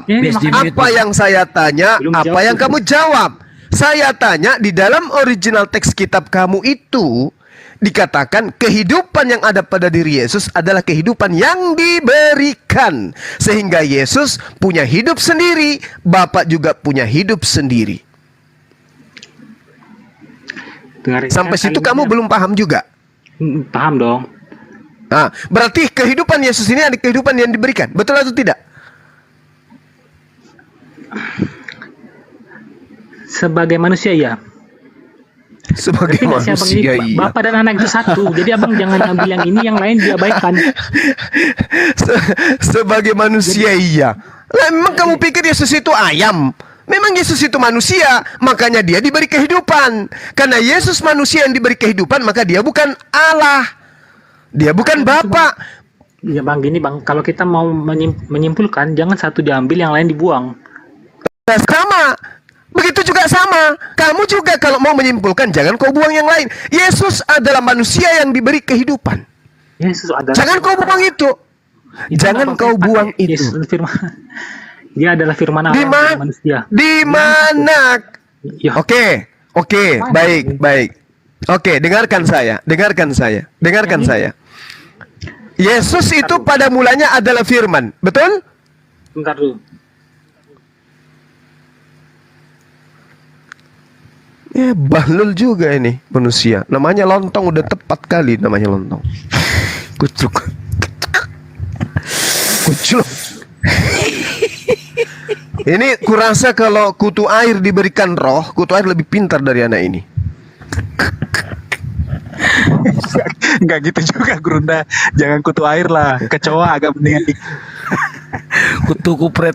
Apa yang saya tanya? Apa yang kamu jawab? Saya tanya di dalam original teks kitab kamu itu dikatakan kehidupan yang ada pada diri Yesus adalah kehidupan yang diberikan. Sehingga Yesus punya hidup sendiri, Bapa juga punya hidup sendiri. Sampai situ kamu belum paham juga? Paham dong. Nah, berarti kehidupan Yesus ini ada kehidupan yang diberikan. Betul atau tidak? Sebagai manusia ya. Sebagai manusia iya. Bapak dan anak itu satu. Jadi abang jangan ambil yang ini, yang lain diabaikan. Sebagai manusia iya. Lah, memang kamu pikir Yesus itu ayam? Memang Yesus itu manusia, makanya dia diberi kehidupan. Karena Yesus manusia yang diberi kehidupan, maka dia bukan Allah. Dia bukan Bapa. Ya bang, gini bang, kalau kita mau menyimpulkan, jangan satu diambil, yang lain dibuang. Sama. Begitu juga sama. Kamu juga kalau mau menyimpulkan, jangan kau buang yang lain. Yesus adalah manusia yang diberi kehidupan. Yesus adalah. Jangan kau buang itu. Jangan kau buang itu. Dia adalah firman Allah manusia. Di mana? Ya. Oke. Oke, baik. Oke, dengarkan saya. Yesus itu pada mulanya adalah firman, betul? Bentar dulu. Bahlul juga ini manusia. Namanya lontong, udah tepat kali namanya lontong. Kucuk. Ini kurasa kalau kutu air diberikan roh, kutu air lebih pintar dari anak ini. Enggak gitu juga Gurunda. Jangan kutu air lah. Kecoa agak mendingan kutu kupret.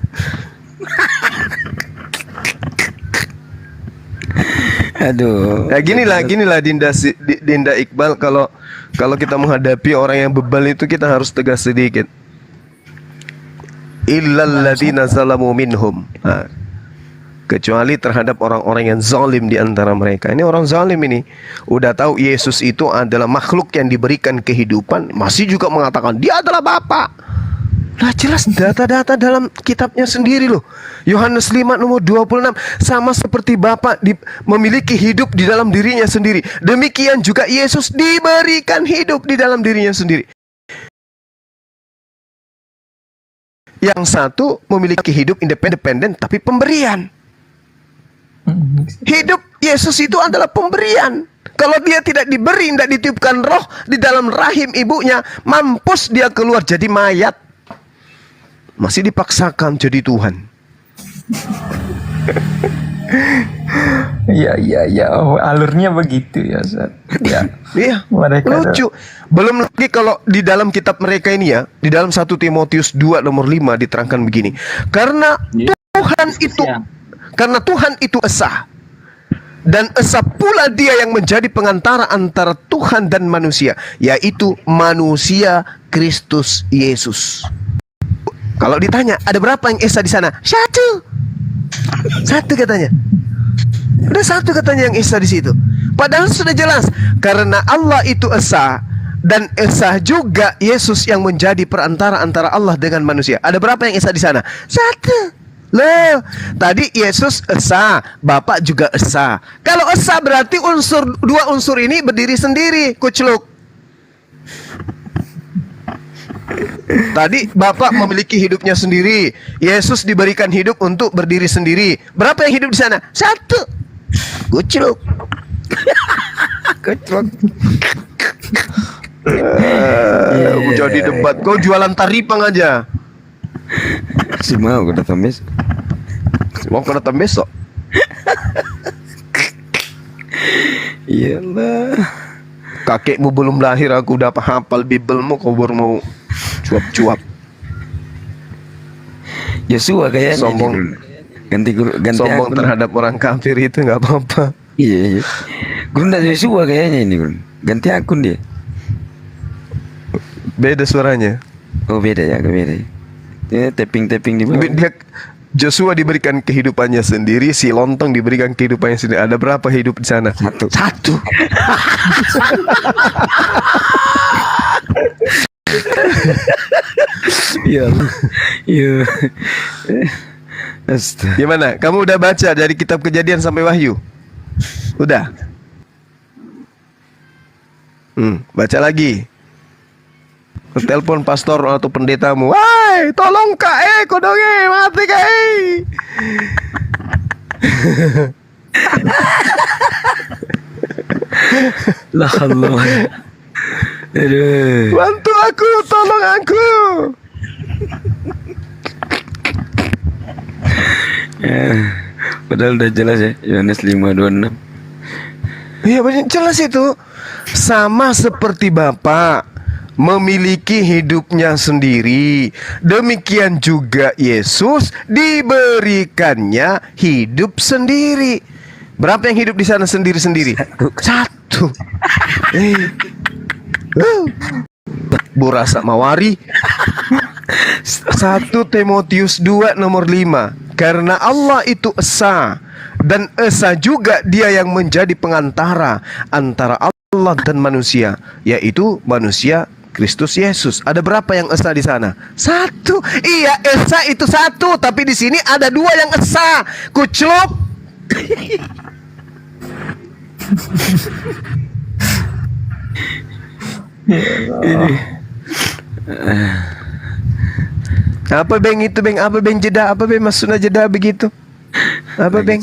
Aduh. Ya ginilah Dinda Iqbal, kalau kita menghadapi orang yang bebal itu kita harus tegas sedikit. Illal ladzina zalamu minhum. Kecuali terhadap orang-orang yang zalim di antara mereka. Ini orang zalim ini. Udah tahu Yesus itu adalah makhluk yang diberikan kehidupan, masih juga mengatakan dia adalah Bapa. Nah jelas data-data dalam kitabnya sendiri loh. Yohanes 5 nomor 26. Sama seperti Bapa memiliki hidup di dalam dirinya sendiri, demikian juga Yesus diberikan hidup di dalam dirinya sendiri. Yang satu memiliki hidup independen tapi pemberian. Hidup Yesus itu adalah pemberian. Kalau dia tidak diberi, tidak ditiupkan roh di dalam rahim ibunya, mampus dia keluar jadi mayat. Masih dipaksakan jadi Tuhan. Iya. Oh, alurnya begitu ya, Ustaz. Ya. Iya. Mereka lucu. Belum lagi kalau di dalam kitab mereka ini ya, di dalam 1 Timotius 2 nomor 5 diterangkan begini. Karena Tuhan itu esa, dan esa pula dia yang menjadi pengantara antara Tuhan dan manusia, yaitu manusia Kristus Yesus. Kalau ditanya ada berapa yang esa di sana? Satu katanya. Ada satu katanya yang esa di situ. Padahal sudah jelas karena Allah itu esa, dan esa juga Yesus yang menjadi perantara antara Allah dengan manusia. Ada berapa yang esa di sana? Satu. Loh, tadi Yesus esa, Bapak juga esa. Kalau esa berarti dua unsur ini berdiri sendiri, kucluk. Tadi Bapak memiliki hidupnya sendiri, Yesus diberikan hidup untuk berdiri sendiri. Berapa yang hidup di sana? Satu. Kucluk. Kucluk. Jadi debat. Kau jualan taripang aja. Si mau datang besok. Iyalah. Kakekmu belum lahir aku udah hafal Bibelmu, kau baru mau cuap-cuap. Yosua kayaknya sombong. Ganti sombong akun. Terhadap orang kafir itu nggak apa-apa. Iya. Gurunda Yosua kayaknya ini, Gun. Ganti akun dia. Beda suaranya. Oh beda ya. Ya, tapping di bawah. Joshua diberikan kehidupannya sendiri, si lontong diberikan kehidupannya sendiri. Ada berapa hidup di sana? Satu. Iya. Gimana? Kamu udah baca dari kitab Kejadian sampai Wahyu? Udah. Baca lagi. Telepon pastor atau pendetamu, "Wah, tolong kak, kodonge mati kak." Lah Allah. Aduh. Bantu aku, tolong aku. Ya, padahal udah jelas ya, Yohanes 5:26. Iya, banyak jelas itu. Sama seperti Bapa memiliki hidupnya sendiri, demikian juga Yesus diberikannya hidup sendiri. Berapa yang hidup di sana sendiri-sendiri? Satu. Burasa Mawari. 1 Timotius 2 nomor 5. Karena Allah itu esa, dan esa juga dia yang menjadi pengantara antara Allah dan manusia, yaitu manusia Kristus Yesus. Ada berapa yang esa di sana? Satu. Iya, esa itu satu, tapi di sini ada dua yang esa. Kucluk. Apa beng itu beng? Apa beng jeda? Apa beng maksudnya jeda begitu? Apa beng?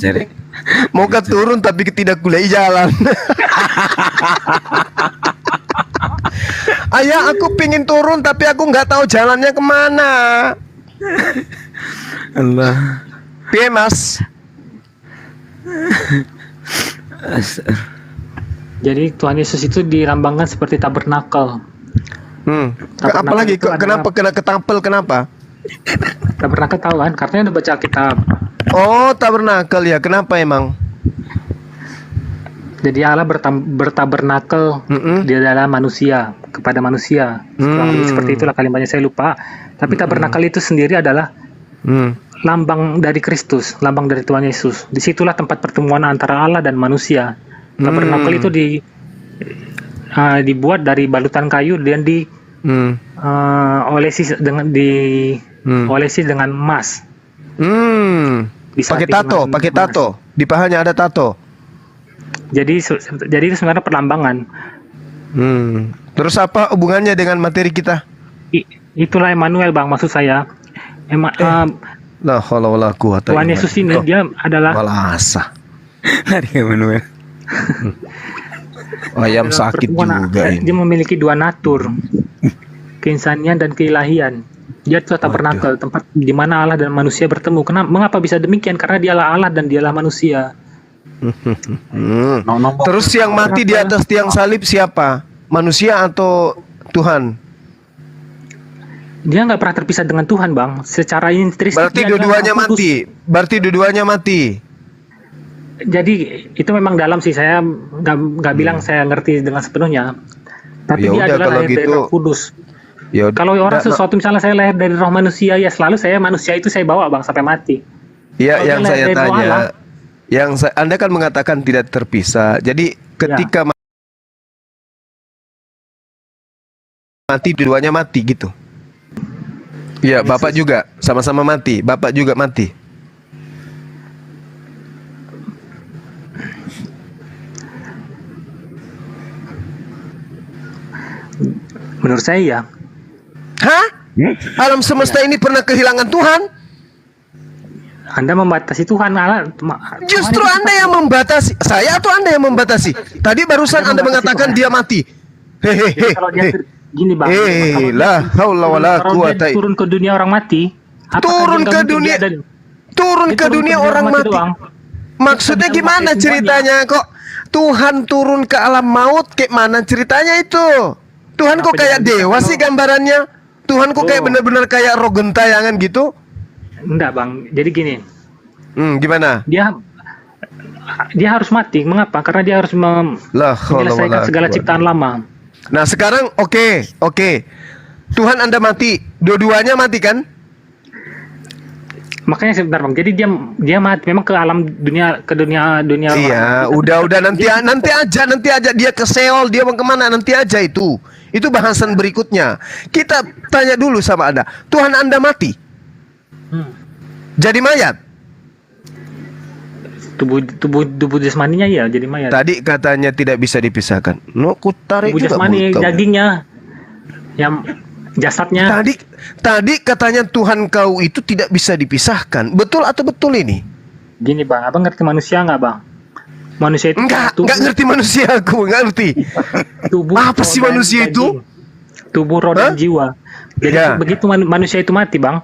Mau ke turun tapi tidak kulai jalan. Ayah, aku pingin turun tapi aku nggak tahu jalannya kemana. Allah. Piye mas? Jadi Tuhan Yesus itu dilambangkan seperti tabernakel. Apalagi kenapa kena ketampel kenapa? Tabernakel tahu kan? Karena udah baca Alkitab. Oh, tabernakel ya. Kenapa emang? Jadi Allah bertabernakel di dalam manusia, kepada manusia. Seperti itulah kalimatnya, saya lupa. Tapi tabernakel itu sendiri adalah lambang dari Kristus, lambang dari Tuhan Yesus. Disitulah tempat pertemuan antara Allah dan manusia. Tabernakel itu dibuat dari balutan kayu dan olesi dengan emas. Pakai tato, di pahanya ada tato. Jadi itu sebenarnya perlambangan. Terus apa hubungannya dengan materi kita? Itulah Emmanuel, Bang, maksud saya. La haula wala quwata Tuhan Yesus ini dia adalah walasa. Dari Emmanuel. Ayam sakit juga ini. Dia memiliki dua natur, keinsanian dan keilahian. Dia itu tabernakel, tempat di mana Allah dan manusia bertemu. Mengapa bisa demikian? Karena dialah Allah dan dialah manusia. Terus yang mati di atas tiang salib siapa? Manusia atau Tuhan? Dia nggak pernah terpisah dengan Tuhan, Bang. Secara intrinsik. Berarti dua-duanya mati. Jadi itu memang dalam sih, saya nggak bilang saya ngerti dengan sepenuhnya. Tapi dia adalah lahir dari Roh Kudus. Kalau orang sesuatu misalnya saya lahir dari roh manusia, ya selalu saya manusia itu saya bawa, Bang, sampai mati. Iya, yang saya tanya. Anda kan mengatakan tidak terpisah. Jadi ketika mati, dua-duanya mati gitu. Iya, Bapak juga sama-sama mati. Bapak juga mati. Menurut saya ya. Hah? Alam semesta ini pernah kehilangan Tuhan? Anda membatasi Tuhan, Allah. Justru Anda yang membatasi. Saya atau Anda yang membatasi? Tadi barusan Anda mengatakan dia mati. Hehehe. Gini, Bang. La haula wala quwata. Turun ke dunia orang mati. Turun ke dunia orang mati. Maksudnya gimana ceritanya kok? Tuhan turun ke alam maut, kayak mana ceritanya itu? Tuhan kok kayak dewa sih gambarannya? Tuhan kok kayak benar-benar kayak roh gentayangan gitu? Enggak, Bang. Jadi gini. Gimana? Dia harus mati. Mengapa? Karena dia harus menyelesaikan segala ciptaan lama. Nah sekarang oke. Tuhan Anda mati, dua-duanya mati kan? Makanya sebentar, Bang. Jadi dia mati memang ke alam dunia, ke dunia. Iya, udah nanti aja dia ke Seol, dia mau kemana nanti aja itu. Itu bahasan berikutnya. Kita tanya dulu sama Anda. Tuhan Anda mati. Jadi mayat. Tubuh jasmaninya ya jadi mayat. Tadi katanya tidak bisa dipisahkan. No, ku tarik tubuh juga jasmani, dagingnya, yang jasadnya. Tadi katanya Tuhan kau itu tidak bisa dipisahkan. Betul atau betul ini? Gini, Bang, abang ngerti manusia nggak, Bang? Manusia itu enggak ngerti manusia, aku nggak ngerti. Tubuh apa sih manusia itu? Tubuh, roh, dan jiwa. Jadi begitu manusia itu mati, Bang,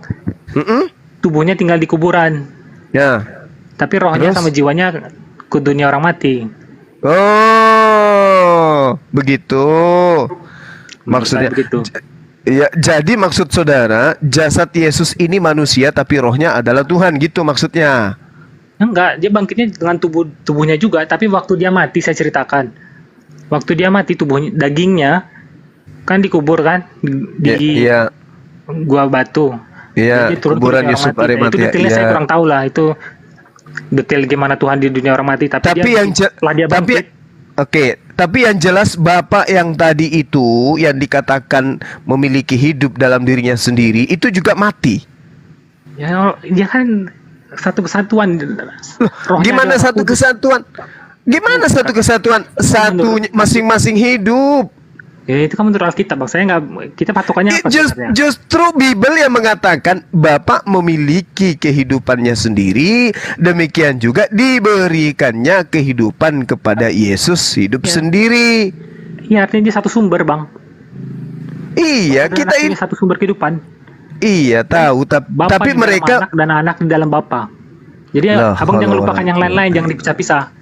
tubuhnya tinggal di kuburan. Ya. Tapi rohnya sama jiwanya ke dunia orang mati. Oh, begitu. Maksudnya begitu. Ya, jadi maksud saudara, jasad Yesus ini manusia tapi rohnya adalah Tuhan gitu maksudnya. Enggak, dia bangkitnya dengan tubuhnya juga, tapi waktu dia mati saya ceritakan. Waktu dia mati tubuhnya, dagingnya kan dikubur kan di gua batu. Iya, kuburan Yusuf Arimatea. Itu detailnya saya kurang tahu lah, itu detail gimana Tuhan di dunia orang mati. Tapi dia bangkit. Tapi yang jelas Bapak yang tadi itu yang dikatakan memiliki hidup dalam dirinya sendiri itu juga mati. Ya, dia kan satu kesatuan. Gimana satu kesatuan? Gimana satu kesatuan? Satu masing-masing hidup. Ya itu kan menurut Alkitab, Bang. Saya nggak, kita patokannya apa sebenarnya? Justru Bible yang mengatakan Bapa memiliki kehidupannya sendiri, demikian juga diberikannya kehidupan kepada Yesus hidup sendiri. Iya, artinya dia satu sumber, Bang. Iya, kita ini satu sumber kehidupan. Iya, tahu, Bapa tapi di dalam mereka anak dan anak di dalam Bapa. Jadi abang jangan lupakan yang lain-lain, jangan dipisah-pisah.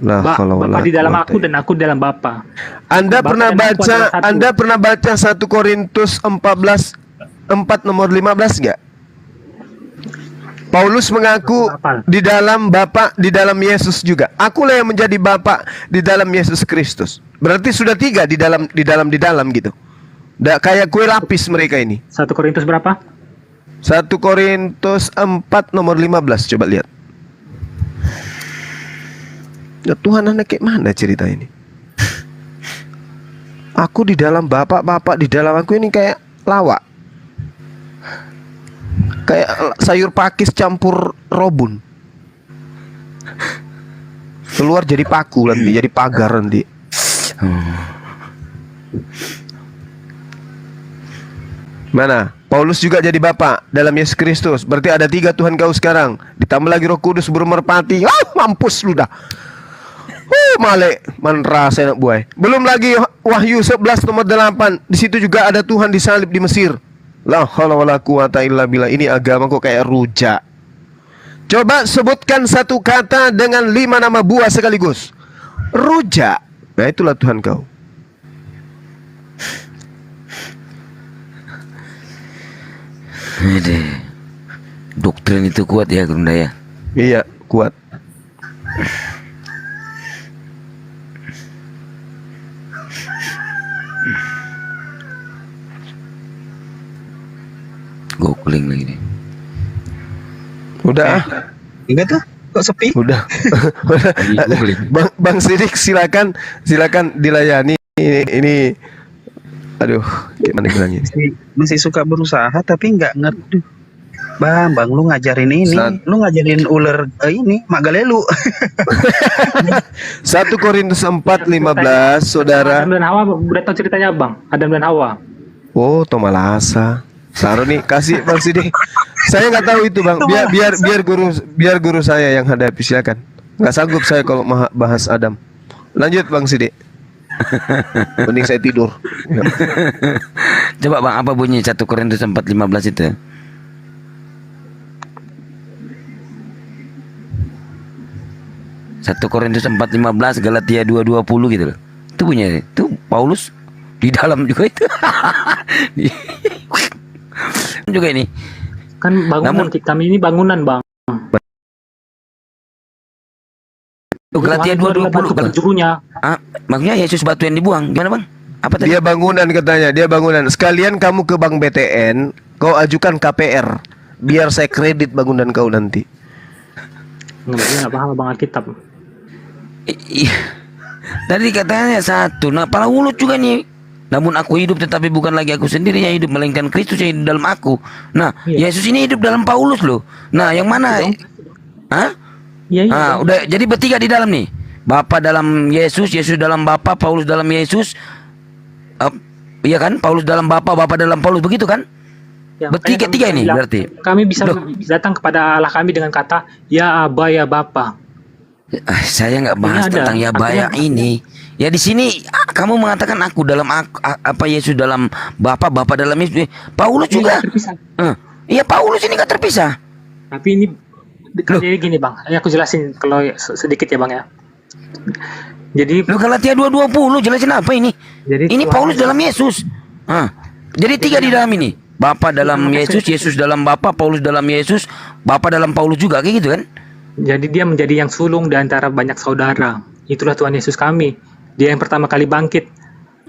Bapa di dalam aku dan aku di dalam Bapa. Anda pernah baca 1 Korintus 4 nomor 15 enggak? Paulus mengaku di dalam Bapa, di dalam Yesus juga. Akulah yang menjadi Bapa di dalam Yesus Kristus. Berarti sudah 3 di dalam gitu. Kayak kue lapis mereka ini. 1 Korintus berapa? 1 Korintus 4 nomor 15, coba lihat. Ya Tuhan, anak kayak mana cerita ini? Aku di dalam Bapak, Bapak di dalam aku, ini kayak lawak. Kayak sayur pakis campur robun. Keluar jadi paku nanti, jadi pagar nanti. Mana? Paulus juga jadi Bapa dalam Yesus Kristus. Berarti ada 3 Tuhan kau sekarang. Ditambah lagi Roh Kudus bermerpati. Mampus lu dah. Male manra saya nak buai. Belum lagi Wahyu 11 nomor 8. Di situ juga ada Tuhan disalib di Mesir. La haula wala quwata illa billah. Ini agama kok kayak rujak. Coba sebutkan satu kata dengan 5 nama buah sekaligus. Rujak. Nah itulah Tuhan kau. Doktrin itu kuat ya, Gunda ya. Iya, kuat. Googling lagi nih. Udah. Enggak tuh, kok sepi? Udah. Bang Sidik silakan dilayani. Ini aduh, gimana bilangnya? Masih suka berusaha tapi nggak ngerti. Bang, lu ngajarin ini, lu ngajarin ular ini, Magalelu. 1 Korintus 4:15, saudara. Adam dan Hawa, udah tahu ceritanya, Bang? Adam dan Hawa. Oh, Tomalasa. Taruh nih, kasih Bang Sidik. Saya nggak tahu itu, Bang. Biar guru saya yang hadapi, silakan. Nggak sanggup saya kalau bahas Adam. Lanjut Bang Sidik. Mending saya tidur. Coba Bang, apa bunyi 1 Korintus 4:15 itu? Satu Korintus 4:15, Galatia 2:20 gitu loh. Itu bunyinya. Itu Paulus di dalam juga itu. Juga ini. Kan bangunan kami ini bangunan, Bang. Galatia 2:20 kan jurunya. Maksudnya Yesus batu yang dibuang. Gimana, Bang? Apa tadi? Dia bangunan katanya, dia bangunan. Sekalian kamu ke Bank BTN, kau ajukan KPR, biar saya kredit bangunan kau nanti. Nggak paham Bang Alkitab. Iya. Tadi katanya satu. Nah, Paulus juga nih. Namun aku hidup tetapi bukan lagi aku sendiri yang hidup, melainkan Kristus yang hidup dalam aku. Nah, Yesus ini hidup dalam Paulus loh. Nah, yang mana? Hah? Iya. Udah jadi bertiga di dalam nih. Bapa dalam Yesus, Yesus dalam Bapa, Paulus dalam Yesus. Iya kan? Paulus dalam Bapa, Bapa dalam Paulus, begitu kan? Ya, Bertiga ini berarti. Kami bisa datang kepada Allah kami dengan kata ya Aba ya Bapa. Saya nggak bahas tentang ya Baya ini. Ya di sini kamu mengatakan aku dalam apa Yesus dalam Bapa, Bapa dalam Yesus. Paulus juga. Iya Paulus ini nggak terpisah. Tapi ini jadi gini Bang, aku jelasin kalau sedikit ya Bang ya. Jadi Galatia 2:20 jelasin apa ini? Jadi ini Paulus dalam Yesus. Jadi tiga di dalam ini. Bapa dalam Yesus, Yesus dalam Bapa, Paulus dalam Yesus, Bapa dalam Paulus juga, kayak gitu kan? Jadi dia menjadi yang sulung di antara banyak saudara. Itulah Tuhan Yesus kami. Dia yang pertama kali bangkit.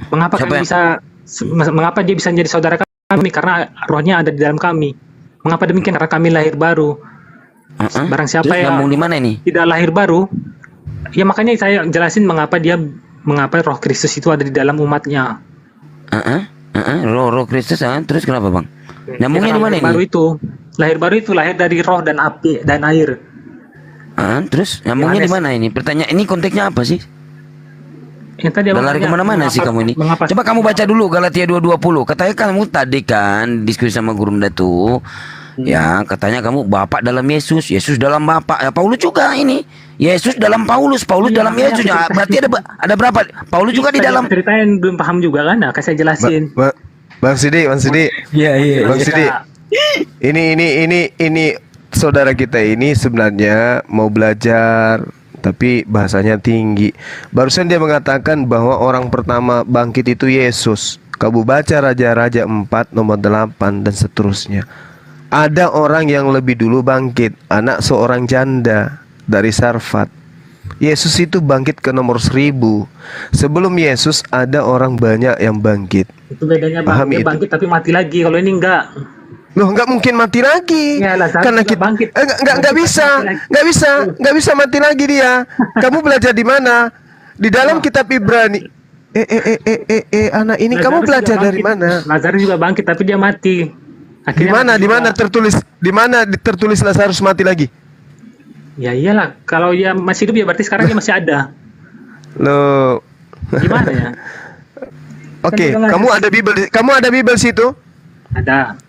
Mengapa dia bisa menjadi saudara kami? Karena rohnya ada di dalam kami. Mengapa demikian? Karena kami lahir baru. Barang siapa yang di mana ini? Tidak lahir baru, ya makanya saya jelasin mengapa roh Kristus itu ada di dalam umatnya. Roh Kristus, terus kenapa Bang? Nyambungnya di mana ini? Lahir baru itu lahir dari roh dan api dan air. Terus nyambungnya di mana ini? Pertanyaan ini konteksnya apa sih? Tadi Udah lari kemana-mana sih kamu ini. Coba kamu baca dulu Galatia 2:20. Katanya kamu tadi kan diskusi sama Gurunda tuh. Ya, katanya kamu Bapak dalam Yesus, Yesus dalam Bapak. Ya, Paulus juga ini. Yesus dalam Paulus, Paulus dalam Yesus. Ya, berarti ada berapa? Paulus juga di dalam. Ceritain belum paham juga kan? Nah, kasih saya jelasin. Bang Sidi. Iya. Bang Sidi. Ini saudara kita ini sebenarnya mau belajar tapi bahasanya tinggi. Barusan dia mengatakan bahwa orang pertama bangkit itu Yesus. Kamu baca Raja-Raja 4 nomor 8 dan seterusnya. Ada orang yang lebih dulu bangkit, anak seorang janda dari Sarfat. Yesus itu bangkit ke nomor 1000. Sebelum Yesus ada orang banyak yang bangkit. Itu bedanya Bang, dia bangkit tapi mati lagi. Kalau ini enggak. Loh, nggak mungkin mati lagi. Karena kita bangkit. Nggak bisa mati lagi dia. Kamu belajar di mana? Di dalam kitab Ibrani. Anak ini kamu belajar dari mana? Lazarus juga bangkit tapi dia mati. Di mana tertulis Lazarus mati lagi? Ya iyalah, kalau dia masih hidup ya berarti sekarang dia masih ada. Loh. Gimana ya? Oke, kamu ada Bible situ? Ada.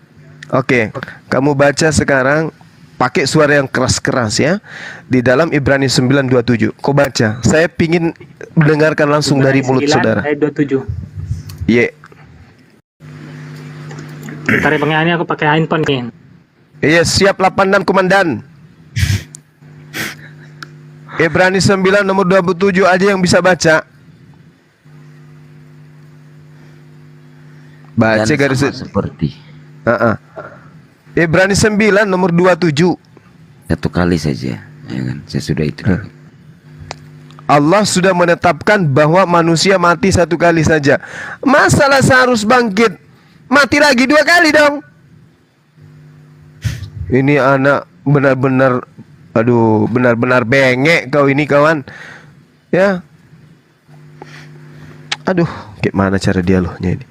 Oke, kamu baca sekarang pakai suara yang keras-keras ya. Di dalam Ibrani 9:27. Kau baca. Saya pingin mendengarkan langsung dari mulut saudara. Ayat 27. Ye. Bentar ya Bang, ini aku pakai handphone nih. Iya, siap 86 komandan. Ibrani 9 nomor 27 aja yang bisa baca. Baca garis seperti. Ibrani 9 nomor 27. Satu kali saja, ya kan? Saya sudah itu. Allah sudah menetapkan bahwa manusia mati satu kali saja. Masalah seharus bangkit mati lagi 2 kali dong. Ini anak benar-benar, aduh, benar-benar bengek kau ini kawan. Ya. Aduh, gimana cara dialognya ini?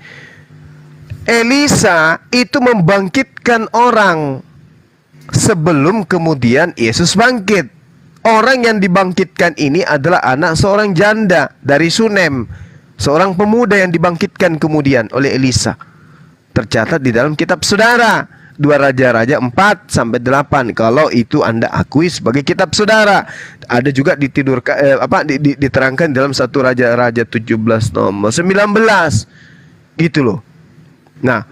Elisa itu membangkitkan orang sebelum kemudian Yesus bangkit. Orang yang dibangkitkan ini adalah anak seorang janda dari Sunem, seorang pemuda yang dibangkitkan kemudian oleh Elisa. Tercatat di dalam kitab saudara 2 Raja-Raja 4 sampai 8. Kalau itu Anda akui sebagai kitab saudara. Ada juga diterangkan dalam 1 Raja-Raja 17 nomor 19. Gitu loh. Nah,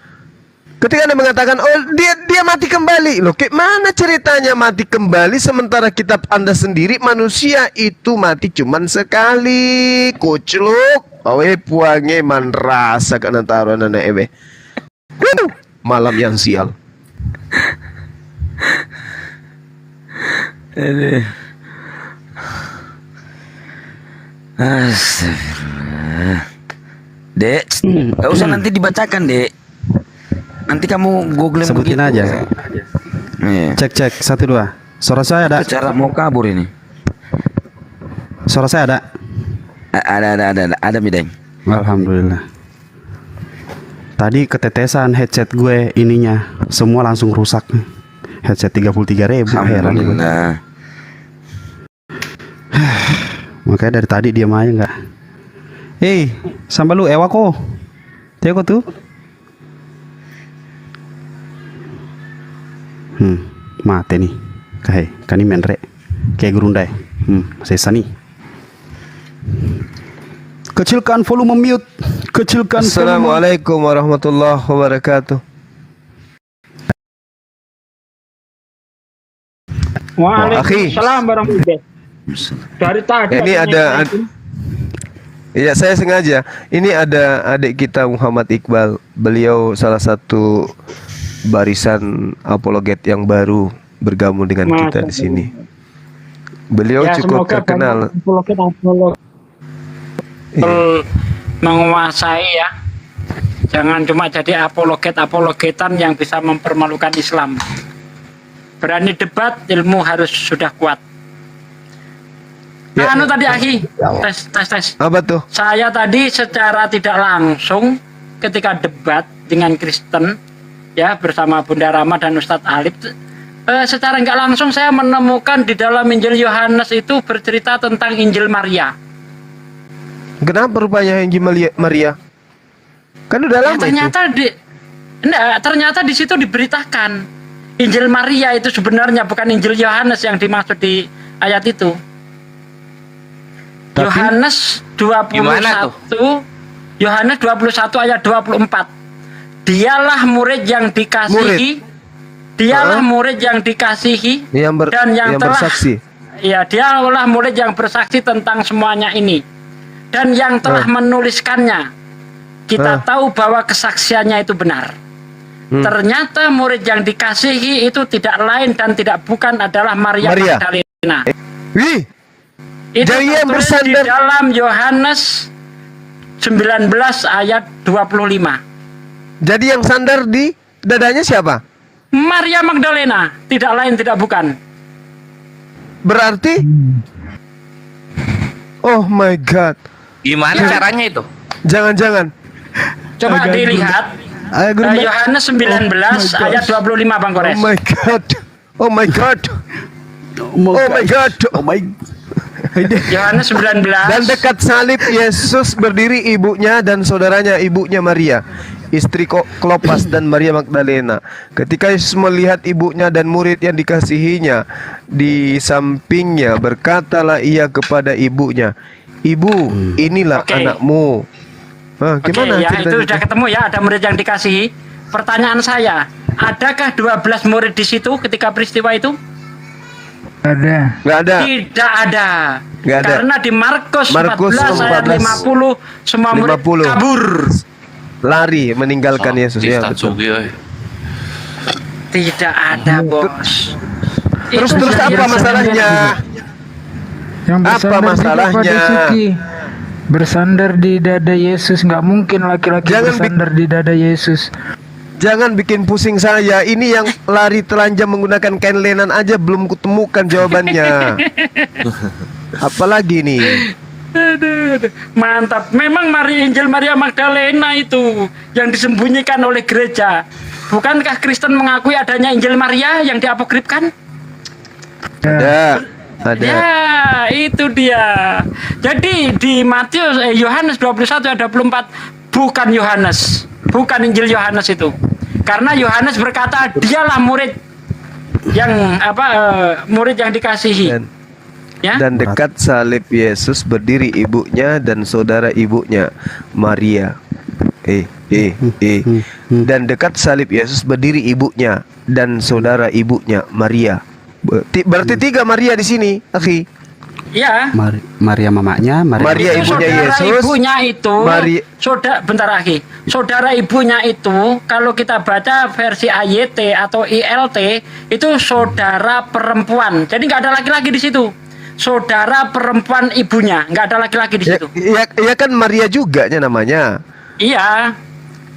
ketika Anda mengatakan oh dia mati kembali. Loh, kayak mana ceritanya mati kembali sementara kitab Anda sendiri manusia itu mati cuman sekali. Kucluk. Awe puange man rasa kana taruhan anak ewe. Malam yang sial. Astagfirullah. Dek, gak usah nanti dibacakan, Dek. Nanti kamu googling sebutin begitu. aja. Cek 1 2. Suara saya ada. Cara mau kabur ini. Suara saya ada. Ada Mideng. Alhamdulillah. Tadi ketetesan headset gue ininya, semua langsung rusak. Headset 33.000, heran gue. Makanya dari tadi diam aja nggak. Sampai lu ewa ko. Teko tuh. Mate nih. Kani menre. Kayak gerundai. Sesa nih. Kecilkan volume mute. Kecilkan. Assalamualaikum warahmatullahi wabarakatuh. Waalaikumsalam warahmatullahi wabarakatuh. Dari tadi ini ada iya, saya sengaja. Ini ada adik kita Muhammad Iqbal. Beliau salah satu barisan apologet yang baru bergabung dengan kita di sini. Beliau cukup terkenal. Menguasai ya. Jangan cuma jadi apologetan yang bisa mempermalukan Islam. Berani debat, ilmu harus sudah kuat. Ya. Tadi Akhi, tes. Apa tuh? Saya tadi secara tidak langsung ketika debat dengan Kristen ya bersama Bunda Rama dan Ustadz Alif, secara nggak langsung saya menemukan di dalam Injil Yohanes itu bercerita tentang Injil Maria. Kenapa rupanya Injil Maria? Kan udah lama ternyata di situ diberitakan Injil Maria itu sebenarnya bukan Injil Yohanes yang dimaksud di ayat itu. Yohanes 21 ayat 24. Dialah murid yang dikasihi. Dialah murid yang dikasihi dan yang telah bersaksi. Ya, dialah murid yang bersaksi tentang semuanya ini dan yang telah menuliskannya. Kita tahu bahwa kesaksiannya itu benar. Ternyata murid yang dikasihi itu tidak lain dan tidak bukan adalah Maria. Magdalena. Itu tertulis di dalam Yohanes 19 ayat 25. Jadi yang sandar di dadanya siapa? Maria Magdalena, tidak lain tidak bukan. Berarti oh my god. Gimana caranya itu? Jangan-jangan. Coba dilihat Yohanes 19 ayat 25 Bang Kores. Oh my god. Oh my god. Oh my god. Oh my. Yohanes 19. Dan dekat salib Yesus berdiri ibunya dan saudaranya, ibunya Maria, istri Klopas dan Maria Magdalena. Ketika Yesus melihat ibunya dan murid yang dikasihinya di sampingnya, berkatalah ia kepada ibunya, "Ibu, inilah anakmu." Gimana? Ya, itu sudah ketemu ya, ada murid yang dikasihi. Pertanyaan saya, adakah 12 murid di situ ketika peristiwa itu? Ada. Nggak ada. Tidak ada. Nggak ada. Karena di Markus 14 ayat 50 semua murid kabur. Lari meninggalkan Yesus ya, betul. Tidak ada, Bos. Terus apa masalahnya? Apa masalahnya? Bersandar di dada Yesus, nggak mungkin laki-laki bersandar di dada Yesus. Jangan bikin pusing saya. Ini yang lari telanjang menggunakan kain lenan aja belum kutemukan jawabannya. Apalagi nih? Mantap. Memang Injil Maria Magdalena itu yang disembunyikan oleh gereja. Bukankah Kristen mengakui adanya Injil Maria yang diapokrifkan? Ada. Ya, itu dia. Jadi di Matius Yohanes 21 ayat 24 bukan Yohanes, bukan Injil Yohanes itu. Karena Yohanes berkata dialah murid yang murid yang dikasihi. Dan dekat salib Yesus berdiri ibunya dan saudara ibunya Maria. Dan dekat salib Yesus berdiri ibunya dan saudara ibunya Maria. Berarti 3 Maria di sini, akhi. Iya. Maria mamanya, Maria ibunya Yesus. Saudara ibunya itu, bentar akhi. Saudara ibunya itu, kalau kita baca versi AYT atau ILT, itu saudara perempuan. Jadi nggak ada laki-laki di situ. Saudara perempuan ibunya, nggak ada laki-laki di situ. Iya kan Maria juga namanya. Iya.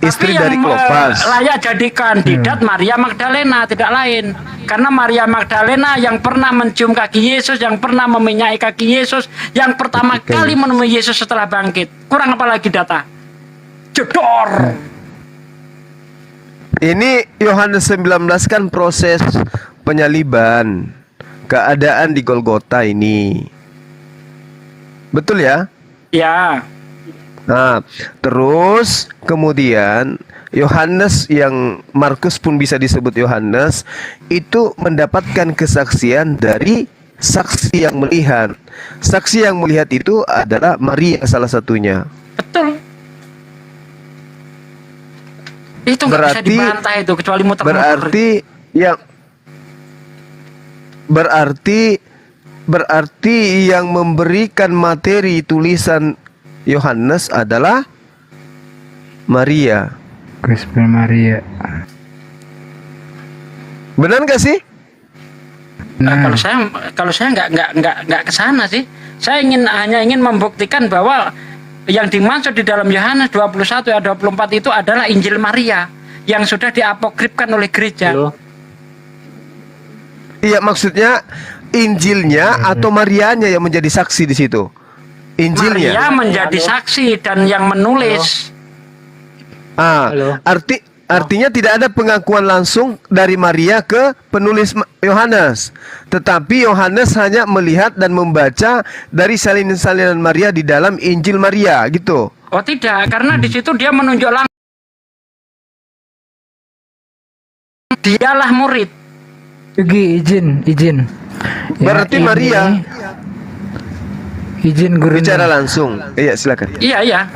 Istri tapi dari Klopas. Layak jadi kandidat Maria Magdalena, tidak lain. Karena Maria Magdalena yang pernah mencium kaki Yesus, yang pernah meminyaki kaki Yesus, yang pertama kali menemui Yesus setelah bangkit. Kurang apa lagi data? Jedor. Ini Yohanes 19 kan proses penyaliban, keadaan di Golgota ini. Betul ya? Ya. Nah, terus kemudian Yohanes yang Markus pun bisa disebut Yohanes itu mendapatkan kesaksian dari saksi yang melihat. Saksi yang melihat itu adalah Maria salah satunya. Betul. Itu nggak bisa dibantah itu kecuali muter-muter. Berarti yang memberikan materi tulisan Yohanes adalah Maria. Gospel Maria. Benar nggak sih? Kalau saya nggak ke sana sih. Saya hanya ingin membuktikan bahwa yang dimaksud di dalam Yohanes 21 ayat 24 itu adalah Injil Maria yang sudah diapokrifkan oleh gereja. Iya, maksudnya Injilnya atau Marianya yang menjadi saksi di situ? Injilnya. Maria menjadi saksi dan yang menulis. Artinya tidak ada pengakuan langsung dari Maria ke penulis Yohanes. Tetapi Yohanes hanya melihat dan membaca dari salinan-salinan Maria di dalam Injil Maria gitu. Oh tidak, karena di situ dia menunjuk langsung dialah murid. izin. Berarti ini, Maria izin guru bicara langsung. Iya, silakan. Iya.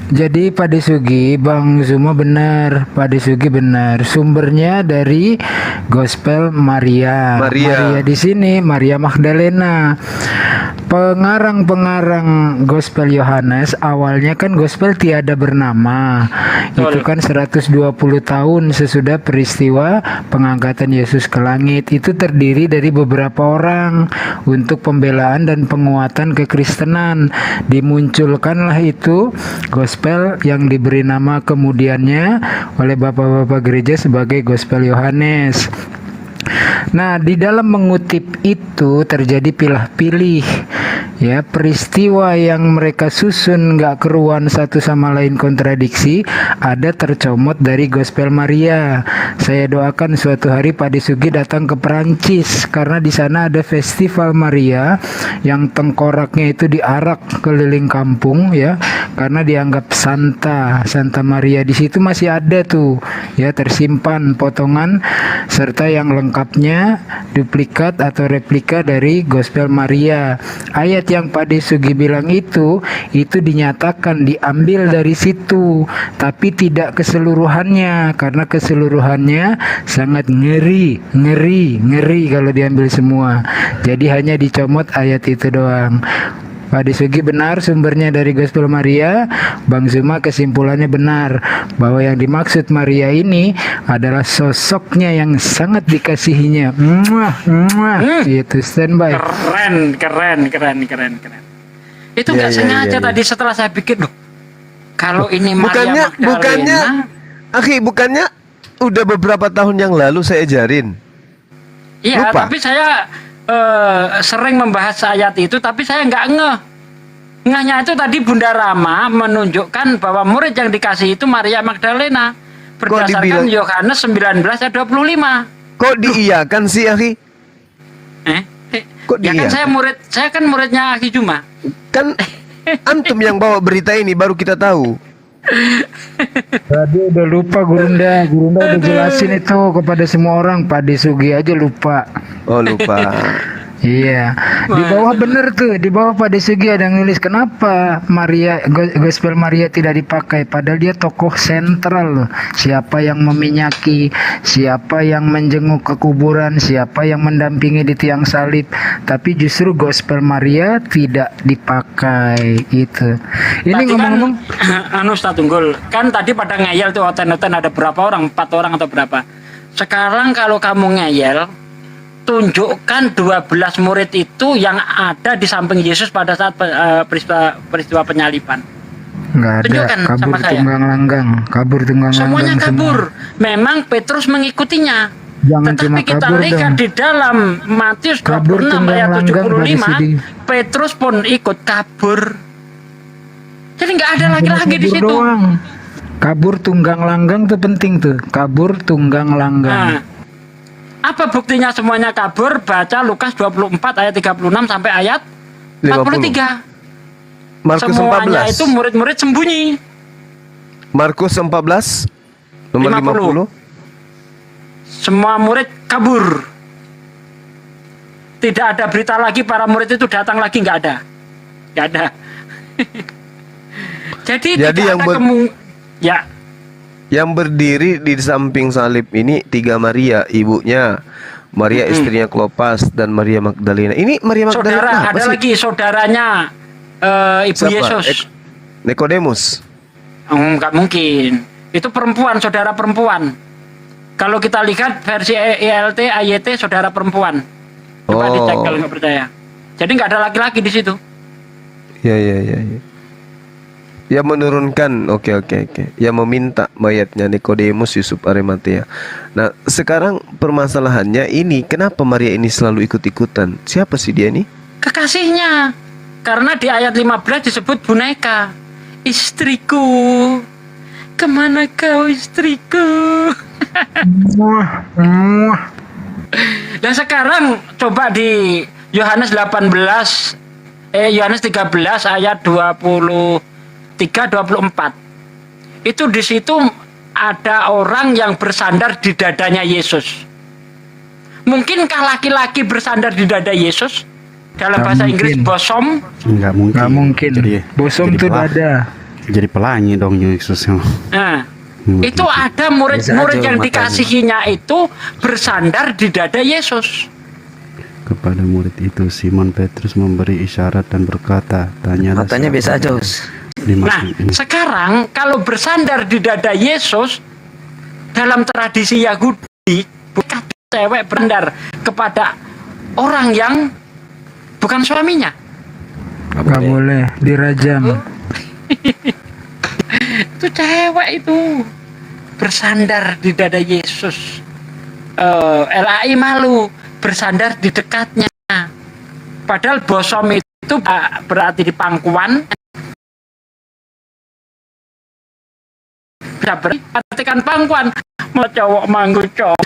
Jadi Pak Desugi, Bang Zuma benar, Pak Desugi benar. Sumbernya dari Gospel Maria. Maria di sini Maria Magdalena. Pengarang Gospel Yohanes awalnya kan Gospel tiada bernama. Itu kan 120 tahun sesudah peristiwa pengangkatan Yesus ke langit. Itu terdiri dari beberapa orang untuk pembelaan dan penguatan kekristenan. Dimunculkanlah itu Gospel yang diberi nama kemudiannya oleh bapak-bapak gereja sebagai Gospel Yohanes. Nah, di dalam mengutip itu terjadi pilih-pilih, ya, peristiwa yang mereka susun nggak keruan satu sama lain kontradiksi, ada tercomot dari Gospel Maria. Saya doakan suatu hari Pak Desugi datang ke Perancis karena di sana ada festival Maria yang tengkoraknya itu diarak keliling kampung, ya, karena dianggap Santa Maria. Di situ masih ada tuh, ya, tersimpan potongan serta yang lengkapnya duplikat atau replika dari Gospel Maria. Ayat yang Pak Desugi bilang itu dinyatakan diambil dari situ, tapi tidak keseluruhannya, karena keseluruhannya sangat ngeri kalau diambil semua. Jadi hanya dicomot ayat itu doang. Pak Desugi benar, sumbernya dari Gospel Maria. Bang Zuma kesimpulannya benar bahwa yang dimaksud Maria ini adalah sosoknya yang sangat dikasihinya. Itu standby. Keren. Itu nggak sengaja tadi setelah saya pikir, loh, kalau ini Maria Magdalena. Bukannya udah beberapa tahun yang lalu saya ajarin. Iya, tapi saya sering membahas ayat itu, tapi saya nggak ngehnya itu tadi Bunda Rama menunjukkan bahwa murid yang dikasih itu Maria Magdalena berdasarkan Yohanes 19 ayat 25. Kok diiyakan sih, Akhi? Kok ya kan saya kan muridnya Akhi Juma. Kan antum yang bawa berita ini baru kita tahu. Tadi udah lupa Gurunda udah jelasin itu kepada semua orang. Pak Desugi aja lupa. Oh, lupa. Iya, di bawah bener tuh, di bawah Pak Desugi ada yang nulis kenapa Gospel Maria tidak dipakai, padahal dia tokoh sentral loh. Siapa yang meminyaki, siapa yang menjenguk ke kuburan, siapa yang mendampingi di tiang salib, tapi justru Gospel Maria tidak dipakai itu. Ini ngomong-ngomong, Ustaz Tunggul, kan tadi pada ngeyel tuh oten-oten ada berapa orang, 4 orang atau berapa. Sekarang kalau kamu ngeyel, tunjukkan 12 murid itu yang ada di samping Yesus pada saat peristiwa penyaliban. Nggak ada, tunjukkan kabur sama saya. tunggang langgang. Semuanya kabur. Memang Petrus mengikutinya. Jangan tetapi cuma kita kabur lihat dong. di dalam Matius 26 ayat 75, Petrus pun ikut kabur. Jadi nggak ada laki-laki di situ. Doang. Kabur tunggang langgang tuh penting tuh. Kabur tunggang langgang. Apa buktinya semuanya kabur? Baca Lukas 24 ayat 36 sampai ayat 43. Markus Semuanya 14. itu murid-murid sembunyi. Markus 14 nomor 50. Semua murid kabur. Tidak ada berita lagi para murid itu datang lagi, nggak ada. Jadi yang ya. Yang berdiri di samping salib ini 3 Maria, ibunya, Maria istrinya Klopas, dan Maria Magdalena. Ini Maria Magdalena Ada lagi saudaranya Ibu Siapa? Yesus. Nikodemus. Enggak mungkin. Itu perempuan, saudara perempuan. Kalau kita lihat versi ELT, AYT, saudara perempuan. Coba dicek kalau nggak percaya. Jadi nggak ada laki-laki di situ. Ya. Ya menurunkan, oke. Ya meminta mayatnya Nikodemus Yusuf Arimatea. Nah, sekarang permasalahannya ini, kenapa Maria ini selalu ikut-ikutan? Siapa sih dia nih? Kekasihnya. Karena di ayat 15 disebut boneka. Istriku. kemana kau istriku? Dan sekarang coba di Yohanes 13 ayat 23-24. Itu di situ ada orang yang bersandar di dadanya Yesus. Mungkinkah laki-laki bersandar di dada Yesus? Dalam bahasa Inggris bosom? Enggak mungkin. Bosom itu dada. Jadi pelangi dong Yesus. Nah, itu ada murid-murid yang dikasihinya itu bersandar di dada Yesus. Kepada murid itu Simon Petrus memberi isyarat dan berkata, tanyalah. Matanya biasa aja, Us. Nah, sekarang kalau bersandar di dada Yesus dalam tradisi Yahudi, bukan cewek bersandar kepada orang yang bukan suaminya. Gak boleh dirajam. Itu cewek itu bersandar di dada Yesus. LAI malu bersandar di dekatnya. Padahal bosom itu berarti di pangkuan. Bisa berartikan pangkuan. Mau cowok manggu cowok.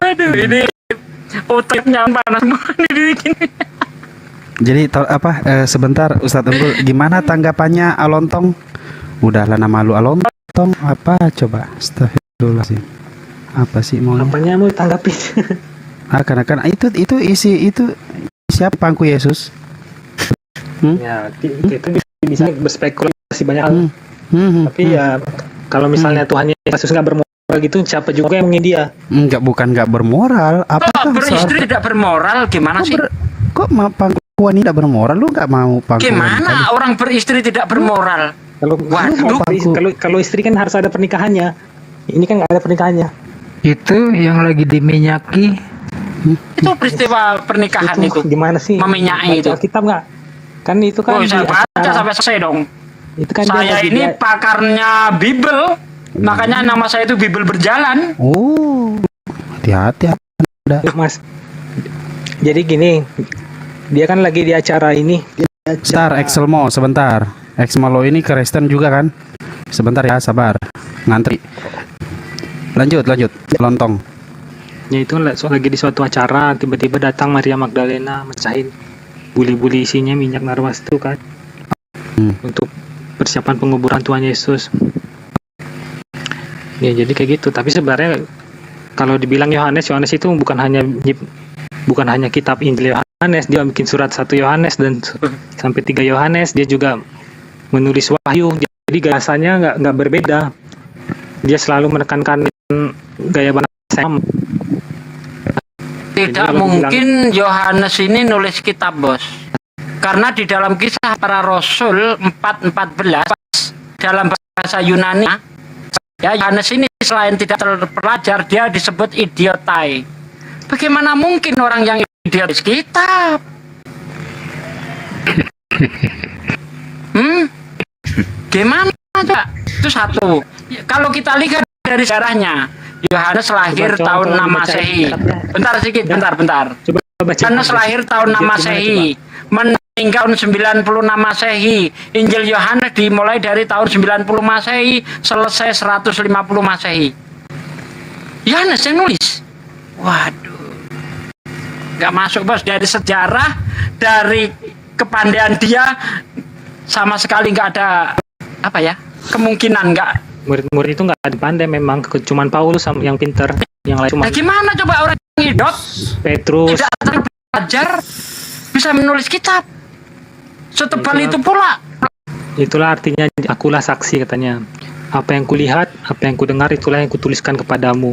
Aduh, ini otaknya panas banget ini. Jadi sebentar Ustadz Unggul, gimana tanggapannya Alontong? Udahlah nama lu Alontong, apa coba? Astagfirullahaladzim. Apa sih maunya? Apanya mau tanggapin? Karena itu isi siapa pangku Yesus? Ya, itu bisa berspekulasi banyak hal. Tapi ya kalau misalnya Tuhan Yesus nggak bermoral gitu, siapa juga yang mengingin dia? Bukan nggak bermoral. Apakah beristri tidak bermoral? Gimana sih? Kok pangkuan ini tidak bermoral? Lu nggak mau pangkuan? Gimana orang beristri tidak bermoral? Kalau istri kan harus ada pernikahannya. Ini kan nggak ada pernikahannya. Itu yang lagi diminyaki. Itu peristiwa pernikahan itu. Gimana sih? Meminyaki itu. Kitab nggak? Kan itu kan. Saya baca sampai selesai dong. Itu kan saya ini pakarnya Bible, makanya nama saya itu Bible Berjalan. Oh, hati-hati Mas. Jadi gini, dia kan lagi di acara ini. Sebentar. Exmo ini Kristen juga kan? Sebentar ya, sabar. Ngantri. Lanjut. Lontong. Ya itu lagi di suatu acara, tiba-tiba datang Maria Magdalena mecahin buli-buli isinya minyak narwastu kan. Untuk persiapan penguburan Tuhan Yesus. Ya jadi kayak gitu. Tapi sebenarnya kalau dibilang Yohanes itu bukan hanya kitab Injil Yohanes, dia bikin surat 1 Yohanes dan sampai 3 Yohanes, dia juga menulis wahyu. Jadi bahasanya nggak berbeda. Dia selalu menekankan gaya bahasa. Tidak mungkin Yohanes ini nulis kitab, Bos. Karena di dalam Kisah Para Rasul 4:14 dalam bahasa Yunani, ya Yohanes ini selain tidak terpelajar, dia disebut idiotai. Bagaimana mungkin orang yang idiot kitab? Gimana coba? Itu satu. Kalau kita lihat dari sejarahnya, Yohanes lahir tahun 6 Masehi. Bentar sedikit, bentar. Yohanes lahir tahun 6 Masehi. Meninggal 96 Masehi. Injil Yohanes dimulai dari tahun 90 Masehi, selesai 150 Masehi. Yohanes yang nulis. Waduh. Gak masuk, Bos. Dari sejarah, dari kepandaian dia, sama sekali nggak ada kemungkinan nggak. Murid-murid itu nggak ada pandai, memang cuman Paulus yang pinter, yang lain cuma. Nah, gimana coba orang ngidot? Petrus tidak terpelajar bisa menulis kitab setebal itu pula. Itulah artinya akulah saksi katanya. Apa yang kulihat, apa yang kudengar, itulah yang kutuliskan kepadamu.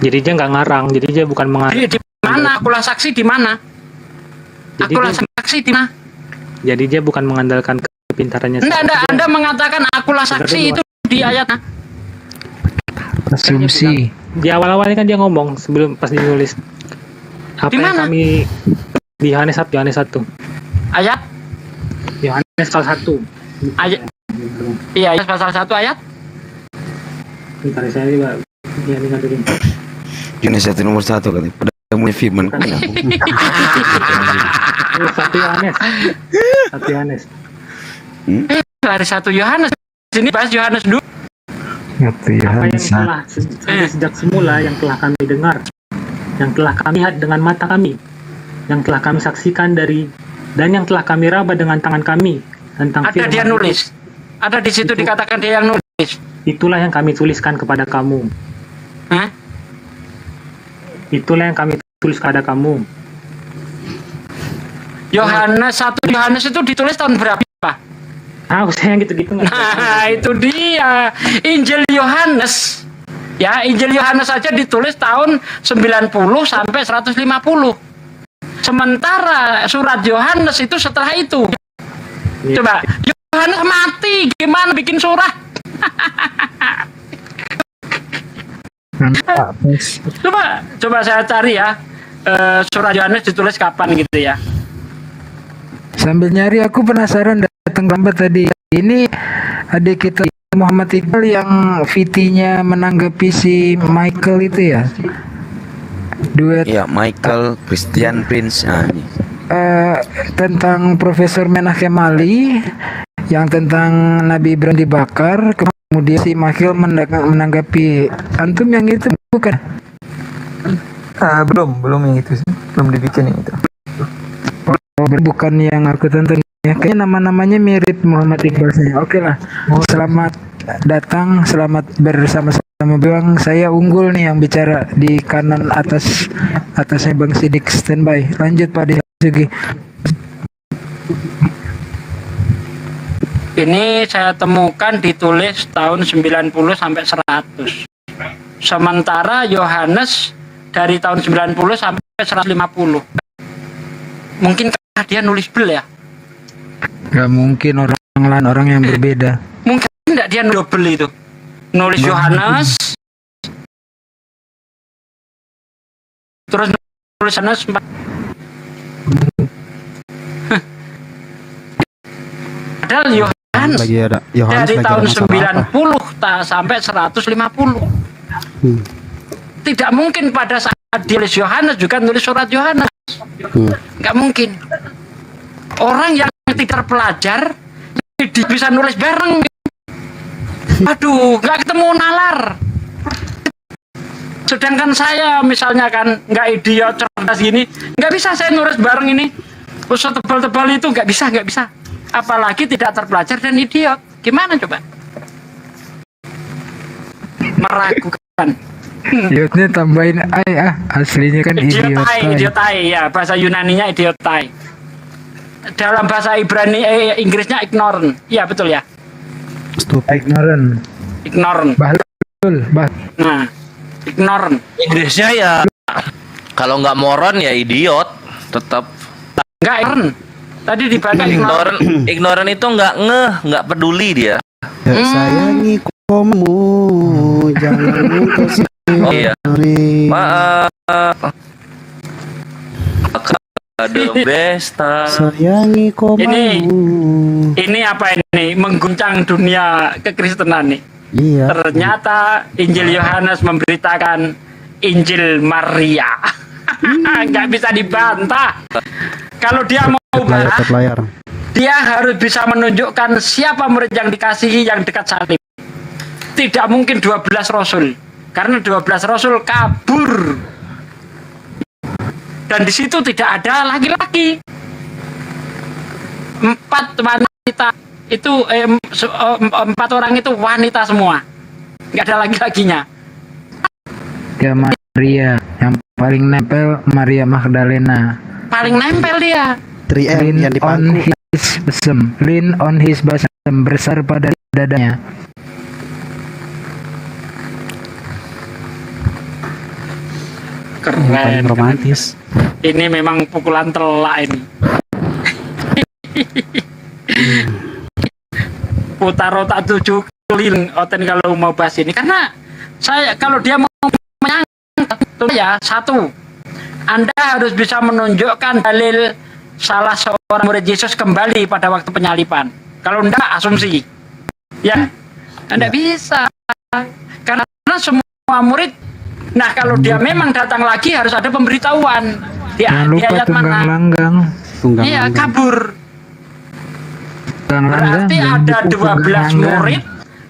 Jadi dia nggak ngarang, jadi dia bukan mengarang. Di mana akulah saksi di mana? Akulah saksi di mana? Jadi dia bukan mengandalkan kepintarannya. Anda mengatakan akulah saksi itu di ayat. Asumsi. Di awal-awalnya kan dia ngomong sebelum pas dinulis. Apa yang kami di Yohanes 1. Ayat? Yohanes pasal 1. Ayat. Iya, pasal 1 ayat. Bentar saya juga ingat dulu. Yohanes 1 nomor 1 kan. Pada mulai firman. 1 Yohanes. 1 Yohanes. Hari 1 Yohanes. Sini bahas Yohanes dulu. Apa yang telah sejak semula yang telah kami dengar, yang telah kami lihat dengan mata kami, yang telah kami saksikan dan yang telah kami raba dengan tangan kami tentang Ada dia nulis. Ada di situ dikatakan dia yang nulis. Itulah yang kami tuliskan kepada kamu. Hah? Itulah yang kami tulis kepada kamu. Yohanes 1 Yohanes itu ditulis tahun berapa? Saya gitu-gitu. Nah, itu dia. Injil Yohanes. Ya, Injil Yohanes saja ditulis tahun 90 sampai 150. Sementara surat Yohanes itu setelah itu. Coba, Yohanes mati, gimana bikin surah? Coba saya cari ya. Surat Yohanes ditulis kapan gitu ya. Sambil nyari aku penasaran datang lambat tadi. Ini adik kita Muhammad Iqbal yang VT-nya menanggapi si Michael itu ya. Duet. Ya, Michael Christian Prince. Tentang Profesor Menahem Ali yang tentang Nabi Ibrahim dibakar, kemudian si Michael menanggapi. Antum yang itu bukan? Belum yang itu sih. Belum dibikin yang itu. Bukan yang aku tonton ya, kayaknya nama-namanya mirip Muhammad Iqbal saya. Oke lah, selamat datang, selamat bersama-sama Bang. Saya unggul nih yang bicara di kanan atasnya Bang Sidik. Standby, lanjut Pak Disugi. Ini saya temukan ditulis tahun 90 sampai 100. Sementara Yohanes dari tahun 90 sampai 150. Mungkin dia nulis bel ya? Gak mungkin orang yang berbeda. Mungkin enggak dia double itu. Nulis Yohanes. Terus nulis Yohanes. Padahal Yohanes dari tahun 90 sampai 150. Tidak mungkin pada saat dia nulis Yohanes juga nulis surat Yohanes. Nggak mungkin. Orang yang tidak pelajar bisa nulis bareng. Aduh, nggak ketemu nalar. Sedangkan saya misalnya kan nggak idiot cerdas gini, nggak bisa saya nulis bareng ini. Usah tebal-tebal itu nggak bisa. Apalagi tidak terpelajar dan idiot. Gimana coba? Meragukan. Idiotnya tambahin aslinya kan idiotai ya, bahasa Yunaninya idiotai. Dalam bahasa Ibrani Inggrisnya ignorant. Iya betul ya. Ignorant. Nah, ignorant. Inggrisnya ya kalau nggak moron ya idiot, tetap. Nggak ignorant. Tadi dibaca ignorant itu nggak peduli dia. Sayangi kamu, jangan kasih. Oh iya. Maaf. The best. Sayangi kamu. Ini apa ini? Mengguncang dunia kekristenan nih. Iya. Ternyata Injil Yohanes memberitakan Injil Maria. Nggak bisa dibantah. Kalau dia mau bahas, dia harus bisa menunjukkan siapa murid yang dikasihi yang dekat salib. Tidak mungkin 12 rasul. Karena 12 rasul kabur. Dan di situ tidak ada laki-laki. 4 wanita itu 4 orang itu wanita semua. Nggak ada laki-lakinya. Ya Maria yang paling nempel Maria Magdalena. Paling nempel dia. 3M yang dipangku. Lean on his bosom, bersar pada dadanya. Keren. Romantis. Ini memang pukulan telak ini. Putar otak 7 keliling Oten kalau mau bahas ini, karena saya kalau dia mau menyangkut ya satu, Anda harus bisa menunjukkan dalil salah seorang murid Yesus kembali pada waktu penyaliban. Kalau enggak asumsi ya Anda bisa, karena semua murid. Nah kalau dia memang datang lagi harus ada pemberitahuan. Jangan lupa ayat tunggang mana? langgang. Iya, kabur. Berarti ada 12 murid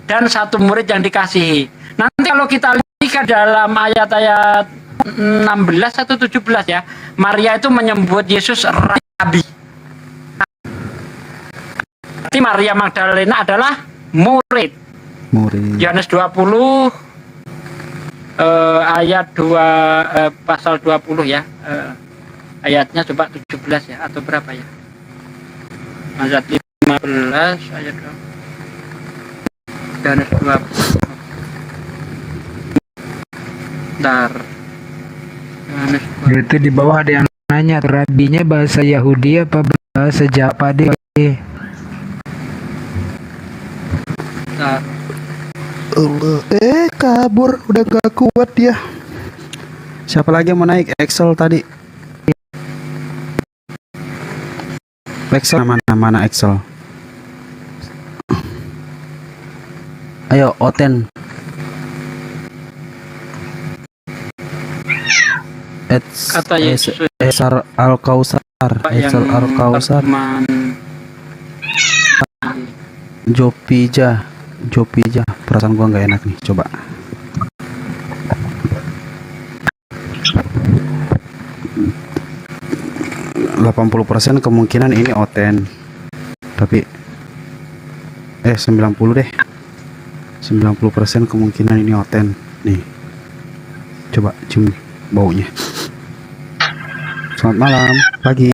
dan 1 murid yang dikasihi. Nanti kalau kita lihat dalam ayat-ayat 16 atau 17 ya, Maria itu menyebut Yesus Rabi. Berarti Maria Magdalena adalah murid. Yohanes 20 ayat 2 pasal 20 ya. Ayatnya coba 17 ya atau berapa ya? Ayat 15 ayat 2. Yohanes 20. Bentar. Itu di bawah ada yang nanya rabinya bahasa Yahudi apa bahasa Japade? Bentar. Kabur udah gak kuat dia. Siapa lagi yang mau naik Excel tadi? Excel mana Excel? Ayo Oten. Kata Yesus Esar Al-Kausar. Esar Al-Kausar. Jopija. Perasaan gua nggak enak nih. Coba. %80 kemungkinan ini Oten. Tapi 90 deh. 90% kemungkinan ini Oten. Nih. Coba cium baunya. Selamat malam, pagi.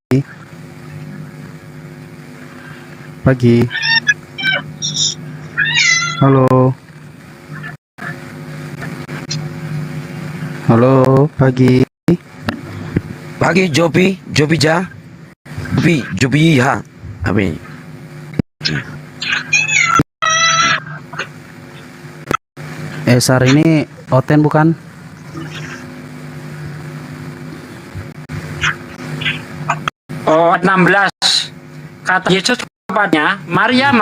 Halo, pagi. Jopija. Jopiha. Abi. Esar ini Oten bukan? Oh, 16. Kata Yesus kepadanya, Maria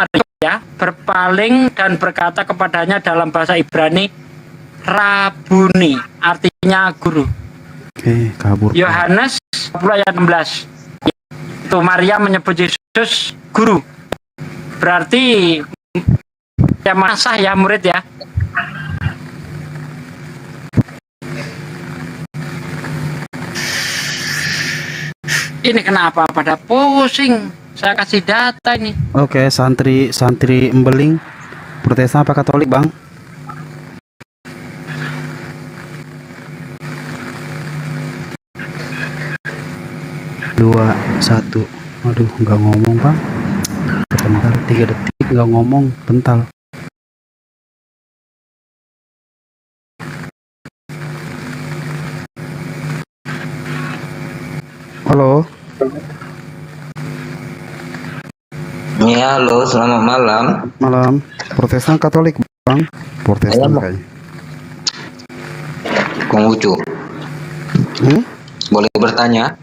berpaling dan berkata kepadanya dalam bahasa Ibrani, Rabuni, artinya guru. Oke, kabur. Yohanes 10 ayat 16. Itu Maria menyebut Yesus guru. Berarti ya masa ya murid ya. Ini kenapa pada pusing? Saya kasih data ini. Oke, santri Embeling, Protestan apa Katolik, Bang? Dua, satu. Aduh, nggak ngomong, Bang. Bentar, 3 detik nggak ngomong, bentar. Halo. Ya, halo, selamat malam. Malam. Protestan Katolik, Bang? Protestan kayaknya. Konghucu. Boleh bertanya?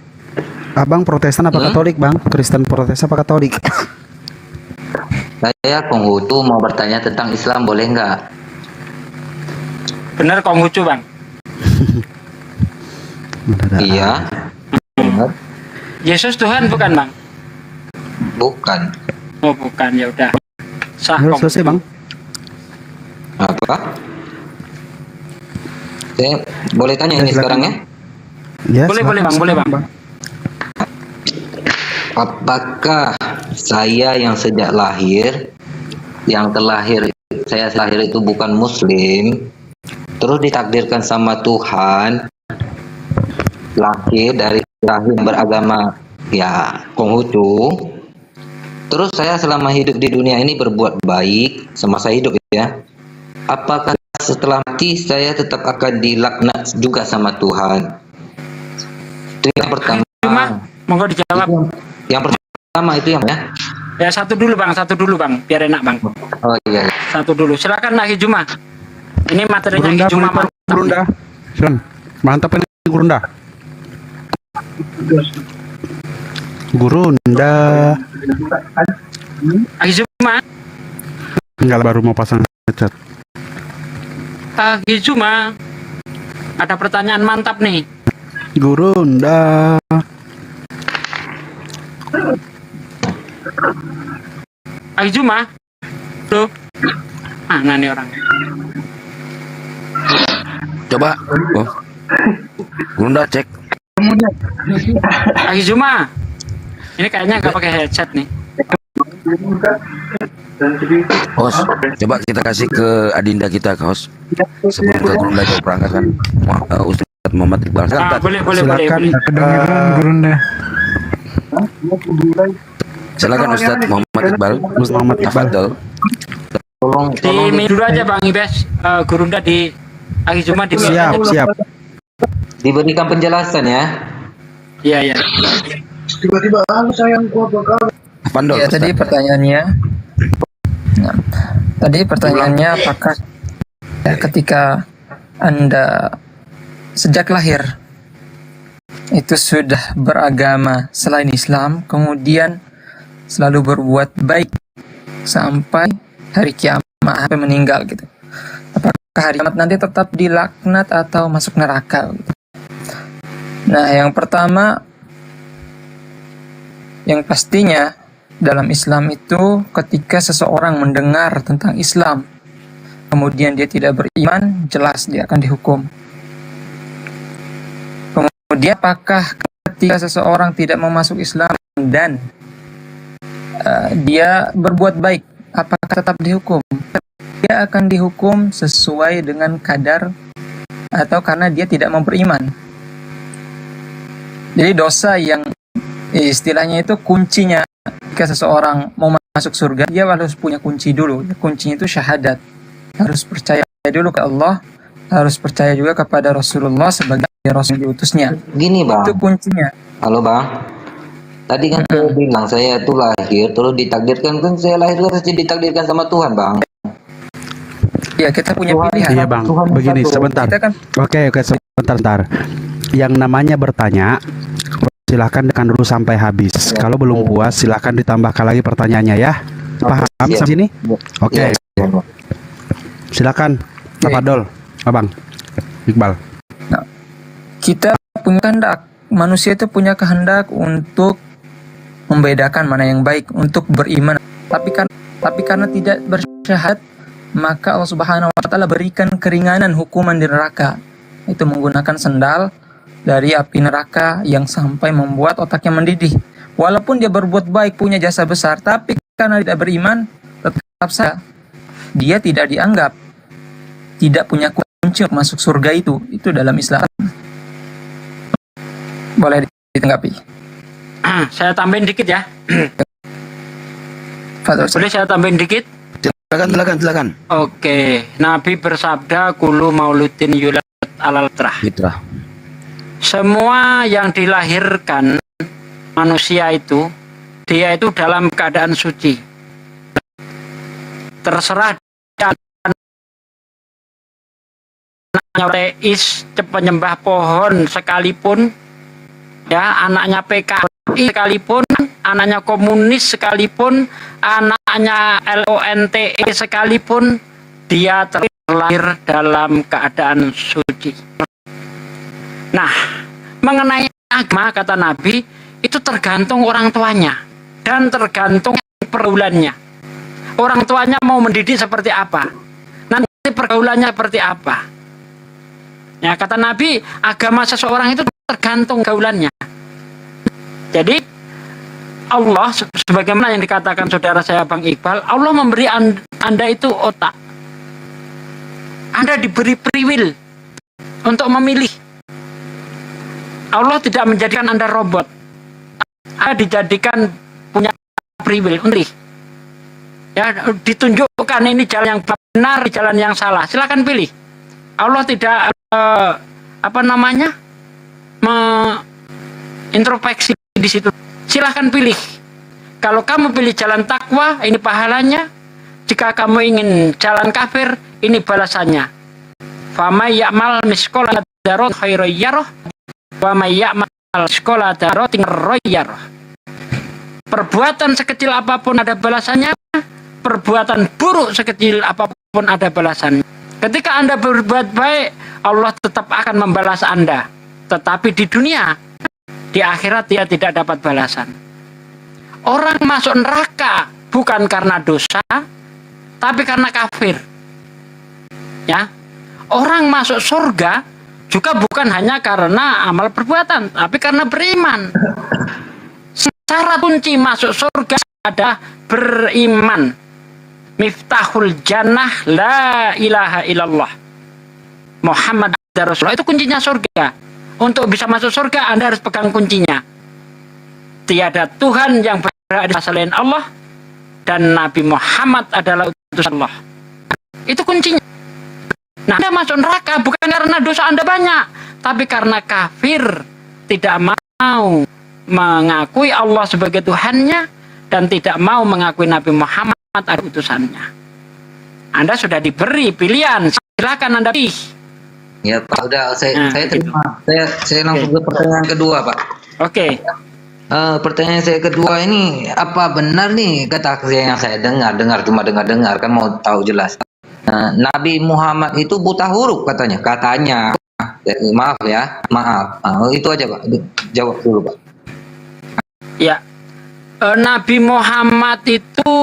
Abang Protestan apa Katolik, Bang? Kristen Protestan apa Katolik? Saya Konghucu mau bertanya tentang Islam, boleh nggak? Benar Konghucu, Bang? Iya. Benar. Yesus Tuhan bukan, Bang? Bukan. Oh, bukan, ya udah. Sah, selesai, Bang. Apa? Saya boleh tanya ini sekarang ya? Ya, boleh, Bang, boleh, Bang. Apakah saya yang sejak lahir, saya lahir itu bukan Muslim, terus ditakdirkan sama Tuhan, lahir dari rahim beragama ya Konghucu, terus saya selama hidup di dunia ini berbuat baik semasa hidup ya, apakah setelah mati saya tetap akan dilaknat juga sama Tuhan? Itu yang pertama. Monggo dijawab. Yang pertama itu yang ya. Ya satu dulu Bang, biar enak Bang. Oh iya. Satu dulu. Silakan Naki Juma. Ini materinya Naki Juma mantap. Gurunda. Silakan. Mantap ini Gurunda. Gurunda. Naki Juma. Enggak, baru mau pasang headset. Naki Juma. Ada pertanyaan mantap nih. Gurunda. Aki Juma. Tuh. Mana nih orang? Coba. Oh. Gurunda cek. Aki Juma. Ini kayaknya nggak pakai headset nih. Host, coba kita kasih ke adinda kita, host. Sebelum ke Gurunda jauh perangkat kan. Ustadz Muhammad Iqbal. Silakan kedengeran Gurunda. Silakan Ustadz Muhammad Iqbal. Ustadz Muhammad Iqbal. Tolong. Di dulu aja Bang Ibes. Gurunda di Aki Juma di Siap. Diberikan penjelasan ya. Iya. Tiba-tiba sayang gua bakal. Ya, tadi pertanyaannya apakah ya, ketika Anda sejak lahir itu sudah beragama selain Islam, kemudian selalu berbuat baik sampai hari kiamat, sampai meninggal gitu. Apakah hari kiamat nanti tetap dilaknat atau masuk neraka gitu? Nah, yang pertama, yang pastinya dalam Islam itu ketika seseorang mendengar tentang Islam kemudian dia tidak beriman, jelas dia akan dihukum. Kemudian apakah ketika seseorang tidak mau masuk Islam dan dia berbuat baik, apakah tetap dihukum? Dia akan dihukum sesuai dengan kadar atau karena dia tidak mau beriman. Jadi dosa yang istilahnya itu kuncinya, jika seseorang mau masuk surga, dia harus punya kunci dulu. Kuncinya itu syahadat. Harus percaya dulu ke Allah, harus percaya juga kepada Rasulullah sebagai Rasul diutusnya. Gini Bang. Itu kuncinya. Halo Bang. Tadi kan saya bilang saya itu lahir, terus ditakdirkan, kan saya lahir terus ditakdirkan sama Tuhan Bang. Iya, kita punya pilihan. Iya Bang, begini sebentar. Oke, sebentar. Yang namanya bertanya, silahkan dengarkan dulu sampai habis. Kalau belum puas, silahkan ditambahkan lagi pertanyaannya ya. Paham sampai sini? Oke. Silakan, Tafadol, Abang Iqbal. Nah, kita punya kehendak. Manusia itu punya kehendak untuk membedakan mana yang baik, untuk beriman. Tapi karena tidak bersyahadat, maka Allah Subhanahu wa taala berikan keringanan hukuman di neraka. Itu menggunakan sendal dari api neraka yang sampai membuat otaknya mendidih. Walaupun dia berbuat baik, punya jasa besar, tapi karena tidak beriman, tetap saja dia tidak dianggap, tidak punya kunci untuk masuk surga itu dalam Islam. Boleh ditanggapi? Saya tambahin dikit ya. Boleh saya tambahin dikit? Silakan. Oke, Nabi bersabda, "Kulu mauludin yulad alal fitrah." Semua yang dilahirkan manusia itu, dia itu dalam keadaan suci. Terserah anaknya teis, penyembah pohon sekalipun, ya anaknya PKI sekalipun, anaknya komunis sekalipun, anaknya LONTE sekalipun, dia terlahir dalam keadaan suci. Nah, mengenai agama, kata Nabi, itu tergantung orang tuanya dan tergantung pergaulannya. Orang tuanya mau mendidik seperti apa, nanti pergaulannya seperti apa. Ya, kata Nabi, agama seseorang itu tergantung pergaulannya. Jadi Allah, sebagaimana yang dikatakan saudara saya Bang Iqbal, Allah memberi Anda itu otak. Anda diberi free will untuk memilih. Allah tidak menjadikan Anda robot. Anda dijadikan punya free will, ya, ditunjukkan ini jalan yang benar, jalan yang salah. Silakan pilih. Allah tidak introspeksi di situ. Silahkan pilih. Kalau kamu pilih jalan takwa, ini pahalanya. Jika kamu ingin jalan kafir, ini balasannya. Famay ya'mal misqala dzarratin khairan yarah wa may ya'mal misqala dzarratin syarran yarah. Perbuatan sekecil apapun ada balasannya, perbuatan buruk sekecil apapun ada balasannya. Ketika Anda berbuat baik, Allah tetap akan membalas Anda. Tetapi di dunia, di akhirat dia tidak dapat balasan. Orang masuk neraka bukan karena dosa, tapi karena kafir. Ya, orang masuk surga juga bukan hanya karena amal perbuatan, tapi karena beriman. Syarat kunci masuk surga adalah beriman. Miftahul jannah la ilaha illallah Muhammad Rasulullah, itu kuncinya surga. Untuk bisa masuk surga Anda harus pegang kuncinya. Tiada Tuhan yang berada selain Allah dan Nabi Muhammad adalah utusan Allah. Itu kuncinya. Nah, Anda masuk neraka bukan karena dosa Anda banyak, tapi karena kafir, tidak mau mengakui Allah sebagai Tuhannya dan tidak mau mengakui Nabi Muhammad adalah utusannya. Anda sudah diberi pilihan, silakan Anda pilih. Ya Pak, udah saya terima. Saya langsung ke pertanyaan kedua, Pak. Oke. Pertanyaan saya kedua ini, apa benar nih kata yang saya dengar cuma dengar kan mau tahu jelas. Nabi Muhammad itu buta huruf katanya. Maaf ya, maaf. Itu aja Pak. Jawab dulu Pak. Ya, Nabi Muhammad itu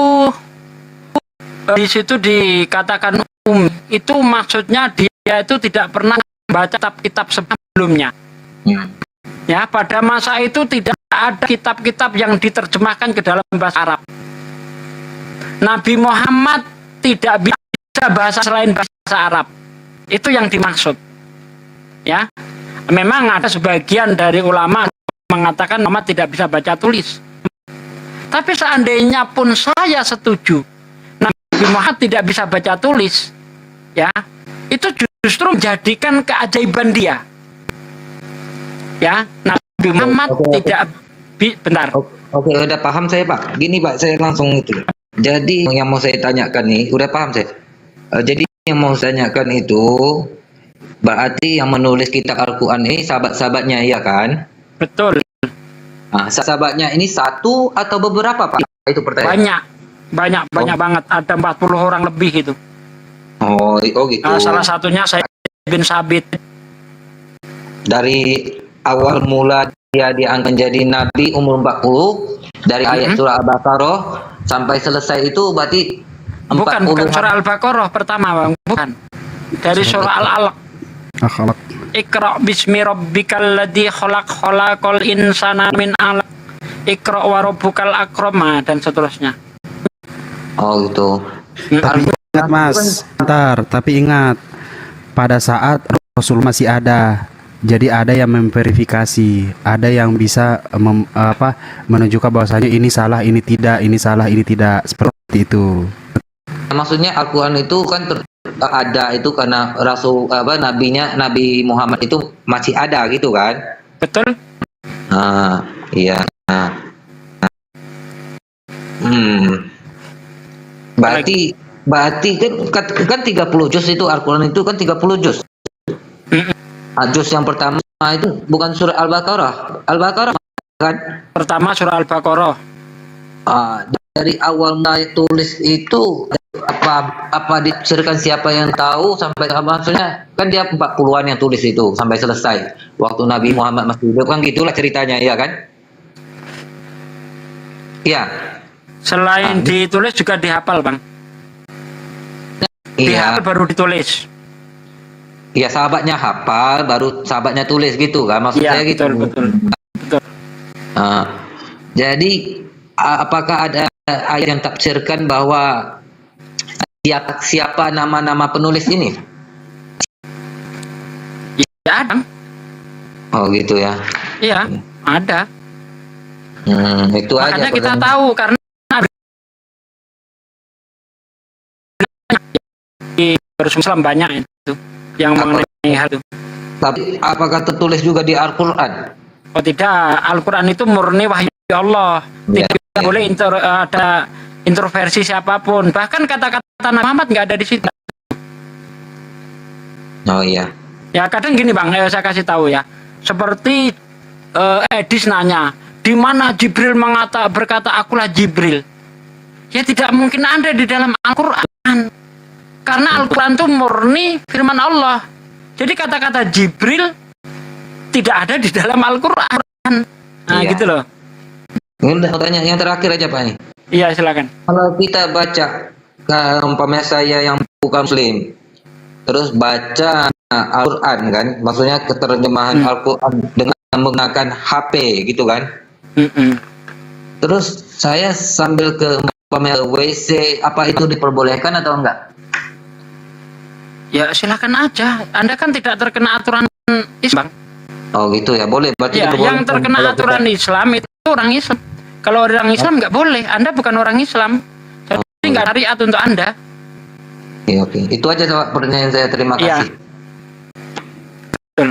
di situ dikatakan itu maksudnya dia itu tidak pernah membaca kitab-kitab sebelumnya. Ya, pada masa itu tidak ada kitab-kitab yang diterjemahkan ke dalam bahasa Arab. Nabi Muhammad tidak bisa bahasa selain bahasa Arab. Itu yang dimaksud. Ya, memang ada sebagian dari ulama mengatakan Muhammad tidak bisa baca tulis. Tapi seandainya pun saya setuju Nabi Muhammad tidak bisa baca tulis, ya, itu justru menjadikan keajaiban dia. Ya, Nabi Muhammad tidak bentar. Oke, udah paham saya Pak. Gini Pak, saya langsung itu. Jadi yang mau saya tanyakan nih, udah paham saya. Jadi yang mau saya tanyakan itu berarti yang menulis kitab Al-Quran ini sahabat-sahabatnya, iya kan? Betul. Nah, sahabatnya ini satu atau beberapa Pak? Itu pertanyaan. Banyak banget. Ada 40 orang lebih itu. Oh gitu. Salah satunya saya bin Sabit. Dari awal mula dia diangkat jadi nabi umur 40 dari ayat surah Al-Baqarah sampai selesai itu berarti bukan surah Al-Baqarah pertama Bang, bukan. Dari surah Al-Alaq. Iqra bismi rabbikal ladzi khalaqal insana min 'alaq. Iqra wa rabbukal akram dan seterusnya. Oh gitu. Tapi ingat Mas, tapi ingat pada saat Rasul masih ada. Jadi ada yang memverifikasi, ada yang bisa menunjukkan bahwasanya ini salah, ini tidak, ini salah, ini tidak, seperti itu. Maksudnya Al-Quran itu kan ada itu karena Nabi Muhammad itu masih ada gitu kan? Betul. Iya. Berarti kan 30 juz itu Al-Quran itu kan 30 juz. Juz yang pertama itu bukan surah Al-Baqarah kan? Pertama surah Al-Baqarah. Dari awal mulai tulis itu apa diceritakan siapa yang tahu sampai maksudnya kan dia 40-an yang tulis itu sampai selesai waktu Nabi Muhammad masih hidup kan gitulah ceritanya ya kan? Iya. Selain ditulis juga dihafal Bang. Dihafal baru ditulis. Iya, sahabatnya hafal, baru sahabatnya tulis gitu kan? Maksud saya gitu. Betul. Jadi, apakah ada ayat yang tafsirkan bahwa siapa nama-nama penulis ini? Ya ada. Oh gitu ya? Iya, ada. Itu makanya aja. Kita tahu karena di Islam banyak itu yang mengenai hal itu. Tapi apakah tertulis juga di Al-Quran? Oh tidak, Al-Quran itu murni wahyu Allah. Tidak boleh ada introversi siapapun. Bahkan kata-kata Nabi Muhammad nggak ada di situ. Oh iya. Ya kadang gini Bang, saya kasih tahu ya. Seperti Edis nanya, di mana Jibril berkata akulah Jibril. Ya tidak mungkin ada di dalam Al-Quran. Karena Al-Quran itu murni firman Allah. Jadi kata-kata Jibril tidak ada di dalam Al-Quran. Nah gitu loh. Udah tanya yang terakhir aja Pak nih. Iya, silakan. Kalau kita baca, umpamanya saya yang bukan Muslim, terus baca Al-Quran kan, maksudnya keterjemahan Al-Quran dengan menggunakan HP gitu kan. Terus saya sambil ke umpamanya WC, apa itu diperbolehkan atau enggak? Ya silakan aja. Anda kan tidak terkena aturan Islam. Oh gitu ya, boleh. Berarti Ya, yang terkena aturan Islam itu orang Islam. Kalau orang Islam nggak boleh. Anda bukan orang Islam. Jadi nggak syariat untuk Anda. Oke. Itu aja pertanyaan saya. Terima kasih. Betul.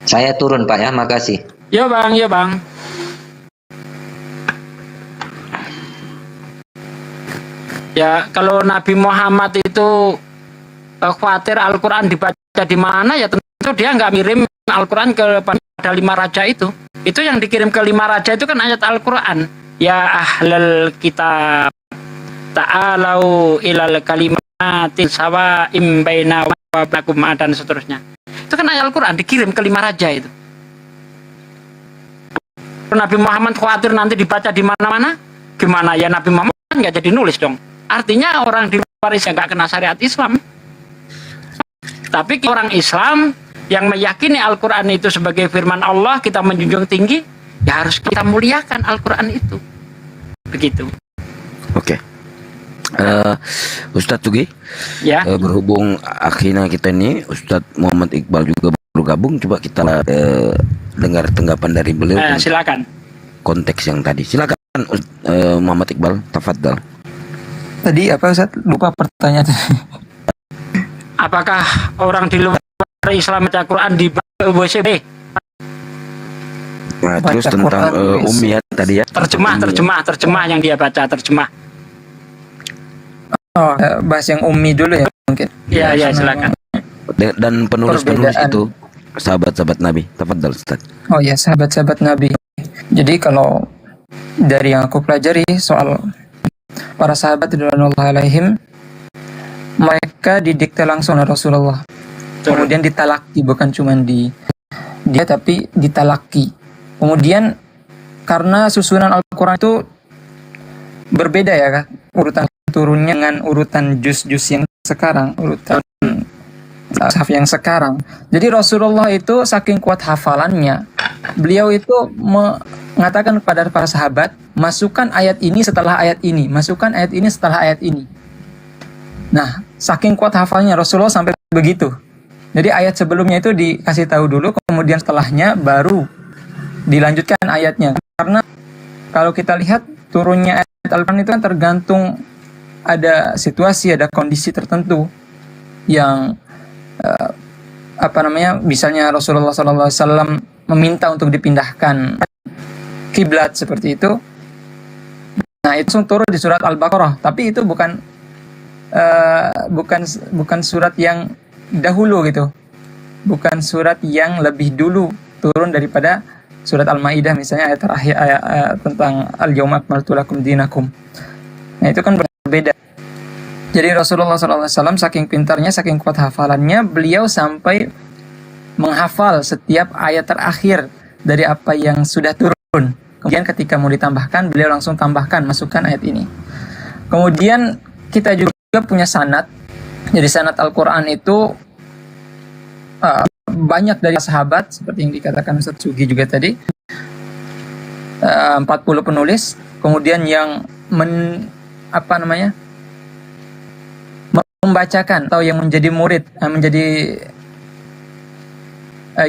Saya turun Pak ya, makasih. Ya Bang, ya Bang. Ya, kalau Nabi Muhammad itu khawatir Al-Quran dibaca di mana, ya tentu dia nggak ngirim Al-Quran kepada 5 raja itu. Itu yang dikirim ke 5 raja itu kan ayat Al-Quran. Ya ahlal kitab ta'alau ilal kalimatin sawa'im baina wa bainakum dan seterusnya. Itu kan ayat Al-Quran dikirim ke 5 raja itu. Nabi Muhammad khawatir nanti dibaca di mana-mana, gimana ya Nabi Muhammad nggak jadi nulis dong. Artinya orang di luar Islam nggak kena syariat Islam. Tapi orang Islam yang meyakini Al-Quran itu sebagai firman Allah, kita menjunjung tinggi, ya harus kita muliakan Al-Quran itu. Begitu. Oke. Ustadz Tugi, ya. Berhubung akhirnya kita ini Ustadz Muhammad Iqbal juga baru gabung, coba kita dengar tanggapan dari beliau. Silakan. Konteks yang tadi. Silakan Muhammad Iqbal, tafadhal. Tadi apa Ustadz? Lupa pertanyaan. Apakah orang di luar Islam baca Quran di WCB? Nah, terus tentang Umi ya tadi ya. Terjemah yang dia baca, terjemah. Oh, bahas yang Umi dulu ya mungkin. Iya, silakan. Dan penulis-penulis itu sahabat-sahabat Nabi. Tafadhal Ustaz. Oh ya, sahabat-sahabat Nabi. Jadi kalau dari yang aku pelajari soal para sahabat radhiyallahu alaihim, mereka didikte langsung oleh Rasulullah. Kemudian ditalaki, bukan cuma dia tapi ditalaki. Kemudian karena susunan Al-Quran itu berbeda ya kan, urutan turunnya dengan urutan juz-juz yang sekarang, urutan mushaf yang sekarang. Jadi Rasulullah itu saking kuat hafalannya, beliau itu mengatakan kepada para sahabat, masukkan ayat ini setelah ayat ini, masukkan ayat ini setelah ayat ini. Nah, saking kuat hafalnya Rasulullah sampai begitu. Jadi ayat sebelumnya itu dikasih tahu dulu, kemudian setelahnya baru dilanjutkan ayatnya. Karena kalau kita lihat turunnya ayat Al-Quran itu kan tergantung ada situasi, ada kondisi tertentu yang misalnya Rasulullah SAW meminta untuk dipindahkan kiblat seperti itu. Nah, itu turun di surat Al-Baqarah, tapi itu bukan surat yang dahulu gitu, bukan surat yang lebih dulu turun daripada surat Al-Maidah misalnya ayat terakhir, ayat tentang al-yauma akmaltu lakum dinakum. Nah, itu kan berbeda. Jadi Rasulullah SAW saking pintarnya, saking kuat hafalannya, beliau sampai menghafal setiap ayat terakhir dari apa yang sudah turun. Kemudian ketika mau ditambahkan, beliau langsung tambahkan, masukkan ayat ini. Kemudian kita juga punya sanad. Jadi sanad Al-Quran itu banyak dari sahabat, seperti yang dikatakan Ustaz Sugi juga tadi, 40 penulis. Kemudian yang membacakan atau yang menjadi murid,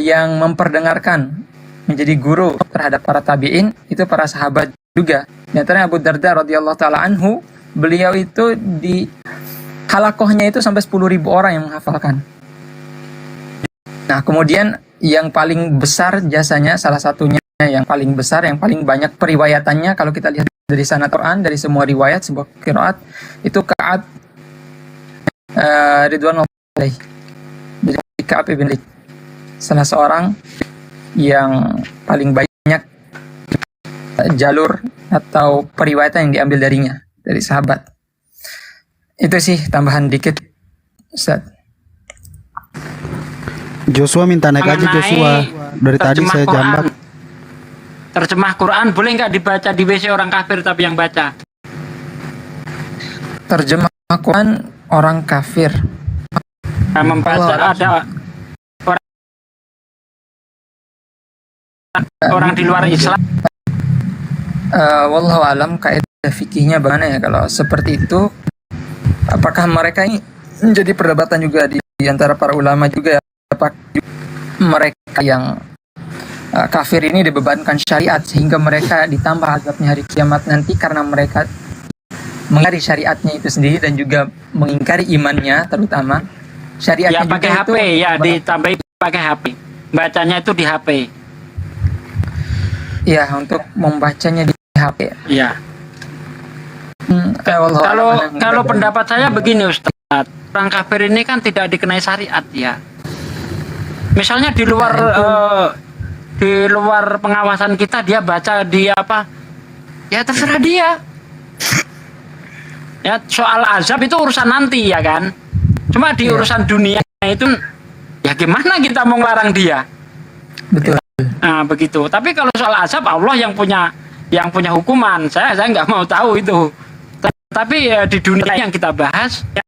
yang memperdengarkan, menjadi guru terhadap para tabi'in, itu para sahabat juga. Di antaranya Abu Darda radhiyallahu taala anhu, beliau itu di halakohnya itu sampai 10.000 orang yang menghafalkan. Nah, kemudian yang paling besar jasanya, salah satunya yang paling besar, yang paling banyak periwayatannya, kalau kita lihat dari sanad Quran, dari semua riwayat, sebuah qiraat, itu Ka'ab Ridwanullah alaih. Jadi Ka'ab ibn Malik, salah seorang yang paling banyak jalur atau periwayatan yang diambil darinya, dari sahabat. Itu sih tambahan dikit, Ustaz. Joshua minta naik aja Joshua. Dari tadi saya jambak. Terjemah Quran boleh nggak dibaca di WC orang kafir tapi yang baca? Terjemah Quran orang kafir. Nah, membaca ada orang di luar Islam. Wallahu alam, kaidah fikihnya bagaimana ya kalau seperti itu? Apakah mereka ini menjadi perdebatan juga di antara para ulama juga ya? Apakah mereka yang kafir ini dibebankan syariat sehingga mereka ditambah azabnya hari kiamat nanti karena mereka mengingkari syariatnya itu sendiri dan juga mengingkari imannya, terutama syariatnya Ya pakai juga HP itu ya, ditambahi pakai HP. Bacanya itu di HP. ya untuk membacanya di HP. Iya. Kalau pendapat saya begini Ustadz, orang kafir ini kan tidak dikenai syariat ya. Misalnya di luar pengawasan kita dia baca di apa? Ya terserah dia. Ya soal azab itu urusan nanti ya kan. Cuma di urusan dunia itu ya gimana kita mau ngelarang dia? Betul. Nah begitu. Tapi kalau soal azab Allah yang punya hukuman. Saya nggak mau tahu itu. Tapi ya, di dunia yang kita bahas ya,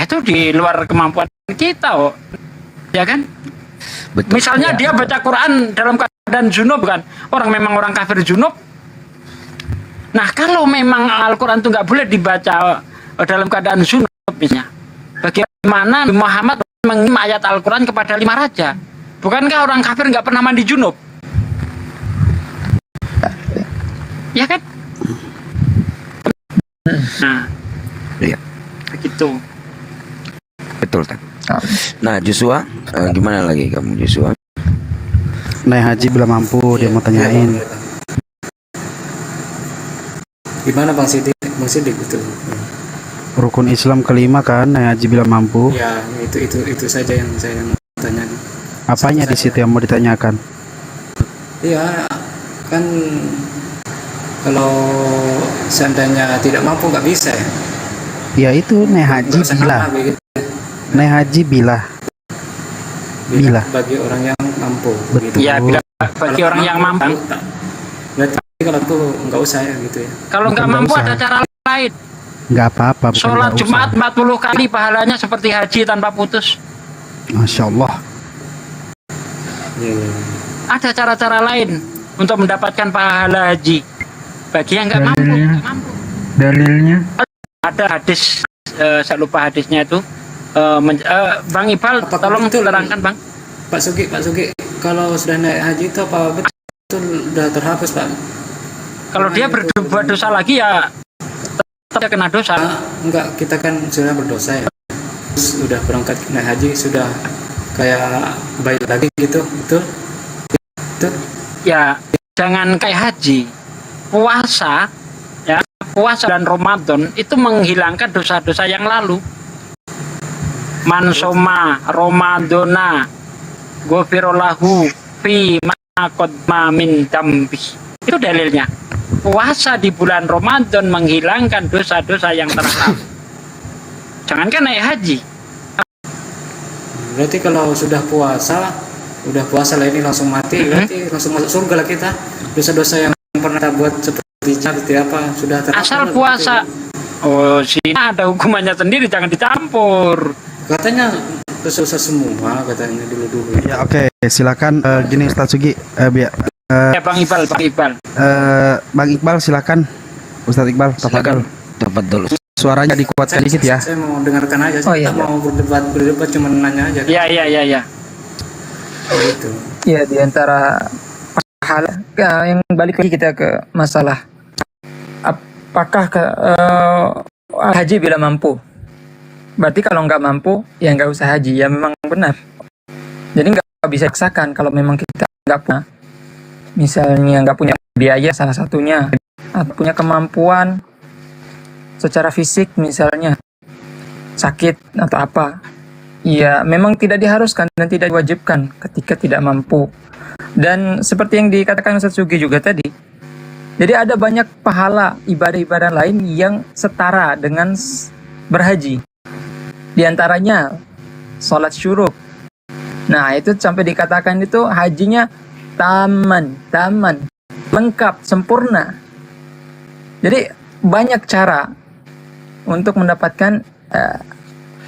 itu di luar kemampuan kita, ya kan? Betul. Misalnya dia baca Quran dalam keadaan junub kan, memang orang kafir junub. Nah kalau memang Al-Quran itu nggak boleh dibaca dalam keadaan junub, misalnya, bagaimana Muhammad mengirim ayat Al-Quran kepada 5 raja? Bukankah orang kafir nggak pernah mandi junub? Ya kan? Nah, iya. Begitu. Betul, Tan. Nah, Joshua, gimana lagi kamu, Joshua? Naik haji bila mampu, dia mau tanyain. Gimana Bang Sidik? Bang Sidik betul. Rukun Islam kelima kan, naik haji bila mampu. Ya, itu saja yang saya mau tanyakan. Apanya di situ yang mau ditanyakan? Iya, kan kalau seandainya tidak mampu nggak bisa ya. Ya itu naik haji bila. Naik haji bila. Bagi orang yang mampu. Betul. Ya bila bagi orang yang mampu. Berarti kalau tuh nggak usah ya gitu ya. Kalau nggak mampu ada cara lain. Nggak apa-apa. Sholat Jumat 40 kali pahalanya seperti haji tanpa putus. Masya Allah. Ada cara-cara lain untuk mendapatkan pahala haji bagi yang nggak mampu. Dalilnya? Ada hadis, saya lupa hadisnya itu. Bang Iqbal, tolong terangkan Bang. Pak Sugi, kalau sudah naik haji itu apa betul sudah terhapus Pak? Kalau dia berbuat dosa lagi ya tetap kena dosa. Enggak, kita kan sudah berdosa ya. Sudah berangkat naik haji sudah kayak baik lagi gitu, betul? Ya, jangan kayak haji. Puasa dan Ramadan itu menghilangkan dosa-dosa yang lalu. Man soma Ramadana ghufirallahu fi ma qadma min dambi. Itu dalilnya. Puasa di bulan Ramadan menghilangkan dosa-dosa yang telah lalu. Jangankan naik haji. Berarti kalau sudah puasa lah ini langsung mati, berarti langsung masuk surga lah kita. Dosa-dosa yang pernah kita buat seperti apa sudah terhapus. Asal puasa. Oh, sini ada hukumannya sendiri, jangan dicampur. Katanya dosa semua katanya dulu. Ya oke, silakan gini Ustaz Sugi, Ya Bang Iqbal. Bang Iqbal silakan. Ustaz Iqbal, tafadhol. Tafadhol. Suaranya dikuatkan dikit ya. Saya mau dengarkan aja. Iya. Mau berdebat cuma nanya aja. Iya. Gitu. Ya, di antara pahala yang balik lagi kita ke masalah apakah haji bila mampu. Berarti kalau nggak mampu ya nggak usah haji, ya memang benar. Jadi nggak bisa paksakan kalau memang kita nggak punya, misalnya nggak punya biaya salah satunya, atau punya kemampuan secara fisik misalnya sakit atau apa. Ya, memang tidak diharuskan dan tidak diwajibkan ketika tidak mampu. Dan seperti yang dikatakan Ustaz Sugi juga tadi, jadi ada banyak pahala ibadah-ibadah lain yang setara dengan berhaji. Di antaranya sholat syuruk. Nah, itu sampai dikatakan itu hajinya taman. lengkap, sempurna. Jadi banyak cara untuk mendapatkan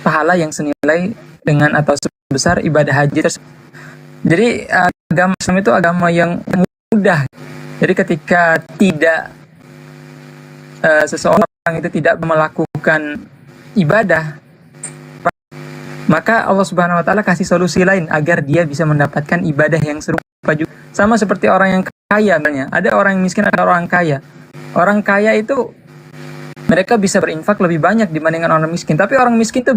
pahala yang senilai dengan atau sebesar ibadah haji tersebut. Jadi agama Islam itu agama yang mudah. Jadi ketika tidak seseorang itu tidak melakukan ibadah, maka Allah Subhanahu wa taala kasih solusi lain agar dia bisa mendapatkan ibadah yang serupa juga. Sama seperti orang yang kaya misalnya. Ada orang yang miskin, ada orang kaya. Orang kaya itu mereka bisa berinfak lebih banyak dibandingkan orang miskin. Tapi orang miskin itu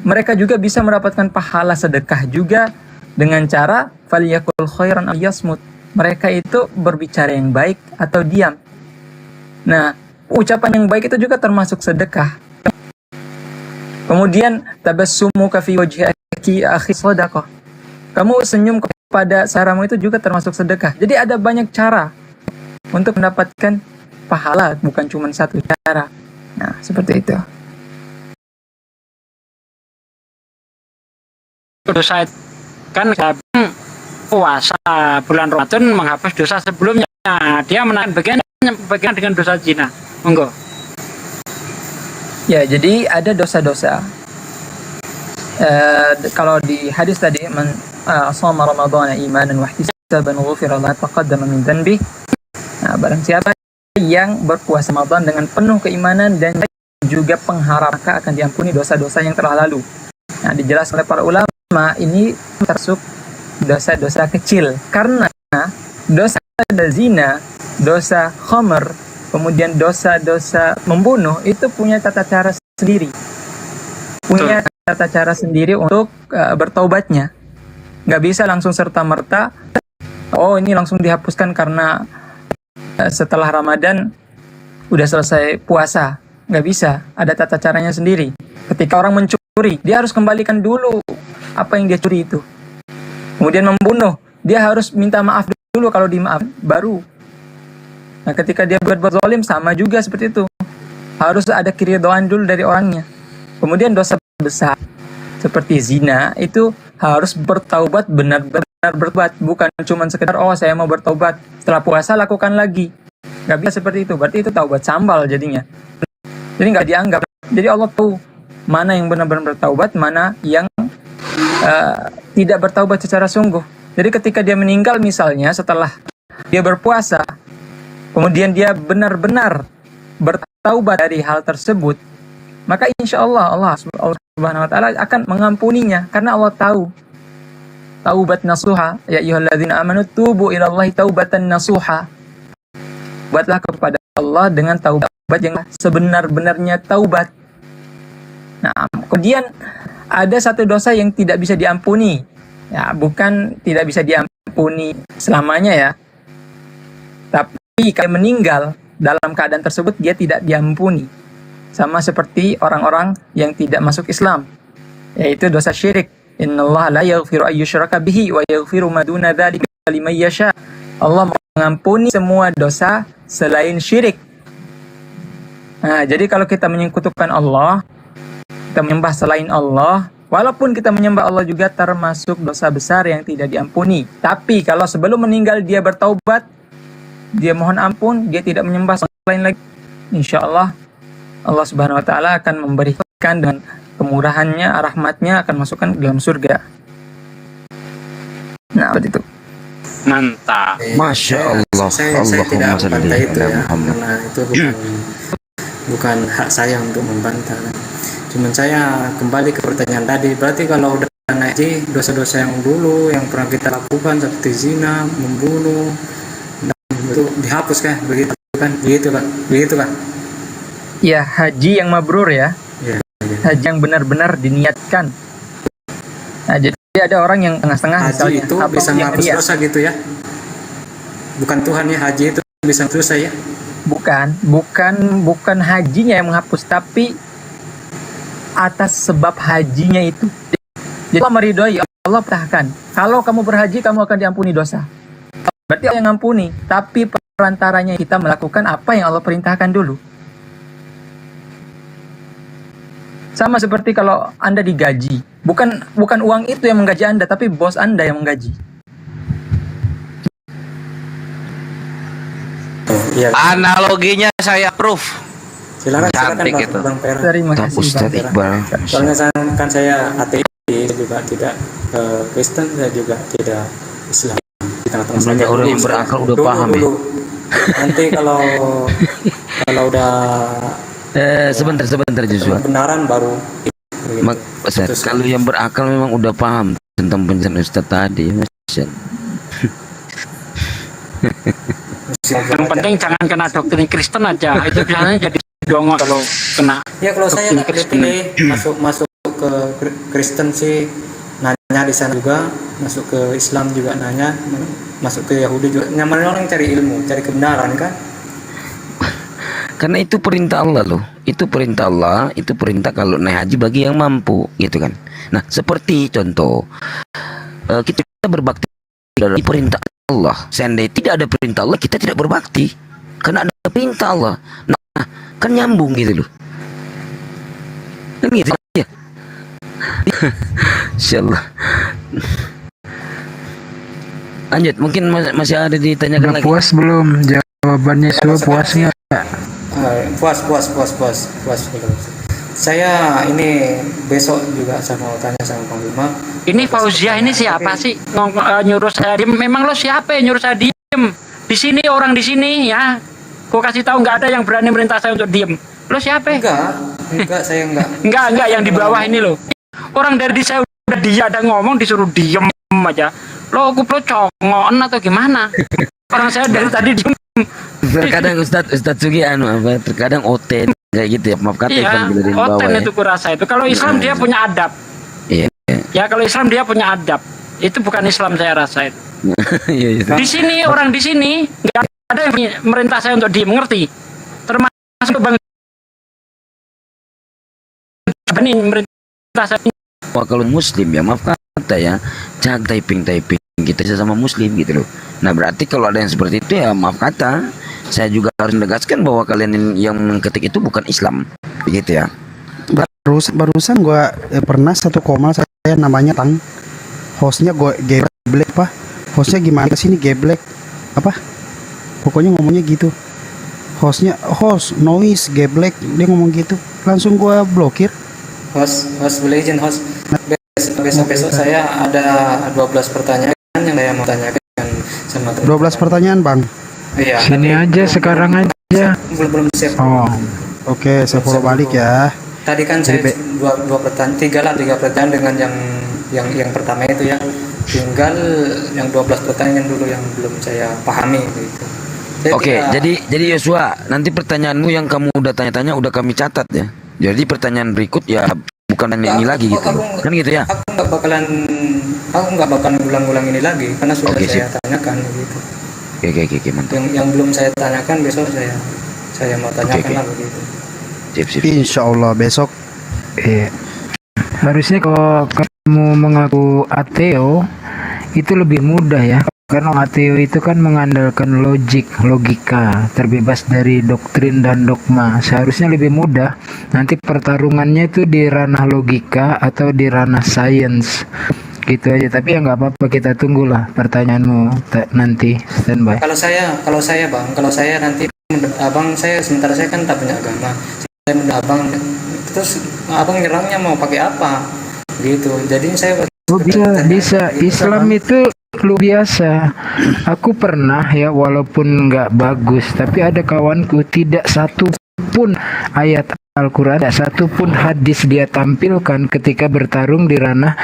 mereka juga bisa mendapatkan pahala sedekah juga dengan cara falyakul khairan aw yasmut. Mereka itu berbicara yang baik atau diam. Nah, ucapan yang baik itu juga termasuk sedekah. Kemudian tabassumuka fi wajhi akhi shadaqah. Kamu senyum kepada saudaramu itu juga termasuk sedekah. Jadi ada banyak cara untuk mendapatkan pahala, bukan cuma satu cara. Nah, seperti itu. Dosa kan puasa bulan Ramadan menghapus dosa sebelumnya. Dia menahan bagian dengan dosa zina. Monggo. Ya, jadi ada dosa-dosa. Kalau di hadis tadi, man shoma ramadhana imanan wa ihtisaban ghufira lahu taqaddama min dhanbi. Nah, barang siapa yang berpuasa Ramadan dengan penuh keimanan dan juga pengharap, maka akan diampuni dosa-dosa yang telah lalu. Nah, dijelaskan oleh para ulama, ini termasuk dosa-dosa kecil karena dosa zina, dosa khamr, kemudian dosa-dosa membunuh itu punya tata cara sendiri. Punya tata cara sendiri untuk bertaubatnya. Nggak bisa langsung serta-merta, oh ini langsung dihapuskan karena setelah Ramadan udah selesai puasa. Nggak bisa, ada tata caranya sendiri. Ketika orang mencuri, dia harus kembalikan dulu apa yang dia curi itu. Kemudian membunuh, dia harus minta maaf dulu, kalau dimaaf baru. Nah, ketika dia berbuat zalim sama juga seperti itu. Harus ada keridhaan dulu dari orangnya. Kemudian dosa besar seperti zina itu harus bertaubat, benar-benar bertobat, bukan cuma sekedar oh saya mau bertobat setelah puasa lakukan lagi. Nggak bisa seperti itu. Berarti itu taubat sambal jadinya. Jadi nggak dianggap. Jadi Allah tahu mana yang benar-benar bertaubat, mana yang tidak bertaubat secara sungguh. Jadi ketika dia meninggal misalnya setelah dia berpuasa, kemudian dia benar-benar bertaubat dari hal tersebut, maka insya Allah Allah Subhanahu wa taala akan mengampuninya karena Allah tahu. Taubat nasuha, ya ayyuhalladzina amanu tubu ilallahi taubatan nasuha. Buatlah kepada Allah dengan taubat yang sebenar-benarnya taubat. Nah, kemudian ada satu dosa yang tidak bisa diampuni. Ya, bukan tidak bisa diampuni selamanya ya. Tapi kalau meninggal dalam keadaan tersebut dia tidak diampuni. Sama seperti orang-orang yang tidak masuk Islam, yaitu dosa syirik. Innallaha la yaghfiru ayyushraka bihi wa yaghfiru ma duna dzalika liman yasha. Allah mengampuni semua dosa selain syirik. Nah, jadi kalau kita menyekutukan Allah, kita menyembah selain Allah, walaupun kita menyembah Allah juga termasuk dosa besar yang tidak diampuni. Tapi kalau sebelum meninggal dia bertaubat, dia mohon ampun, dia tidak menyembah selain lagi, insya Allah Allah Subhanahu wa taala akan memberikan dengan kemurahannya, rahmatnya akan masukkan ke dalam surga. Nah, seperti itu. Mantap. Masya Allah. Saya tidak membantah itu ya, karena itu bukan hak saya untuk membantah. Cuman saya kembali ke pertanyaan tadi. Berarti kalau udah naik dosa-dosa yang dulu yang pernah kita lakukan seperti zina, membunuh, itu dihapus kan? Begitu kan? Begitu kan? Ya, haji yang mabrur ya. Haji yang benar-benar diniatkan. Nah, jadi ada orang yang tengah-tengah haji misalnya, itu bisa menghapus dosa gitu ya? Bukan Tuhan ya, haji itu bisa dosa ya? Bukan hajinya yang menghapus, tapi atas sebab hajinya itu. Jadi Allah meridhoi, Allah perintahkan. Kalau kamu berhaji, kamu akan diampuni dosa. Berarti Allah yang ngampuni, tapi perantaranya kita melakukan apa yang Allah perintahkan dulu. Sama seperti kalau Anda digaji, bukan uang itu yang menggaji Anda, tapi bos Anda yang menggaji. Iya. Analoginya saya proof. Silakan Cantik itu. Bang Per. Terima Tak kasih, Ustadz Bang. Iqbal. Soalnya kan saya ateis juga tidak Kristen, saya juga tidak Islam. Di tengah-tengah Sebenarnya saya orang yang berakal udah paham ya. Nanti kalau udah sebentar Joshua. kebenaran baru Ustadz, kalau yang berakal memang udah paham tentang penjelasan Ustadz tadi, Mas. Yang penting jangan kena doktrin Kristen aja. Itu biasanya jadi dongok kalau kena. Ya kalau saya nggak pilih masuk ke Kristen sih nanya di sana juga, masuk ke Islam juga nanya, masuk ke Yahudi juga. Nyaman orang cari ilmu, cari kebenaran kan. Karena itu perintah Allah loh. Itu perintah Allah, itu perintah kalau naik haji bagi yang mampu, gitu kan. Nah, seperti contoh kita berbakti dari perintah Allah. Seandainya tidak ada perintah Allah, kita tidak berbakti. Karena ada perintah Allah. Nah, kan nyambung gitu loh. Kan gitu ya. Insyaallah. Lanjut, mungkin masih ada ditanyakan lagi. Puas belum jawabannya? Puas nggak? Puas. Saya ini besok juga saya mau tanya sama Bang Bima. Ini Fauziah ini siapa sih nyuruh saya diem? Memang lo siapa yang nyuruh saya diem? Di sini orang di sini ya. Gua kasih tahu nggak ada yang berani merintah saya untuk diem. Lo siapa? Enggak, saya enggak. Enggak yang di bawah ini lo. Orang dari saya udah dia ada ngomong disuruh diem aja. Lo kuplo congoan atau gimana? Orang saya dari tadi diem. Terkadang Ustadz Sugi terkadang oten kayak gitu ya, maaf kata iya, Ivan bawah oten ya. itu kurasa itu. Kalau Islam dia punya adab. Iya. Ya kalau Islam dia punya adab. Itu bukan Islam saya rasa itu. Iya. Di sini orang di sini nggak ada yang merintah saya untuk diem, mengerti? Termasuk Bang Benin merintah saya. Wah, kalau Muslim ya maaf kata ya, jangan typing kita sama Muslim gitu loh. Nah berarti kalau ada yang seperti itu ya maaf kata, saya juga harus menegaskan bahwa kalian yang mengketik itu bukan Islam, begitu ya. Barusan gua pernah satu koma saya namanya Tang, hostnya gue geblek apa, hostnya gimana sih ini geblek apa, pokoknya ngomongnya gitu, host noise geblek, dia ngomong gitu, langsung gua blokir. Host boleh izin host. Besok saya ada 12 pertanyaan yang saya mau tanyakan sama teman. 12 pertanyaan Bang. Iya. Sini aja sekarang aja. Belum siap. Oh. Oke, saya follow balik ya. Tadi kan saya dua pertanyaan, tiga pertanyaan dengan yang pertama itu ya. Tinggal yang 12 pertanyaan dulu yang belum saya pahami gitu. Oke, jadi Yosua, nanti pertanyaanmu yang kamu udah tanya-tanya udah kami catat ya. Jadi pertanyaan berikut ya bukan ini lagi gitu. Kan gitu ya. Aku nggak bakalan ulang-ulang ini lagi karena sudah saya tanyakan gitu. Oke, mantap. Yang belum saya tanyakan besok saya mau tanyakan lah begitu. Sip. Insya Allah besok. Harusnya kalau kamu mengaku ateo itu lebih mudah ya. Karena ateo itu kan mengandalkan logika, terbebas dari doktrin dan dogma. Seharusnya lebih mudah. Nanti pertarungannya itu di ranah logika atau di ranah sains. Gitu aja. Tapi ya nggak apa-apa, kita tunggulah pertanyaanmu nanti. Standby. Kalau saya nanti abang saya sementara saya kan tak punya agama. Saya menurut abang, terus abang nyerangnya mau pakai apa? Gitu. Jadi saya bisa. Islam itu lu biasa. Aku pernah ya, walaupun nggak bagus, tapi ada kawanku tidak satu pun ayat Al-Quran, tidak satu pun hadis dia tampilkan ketika bertarung di ranah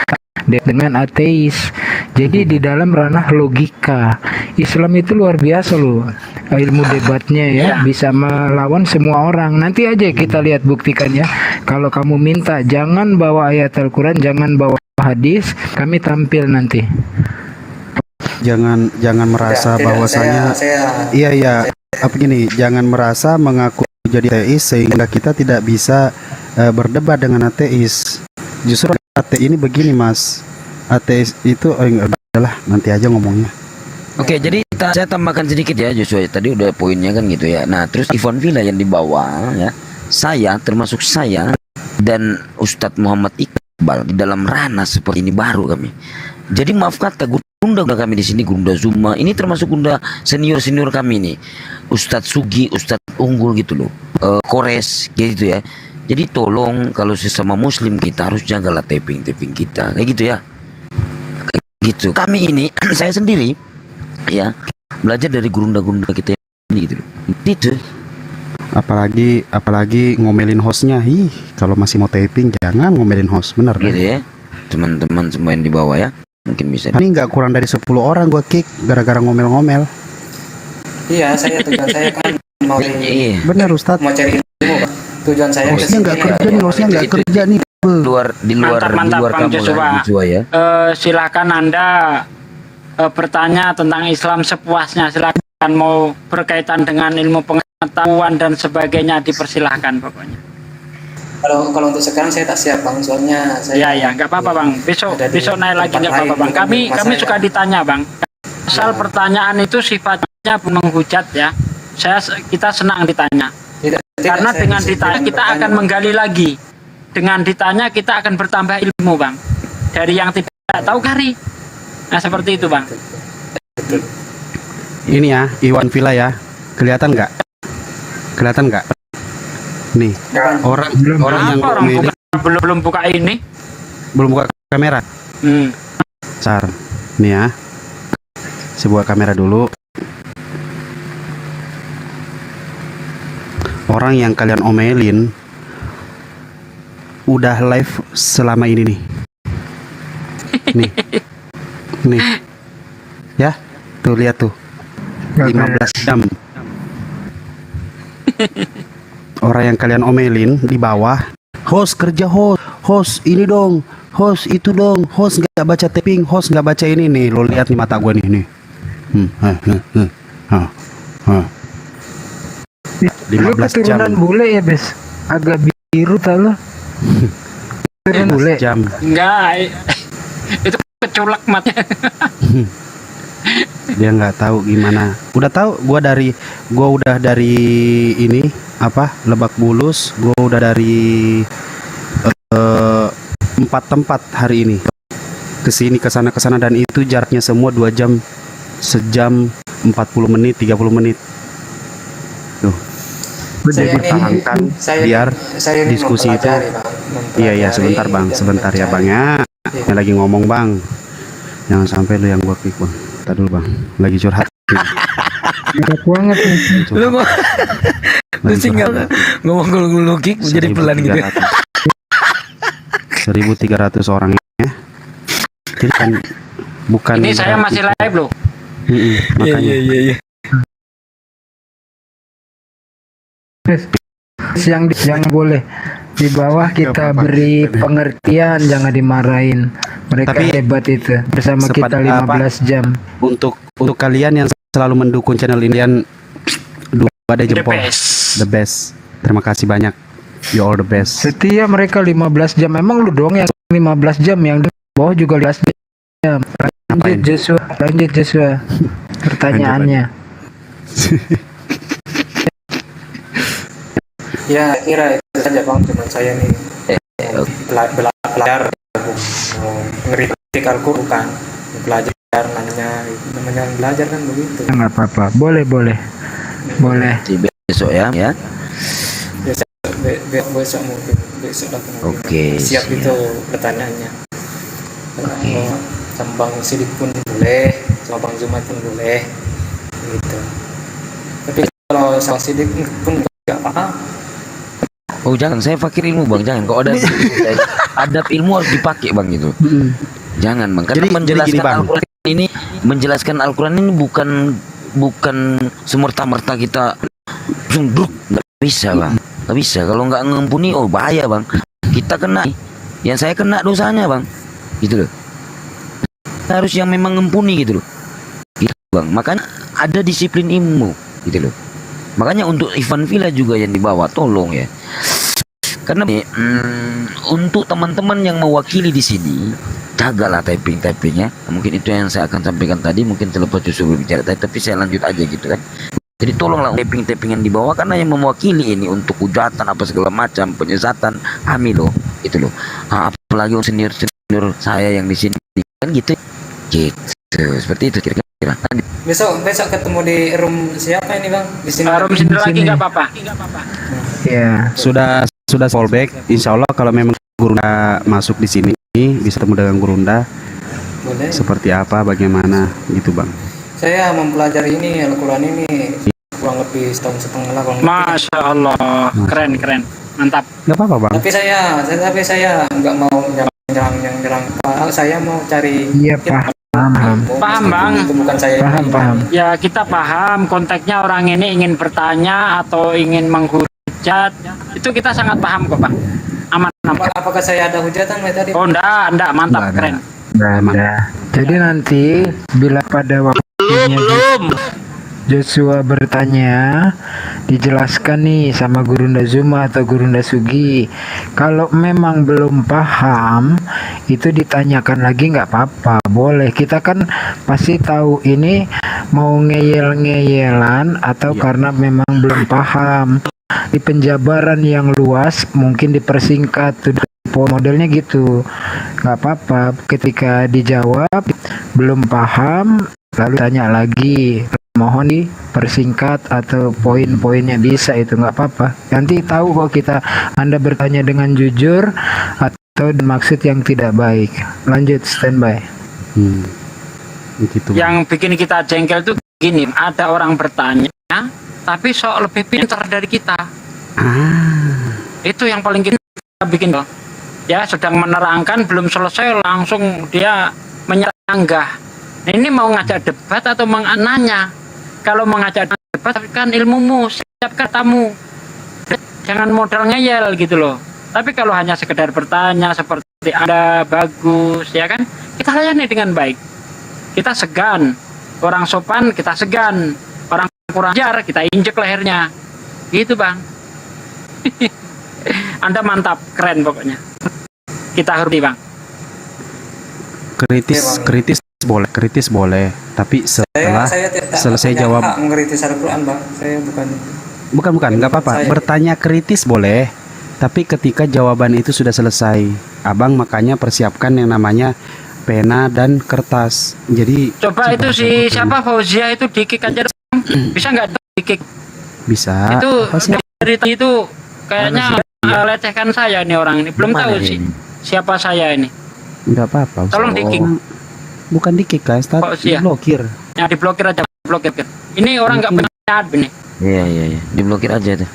dengan ateis. Jadi di dalam ranah logika. Islam itu luar biasa loh, ilmu debatnya ya, bisa melawan semua orang. Nanti aja kita lihat buktikannya. Kalau kamu minta jangan bawa ayat Al-Quran, jangan bawa hadis, kami tampil nanti. Jangan merasa bahwasanya apa gini, jangan merasa mengaku jadi ateis sehingga kita tidak bisa berdebat dengan ateis. Justru ateis ini begini Mas, ateis itu adalah nanti aja ngomongnya. Oke, jadi saya tambahkan sedikit ya Joshua, tadi udah poinnya kan gitu ya. Nah terus Ivan Villa yang dibawa ya, saya termasuk saya dan Ustadz Muhammad Iqbal di dalam ranah seperti ini baru kami. Jadi maaf kata gue Gunda kami di sini, Gunda Zuma. Ini termasuk Gunda senior kami nih. Ustadz Sugi, Ustadz Unggul gitu loh. Kores gitu ya. Jadi tolong kalau sesama muslim kita harus jagalah taping kita. Kayak gitu ya. Kayak gitu. Kami ini saya sendiri ya belajar dari gurunda kita ini gitu loh. Itu. Apalagi ngomelin hostnya. Kalau masih mau taping jangan ngomelin host, bener gitu ya. Teman-teman semua yang di bawah ya. Mungkin bisa. Ini nggak kurang dari 10 orang gua kick gara-gara ngomel-ngomel. Iya, tujuan saya kan mau Bener Ustadz. mau cari ilmu, Pak. Tujuan saya Hostnya nggak kerja nih, hostnya nggak kerja nih. Di luar Mantap, Bang kamu Joshua. lah, Joshua ya. Silakan Anda bertanya tentang Islam sepuasnya. Silakan mau berkaitan dengan ilmu pengetahuan dan sebagainya, dipersilahkan pokoknya. Kalau untuk sekarang saya tak siap, Bang, soalnya saya nggak apa-apa, Bang. Besok naik lagi, nggak apa-apa, Bang. Kami suka ditanya, Bang. Asal pertanyaan itu sifatnya menghujat ya. Kita senang ditanya. Karena dengan ditanya kita akan menggali lagi. Dengan ditanya kita akan bertambah ilmu, Bang. Dari yang tidak tahu kari. Nah, seperti itu, Bang. Ini ya, Iwan Villa ya. Kelihatan nggak? Nih, orang yang belum buka ini. Belum buka kamera. Sar, nih ya. Saya buka kamera dulu. Orang yang kalian omelin udah live selama ini nih. Nih. Ya, tuh lihat tuh. 15 jam. Orang yang kalian omelin di bawah, host kerja host ini dong, host itu dong, host nggak baca taping, host nggak baca ini nih, lo lihat nih mata gua nih. 15 jam. Keturunan bule ya, Bes? Agak biru tau lo. Keturunan bule. Jam. Enggak, itu keculak matanya. Dia nggak tahu gimana. Udah tahu, gua udah dari ini Lebak Bulus, gua udah dari 4 tempat hari ini, kesini kesana dan itu jaraknya semua 2 jam, sejam 40 menit 30 menit tuh. Jadi tahankan biar diskusi itu. Iya sebentar ya Bang ya. Yang lagi ngomong Bang, jangan sampai lu yang gua klik Bang. Ntar dulu Bang, lagi curhat. Berat banget nih. Lu tinggal ngomong kick jadi pelan gitu. 1.300 orangnya. Ini kan bukan. Ini saya masih live loh. Makanya. Iya. Yang boleh di bawah kita beri pengertian, jangan dimarahin. Mereka hebat itu bersama kita 15 jam. Untuk kalian yang selalu mendukung channel ini, yang ada jempol, the best. Terima kasih banyak. You all the best. Setia mereka 15 jam. Emang lu doang yang 15 jam, yang di bawah juga 15 jam. Lanjut Joshua. Pertanyaannya. Ya kira itu saja Bang, cuma saya nih belajar ngeritik Al-Quran, bukan belajar namanya belajar kan begitu. Nggak apa-apa, boleh. Besok ya. Besok mungkin besok lah. Oke. Siap itu pertanyaannya. Sama Bang Sidik pun boleh, sama Bang Zuma pun boleh, gitu. Tapi kalau sama Sidik pun nggak paham. Oh jangan, saya fakir ilmu Bang, jangan. Kalau ada adab ilmu harus dipakai Bang gitu. Jangan Bang, karena menjelaskan Al-Quran ini bukan semerta-merta kita sunduk, nggak bisa Bang, nggak bisa. Kalau nggak ngampuni, oh bahaya Bang, kita kena. Yang saya kena dosanya Bang, gitu loh. Kita harus yang memang ngampuni gitu loh, gitu Bang. Makanya ada disiplin ilmu, gitu loh. Makanya untuk Ivan Villa juga yang dibawa, tolong ya. Karena untuk teman-teman yang mewakili di sini, jagalah typingnya. Mungkin itu yang saya akan sampaikan tadi. Mungkin terlepas justru berbicara tadi, tapi saya lanjut aja gitu kan. Jadi tolonglah typing yang dibawa, karena yang mewakili ini untuk hujatan apa segala macam, penyesatan, loh, itu loh. Apalagi senior saya yang di sini kan gitu. Seperti itu kira-kira. Besok ketemu di room siapa ini bang? Di sini. Room sendiri lagi nggak apa-apa. Ya, sudah fallback. Insya Allah kalau memang Gurunda masuk di sini bisa ketemu dengan Gurunda. Boleh. Seperti apa, bagaimana gitu bang? Saya mempelajari ini Al-Quran ini kurang lebih setahun setengah lah. Masya Allah, keren, mantap. Gak apa-apa bang. Tapi saya nggak mau nyerang. Saya mau cari. Iya paham. Paham bang. Itu bukan saya. Paham. Ya kita paham konteksnya orang ini ingin bertanya atau ingin menghujat. Itu kita sangat paham kok bang. Aman. Apakah saya ada hujatan tadi? Oh enggak, mantap, keren. Jadi nanti bila pada waktunya Joshua bertanya, dijelaskan nih sama Gurunda Zuma atau Gurunda Sugi. Kalau memang belum paham, itu ditanyakan lagi nggak apa-apa, boleh. Kita kan pasti tahu ini mau ngeyel-ngeyelan atau karena memang belum paham. Di penjabaran yang luas mungkin dipersingkat tuh. Modelnya gitu, nggak apa-apa. Ketika dijawab belum paham, lalu tanya lagi, mohon dipersingkat atau poin-poinnya bisa, itu nggak apa-apa. Nanti tahu kok Anda bertanya dengan jujur atau maksud yang tidak baik. Lanjut, standby. Gitu. Yang bikin kita jengkel tuh gini, ada orang bertanya tapi sok lebih pintar dari kita. Itu yang paling kita bikin loh. Ya sedang menerangkan belum selesai langsung dia menyanggah. Nah, ini mau ngajak debat atau nanya? Kalau mau ngajak debat kan ilmumu, siapkan tamu. Jangan modal ngeyel gitu loh. Tapi kalau hanya sekedar bertanya seperti Anda bagus ya kan, kita layani dengan baik. Kita segan. Orang sopan kita segan. Orang kurang ajar kita injek lehernya. Gitu bang. Anda mantap, keren pokoknya. Kita hormati bang. Kritis boleh, tapi setelah selesai jawab. Hak mengkritis Al-Quran bang, saya bukan, nggak apa-apa. Bertanya kritis boleh, tapi ketika jawaban itu sudah selesai, abang makanya persiapkan yang namanya pena dan kertas. Jadi coba itu siapa Fauzia itu dikik aja bang. Bisa nggak dikik? Bisa. Itu dari itu kayaknya lecehkan saya nih orang ini. Belum tahu sih siapa saya ini. Enggak apa-apa. Tolong dikik. Bukan dikik kan, diblokir. Ya diblokir aja, blokir. Ini orang nggak punya admin nih. Iya, diblokir aja tuh.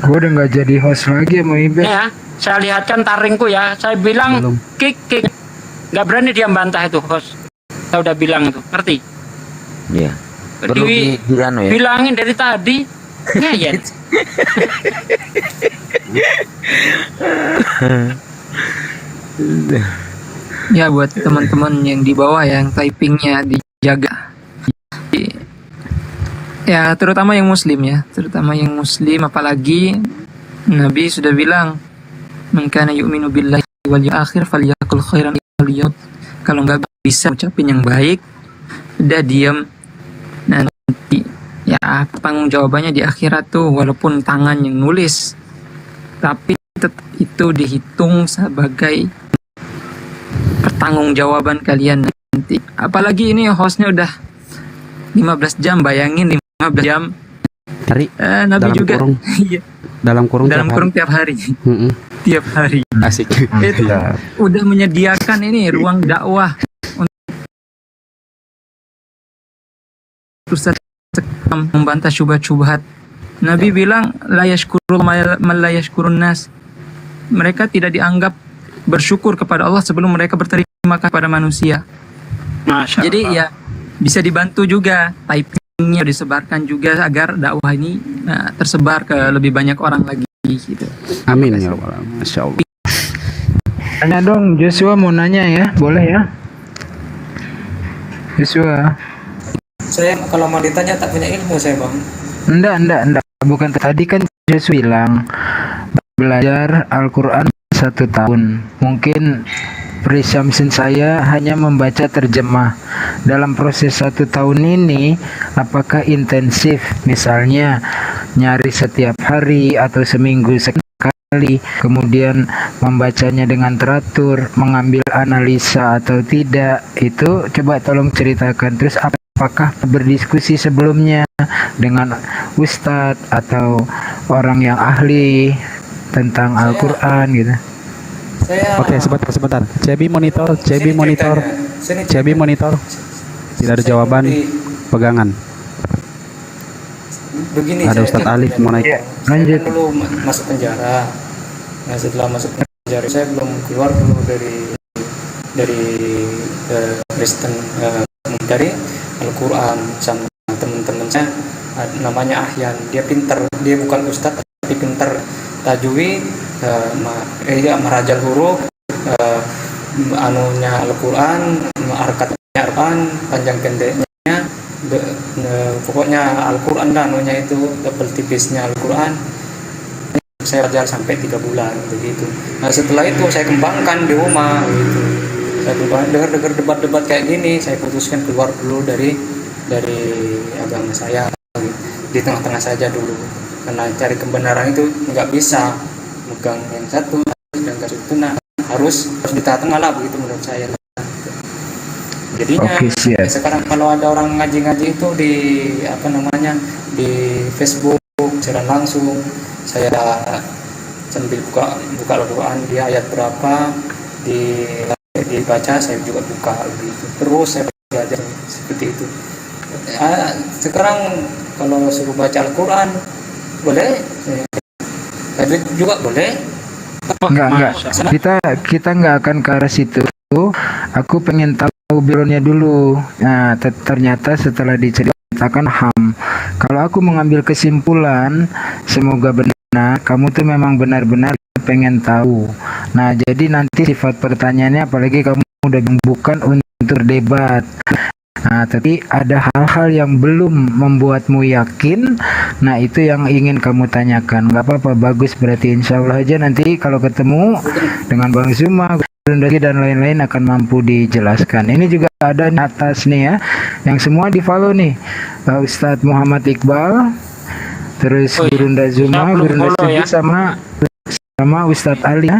Gue udah nggak jadi host lagi sama Ibe. Ya, saya lihatkan taringku ya. Saya bilang kick. Nggak berani dia bantah itu host. Saya udah bilang itu, ngerti? Iya. Perlu ya. Bilangin dari tadi. Ngeyel. Ya buat teman-teman yang di bawah yang typingnya dijaga. Ya terutama yang muslim apalagi Nabi sudah bilang man kana yu'minu billahi wal yawmil akhir falyakul khairan aw kalau nggak bisa ucapin yang baik udah diam, nanti ya tanggung jawabannya di akhirat tuh, walaupun tangan yang nulis tapi tetap itu dihitung sebagai pertanggungjawaban kalian nanti. Apalagi ini hostnya udah 15 jam, bayangin 15 jam. Nabi dalam juga kurung, iya. dalam kurung tiap hari. Tiap hari. Asik. Itu udah menyediakan ini ruang dakwah untuk membantah syubhat-syubhat. Nabi bilang la yashkurul man la yashkurun nas. Mereka tidak dianggap bersyukur kepada Allah sebelum mereka berterima kasih kepada manusia. Jadi ya bisa dibantu juga typingnya disebarkan juga agar dakwah ini tersebar ke lebih banyak orang lagi gitu. Amin ya Allah. Masya Allah. Tanya dong, Joshua mau nanya ya, boleh ya? Joshua. Saya kalau mau ditanya tak punya ilmu saya bang. Enggak. Bukan tadi kan Joshua bilang belajar Al-Quran 1 tahun. Mungkin presumption saya hanya membaca terjemah. Dalam proses 1 tahun ini, apakah intensif? Misalnya nyari setiap hari atau seminggu sekali sekali, kemudian membacanya dengan teratur, mengambil analisa atau tidak, itu coba tolong ceritakan. Terus apakah berdiskusi sebelumnya dengan ustadz atau orang yang ahli tentang Al-Quran gitu? Oke, sebentar. Cebi monitor. Tidak ada jawaban, pegangan. Begini, Ada saya Ustadz Alif mau naik. Lanjut. dulu masuk penjara. Nah, setelah masuk penjara saya belum keluar dulu dari Kristen, dari Al-Quran sama teman-teman saya. Namanya Ahyan, dia pinter, dia bukan ustadz tapi pinter tajwid, merajal huruf, anunya Al-Quran, arkatnya Al-Quran, panjang pendeknya, pokoknya Al-Quran lah anunya itu, tebal tipisnya Al-Quran. Saya belajar sampai 3 bulan begitu. Nah, setelah itu saya kembangkan di rumah gitu. Saya dengar debat-debat kayak gini, saya putuskan keluar dulu dari agama saya, di tengah-tengah saja dulu, karena cari kebenaran itu nggak bisa megang yang satu dan itu, nah harus di tengah lah begitu menurut saya. Jadinya sekarang kalau ada orang ngaji-ngaji itu di di Facebook secara langsung, saya sambil buka Al-Quran, di ayat berapa dibaca, saya juga buka begitu. Terus saya belajar seperti itu. Sekarang kalau suruh baca Al-Quran boleh, tajwid juga boleh. Enggak. Kita nggak akan ke arah situ. Aku pengen tahu backgroundnya dulu. Nah, ternyata setelah diceritakan ham. Kalau aku mengambil kesimpulan, semoga benar, kamu tuh memang benar-benar pengen tahu. Nah, jadi nanti sifat pertanyaannya, apalagi kamu udah bukan untuk debat. Nah, tapi ada hal-hal yang belum membuatmu yakin. Nah, itu yang ingin kamu tanyakan. Gak apa-apa, bagus. Berarti insya Allah aja nanti kalau ketemu dengan Bang Zuma dan lain-lain akan mampu dijelaskan. Ini juga ada di atas nih ya, yang semua di follow nih, Ustadz Muhammad Iqbal, terus Gurunda Zuma, Gurunda Sugi, sama Ustadz Ali ya.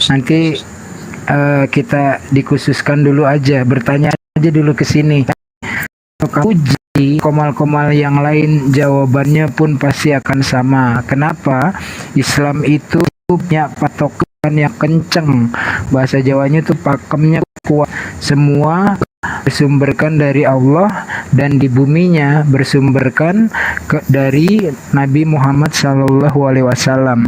Nanti kita dikhususkan dulu aja, bertanya aja dulu ke sini. Kalau uji komal-komal yang lain, jawabannya pun pasti akan sama. Kenapa? Islam itu punya patokan yang kenceng, bahasa Jawanya tuh pakemnya kuat. Semua bersumberkan dari Allah, dan di buminya bersumberkan dari Nabi Muhammad SAW.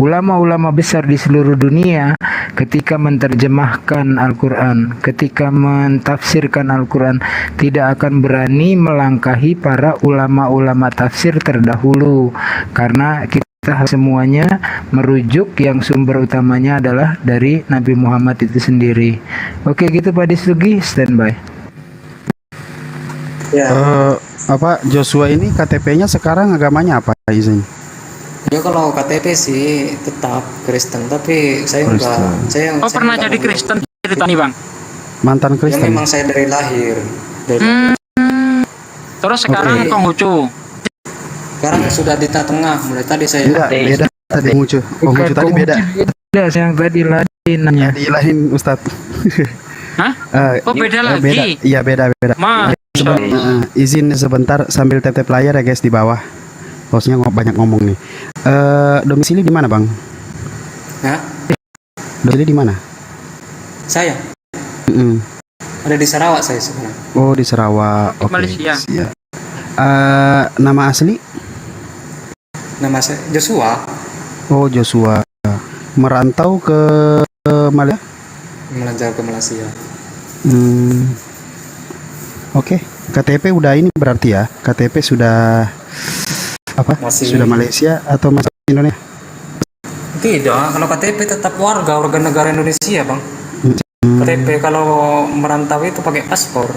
Ulama-ulama besar di seluruh dunia ketika menerjemahkan Al-Quran, ketika mentafsirkan Al-Quran, tidak akan berani melangkahi para ulama-ulama tafsir terdahulu, karena kita semuanya merujuk yang sumber utamanya adalah dari Nabi Muhammad itu sendiri. Oke, gitu Pak Disugi, standby. Ya. Apa Joshua ini KTP-nya sekarang agamanya apa izin? Ya kalau KTP sih tetap Kristen, tapi saya enggak. Saya pernah jadi Kristen cerita nih Bang? Mantan Kristen. Ya memang saya dari lahir. Terus sekarang Konghucu. Sekarang sudah di tengah, mulai tadi saya. Beda tadi Konghucu. Konghucu tadi beda. Beda yang tadi lain namanya. Di lain Ustadz. Hah? Beda lagi? Iya beda. Izin sebentar sambil tetep layar ya guys di bawah. Hostnya banyak ngomong nih. Domisili di mana Bang? Hah? Domisili di mana? Saya. Ada di Sarawak saya sebenarnya. Oh di Sarawak. Oke. Malaysia. Ya. Nama asli? Nama saya Joshua. Oh Joshua. Merantau ke Malaysia? Melancar ke Malaysia. Oke. KTP udah ini berarti ya? KTP sudah apa? Sudah Malaysia atau masih Indonesia? Tidak, kalau KTP tetap warga negara Indonesia, Bang. KTP kalau merantau itu pakai paspor.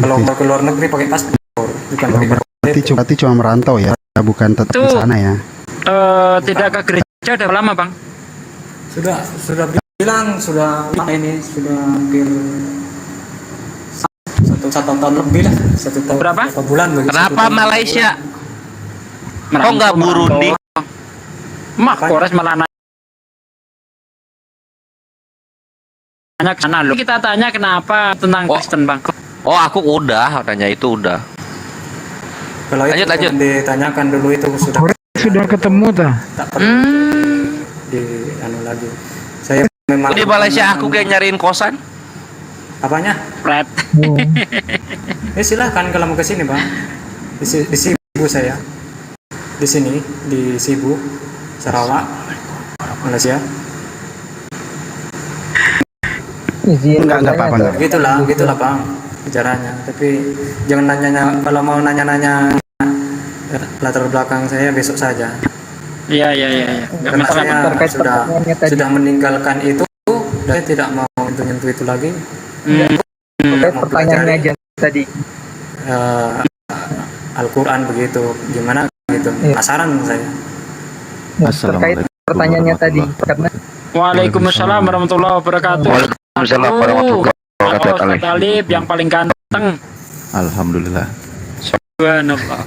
Kalau mau ke luar negeri pakai paspor, bukan pakai KTP. Berarti cuma merantau ya, bukan tetap di sana ya. Tidak ke gereja udah lama Bang? Sudah ini sudah hampir satu tahun lebih lah, 1 tahun berapa bulan begitu. Kenapa Malaysia? Kok nggak Burundi? Mak Kores malah nanya ke sana loh. Kita tanya kenapa tentang Kristen Bang. Oh, aku udah tanya itu udah. Kalau itu Lanjut. ditanyakan dulu itu Sudah ketemu tuh. di anu lagi. Saya memang Di Malaysia aku kayak nyariin kosan. apanya? Flat. Silahkan kalau mau ke sini Bang. Di Sibu saya. Di sini di Sibu, Sarawak, Malaysia. Enggak apa-apa. Begitulah Bang bicaranya. Tapi jangan nanya kalau mau nanya-nanya latar belakang saya besok saja. Iya. Nggak Karena masalah. saya sudah meninggalkan itu dan saya tidak mau nyentuh itu lagi. Pertanyaannya aja tadi. Al-Quran begitu, gimana gitu. Penasaran saya. Terkait pertanyaannya tadi karena Waalaikumsalam warahmatullahi wabarakatuh. Waalaikumsalam warahmatullahi wabarakatuh. Ustaz Talib yang paling ganteng. Alhamdulillah. Subhanallah.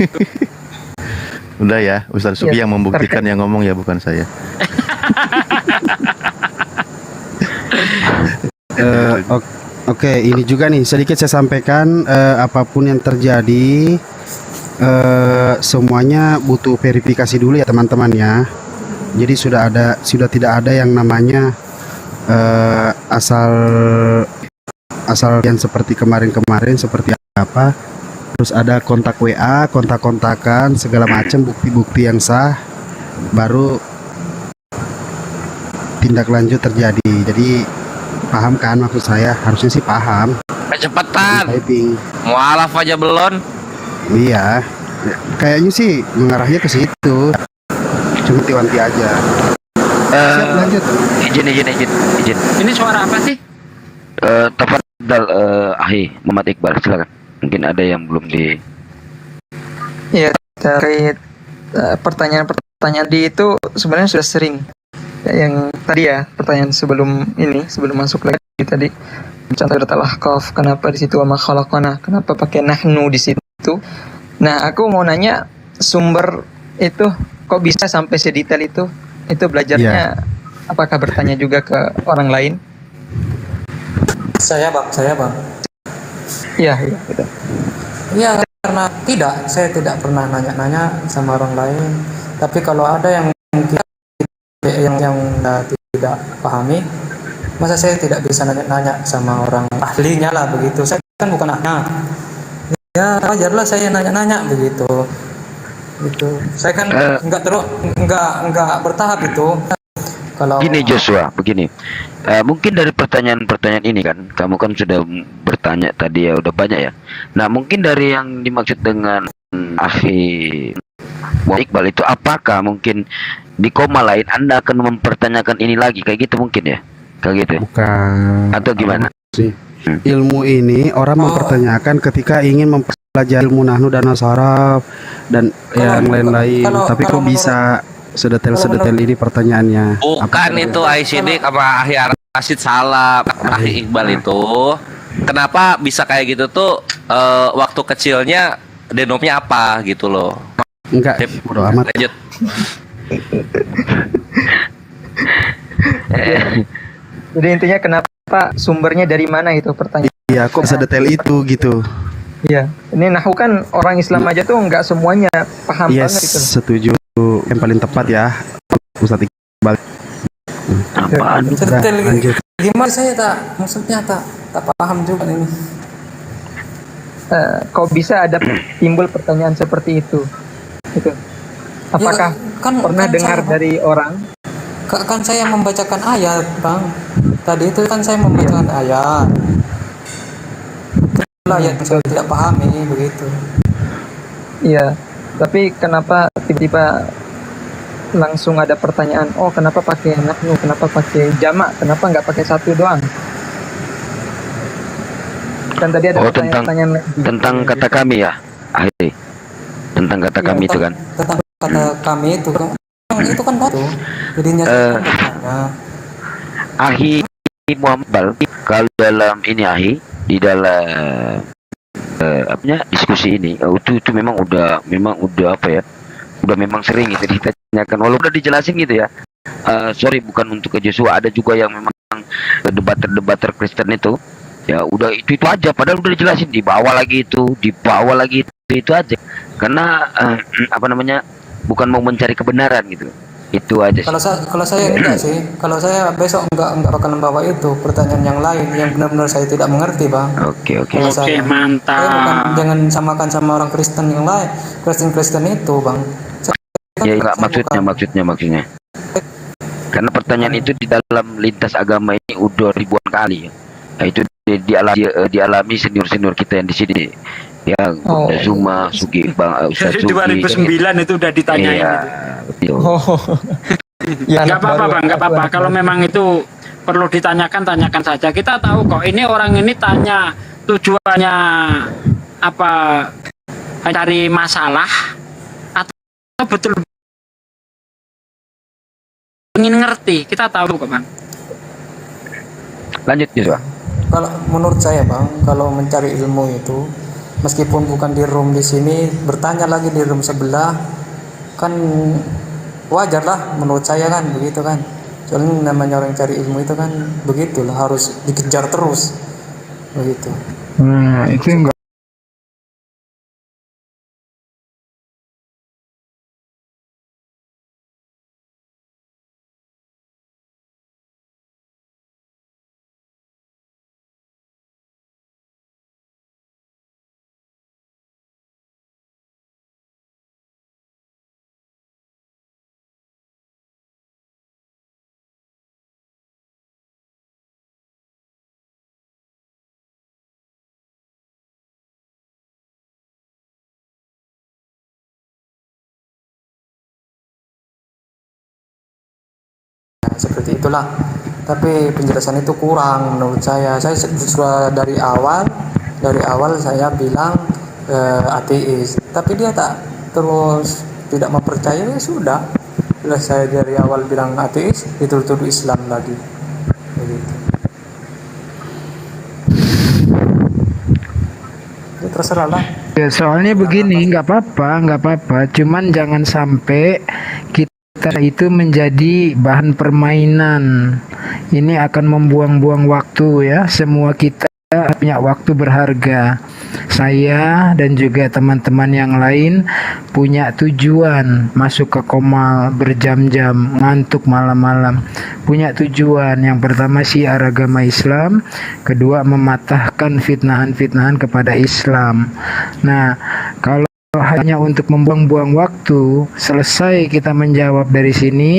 Udah ya, Ustaz Subi yang membuktikan yang ngomong ya, bukan saya. Oke, ini juga nih sedikit saya sampaikan, apapun yang terjadi semuanya butuh verifikasi dulu ya teman-teman ya. Jadi sudah tidak ada yang namanya asal yang seperti kemarin-kemarin seperti apa. Terus ada kontak WA, kontak-kontakan segala macam bukti-bukti yang sah, baru tindak lanjut terjadi. Jadi paham kan maksud saya? Harusnya sih paham. Kecepatan. Typing. Mualaf aja belum. Iya, kayaknya sih mengarahnya ke situ. Cuma wanti aja. Siap, lanjut. Izin. Ini suara apa sih? Tafadhal Ahi Muhammad Iqbal, silakan. Mungkin ada yang belum di. ya dari pertanyaan di itu sebenarnya sudah sering. Yang tadi ya pertanyaan sebelum masuk lagi tadi contoh surat Al-Ahqaf, kenapa di situ wa ma khalaqana, kenapa pakai nahnu di situ. Nah, aku mau nanya sumber itu kok bisa sampai sedetail itu belajarnya apakah bertanya juga ke orang lain? Saya bang. Iya gitu. Iya, karena saya tidak pernah nanya-nanya sama orang lain. Tapi kalau ada yang mungkin yang tidak pahami, masa saya tidak bisa nanya-nanya sama orang ahlinya lah begitu. Saya kan bukan ahli. Ya wajarlah saya nanya-nanya begitu. Gitu. Saya kan nggak bertahap itu. Kalau Gini Joshua, begini. Mungkin dari pertanyaan-pertanyaan ini kan, kamu kan sudah bertanya tadi ya, udah banyak ya. Nah, mungkin dari yang dimaksud dengan Akhi Iqbal itu, apakah mungkin di koma lain Anda akan mempertanyakan ini lagi, kayak gitu mungkin ya? Kayak gitu. Bukan. Atau gimana? Ilmu ini orang mempertanyakan ketika ingin mempelajari ilmu nahnu dan saraf dan yang lain-lain. Tapi kok bisa sedetail ini pertanyaannya? Bukan itu Aisydik apa Ahi Rasid salah, Ahi Iqbal itu. Kenapa bisa kayak gitu tuh? Waktu kecilnya denomnya apa gitu loh? Enggak, bodo amat. Lanjut. Jadi intinya kenapa sumbernya dari mana itu pertanyaan? Iya, kok sedetail itu gitu? Iya, ini nahu kan orang Islam aja tuh nggak semuanya paham banget itu. Setuju. Yang paling tepat ya, Ustadz Iqbal. lanjut. Gimana saya maksudnya tak paham juga ini. Kok bisa ada timbul pertanyaan seperti itu? Gitu. Apakah pernah dengar dari orang? Kan saya membacakan ayat, Bang. Tadi itu kan saya membacakan ayat. Itulah ayat yang saya tidak pahami begitu. Iya, tapi kenapa tiba-tiba langsung ada pertanyaan, oh kenapa pakai nahnu, kenapa pakai jamak, kenapa nggak pakai satu doang? Dan tadi ada pertanyaan tentang kata kami ya, Ahi. Tentang kata kami itu kan. Tentang kata kami itu kan baru. Jadinya Ahi Muhammad, kalau dalam ini Ahi di dalam diskusi ini itu memang udah apa ya? Udah memang sering itu kita dipertanyakan walaupun udah dijelasin gitu ya. Sorry, bukan untuk ke Joshua, ada juga yang memang debater Kristen itu ya udah itu aja, padahal udah dijelasin, dibawa lagi itu aja karena apa namanya, bukan mau mencari kebenaran gitu, itu aja sih. Kalau saya enggak sih, kalau saya besok enggak bakal membawa itu pertanyaan yang lain yang benar-benar saya tidak mengerti, Bang. Oke, mantap. Saya bukan, jangan samakan sama orang Kristen yang lain, Kristen itu, Bang. Ya enggak, maksudnya karena pertanyaan itu di dalam lintas agama ini udah ribuan kali ya. Nah, itu dialami senior kita yang di sini ya, Zuma, Sugi, Bang Ustaz Dari Sugi. 2009 itu udah ditanyain Iya, itu. betul. Nggak apa-apa, Bang, nggak apa-apa. Kalau memang itu perlu ditanyakan, tanyakan saja. Kita tahu kok ini orang ini tanya tujuannya apa, cari masalah atau betul ingin ngerti. Kita tahu kok, Bang. Lanjut Joshua. Kalau menurut saya, Bang, kalau mencari ilmu itu meskipun bukan di room di sini, bertanya lagi di room sebelah kan wajar lah menurut saya kan, begitu kan. Soalnya namanya orang cari ilmu itu kan begitulah, harus dikejar terus begitu. Nah, itu enggak. Seperti itulah, tapi penjelasan itu kurang menurut saya sudah dari awal saya bilang ateis, tapi dia tak terus tidak mempercayai, ya sudah saya dari awal bilang ateis, dituduh Islam lagi begitu. Ya, terserah lah. Ya, soalnya begini, nggak apa-apa, cuman jangan sampai kita itu menjadi bahan permainan. Ini akan membuang-buang waktu ya. Semua kita punya waktu berharga. Saya dan juga teman-teman yang lain punya tujuan masuk ke Komal berjam-jam, ngantuk malam-malam. Punya tujuan, yang pertama syiar agama Islam, kedua mematahkan fitnahan-fitnahan kepada Islam. Nah, kalau hanya untuk membuang-buang waktu, selesai kita menjawab dari sini.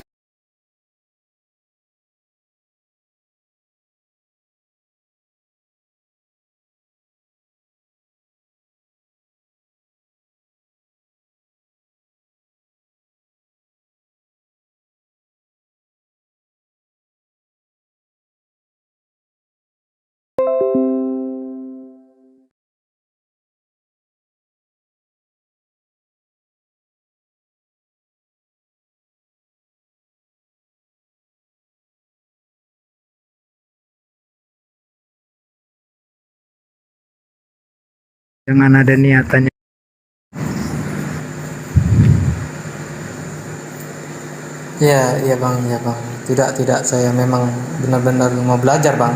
Dengan ada niatannya. Iya Bang. Tidak, saya memang benar-benar mau belajar, Bang.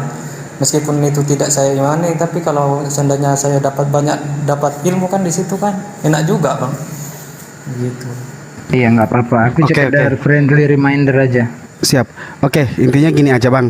Meskipun itu tidak saya imani, tapi kalau seandainya saya dapat ilmu kan di situ kan enak juga, Bang. Gitu. Iya, nggak apa-apa. Aku sekedar friendly reminder aja. Siap. Oke, intinya gini aja Bang.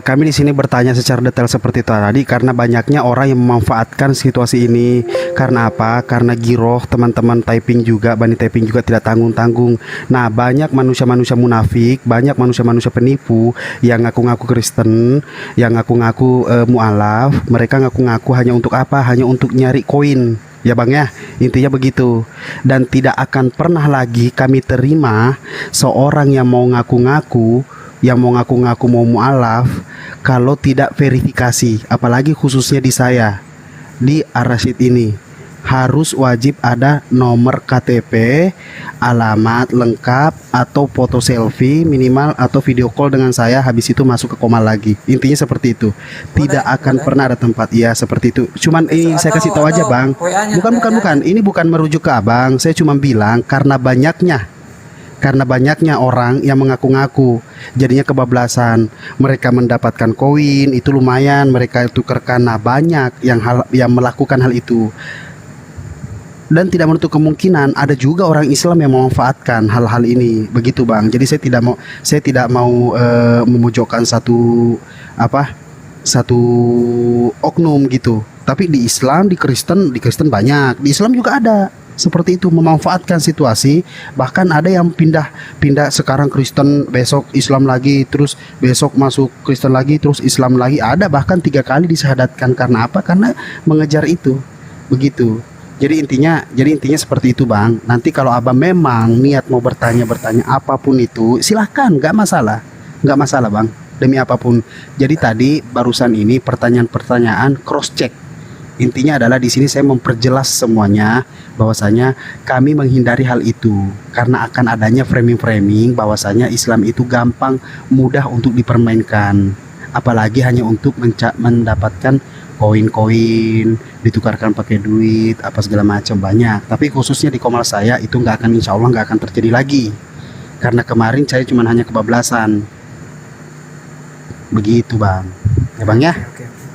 Kami di sini bertanya secara detail seperti itu tadi karena banyaknya orang yang memanfaatkan situasi ini. Karena apa? Karena giroh teman-teman typing juga, Bani typing juga tidak tanggung-tanggung. Nah, banyak manusia-manusia munafik, banyak manusia-manusia penipu yang ngaku-ngaku Kristen, yang ngaku-ngaku mualaf. Mereka ngaku-ngaku hanya untuk apa? Hanya untuk nyari koin. Ya Bang ya, intinya begitu. Dan tidak akan pernah lagi kami terima seorang yang mau ngaku-ngaku mau mualaf kalau tidak verifikasi, apalagi khususnya di saya, di Ar-Rasyid ini harus wajib ada nomor KTP, alamat lengkap, atau foto selfie minimal, atau video call dengan saya, habis itu masuk ke Komal lagi. Intinya seperti itu. Tidak akan pernah ada tempat ya seperti itu. Cuman ini saya kasih tahu aja Bang. Bukan. Ini bukan merujuk ke Abang. Saya cuma bilang karena banyaknya Karena banyaknya orang yang mengaku-ngaku, jadinya kebablasan. Mereka mendapatkan koin itu lumayan, mereka tukarkan. Nah, banyak yang melakukan hal itu. Dan tidak menutup kemungkinan ada juga orang Islam yang memanfaatkan hal-hal ini, begitu Bang. Jadi saya tidak mau memojokkan satu oknum gitu. Tapi di Islam, di Kristen banyak, di Islam juga ada seperti itu, memanfaatkan situasi. Bahkan ada yang pindah sekarang Kristen, besok Islam lagi, terus besok masuk Kristen lagi, terus Islam lagi. Ada bahkan 3 kali disyahadatkan. Karena apa? Karena mengejar itu, begitu. Jadi intinya seperti itu Bang. Nanti kalau Abang memang niat mau bertanya apapun itu, silahkan, nggak masalah Bang, demi apapun. Jadi tadi barusan ini pertanyaan-pertanyaan cross check. Intinya adalah di sini saya memperjelas semuanya bahwasanya kami menghindari hal itu karena akan adanya framing bahwasanya Islam itu gampang, mudah untuk dipermainkan, apalagi hanya untuk mendapatkan koin-koin, ditukarkan pakai duit, apa segala macam banyak. Tapi khususnya di Komal saya itu insya Allah nggak akan terjadi lagi karena kemarin saya cuma hanya kebablasan, begitu Bang. Ya Bang ya.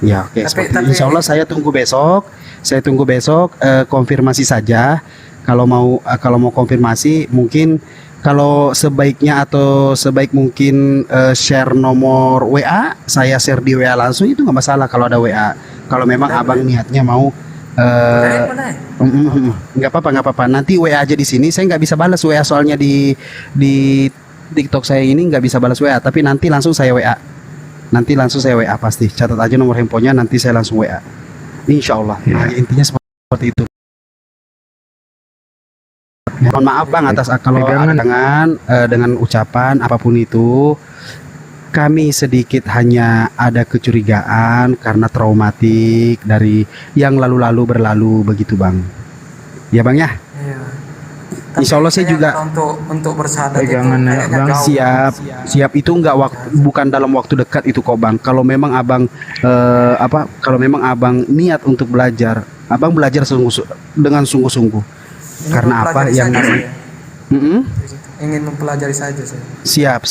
Ya oke. Insya Allah saya tunggu besok konfirmasi saja. Kalau mau konfirmasi mungkin kalau sebaiknya atau sebaik mungkin share nomor WA, saya share di WA langsung, itu nggak masalah kalau ada WA. Kalau memang Abang niatnya mau nggak apa-apa. Nanti WA aja di sini. Saya nggak bisa balas WA soalnya di TikTok saya ini nggak bisa balas WA. Tapi nanti langsung saya WA. Pasti. Catat aja nomor handphonenya, nanti saya langsung WA. Insya Allah. Nah, intinya seperti itu. Mohon maaf Bang atas kalau dengan ucapan apapun itu. Kami sedikit hanya ada kecurigaan karena traumatik dari yang lalu-lalu berlalu, begitu Bang. Ya Bang ya. Iya. Insya Allah saya juga untuk bersahadat itu Bang, siap itu bukan dalam waktu dekat itu kok Bang. Kalau memang Abang niat untuk belajar, Abang belajar dengan sungguh-sungguh. Karena apa yang ingin mempelajari saja saya. Siap.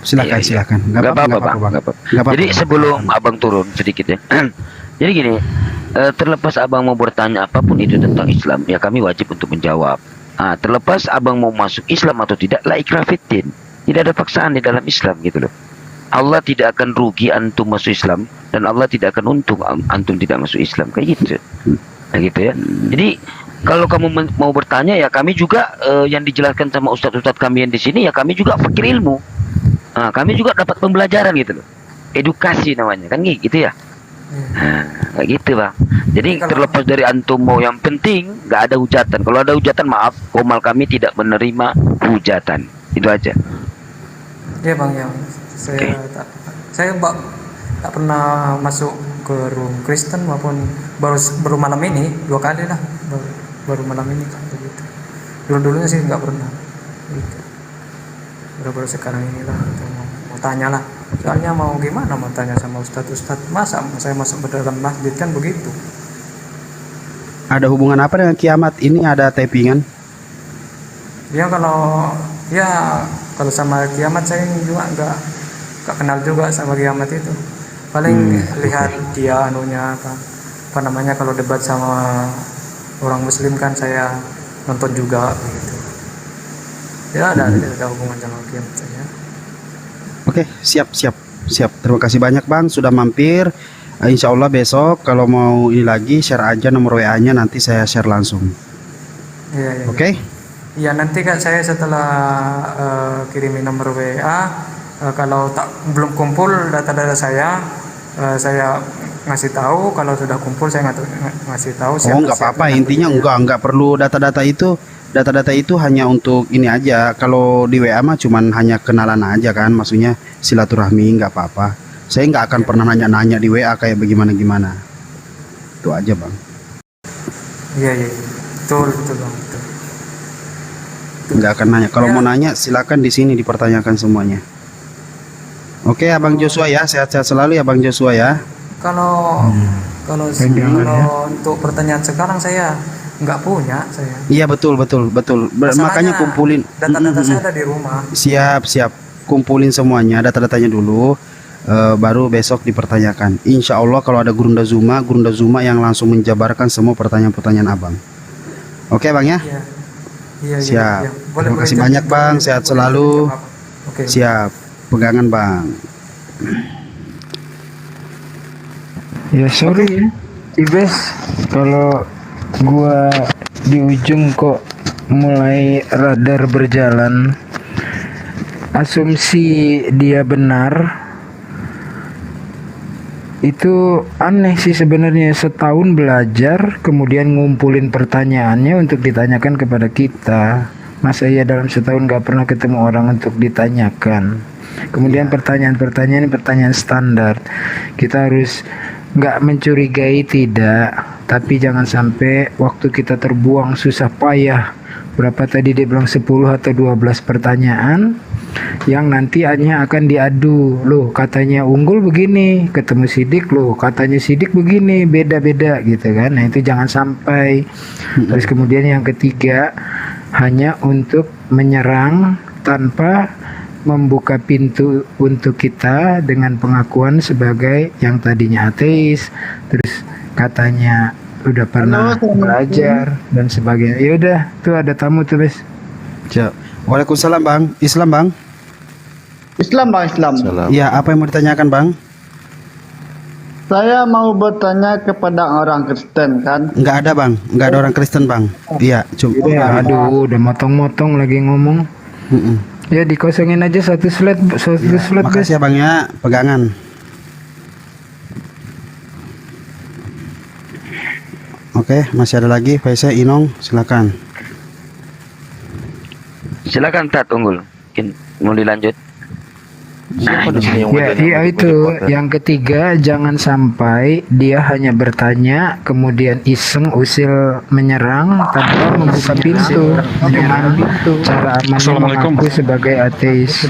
Silakan. Nggak apa-apa. Jadi sebelum Abang turun sedikit ya. Jadi gini, terlepas Abang mau bertanya apapun itu tentang Islam, ya kami wajib untuk menjawab. Terlepas Abang mau masuk Islam atau tidak, la ikrah fiddin. Tidak ada paksaan di dalam Islam gitu loh. Allah tidak akan rugi antum masuk Islam, dan Allah tidak akan untung antum tidak masuk Islam, kayak gitu. Nah gitu ya. Jadi kalau kamu mau bertanya, ya kami juga yang dijelaskan sama ustadz-ustadz kami yang di sini, ya kami juga fakir ilmu. Kami juga dapat pembelajaran gitu loh. Edukasi namanya kan gitu ya. Kayak gitu Bang. Jadi terlepas dari antum mau, yang penting nggak ada hujatan. Kalau ada hujatan, maaf, Komal kami tidak menerima hujatan. Itu aja. Iya Bang ya. Saya tak pernah masuk ke room Kristen maupun baru malam ini 2 kali lah. Baru malam ini kan begitu. Dulunya sih nggak pernah. Gitu. Baru sekarang inilah mau tanya lah. Soalnya mau gimana mau tanya sama ustadz, masa saya masuk ke dalam masjid kan begitu. Ada hubungan apa dengan kiamat? Ini ada tappingan? Ya kalau sama kiamat saya juga nggak kenal juga sama kiamat itu. Paling lihat dia apa namanya, kalau debat sama orang Muslim kan saya nonton juga gitu. Ya ada hubungan sama kiamat saya. Oke, siap. Terima kasih banyak Bang sudah mampir. Insya Allah besok kalau mau ini lagi share aja nomor WA-nya, nanti saya share langsung. Iya. Oke? Iya, nanti kan saya setelah kirimin nomor WA, kalau belum kumpul data-data saya ngasih tahu. Kalau sudah kumpul saya ngasih tahu. Nggak apa-apa. Intinya nggak perlu data-data itu. Data-data itu hanya untuk ini aja. Kalau di WA mah cuman hanya kenalan aja kan, maksudnya silaturahmi, nggak apa-apa. Saya nggak akan pernah nanya-nanya di WA kayak bagaimana. Itu aja Bang. Iya. Betul Bang. Betul. Nggak akan nanya. Kalau mau nanya silakan di sini dipertanyakan semuanya. Oke Abang Joshua ya, sehat-sehat selalu ya Bang Joshua ya. Kalau untuk pertanyaan sekarang saya nggak punya saya. Iya betul. Makanya kumpulin. Data-data saya ada di rumah. Siap. Kumpulin semuanya data-datanya dulu. Baru besok dipertanyakan. Insya Allah kalau ada Gurunda Zuma yang langsung menjabarkan semua pertanyaan-pertanyaan abang. Oke bang ya? Iya. Siap. Iya. Terima kasih banyak bang. Sehat selalu. Oke. Siap. Pegangan bang. Ya sorry ya, Ibes, kalau gua di ujung kok mulai radar berjalan. Asumsi dia benar. Itu aneh sih sebenarnya, setahun belajar kemudian ngumpulin pertanyaannya untuk ditanyakan kepada kita. Masa iya dalam setahun gak pernah ketemu orang untuk ditanyakan. Kemudian pertanyaan standar. Kita harus gak mencurigai, tidak, tapi jangan sampai waktu kita terbuang susah payah. Berapa tadi dia bilang 10 atau 12 pertanyaan yang nanti hanya akan diadu. Loh katanya Unggul begini, ketemu Sidik, loh katanya Sidik begini, beda-beda gitu kan. Nah itu jangan sampai. Terus kemudian yang ketiga, hanya untuk menyerang tanpa membuka pintu untuk kita dengan pengakuan sebagai yang tadinya ateis, terus katanya udah pernah belajar dan sebagainya. Ya udah, tuh ada tamu tuh, Bes. Waalaikumsalam bang. Islam bang. Islam. Ya, apa yang mau ditanyakan bang? Saya mau bertanya kepada orang Kristen kan? Nggak ada bang, nggak ada orang Kristen bang. Iya, coba. Aduh, udah motong-motong lagi ngomong. Ya dikosongin aja satu slide. Makasih ya bang ya, pegangan. Oke, masih ada lagi. Faisal, Inong, silakan. Silakan Tat Unggul. Mungkin mau dilanjut. Ya itu yang ketiga, jangan sampai dia hanya bertanya kemudian iseng usil menyerang tanpa membuka pintu dengan cara aman mengaku sebagai ateis.